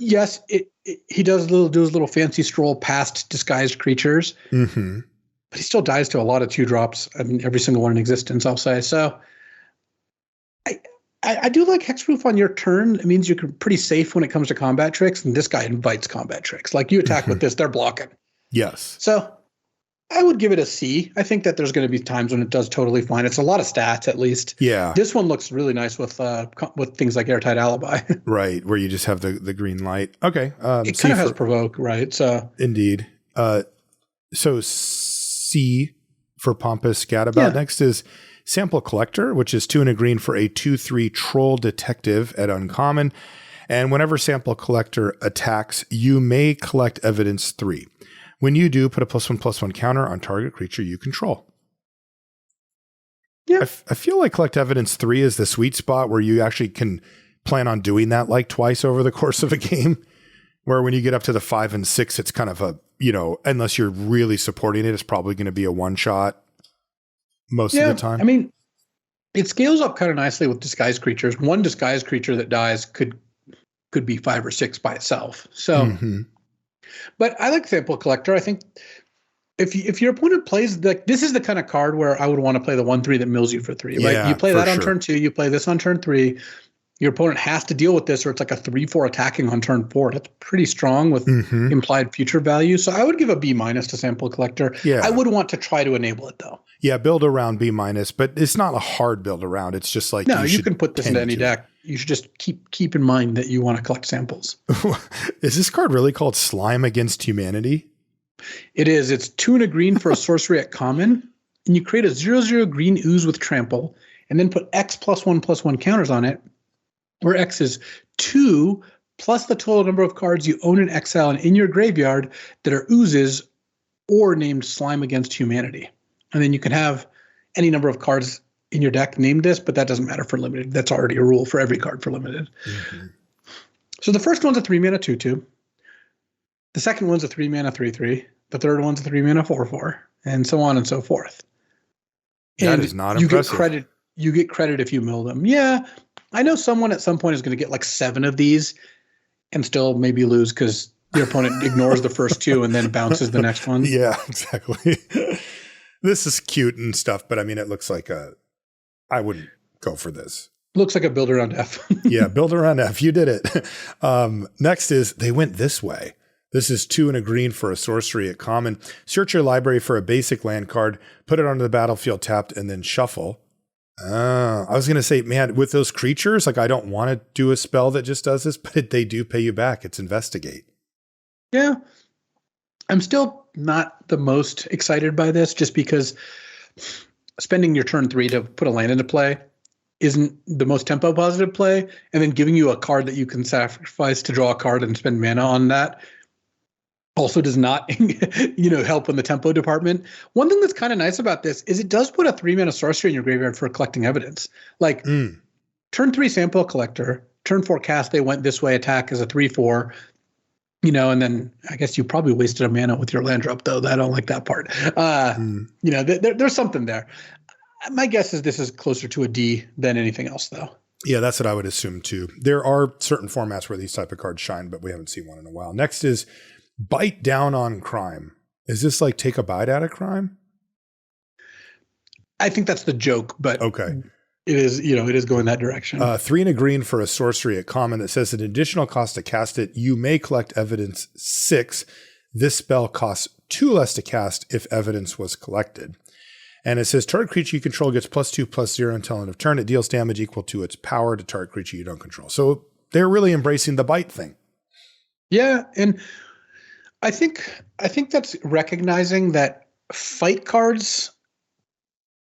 Yes, he does do his little fancy stroll past disguised creatures, but he still dies to a lot of 2-drops. I mean, every single one in existence, I'll say. So I do like hexproof on your turn. It means you're pretty safe when it comes to combat tricks, and this guy invites combat tricks. Like, you attack with this, they're blocking. Yes. So I would give it a C. I think that there's going to be times when it does totally fine. It's a lot of stats, at least. Yeah. This one looks really nice with things like Airtight Alibi. Right, where you just have the green light. Okay. It kind of has Provoke, right? So indeed. So C for Pompous Gadabout. Next is Sample Collector, which is 2 and a green for a 2/3 Troll Detective at uncommon. And whenever Sample Collector attacks, you may collect evidence 3. When you do, put a +1/+1 counter on target creature you control. Yeah. I feel like collect evidence 3 is the sweet spot where you actually can plan on doing that like twice over the course of a game. Where when you get up to the 5 and 6, it's kind of a, unless you're really supporting it, it's probably going to be a one-shot most of the time. I mean, it scales up kind of nicely with disguised creatures. One disguised creature that dies could be 5 or 6 by itself. So, but I like Sample Collector. I think if your opponent plays this is the kind of card where I would want to play the 1/3 that mills you for 3. Yeah, right? You play that on turn 2. You play this on turn 3. Your opponent has to deal with this, or it's like a 3/4 attacking on turn 4. That's pretty strong with implied future value. So I would give a B- to Sample Collector. Yeah. I would want to try to enable it though. Yeah, build around B-, but it's not a hard build around. It's just like you can put this into any deck. You should just keep in mind that you want to collect samples. Is this card really called Slime Against Humanity? It is. It's 2 and a green for a sorcery at common, and you create a 0/0 green ooze with trample, and then put X +1/+1 counters on it, where X is 2 plus the total number of cards you own in exile and in your graveyard that are oozes or named Slime Against Humanity. And then you can have any number of cards in your deck named this, but that doesn't matter for limited. That's already a rule for every card for limited. So the first one's a 3-mana 2/2. The second one's a 3-mana 3/3. The third one's a 3-mana 4/4, and so on and so forth. That is not impressive. You get credit if you mill them. Yeah, I know someone at some point is going to get like 7 of these and still maybe lose because your opponent ignores the first 2 and then bounces the next one. Yeah, exactly. This is cute and stuff, but I mean, it looks like I wouldn't go for this. Looks like a build around F. Yeah, build around F. You did it. Next is they went this way. This is 2 and a green for a sorcery at common. Search your library for a basic land card, put it onto the battlefield tapped, and then shuffle. I was going to say, man, with those creatures, like I don't want to do a spell that just does this, but they do pay you back. It's Investigate. Yeah. I'm still not the most excited by this just because spending your turn 3 to put a land into play isn't the most tempo positive play. And then giving you a card that you can sacrifice to draw a card and spend mana on that also does not, help in the tempo department. One thing that's kind of nice about this is it does put a 3-mana sorcery in your graveyard for collecting evidence. Like turn 3 Sample Collector, turn 4 Cast, they went this way, attack as a 3/4, and then I guess you probably wasted a mana with your land drop though. I don't like that part. There's something there. My guess is this is closer to a D than anything else though. Yeah, that's what I would assume too. There are certain formats where these type of cards shine, but we haven't seen one in a while. Next is Bite Down on Crime. Is this like take a bite out of crime? I think that's the joke, but okay. It is going that direction. 3 and a green for a sorcery at common that says an additional cost to cast it. You may collect evidence 6. This spell costs 2 less to cast if evidence was collected. And it says target creature you control gets +2/+0 until end of turn. It deals damage equal to its power to target creature you don't control. So they're really embracing the bite thing. Yeah, and I think that's recognizing that fight cards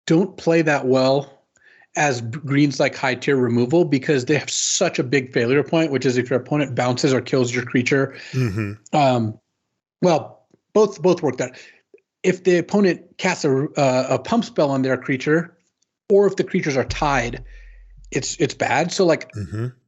don't play that well as greens like high tier removal because they have such a big failure point, which is if your opponent bounces or kills your creature. Well, both work that. If the opponent casts a pump spell on their creature, or if the creatures are tied, it's bad. So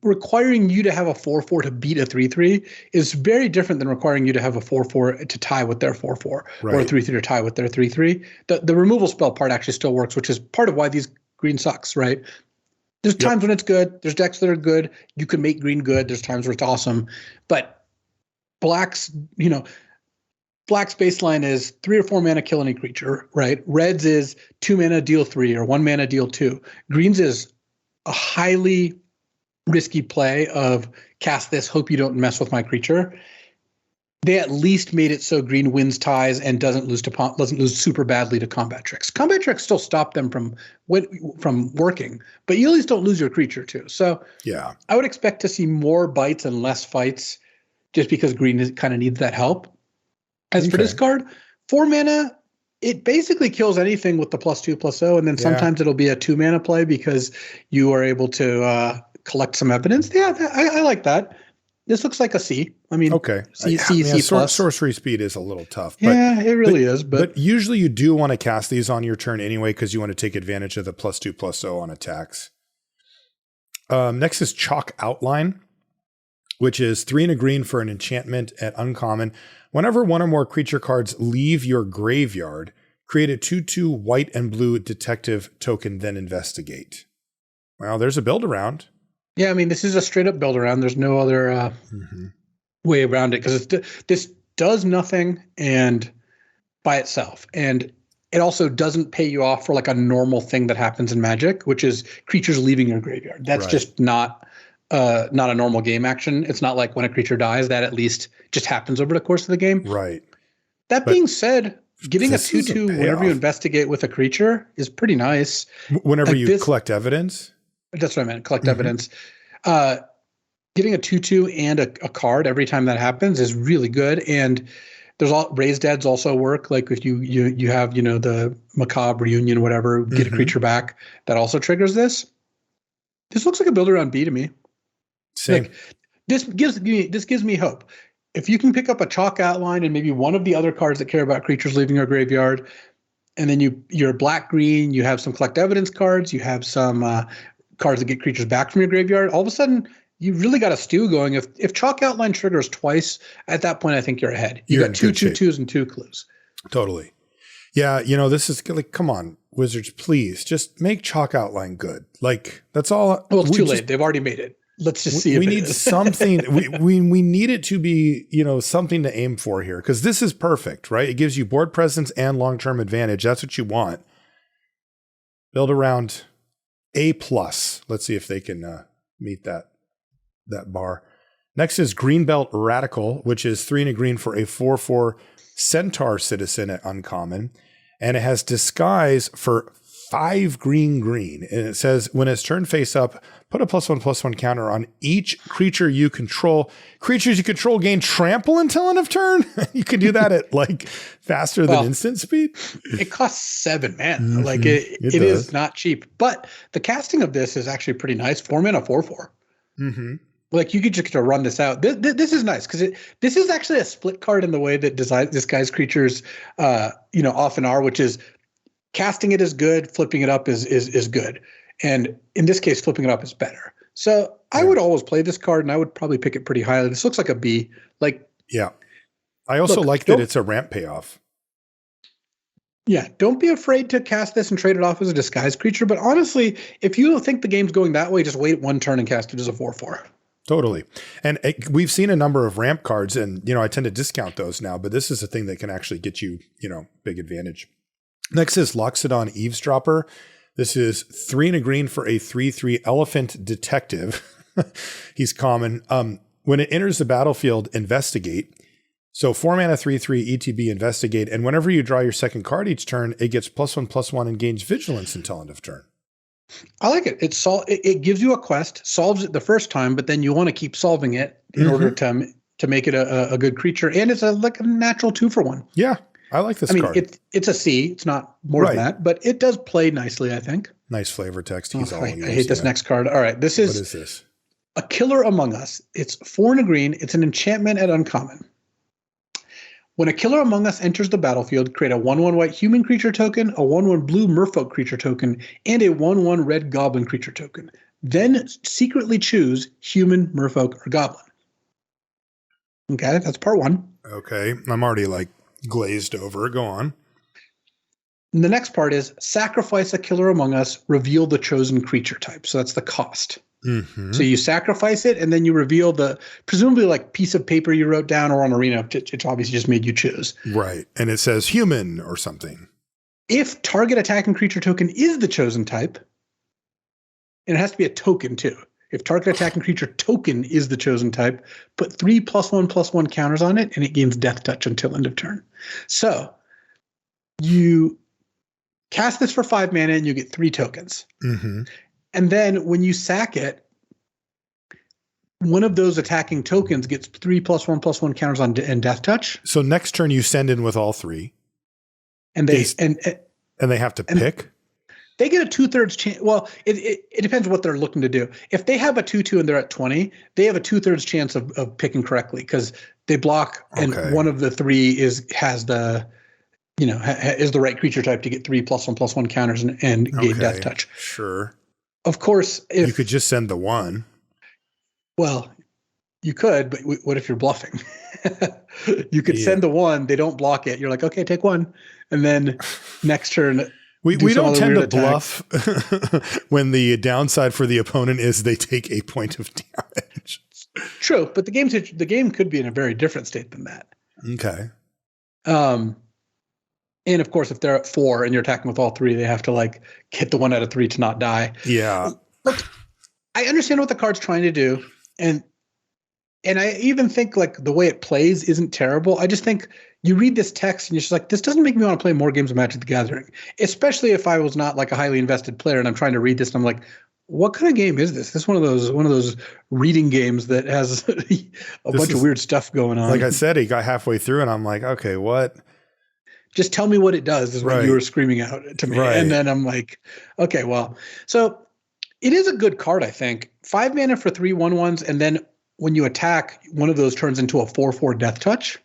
requiring you to have a 4/4 to beat a 3/3 is very different than requiring you to have a 4/4 to tie with their 4/4 or a 3/3 to tie with their 3/3. The removal spell part actually still works, which is part of why these green sucks, right? There's times when it's good. There's decks that are good. You can make green good. There's times where it's awesome. But Black's baseline is 3 or 4 mana kill any creature, right? Red's is 2 mana deal 3 or 1 mana deal 2. Green's is a highly risky play of cast this, hope you don't mess with my creature. they at least made it so green wins ties and doesn't lose super badly to combat tricks. Combat tricks still stop them from working, but you at least don't lose your creature too. So Yeah, I would expect to see more bites and less fights, just because green kind of needs that help. As for this card, 4 mana, it basically kills anything with the +2/+0, and then sometimes it'll be a 2 mana play because you are able to collect some evidence. Yeah, I like that. This looks like a C. I mean, okay. C plus. Sorcery speed is a little tough. But, yeah, it really is. But usually you do want to cast these on your turn anyway because you want to take advantage of the +2/+0 on attacks. Next is Chalk Outline, which is 3 and a green for an enchantment at uncommon. Whenever one or more creature cards leave your graveyard, create a 2/2 white and blue detective token, then investigate. Well, there's a build around. Yeah, I mean, this is a straight up build around. There's no other way around it because this does nothing and by itself. And it also doesn't pay you off for like a normal thing that happens in Magic, which is creatures leaving your graveyard. That's just not a normal game action. It's not like when a creature dies, that at least just happens over the course of the game. Right. That being said, getting a 2/2 whenever you investigate with a creature is pretty nice. Whenever you collect evidence? That's what I meant. Collect evidence. Getting a 2/2 and a card every time that happens is really good. And there's raised deads also work. Like if you have, the macabre reunion, whatever, get a creature back, that also triggers this. This looks like a build around B to me. Same. Like, this gives me hope. If you can pick up a Chalk Outline and maybe one of the other cards that care about creatures leaving your graveyard, and then you're black-green, you have some collect evidence cards, you have some cards that get creatures back from your graveyard, all of a sudden you really got a stew going. If Chalk Outline triggers twice, at that point I think you're ahead. You got 2 2/2s and 2 clues. Totally. Yeah, this is like, come on, Wizards, please just make Chalk Outline good. Like, that's all. Well, it's too late. They've already made it. Let's just see. We need something. we need it to be, something to aim for here, because this is perfect, right? It gives you board presence and long-term advantage. That's what you want. Build around A+. Let's see if they can meet that bar. Next is Greenbelt Radical, which is 3 and a green for a 4/4 Centaur citizen at uncommon, and it has Disguise for 5 green, and it says when it's turned face up, put a +1/+1 counter on each creature you control. Creatures you control gain trample until end of turn. You can do that at like faster than instant speed. It costs 7 mana. Like it is not cheap, but the casting of this is actually pretty nice. 4 mana 4/4. Like you could just run this out. This is nice because this is actually a split card in the way that this guy's creatures often are, which is casting it is good, flipping it up is good. And in this case, flipping it up is better. So I would always play this card, and I would probably pick it pretty highly. This looks like a B. I also like that it's a ramp payoff. Yeah, don't be afraid to cast this and trade it off as a disguised creature. But honestly, if you don't think the game's going that way, just wait 1 turn and cast it as a 4/4. Totally. And we've seen a number of ramp cards, and I tend to discount those now, but this is a thing that can actually get you, big advantage. Next is Loxodon Eavesdropper. This is 3 and a green for a 3/3 Elephant Detective. He's common. When it enters the battlefield, investigate. So 4 mana 3/3 ETB investigate, and whenever you draw your second card each turn, it gets +1/+1 and gains vigilance until end of turn. I like it. It gives you a quest, solves it the first time, but then you want to keep solving it in order to make it a good creature, and it's like a natural 2-for-1. Yeah, I like this card. It's a C. It's not more than that, but it does play nicely, I think. Nice flavor text. I hate this next card. All right, what is this? A Killer Among Us. It's 4 and a green. It's an enchantment at uncommon. When a Killer Among Us enters the battlefield, create a 1/1 white human creature token, a 1/1 blue merfolk creature token, and a 1/1 red goblin creature token. Then secretly choose human, merfolk, or goblin. Okay, that's part 1. Okay, I'm already glazed over. Go on. And the next part is sacrifice a Killer Among Us, reveal the chosen creature type. So that's the cost. So you sacrifice it, and then you reveal the presumably piece of paper you wrote down or on Arena. It's obviously just made you choose. Right. And it says human or something. If target attacking creature token is the chosen type, and it has to be a token too. If target attacking creature token is the chosen type, put 3+1/+1 counters on it, and it gains Death Touch until end of turn. So you cast this for 5 mana, and you get 3 tokens. Mm-hmm. And then when you sack it, one of those attacking tokens gets 3+1/+1 counters on and Death Touch. So next turn you send in with all 3. And they have to pick? They get a 2/3 chance. Well, it depends what they're looking to do. If they have a 2/2 and they're at 20, they have a 2/3 chance of picking correctly because they block, and one of the 3 is the right creature type to get 3+1/+1 counters and gain Death Touch. Sure. Of course, if you could just send the 1. Well, you could, but what if you're bluffing? You could send the 1. They don't block it. You're like, okay, take 1, and then next turn. We don't tend to bluff when the downside for the opponent is they take a point of damage. True, but the game could be in a very different state than that. Okay. And of course, if they're at 4 and you're attacking with all 3, they have to hit the 1 out of 3 to not die. Yeah. Look, I understand what the card's trying to do, and I even think the way it plays isn't terrible. I just think you read this text and you're just like, this doesn't make me want to play more games of Magic the Gathering, especially if I was not a highly invested player and I'm trying to read this and I'm like, what kind of game is this? This is one of those reading games that has a bunch of weird stuff going on. Like I said, he got halfway through and I'm like, okay, what? Just tell me what it does is what you were screaming out to me. Right. And then I'm like, okay, well, so it is a good card, I think. 5 mana for 3 1/1s, and then when you attack, one of those turns into a 4/4 Death Touch.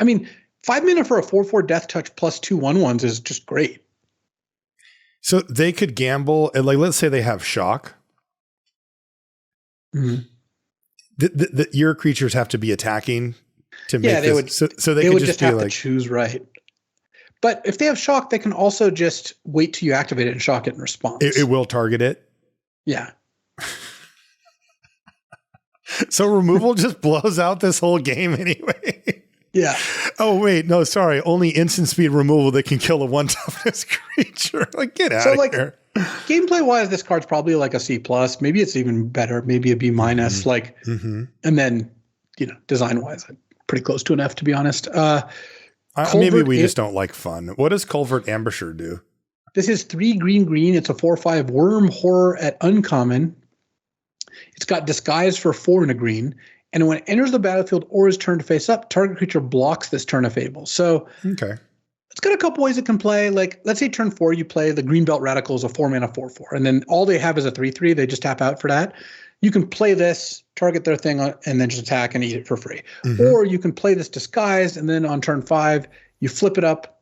I mean, 5 mana for a 4/4 Death Touch plus 2 1/1s is just great. So they could gamble, and let's say they have shock. Mm-hmm. Your creatures have to be attacking to make they this. would. So they would could just be have to choose right. But if they have shock, they can also just wait till you activate it and shock it in response. It will target it. Yeah. So removal just blows out this whole game anyway. Yeah. Oh, wait. No, sorry. Only instant speed removal that can kill a 1 toughness creature. Get out of here. Gameplay wise, this card's probably a C+. Maybe it's even better. Maybe a B-. Mm-hmm. And then, design wise, I'm pretty close to an F, to be honest. Maybe we just don't like fun. What does Culvert Ambusher do? This is 3 green. It's a 4/5 worm horror at uncommon. It's got disguise for 4 and a green. And when it enters the battlefield or is turned face up, target creature blocks this turn of Fable. So it's got a couple ways it can play. Let's say turn 4, you play the Greenbelt Radicals, a 4 mana 4/4. And then all they have is a 3/3. They just tap out for that. You can play this, target their thing, and then just attack and eat it for free. Mm-hmm. Or you can play this disguise, and then on turn 5, you flip it up,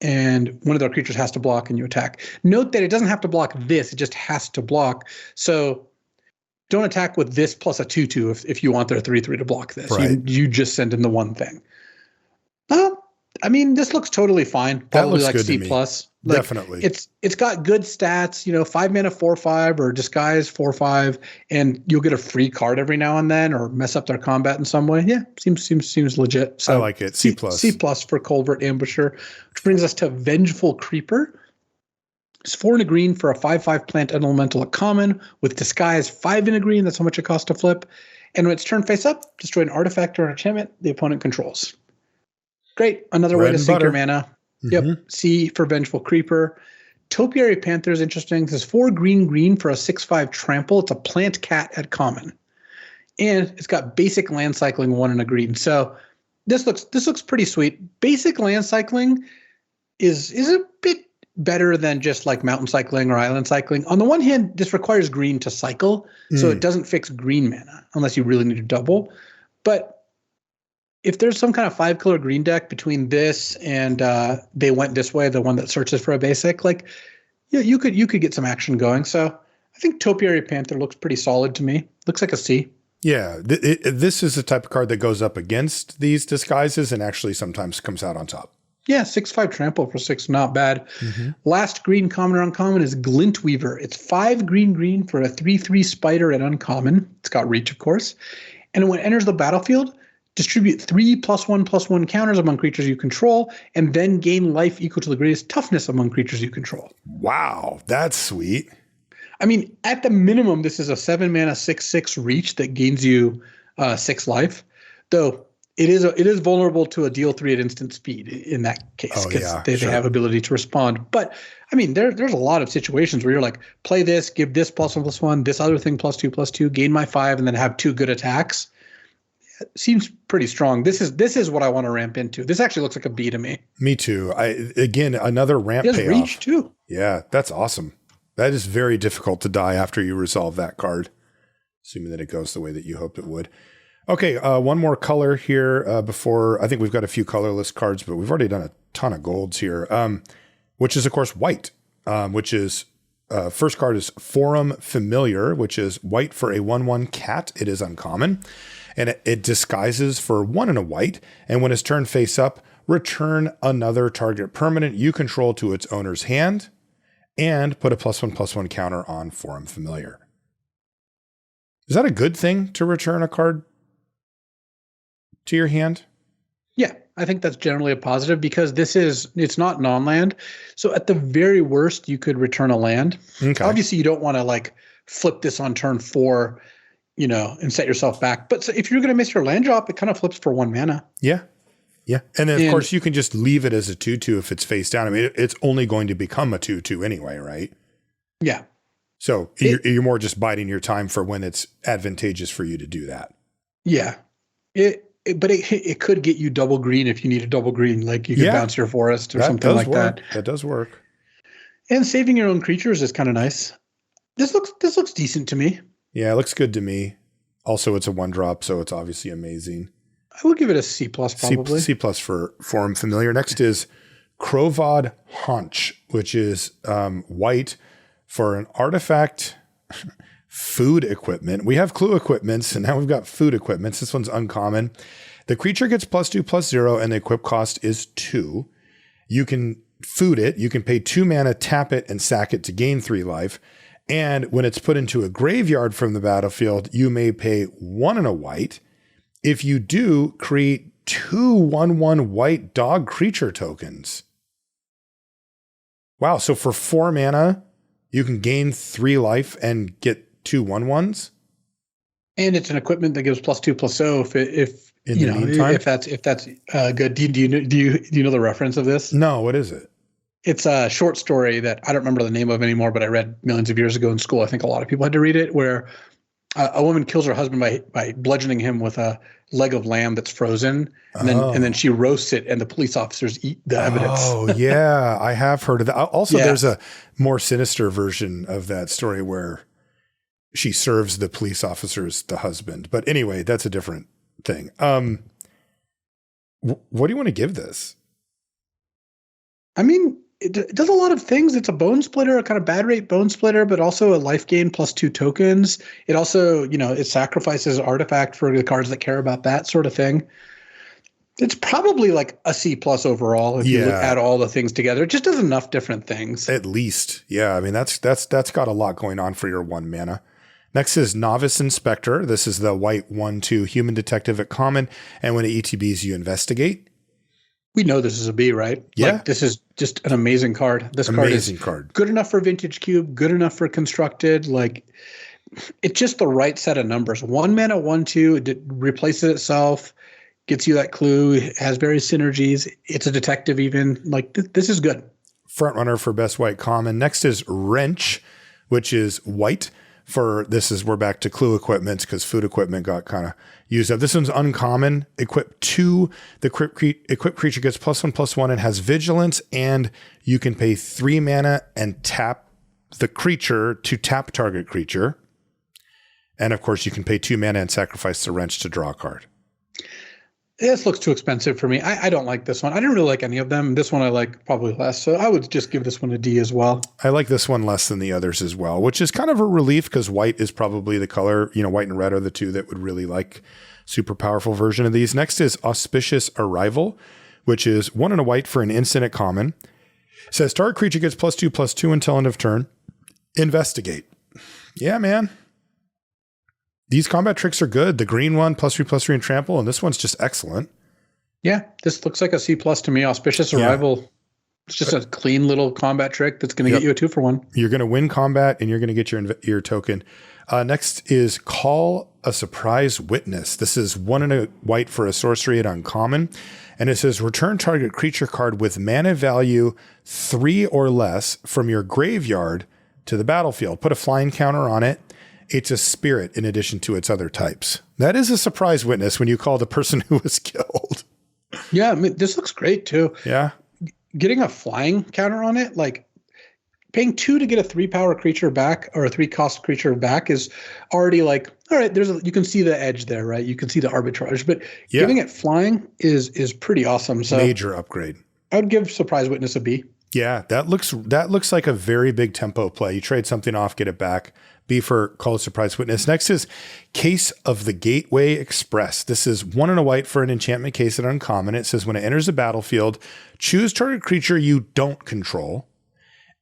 and one of their creatures has to block, and you attack. Note that it doesn't have to block this. It just has to block. So don't attack with this plus a 2/2 if you want their 3/3 to block this. Right. You just send in the one thing. I mean, this looks totally fine. Probably C+. Definitely. It's got good stats, 5 mana 4/5 or disguise 4/5, and you'll get a free card every now and then or mess up their combat in some way. Yeah, seems legit. So I like it. C+. C+ for Culvert Ambusher, which brings us to Vengeful Creeper. It's 4 and a green for a 5/5 plant elemental at common with disguise 5 and a green. That's how much it costs to flip. And when it's turned face up, destroy an artifact or enchantment the opponent controls. Great. Another way to sink your mana. Mm-hmm. Yep. C for Vengeful Creeper. Topiary Panther is interesting. This is 4 green for a 6/5 trample. It's a plant cat at common. And it's got basic land cycling 1 and a green. So this looks pretty sweet. Basic land cycling is a bit better than just mountain cycling or island cycling. On the one hand, this requires green to cycle, so it doesn't fix green mana unless you really need to double. But if there's some kind of 5-color green deck between this and They Went This Way, the one that searches for a basic, you could get some action going. So I think Topiary Panther looks pretty solid to me. Looks like a C. Yeah, this is the type of card that goes up against these disguises and actually sometimes comes out on top. Yeah, 6/5 trample for 6, not bad. Mm-hmm. Last green common or uncommon is Glint Weaver. It's 5 green for a 3/3 spider at uncommon. It's got reach, of course. And when it enters the battlefield, distribute 3 +1/+1 counters among creatures you control, and then gain life equal to the greatest toughness among creatures you control. Wow, that's sweet. I mean, at the minimum, this is a 7 mana 6/6 reach that gains you 6 life. Though it is vulnerable to a deal 3 at instant speed in that case because they have ability to respond. But I mean, there's a lot of situations where you're like, play this, give this +1/+1, this other thing +2/+2, gain my 5, and then have 2 good attacks. It seems pretty strong. This is what I want to ramp into. This actually looks like a B to me. Me too. Again, another ramp payoff. Reach too. Yeah, that's awesome. That is very difficult to die after you resolve that card, assuming that it goes the way that you hoped it would. Okay, one more color here before. I think we've got a few colorless cards, but we've already done a ton of golds here, which is, of course, white, which is first card is Forum Familiar, which is white for a 1/1 cat. It is uncommon, and it disguises for 1 and a white, and when it's turned face up, return another target permanent you control to its owner's hand, and put a +1/+1 counter on Forum Familiar. Is that a good thing to return a card to your hand? Yeah, I think that's generally a positive because it's not non-land. So at the very worst, you could return a land. Okay. Obviously, you don't want to like flip this on turn 4, and set yourself back. But if you're going to miss your land drop, it kind of flips for 1 mana. Yeah. Yeah. And then, of course, you can just leave it as a 2/2 if it's face down. I mean, it's only going to become a 2/2 anyway, right? Yeah. So you're more just biding your time for when it's advantageous for you to do that. Yeah. But it could get you double green if you need a double green. Like you could bounce your forest or something like that. That does work. And saving your own creatures is kind of nice. This looks decent to me. Yeah, it looks good to me. Also, it's a 1-drop, so it's obviously amazing. I would give it a C+ probably. C+ for Forum Familiar. Next is Krovod Haunch, which is white for an artifact food equipment. We have clue equipments, and now we've got food equipments. This one's uncommon. The creature gets +2/+0, and the equip cost is 2. You can food it. You can pay 2 mana, tap it, and sack it to gain 3 life. And when it's put into a graveyard from the battlefield, you may pay 1 and a white. If you do, create 2 1/1 white dog creature tokens. Wow, so for 4 mana, you can gain 3 life and get 2 1/1s? And it's an equipment that gives +2/+0 if that's good. Do you know the reference of this? No, what is it? It's a short story that I don't remember the name of anymore, but I read millions of years ago in school. I think a lot of people had to read it, where a woman kills her husband by bludgeoning him with a leg of lamb that's frozen, and then she roasts it, and the police officers eat the evidence. Oh yeah, I have heard of that. Also, there's a more sinister version of that story where she serves the police officers the husband. But anyway, that's a different thing. What do you want to give this? I mean, it does a lot of things. It's a bone splitter, a kind of bad rate bone splitter, but also a life gain +2 tokens. It also, it sacrifices artifact for the cards that care about that sort of thing. It's probably like a C+ overall if you add all the things together. It just does enough different things. At least. Yeah. I mean, that's got a lot going on for your 1 mana. Next is Novice Inspector. This is the white 1/2 human detective at common. And when it ETBs, you investigate. We know this is a B, right? Yeah. Like, this is just an amazing card. This card is good enough for Vintage Cube, good enough for Constructed. Like, it's just the right set of numbers. 1 mana, 1/2, it replaces itself, gets you that clue, it has various synergies. It's a detective even. Like, this is good. Front runner for best white common. Next is Wrench, which is white. We're back to clue equipment because food equipment got kind of used up. This one's uncommon. Equip 2. The equipped creature gets +1/+1 and has vigilance, and you can pay 3 mana and tap the creature to tap target creature. And of course, you can pay 2 mana and sacrifice the wrench to draw a card. This looks too expensive for me. I don't like this one. I didn't really like any of them. This one I like probably less. So I would just give this one a D as well. I like this one less than the others as well, which is kind of a relief because white is probably the color, white and red are the two that would really like super powerful version of these. Next is Auspicious Arrival, which is 1 and a white for an instant at common. It says target creature gets +2/+2 until end of turn. Investigate. Yeah, man. These combat tricks are good. The green one, +3/+3 and trample, and this one's just excellent. Yeah, this looks like a C+ to me. Auspicious Arrival. It's just a clean little combat trick that's going to get you a 2-for-1. You're going to win combat and you're going to get your token. Next is Call a Surprise Witness. This is 1 and a white for a sorcery at uncommon. And it says return target creature card with mana value 3 or less from your graveyard to the battlefield. Put a flying counter on it. It's a spirit in addition to its other types. That is a surprise witness when you call the person who was killed. Yeah, I mean, this looks great too. Yeah. Getting a flying counter on it, like paying 2 to get a 3-power creature back or a 3-cost creature back is already like, all right, you can see the edge there, right? You can see the arbitrage, but giving it flying is pretty awesome. So major upgrade. I would give Surprise Witness a B. Yeah, that looks like a very big tempo play. You trade something off, get it back. B for Call a Surprise Witness. Next is Case of the Gateway Express. This is 1 and a white for an enchantment case at uncommon. It says when it enters the battlefield, choose target creature you don't control.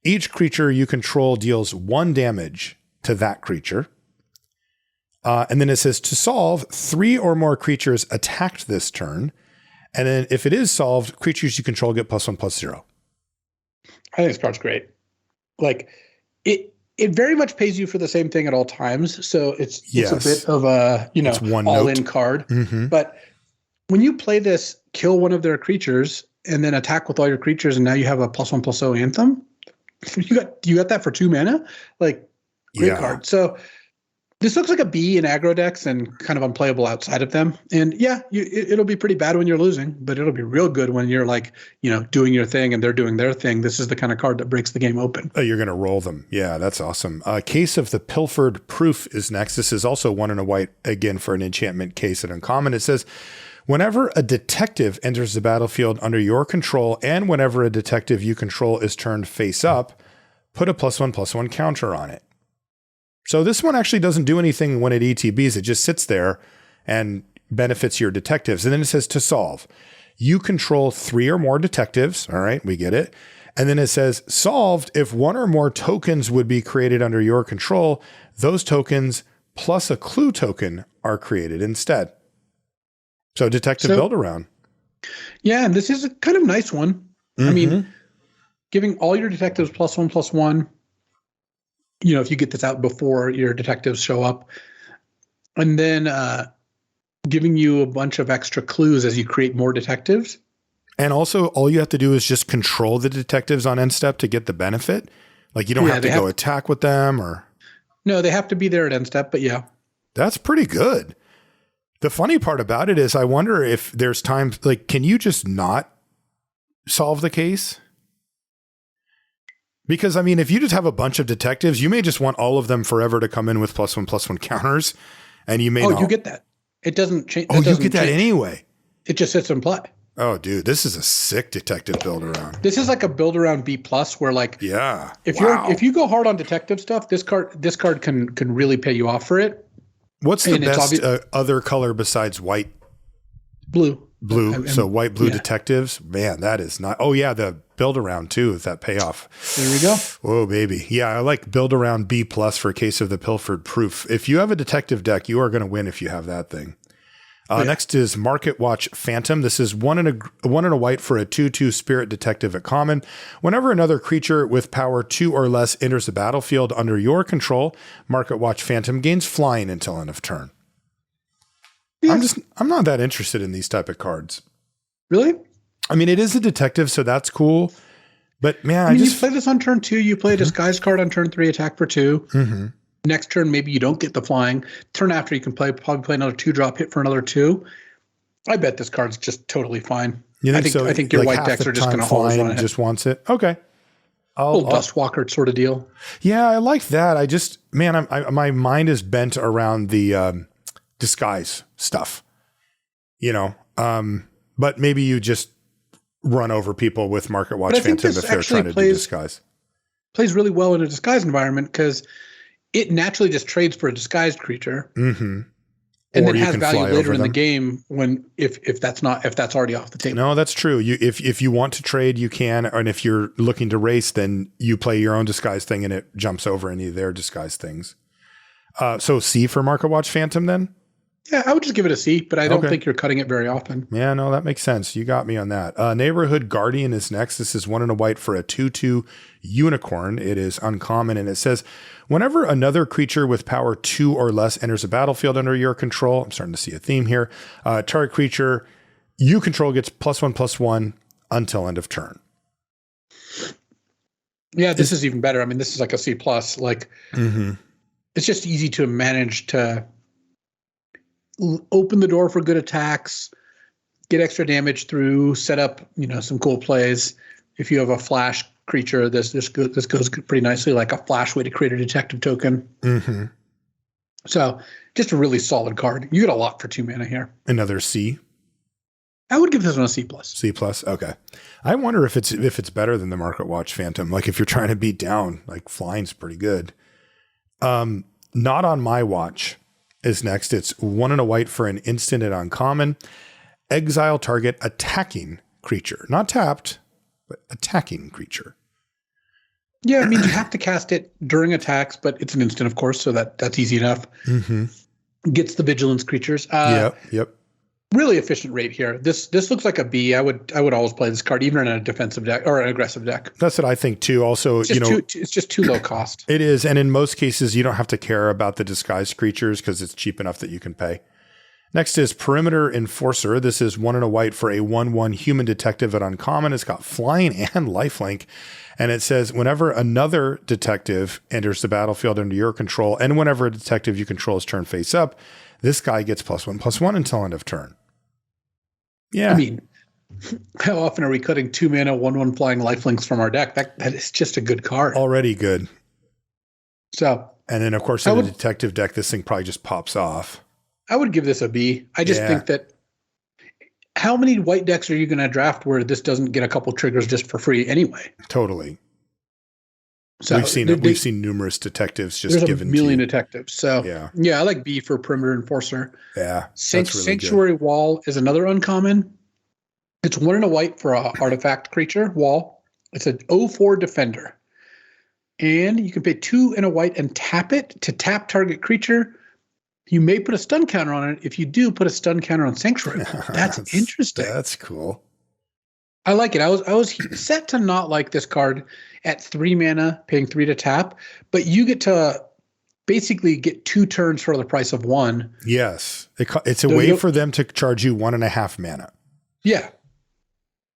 Each creature you control deals 1 damage to that creature. And then it says to solve, 3 or more creatures attacked this turn. And then if it is solved, creatures you control get +1/+0. I think this card's great. Like it very much pays you for the same thing at all times. So it's a bit of a, all-in card. Mm-hmm. But when you play this, kill one of their creatures and then attack with all your creatures, and now you have a +1/+0 anthem. You got that for 2 mana? Like, great card. So this looks like a B in aggro decks and kind of unplayable outside of them. And it'll be pretty bad when you're losing, but it'll be real good when you're like, doing your thing and they're doing their thing. This is the kind of card that breaks the game open. Oh, you're going to roll them. Yeah, that's awesome. Case of the Pilfered Proof is next. This is also 1 and a white, again, for an enchantment case at uncommon. It says, whenever a detective enters the battlefield under your control and whenever a detective you control is turned face up, put a +1/+1 counter on it. So this one actually doesn't do anything when it ETBs. It just sits there and benefits your detectives. And then it says to solve. You control 3 or more detectives. All right, we get it. And then it says solved if 1 or more tokens would be created under your control. Those tokens plus a clue token are created instead. So detective build around. Yeah, and this is a kind of nice one. Mm-hmm. I mean, giving all your detectives +1/+1. If you get this out before your detectives show up, and then giving you a bunch of extra clues as you create more detectives. And also all you have to do is just control the detectives on end step to get the benefit. Like you don't have to go attack with them or. No, they have to be there at end step, but yeah. That's pretty good. The funny part about it is I wonder if there's times like, can you just not solve the case? Because, I mean, if you just have a bunch of detectives, you may just want all of them forever to come in with +1/+1 counters, and you may not. You get that. It doesn't change. Oh, you get that anyway. It just sits in play. Oh, dude, this is a sick detective build around. This is like a build around B+, where like, if you go hard on detective stuff, this card can really pay you off for it. What's the best other color besides white? Blue. So white, blue detectives, man, that is not. Oh yeah, the build around too with that payoff. There we go. Oh baby, yeah, I like build around B+ for Case of the Pilfered Proof. If you have a detective deck, you are going to win if you have that thing. Next is Market Watch Phantom. This is 1 and a white for a 2/2 Spirit Detective at common. Whenever another creature with power 2 or less enters the battlefield under your control, Market Watch Phantom gains flying until end of turn. Yes. I'm not that interested in these type of cards. Really? I mean, it is a detective, so that's cool. But man, you play this on turn 2. You play a disguise card on turn 3, attack for 2. Mm-hmm. Next turn, maybe you don't get the flying. Turn after, you can probably play another 2-drop, hit for another 2. I bet this card's just totally fine. You think I think your white decks are just going to always run it. Just wants it. Okay. Little Dustwalker sort of deal. Yeah, I like that. My mind is bent around the disguise stuff, but maybe you just run over people with Market Watch Phantom if they're trying to do disguise. Plays really well in a disguise environment because it naturally just trades for a disguised creature, mm-hmm. and then has value later in the game when if that's already off the table. No, that's true. If you want to trade, you can, and if you're looking to race, then you play your own disguise thing, and it jumps over any of their disguise things. So C for Market Watch Phantom then. Yeah, I would just give it a C, but I don't think you're cutting it very often. Yeah, no, that makes sense. You got me on that. Neighborhood Guardian is next. This is 1 and a white for a 2/2 unicorn. It is uncommon, and it says, whenever another creature with power 2 or less enters a battlefield under your control, I'm starting to see a theme here, target creature you control gets +1/+1 until end of turn. Yeah, this is even better. I mean, this is like a C+. Like, it's just easy to manage to open the door for good attacks, get extra damage through, set up, some cool plays. If you have a flash creature, this goes pretty nicely, like a flash way to create a detective token. So just a really solid card. You get a lot for 2 mana here. Another C. I would give this one a C+. C+. Okay. I wonder if it's better than the Market Watch Phantom. Like if you're trying to beat down, like flying's pretty good. Not on my watch is next. It's 1 and a white for an instant and uncommon. Exile target attacking creature. Not tapped, but attacking creature. Yeah, I mean, you have to cast it during attacks, but it's an instant, of course, so that's easy enough. Gets the vigilance creatures. Yep. Really efficient rate here. This looks like a B. I would always play this card, even in a defensive deck or an aggressive deck. That's what I think too. Also, it's just too low cost. It is, and in most cases, you don't have to care about the disguised creatures because it's cheap enough that you can pay. Next is Perimeter Enforcer. This is 1 and a white for a 1/1 human detective at uncommon. It's got flying and lifelink. And it says whenever another detective enters the battlefield under your control, and whenever a detective you control is turned face up, this guy gets +1/+1 until end of turn. Yeah. I mean, how often are we cutting 2 mana, 1/1 flying lifelinks from our deck? That is just a good card. Already good. So, and then of course in a detective deck, this thing probably just pops off. I would give this a B. I just think that how many white decks are you going to draft where this doesn't get a couple triggers just for free anyway? Totally. So we've seen numerous detectives just given. There's a million detectives. So yeah, I like B for Perimeter Enforcer. Yeah, Sanctuary Wall is another uncommon. It's 1 and a white for a artifact creature wall. It's a 0/4 defender, and you can pay 2 and a white and tap it to tap target creature. You may put a stun counter on it. If you do, put a stun counter on Sanctuary Wall. That's interesting. That's cool. I like it. I was set to not like this card at 3 mana, paying 3 to tap, but you get to basically get 2 turns for the price of 1. Yes. It's a way for them to charge you 1.5 mana. Yeah.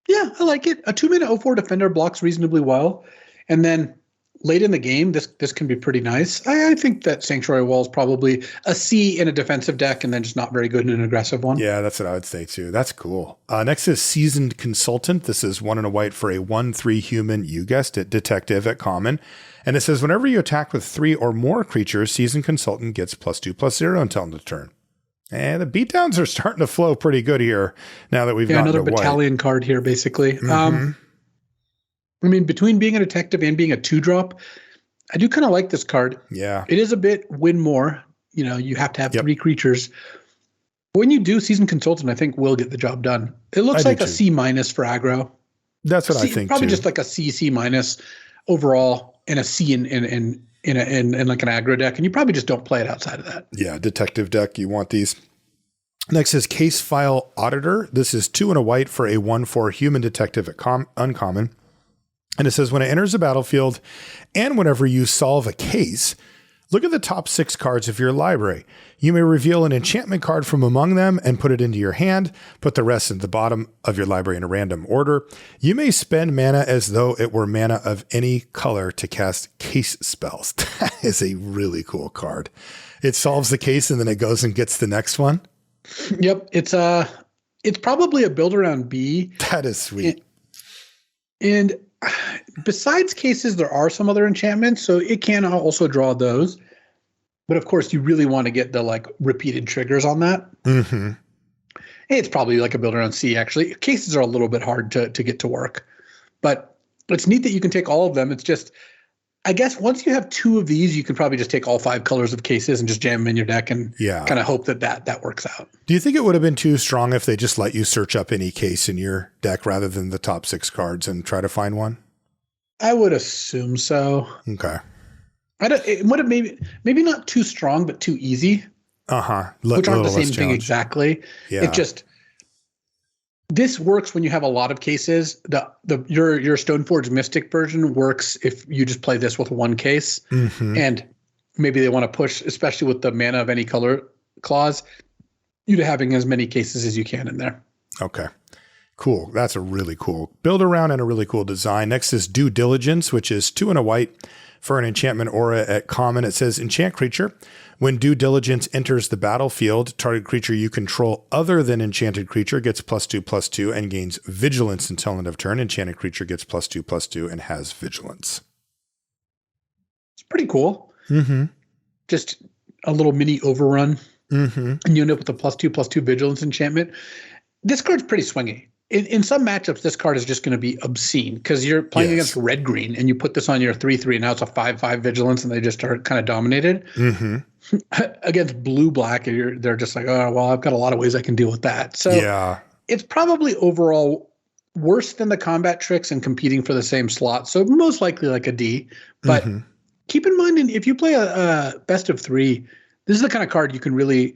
Yeah, I like it. A 2 mana 0/4 defender blocks reasonably well. And then late in the game, this can be pretty nice. I think that Sanctuary Wall is probably a C in a defensive deck and then just not very good in an aggressive one. Yeah, that's what I would say too. That's cool. Next is Seasoned Consultant. This is 1 and a white for a 1/3 human, you guessed it, detective at common. And it says whenever you attack with 3 or more creatures, Seasoned Consultant gets +2/+0 until end of turn. And the beatdowns are starting to flow pretty good here now that we've got another battalion card here, basically. I mean, between being a detective and being a 2-drop, I do kind of like this card. Yeah. It is a bit win more. You have to have 3 creatures. When you do Seasoned Consultant, I think will get the job done. It looks like a C- for aggro. That's what I think probably too. Just like a C overall and a C in like an aggro deck. And you probably just don't play it outside of that. Yeah. Detective deck. You want these. Next is Case File Auditor. This is 2 and a white for a 1/4 human detective at uncommon. And it says when it enters the battlefield and whenever you solve a case, look at the top 6 cards of your library. You may reveal an enchantment card from among them and put it into your hand. Put the rest at the bottom of your library in a random order. You may spend mana as though it were mana of any color to cast case spells. That is a really cool card. It solves the case and then it goes and gets the next one. Yep. It's probably a build around B. That is sweet. And besides cases, there are some other enchantments, so it can also draw those. But of course, you really want to get the repeated triggers on that. Mm-hmm. It's probably like a build around C, actually. Cases are a little bit hard to get to work. But it's neat that you can take all of them. It's just, I guess once you have 2 of these, you can probably just take all 5 colors of cases and just jam them in your deck and kind of hope that works out. Do you think it would have been too strong if they just let you search up any case in your deck rather than the top 6 cards and try to find one? I would assume so. Okay. It would have maybe not too strong, but too easy. which aren't the same thing exactly. Yeah. It just, this works when you have a lot of cases. Your Stoneforge Mystic version works if you just play this with one case, and maybe they want to push, especially with the mana of any color clause, you to having as many cases as you can in there. Okay. Cool. That's a really cool build around and a really cool design. Next is Due Diligence, which is 2 and a white for an enchantment aura at common. It says enchant creature. When Due Diligence enters the battlefield, target creature you control other than enchanted creature gets +2/+2 and gains vigilance until end of turn. Enchanted creature gets +2/+2 and has vigilance. It's pretty cool. Just a little mini overrun. And you end up with a +2/+2 vigilance enchantment. This card's pretty swingy. In some matchups, this card is just going to be obscene because you're playing against red-green and you put this on your 3/3 and now it's a 5/5 vigilance and they just are kind of dominated. Against blue-black, they're just like, oh, well, I've got a lot of ways I can deal with that. So it's probably overall worse than the combat tricks and competing for the same slot. So most likely like a D. But keep in mind, if you play a best of 3, this is the kind of card you can really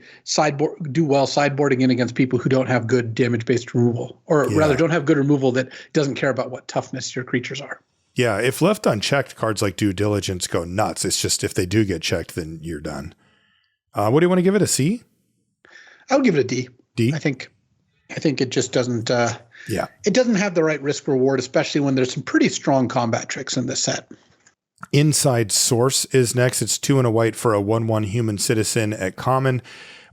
do well sideboarding in against people who don't have good damage-based removal, or rather don't have good removal that doesn't care about what toughness your creatures are. Yeah, if left unchecked, cards like Due Diligence go nuts. It's just if they do get checked, then you're done. What do you want to give it, a C? I would give it a D. D? I think it just doesn't it doesn't have the right risk reward, especially when there's some pretty strong combat tricks in this set. Inside Source is next. It's 2 and a white for a 1/1 human citizen at common.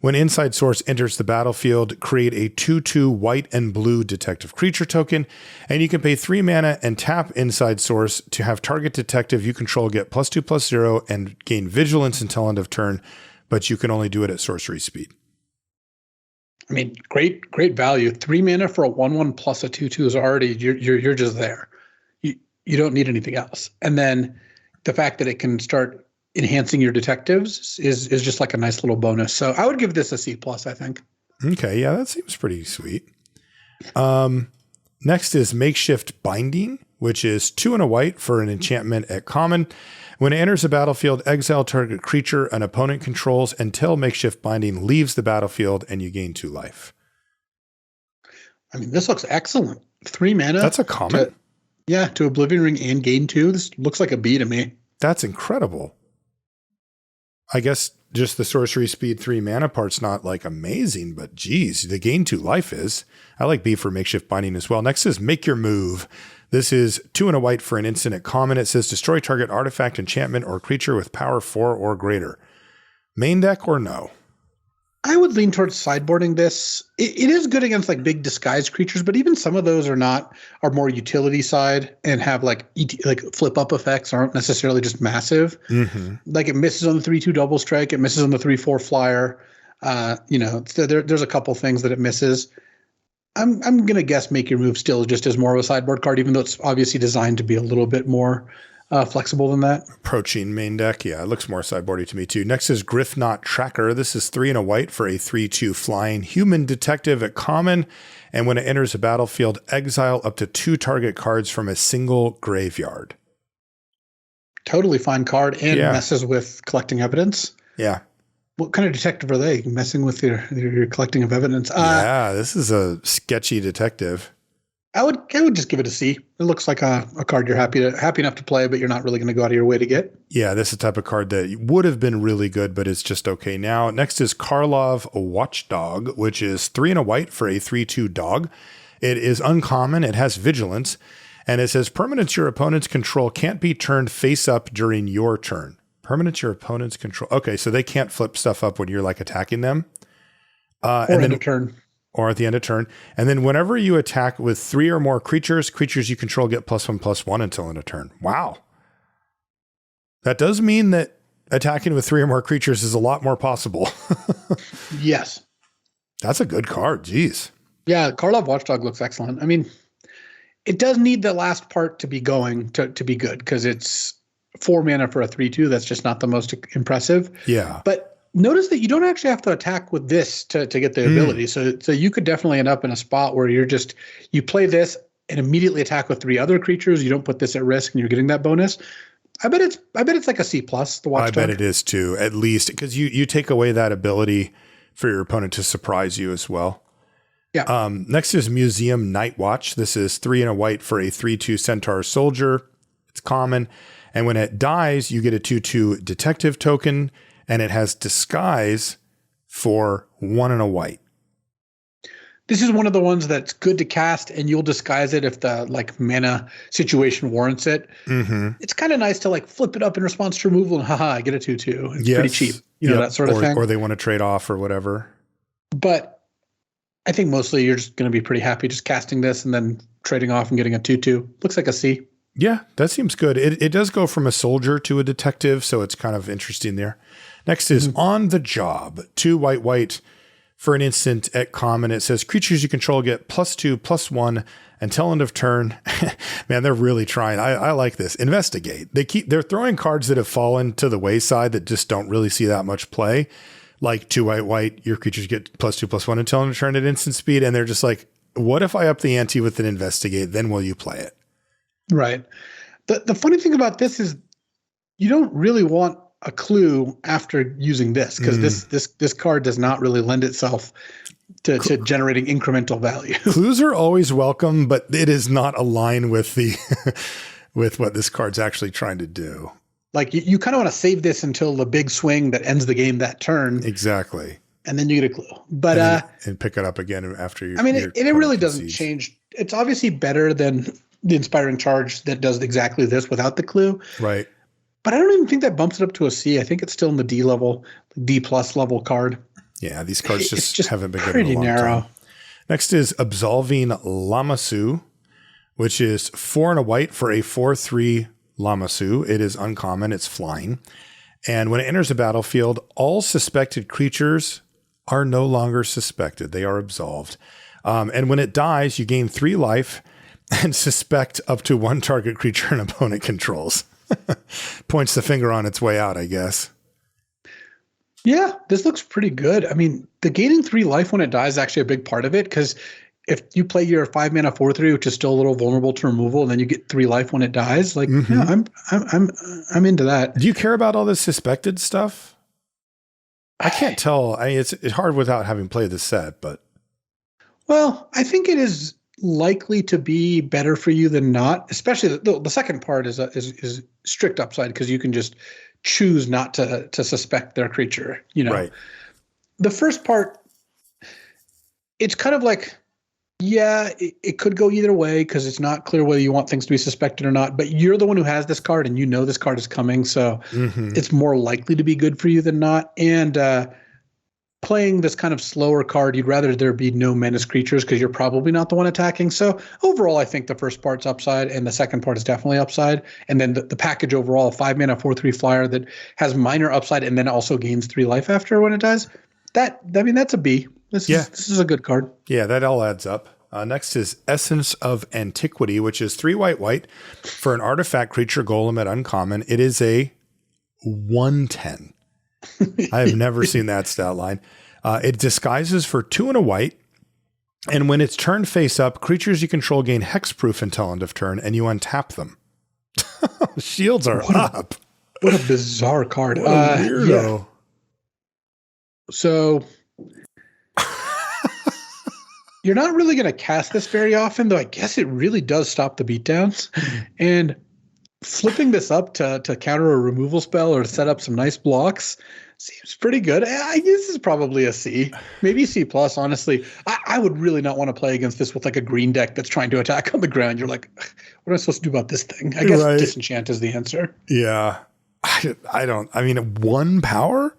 When Inside Source enters the battlefield, create a 2/2 white and blue detective creature token, and you can pay 3 mana and tap Inside Source to have target detective you control get +2/+0 and gain vigilance until end of turn, but you can only do it at sorcery speed. I mean, great value. 3 mana for a 1/1 plus a 2/2 is already, you're just there. You don't need anything else. And then the fact that it can start enhancing your detectives is just like a nice little bonus. So I would give this a C+, I think. Okay, yeah, that seems pretty sweet. Next is Makeshift Binding, which is 2 and a white for an enchantment at common. When it enters the battlefield, exile target creature an opponent controls until Makeshift Binding leaves the battlefield and you gain 2 life. I mean, this looks excellent. 3 mana. That's a common? To Oblivion Ring and gain 2. This looks like a B to me. That's incredible. I guess just the sorcery speed 3 mana part's not like amazing, but geez, the gain 2 life is. I like B for Makeshift Binding as well. Next is Make Your Move. This is 2 and a white for an instant at common. It says destroy target artifact, enchantment, or creature with power 4 or greater. Main deck or no? I would lean towards sideboarding this. It is good against like big disguised creatures, but even some of those are more utility side and have like flip up effects, aren't necessarily just massive. Like it misses on the 3/2 double strike, it misses on the 3/4 flyer. So there's a couple things that it misses. I'm gonna guess Make Your Move still just as more of a sideboard card, even though it's obviously designed to be a little bit more flexible than that. Approaching main deck. Yeah, it looks more sideboardy to me too. Next is Griffknot Tracker. This is 3 and a white for a 3/2 flying human detective at common. And when it enters the battlefield, exile up to 2 target cards from a single graveyard. Totally fine card and messes with collecting evidence. Yeah. What kind of detective are they? Messing with your collecting of evidence? This is a sketchy detective. I would just give it a C. It looks like a card you're happy enough to play, but you're not really going to go out of your way to get. Yeah, this is the type of card that would have been really good, but it's just okay now. Next is Karlov Watchdog, which is 3 and a white for a 3/2 dog. It is uncommon. It has vigilance, and it says permanents your opponent's control can't be turned face up during your turn. Permanents your opponent's control. Okay, so they can't flip stuff up when you're like attacking them. Or end of turn. Or at the end of turn. And then whenever you attack with 3 or more creatures you control get +1/+1 until end of turn. Wow. That does mean that attacking with 3 or more creatures is a lot more possible. Yes. That's a good card. Jeez. Yeah, Karlov Watchdog looks excellent. I mean, it does need the last part to be going to be good because it's 4 mana for a 3/2. That's just not the most impressive. Yeah. But notice that you don't actually have to attack with this to get the ability. So you could definitely end up in a spot where you play this and immediately attack with 3 other creatures. You don't put this at risk and you're getting that bonus. I bet it's like a C plus, the Watchdog. I bet it is too, at least, because you take away that ability for your opponent to surprise you as well. Yeah. Next is Museum Night Watch. This is 3 and a white for a 3/2 Centaur Soldier. It's common. And when it dies, you get a 2/2 Detective token, and it has Disguise for 1 and a white. This is one of the ones that's good to cast, and you'll disguise it if the mana situation warrants it. Mm-hmm. It's kind of nice to flip it up in response to removal, and haha, I get a 2/2. It's pretty cheap, that sort of thing. Or they want to trade off or whatever. But I think mostly you're just going to be pretty happy just casting this and then trading off and getting a 2/2. Looks like a C. Yeah, that seems good. It does go from a soldier to a detective, so it's kind of interesting there. Next is On the Job. 2 white for an instant at common. It says creatures you control get +2/+1 until end of turn. Man, they're really trying. I like this. Investigate. They're throwing cards that have fallen to the wayside that just don't really see that much play. Like 2 white, your creatures get +2/+1 until end of turn at instant speed. And they're just like, what if I up the ante with an Investigate? Then will you play it? Right. The funny thing about this is you don't really want a clue after using this, because this card does not really lend itself to generating incremental value. Clues are always welcome, but it is not aligned with the with what this card's actually trying to do. You kind of want to save this until the big swing that ends the game that turn. Exactly. And then you get a clue. But and pick it up again after you. It really doesn't change. It's obviously better than the Inspiring Charge that does exactly this without the clue. Right. But I don't even think that bumps it up to a C. I think it's still in the D level, D+ level card. Yeah, these cards just haven't been good pretty in a long narrow. time. Next is Absolving Lamassu, which is 4 and a white for a 4/3 Lamassu. It is uncommon. It's flying. And when it enters the battlefield, all suspected creatures are no longer suspected. They are absolved. And when it dies, you gain 3 life and suspect up to 1 target creature an opponent controls. Points the finger on its way out, I guess. Yeah, this looks pretty good. The gaining 3 life when it dies is actually a big part of it, because if you play your 5 mana 4/3, which is still a little vulnerable to removal, and then you get 3 life when it dies, yeah, I'm into that. Do you care about all this suspected stuff? I can't tell. It's hard without having played the set, but well, I think it is likely to be better for you than not. Especially the second part is strict upside, because you can just choose not to suspect their creature. Right. The first part, it's kind of it could go either way, because it's not clear whether you want things to be suspected or not. But you're the one who has this card, and this card is coming, so it's more likely to be good for you than not. And playing this kind of slower card, you'd rather there be no menace creatures, because you're probably not the one attacking. So overall, I think the first part's upside, and the second part is definitely upside. And then the package overall, 5 mana 4/3 flyer that has minor upside and then also gains 3 life after when it dies. That's a B. This is a good card. Yeah, that all adds up. Next is Essence of Antiquity, which is 3 white for an artifact creature golem at uncommon. It is a 1/10. I have never seen that stat line. It disguises for 2 and a white. And when it's turned face up, creatures you control gain hexproof until end of turn, and you untap them. Shields are up. What a bizarre card. What a weirdo. Yeah. So you're not really going to cast this very often, though I guess it really does stop the beatdowns. And flipping this up to counter a removal spell or set up some nice blocks seems pretty good. I guess this is probably a C, maybe C+. Honestly, I would really not want to play against this with a green deck that's trying to attack on the ground. You're like, what am I supposed to do about this thing? I guess Disenchant is the answer. Yeah. I don't. 1 power?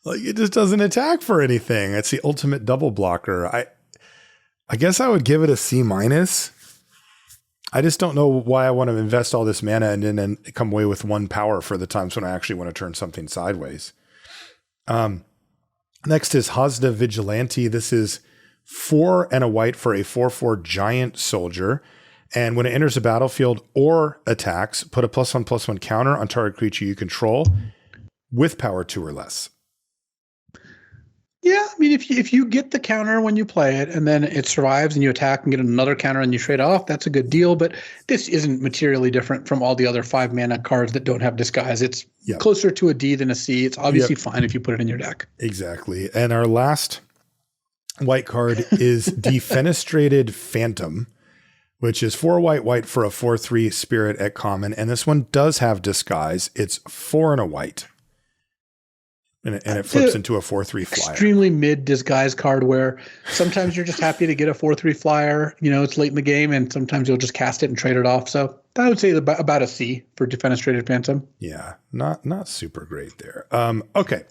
It just doesn't attack for anything. It's the ultimate double blocker. I guess I would give it a C-. I just don't know why I want to invest all this mana and then come away with 1 power for the times when I actually want to turn something sideways. Next is Hazda Vigilante. This is 4 and a white for a 4/4 giant soldier. And when it enters the battlefield or attacks, put a +1/+1 counter on target creature you control with power 2 or less. Yeah, I mean, if you get the counter when you play it, and then it survives, and you attack and get another counter, and you trade off, that's a good deal. But this isn't materially different from all the other 5-mana cards that don't have disguise. It's closer to a D than a C. It's obviously fine if you put it in your deck. Exactly. And our last white card is Defenestrated Phantom, which is 4 white for a 4/3 spirit at common. And this one does have disguise. It's 4 and a white. And it flips into a 4/3 flyer. Extremely mid disguise card where sometimes you're just happy to get a 4/3 flyer. You know, it's late in the game, and sometimes you'll just cast it and trade it off. So I would say about a C for Defenestrated Phantom. Yeah, not super great there. Okay.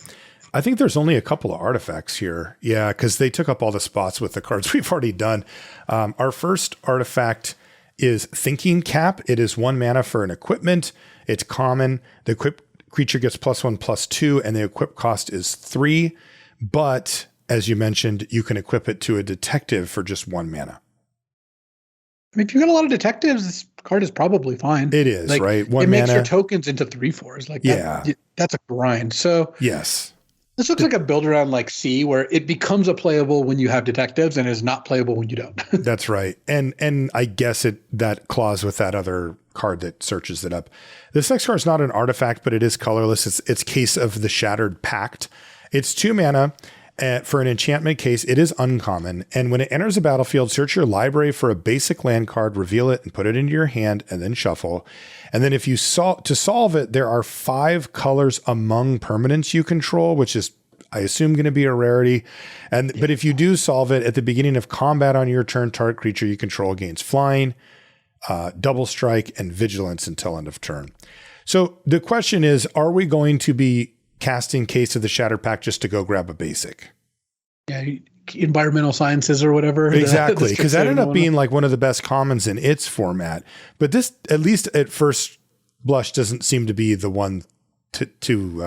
I think there's only a couple of artifacts here. Yeah, because they took up all the spots with the cards we've already done. Our first artifact is Thinking Cap. It is 1 mana for an equipment. It's common. The creature gets +1/+2, and the equip cost is 3. But as you mentioned, you can equip it to a detective for just 1 mana. I mean, if you got a lot of detectives, this card is probably fine. It is, like, right? 1 it mana. makes your tokens into 3/4s. Like, that's a grind. So yes. This looks like a build around like C, where it becomes a playable when you have detectives and is not playable when you don't. That's right. And I guess that clause with that other card that searches it up. This next card is not an artifact, but it is colorless. It's Case of the Shattered Pact. It's 2 mana. For an enchantment case, it is uncommon. And when it enters a battlefield, search your library for a basic land card, reveal it, and put it into your hand, and then shuffle. And then if you to solve it, there are 5 colors among permanents you control, which is, I assume, going to be a rarity. But if you do solve it at the beginning of combat on your turn, target creature you control gains flying, double strike, and vigilance until end of turn. So the question is, are we going to be casting Case of the Shattered Pact just to go grab a basic? Yeah, environmental sciences or whatever. Exactly, because that ended up being like one of the best commons in its format. But this, at least at first blush, doesn't seem to be the one to do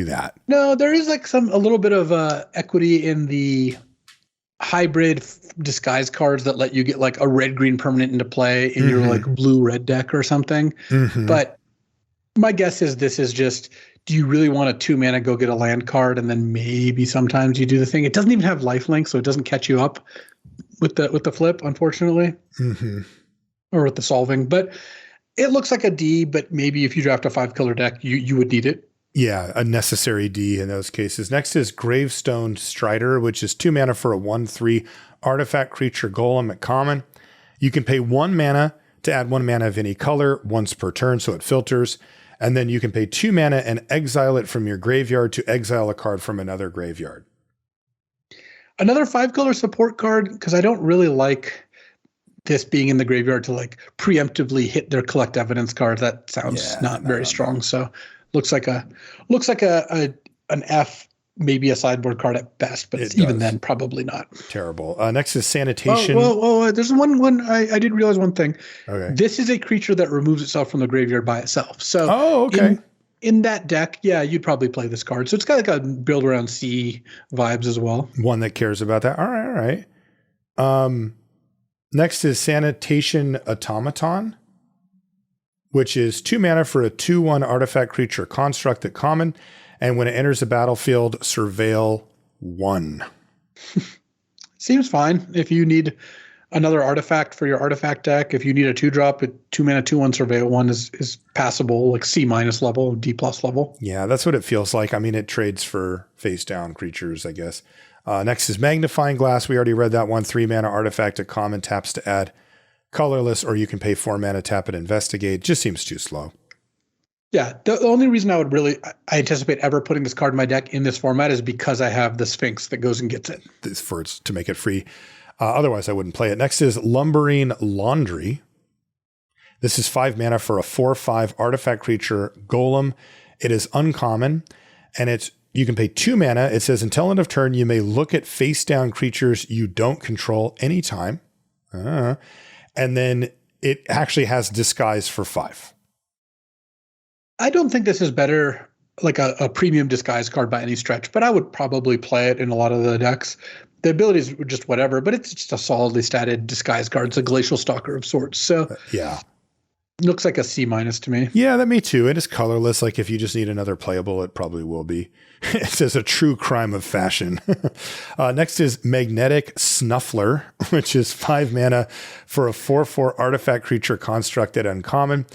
that. No, there is like a little bit of equity in the hybrid disguise cards that let you get like a red-green permanent into play in your like blue-red deck or something. But my guess is this is just, do you really want a 2 mana go get a land card, and then maybe sometimes you do the thing? It doesn't even have lifelink, so it doesn't catch you up with the flip, unfortunately, or with the solving. But it looks like a D. But maybe if you draft a 5-color deck, you would need it. Yeah, a necessary D in those cases. Next is Gravestone Strider, which is 2 mana for a 1/3 artifact creature golem at common. You can pay 1 mana to add 1 mana of any color once per turn, so it filters. And then you can pay 2 mana and exile it from your graveyard to exile a card from another graveyard. Another 5-color support card, because I don't really like this being in the graveyard to like preemptively hit their collect evidence card. That sounds not very strong. So looks like an F, maybe a sideboard card at best, but even then probably not. Terrible. Next is Sanitation. There's one I did realize one thing. Okay. This is a creature that removes itself from the graveyard by itself. So in that deck, you'd probably play this card. So it's got like a build around C vibes as well. One that cares about that. All right. Next is Sanitation Automaton, which is 2 mana for a 2/1 artifact creature construct at common. And when it enters the battlefield, surveil 1. Seems fine. If you need another artifact for your artifact deck, if you need a 2-drop, a 2 mana 2/1 surveil 1 is passable, like C- level, D+ level. Yeah, that's what it feels like. I mean, it trades for face down creatures, I guess. Next is Magnifying Glass. We already read that one. 3 mana artifact at common, taps to add colorless, or you can pay 4 mana, tap and investigate. Just seems too slow. Yeah, the only reason I anticipate ever putting this card in my deck in this format is because I have the Sphinx that goes and gets it. To make it free. Otherwise, I wouldn't play it. Next is Lumbering Laundry. This is 5 mana for a 4/5 artifact creature golem. It is uncommon, and you can pay 2 mana. It says until end of turn, you may look at face down creatures you don't control anytime. And then it actually has disguise for 5. I don't think this is better, like a premium disguise card by any stretch, but I would probably play it in a lot of the decks. The abilities were just whatever, but it's just a solidly statted disguise card. It's a Glacial Stalker of sorts. So Looks like a C- to me. Yeah, that me too. It is colorless. Like if you just need another playable, it probably will be. It says a true crime of fashion. Next is Magnetic Snuffler, which is 5 mana for a 4/4 artifact creature constructed uncommon.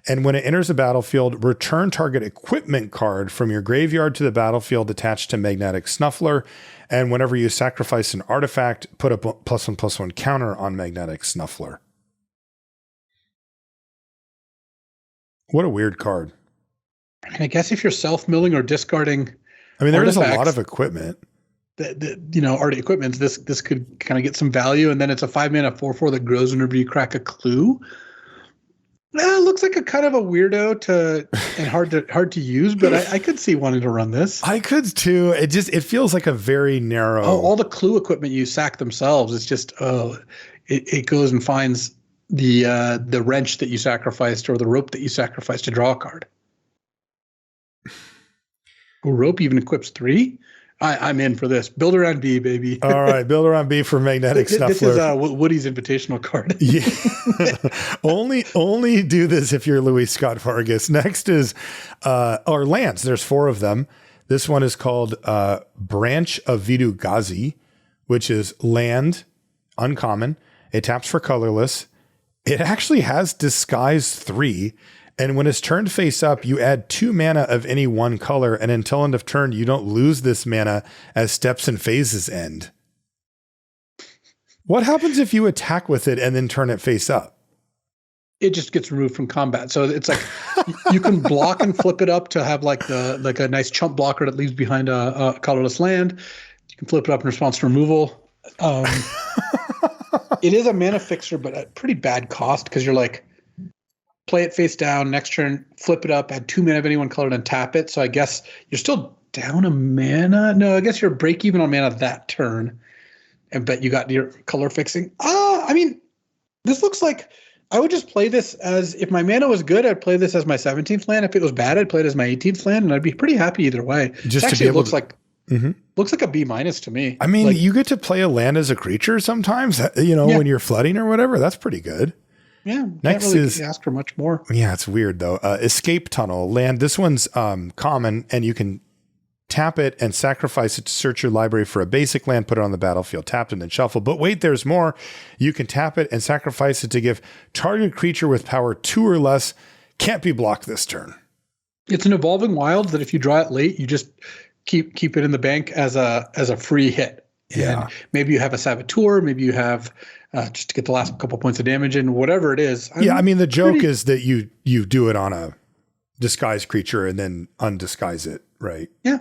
And when it enters the battlefield, return target equipment card from your graveyard to the battlefield attached to Magnetic Snuffler. And whenever you sacrifice an artifact, put a +1/+1 counter on Magnetic Snuffler. What a weird card. I guess if you're self-milling or discarding, I mean, there is a lot of equipment. Already equipment. This could kind of get some value, and then it's a 5 mana 4/4 that grows whenever you crack a clue. It looks like a kind of a weirdo and hard to use, but I could see wanting to run this. I could too. It feels like a very narrow. Oh, all the clue equipment you sack themselves. It's just it goes and finds the wrench that you sacrificed or the rope that you sacrificed to draw a card. Oh, rope even equips 3. I'm in for this. Build around B, baby. All right, build around B for Magnetic Snuffler. This is Woody's invitational card. Yeah. only do this if you're Louis Scott-Vargas. Next is our lands. There's 4 of them. This one is called Branch of Vidu-Ghazi, which is land, uncommon. It taps for colorless. It actually has Disguise 3. And when it's turned face up, you add 2 mana of any one color, and until end of turn, you don't lose this mana as steps and phases end. What happens if you attack with it and then turn it face up? It just gets removed from combat. So it's like you can block and flip it up to have like a nice chump blocker that leaves behind a colorless land. You can flip it up in response to removal. It is a mana fixer, but at pretty bad cost because you're like, play it face down, next turn, flip it up, add 2 mana of any one color, and tap it. So I guess you're still down a mana. No, I guess you're break even on mana that turn. But you got your color fixing. I mean, this looks like I would just play this as, if my mana was good, I'd play this as my 17th land. If it was bad, I'd play it as my 18th land, and I'd be pretty happy either way. Just actually, it looks like a B- to me. I mean, you get to play a land as a creature sometimes, when you're flooding or whatever. That's pretty good. Yeah. Next can't really is ask for much more. Yeah, it's weird though. Escape Tunnel land. This one's common, and you can tap it and sacrifice it to search your library for a basic land, put it on the battlefield, tapped, and then shuffle. But wait, there's more. You can tap it and sacrifice it to give target creature with power 2 or less can't be blocked this turn. It's an evolving wild that if you draw it late, you just keep it in the bank as a free hit. Yeah. And maybe you have a Saboteur, maybe you have just to get the last couple points of damage in, whatever it is. I mean, the joke is that you do it on a disguised creature and then undisguise it, right? Yeah.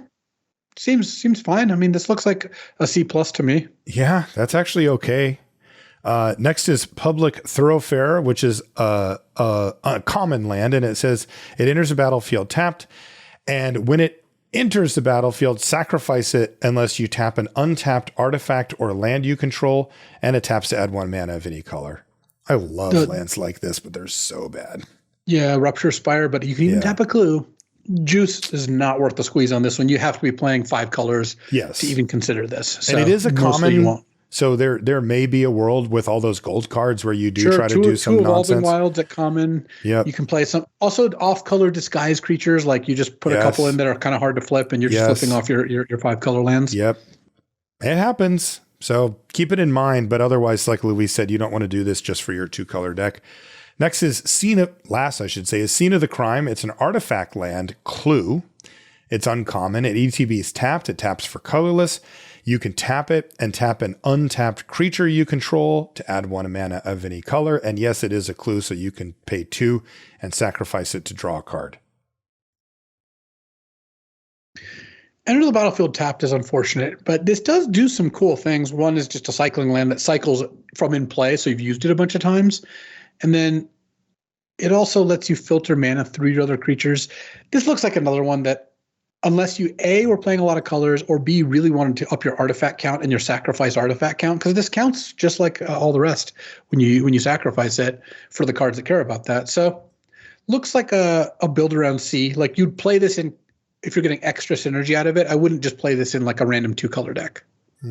Seems fine. I mean, this looks like a C+ to me. Yeah, that's actually okay. Next is Public Thoroughfare, which is a common land, and it says it enters the battlefield tapped, and when it enters the battlefield, sacrifice it unless you tap an untapped artifact or land you control, and it taps to add 1 mana of any color. I love lands like this, but they're so bad. Yeah, Rupture Spire, but you can even tap a clue. Juice is not worth the squeeze on this one. You have to be playing 5 colors to even consider this. So and it is a common. So there may be a world with all those gold cards where you do try to do some nonsense. Evolving Wilds at common. Yeah, you can play some also off-color disguise creatures. Like you just put a couple in that are kind of hard to flip, and you're just flipping off your 5 color lands. Yep, it happens. So keep it in mind. But otherwise, like Louis said, you don't want to do this just for your 2 color deck. Next is Scene of the Crime. It's an artifact land, Clue. It's uncommon. At ETB is tapped. It taps for colorless. You can tap it and tap an untapped creature you control to add 1 mana of any color. And yes, it is a clue, so you can pay 2 and sacrifice it to draw a card. Enter the battlefield tapped is unfortunate, but this does do some cool things. One is just a cycling land that cycles from in play, so you've used it a bunch of times. And then it also lets you filter mana through your other creatures. This looks like another one that, unless you A, were playing a lot of colors, or B, really wanted to up your artifact count and your sacrifice artifact count, because this counts just like all the rest when you sacrifice it for the cards that care about that. So looks like a build around C. Like you'd play this in, if you're getting extra synergy out of it, I wouldn't just play this in like a random 2 color deck.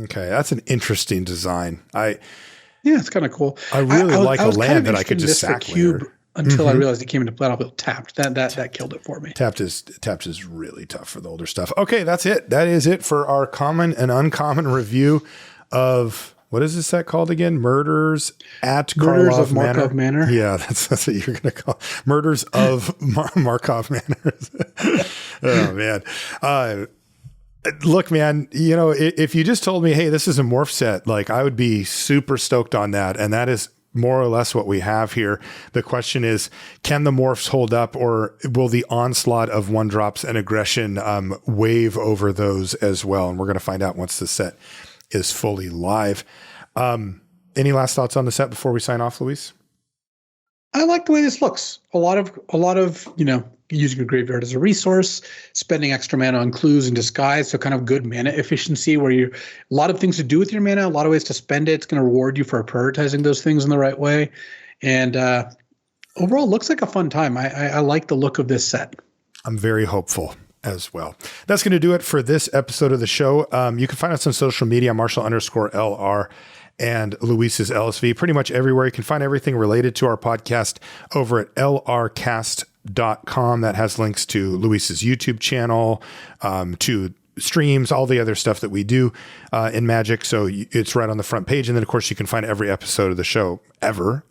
Okay, that's an interesting design. Yeah, it's kind of cool. I really like a land that I could just sack later. until I realized it came into Battlefield Tapped. That killed it for me. Tapped is really tough for the older stuff. Okay, that's it. That is it for our common and uncommon review of, what is this set called again? Murders of Markov Manor. Yeah, that's what you're going to call Murders of Markov Manor. Oh man. Look, man, you know, if you just told me, hey, this is a morph set, like I would be super stoked on that. And that is more or less what we have here. The question is, can the morphs hold up, or will the onslaught of one drops and aggression wave over those as well? And we're going to find out once the set is fully live. Any last thoughts on the set before we sign off, Luis? I like the way this looks. A lot of, you know, using your graveyard as a resource, spending extra mana on clues and disguise. So kind of good mana efficiency where a lot of things to do with your mana, a lot of ways to spend it. It's going to reward you for prioritizing those things in the right way. And overall, it looks like a fun time. I like the look of this set. I'm very hopeful as well. That's going to do it for this episode of the show. You can find us on social media, Marshall_LR and Luis's LSV, pretty much everywhere. You can find everything related to our podcast over at lrcast.com. That has links to Luis's YouTube channel, to streams, all the other stuff that we do in Magic. So it's right on the front page. And then, of course, you can find every episode of the show ever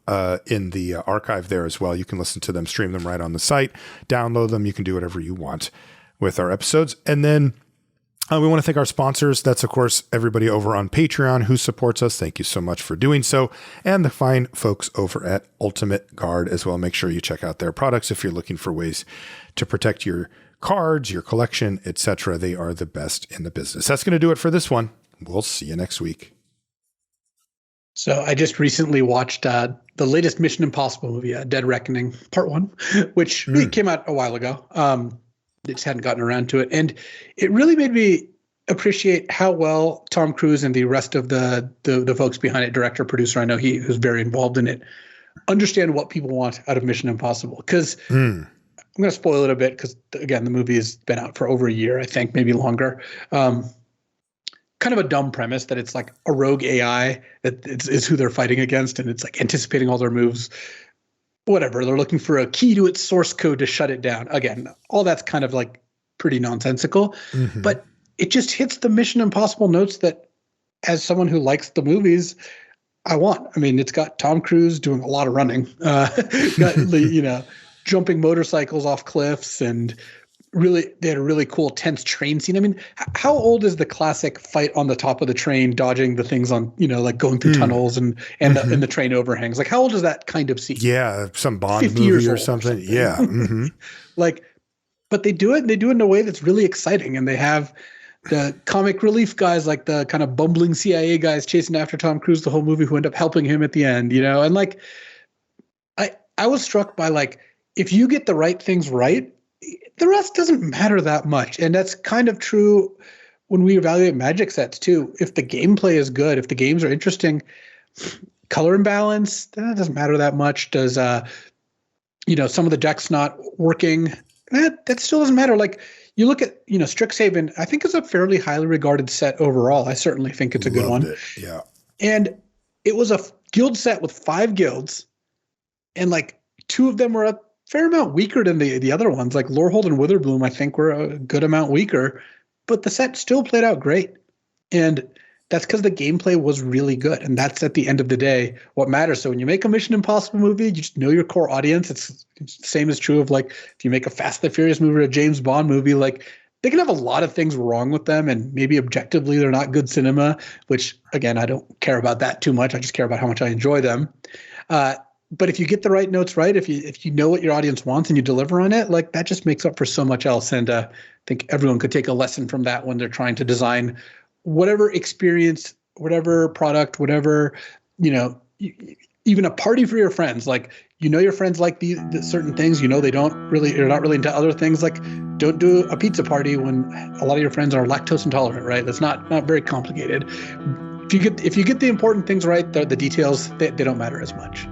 in the archive there as well. You can listen to them, stream them right on the site, download them. You can do whatever you want with our episodes. And then we want to thank our sponsors. That's, of course, everybody over on Patreon who supports us. Thank you so much for doing so. And the fine folks over at Ultimate Guard as well. Make sure you check out their products if you're looking for ways to protect your cards, your collection, etc. They are the best in the business. That's going to do it for this one. We'll see you next week. So I just recently watched the latest Mission Impossible movie, Dead Reckoning Part 1, which really came out a while ago. Just hadn't gotten around to it. And it really made me appreciate how well Tom Cruise and the rest of the folks behind it, director, producer, I know who's very involved in it, understand what people want out of Mission Impossible. Because I'm going to spoil it a bit because, again, the movie has been out for over a year, I think, maybe longer. Kind of a dumb premise that it's like a rogue AI that is who they're fighting against, and it's like anticipating all their moves. Whatever, they're looking for a key to its source code to shut it down. Again, all that's kind of like pretty nonsensical, but it just hits the Mission Impossible notes that, as someone who likes the movies, I want. I mean, it's got Tom Cruise doing a lot of running, got jumping motorcycles off cliffs, and really, they had a really cool tense train scene. I mean, how old is the classic fight on the top of the train, dodging the things on, like going through tunnels and the train overhangs? Like, how old is that kind of scene? Yeah, some Bond movie or something. Yeah. But they do it, and they do it in a way that's really exciting. And they have the comic relief guys, like the kind of bumbling CIA guys chasing after Tom Cruise the whole movie, who end up helping him at the end, And like, I was struck by, like, if you get the right things right, the rest doesn't matter that much. And that's kind of true when we evaluate Magic sets too. If the gameplay is good, if the games are interesting, color imbalance, that doesn't matter that much. Does, some of the decks not working, that still doesn't matter. Like, you look at, Strixhaven, I think it's a fairly highly regarded set overall. I certainly think it's a good one. Yeah. And it was a guild set with 5 guilds, and like 2 of them were a fair amount weaker than the other ones. Like Lorehold and Witherbloom, I think, were a good amount weaker, but the set still played out great. And that's because the gameplay was really good. And that's, at the end of the day, what matters. So when you make a Mission Impossible movie, you just know your core audience. It's the same is true of, like, if you make a Fast and the Furious movie or a James Bond movie, like, they can have a lot of things wrong with them, and maybe objectively they're not good cinema, which, again, I don't care about that too much. I just care about how much I enjoy them. But if you get the right notes right, if you know what your audience wants and you deliver on it, like, that just makes up for so much else. And I think everyone could take a lesson from that when they're trying to design whatever experience, whatever product, whatever, even a party for your friends. Like, your friends like the certain things, they're not really into other things. Like, don't do a pizza party when a lot of your friends are lactose intolerant, right? That's not very complicated. If you get the important things right, the details, they don't matter as much.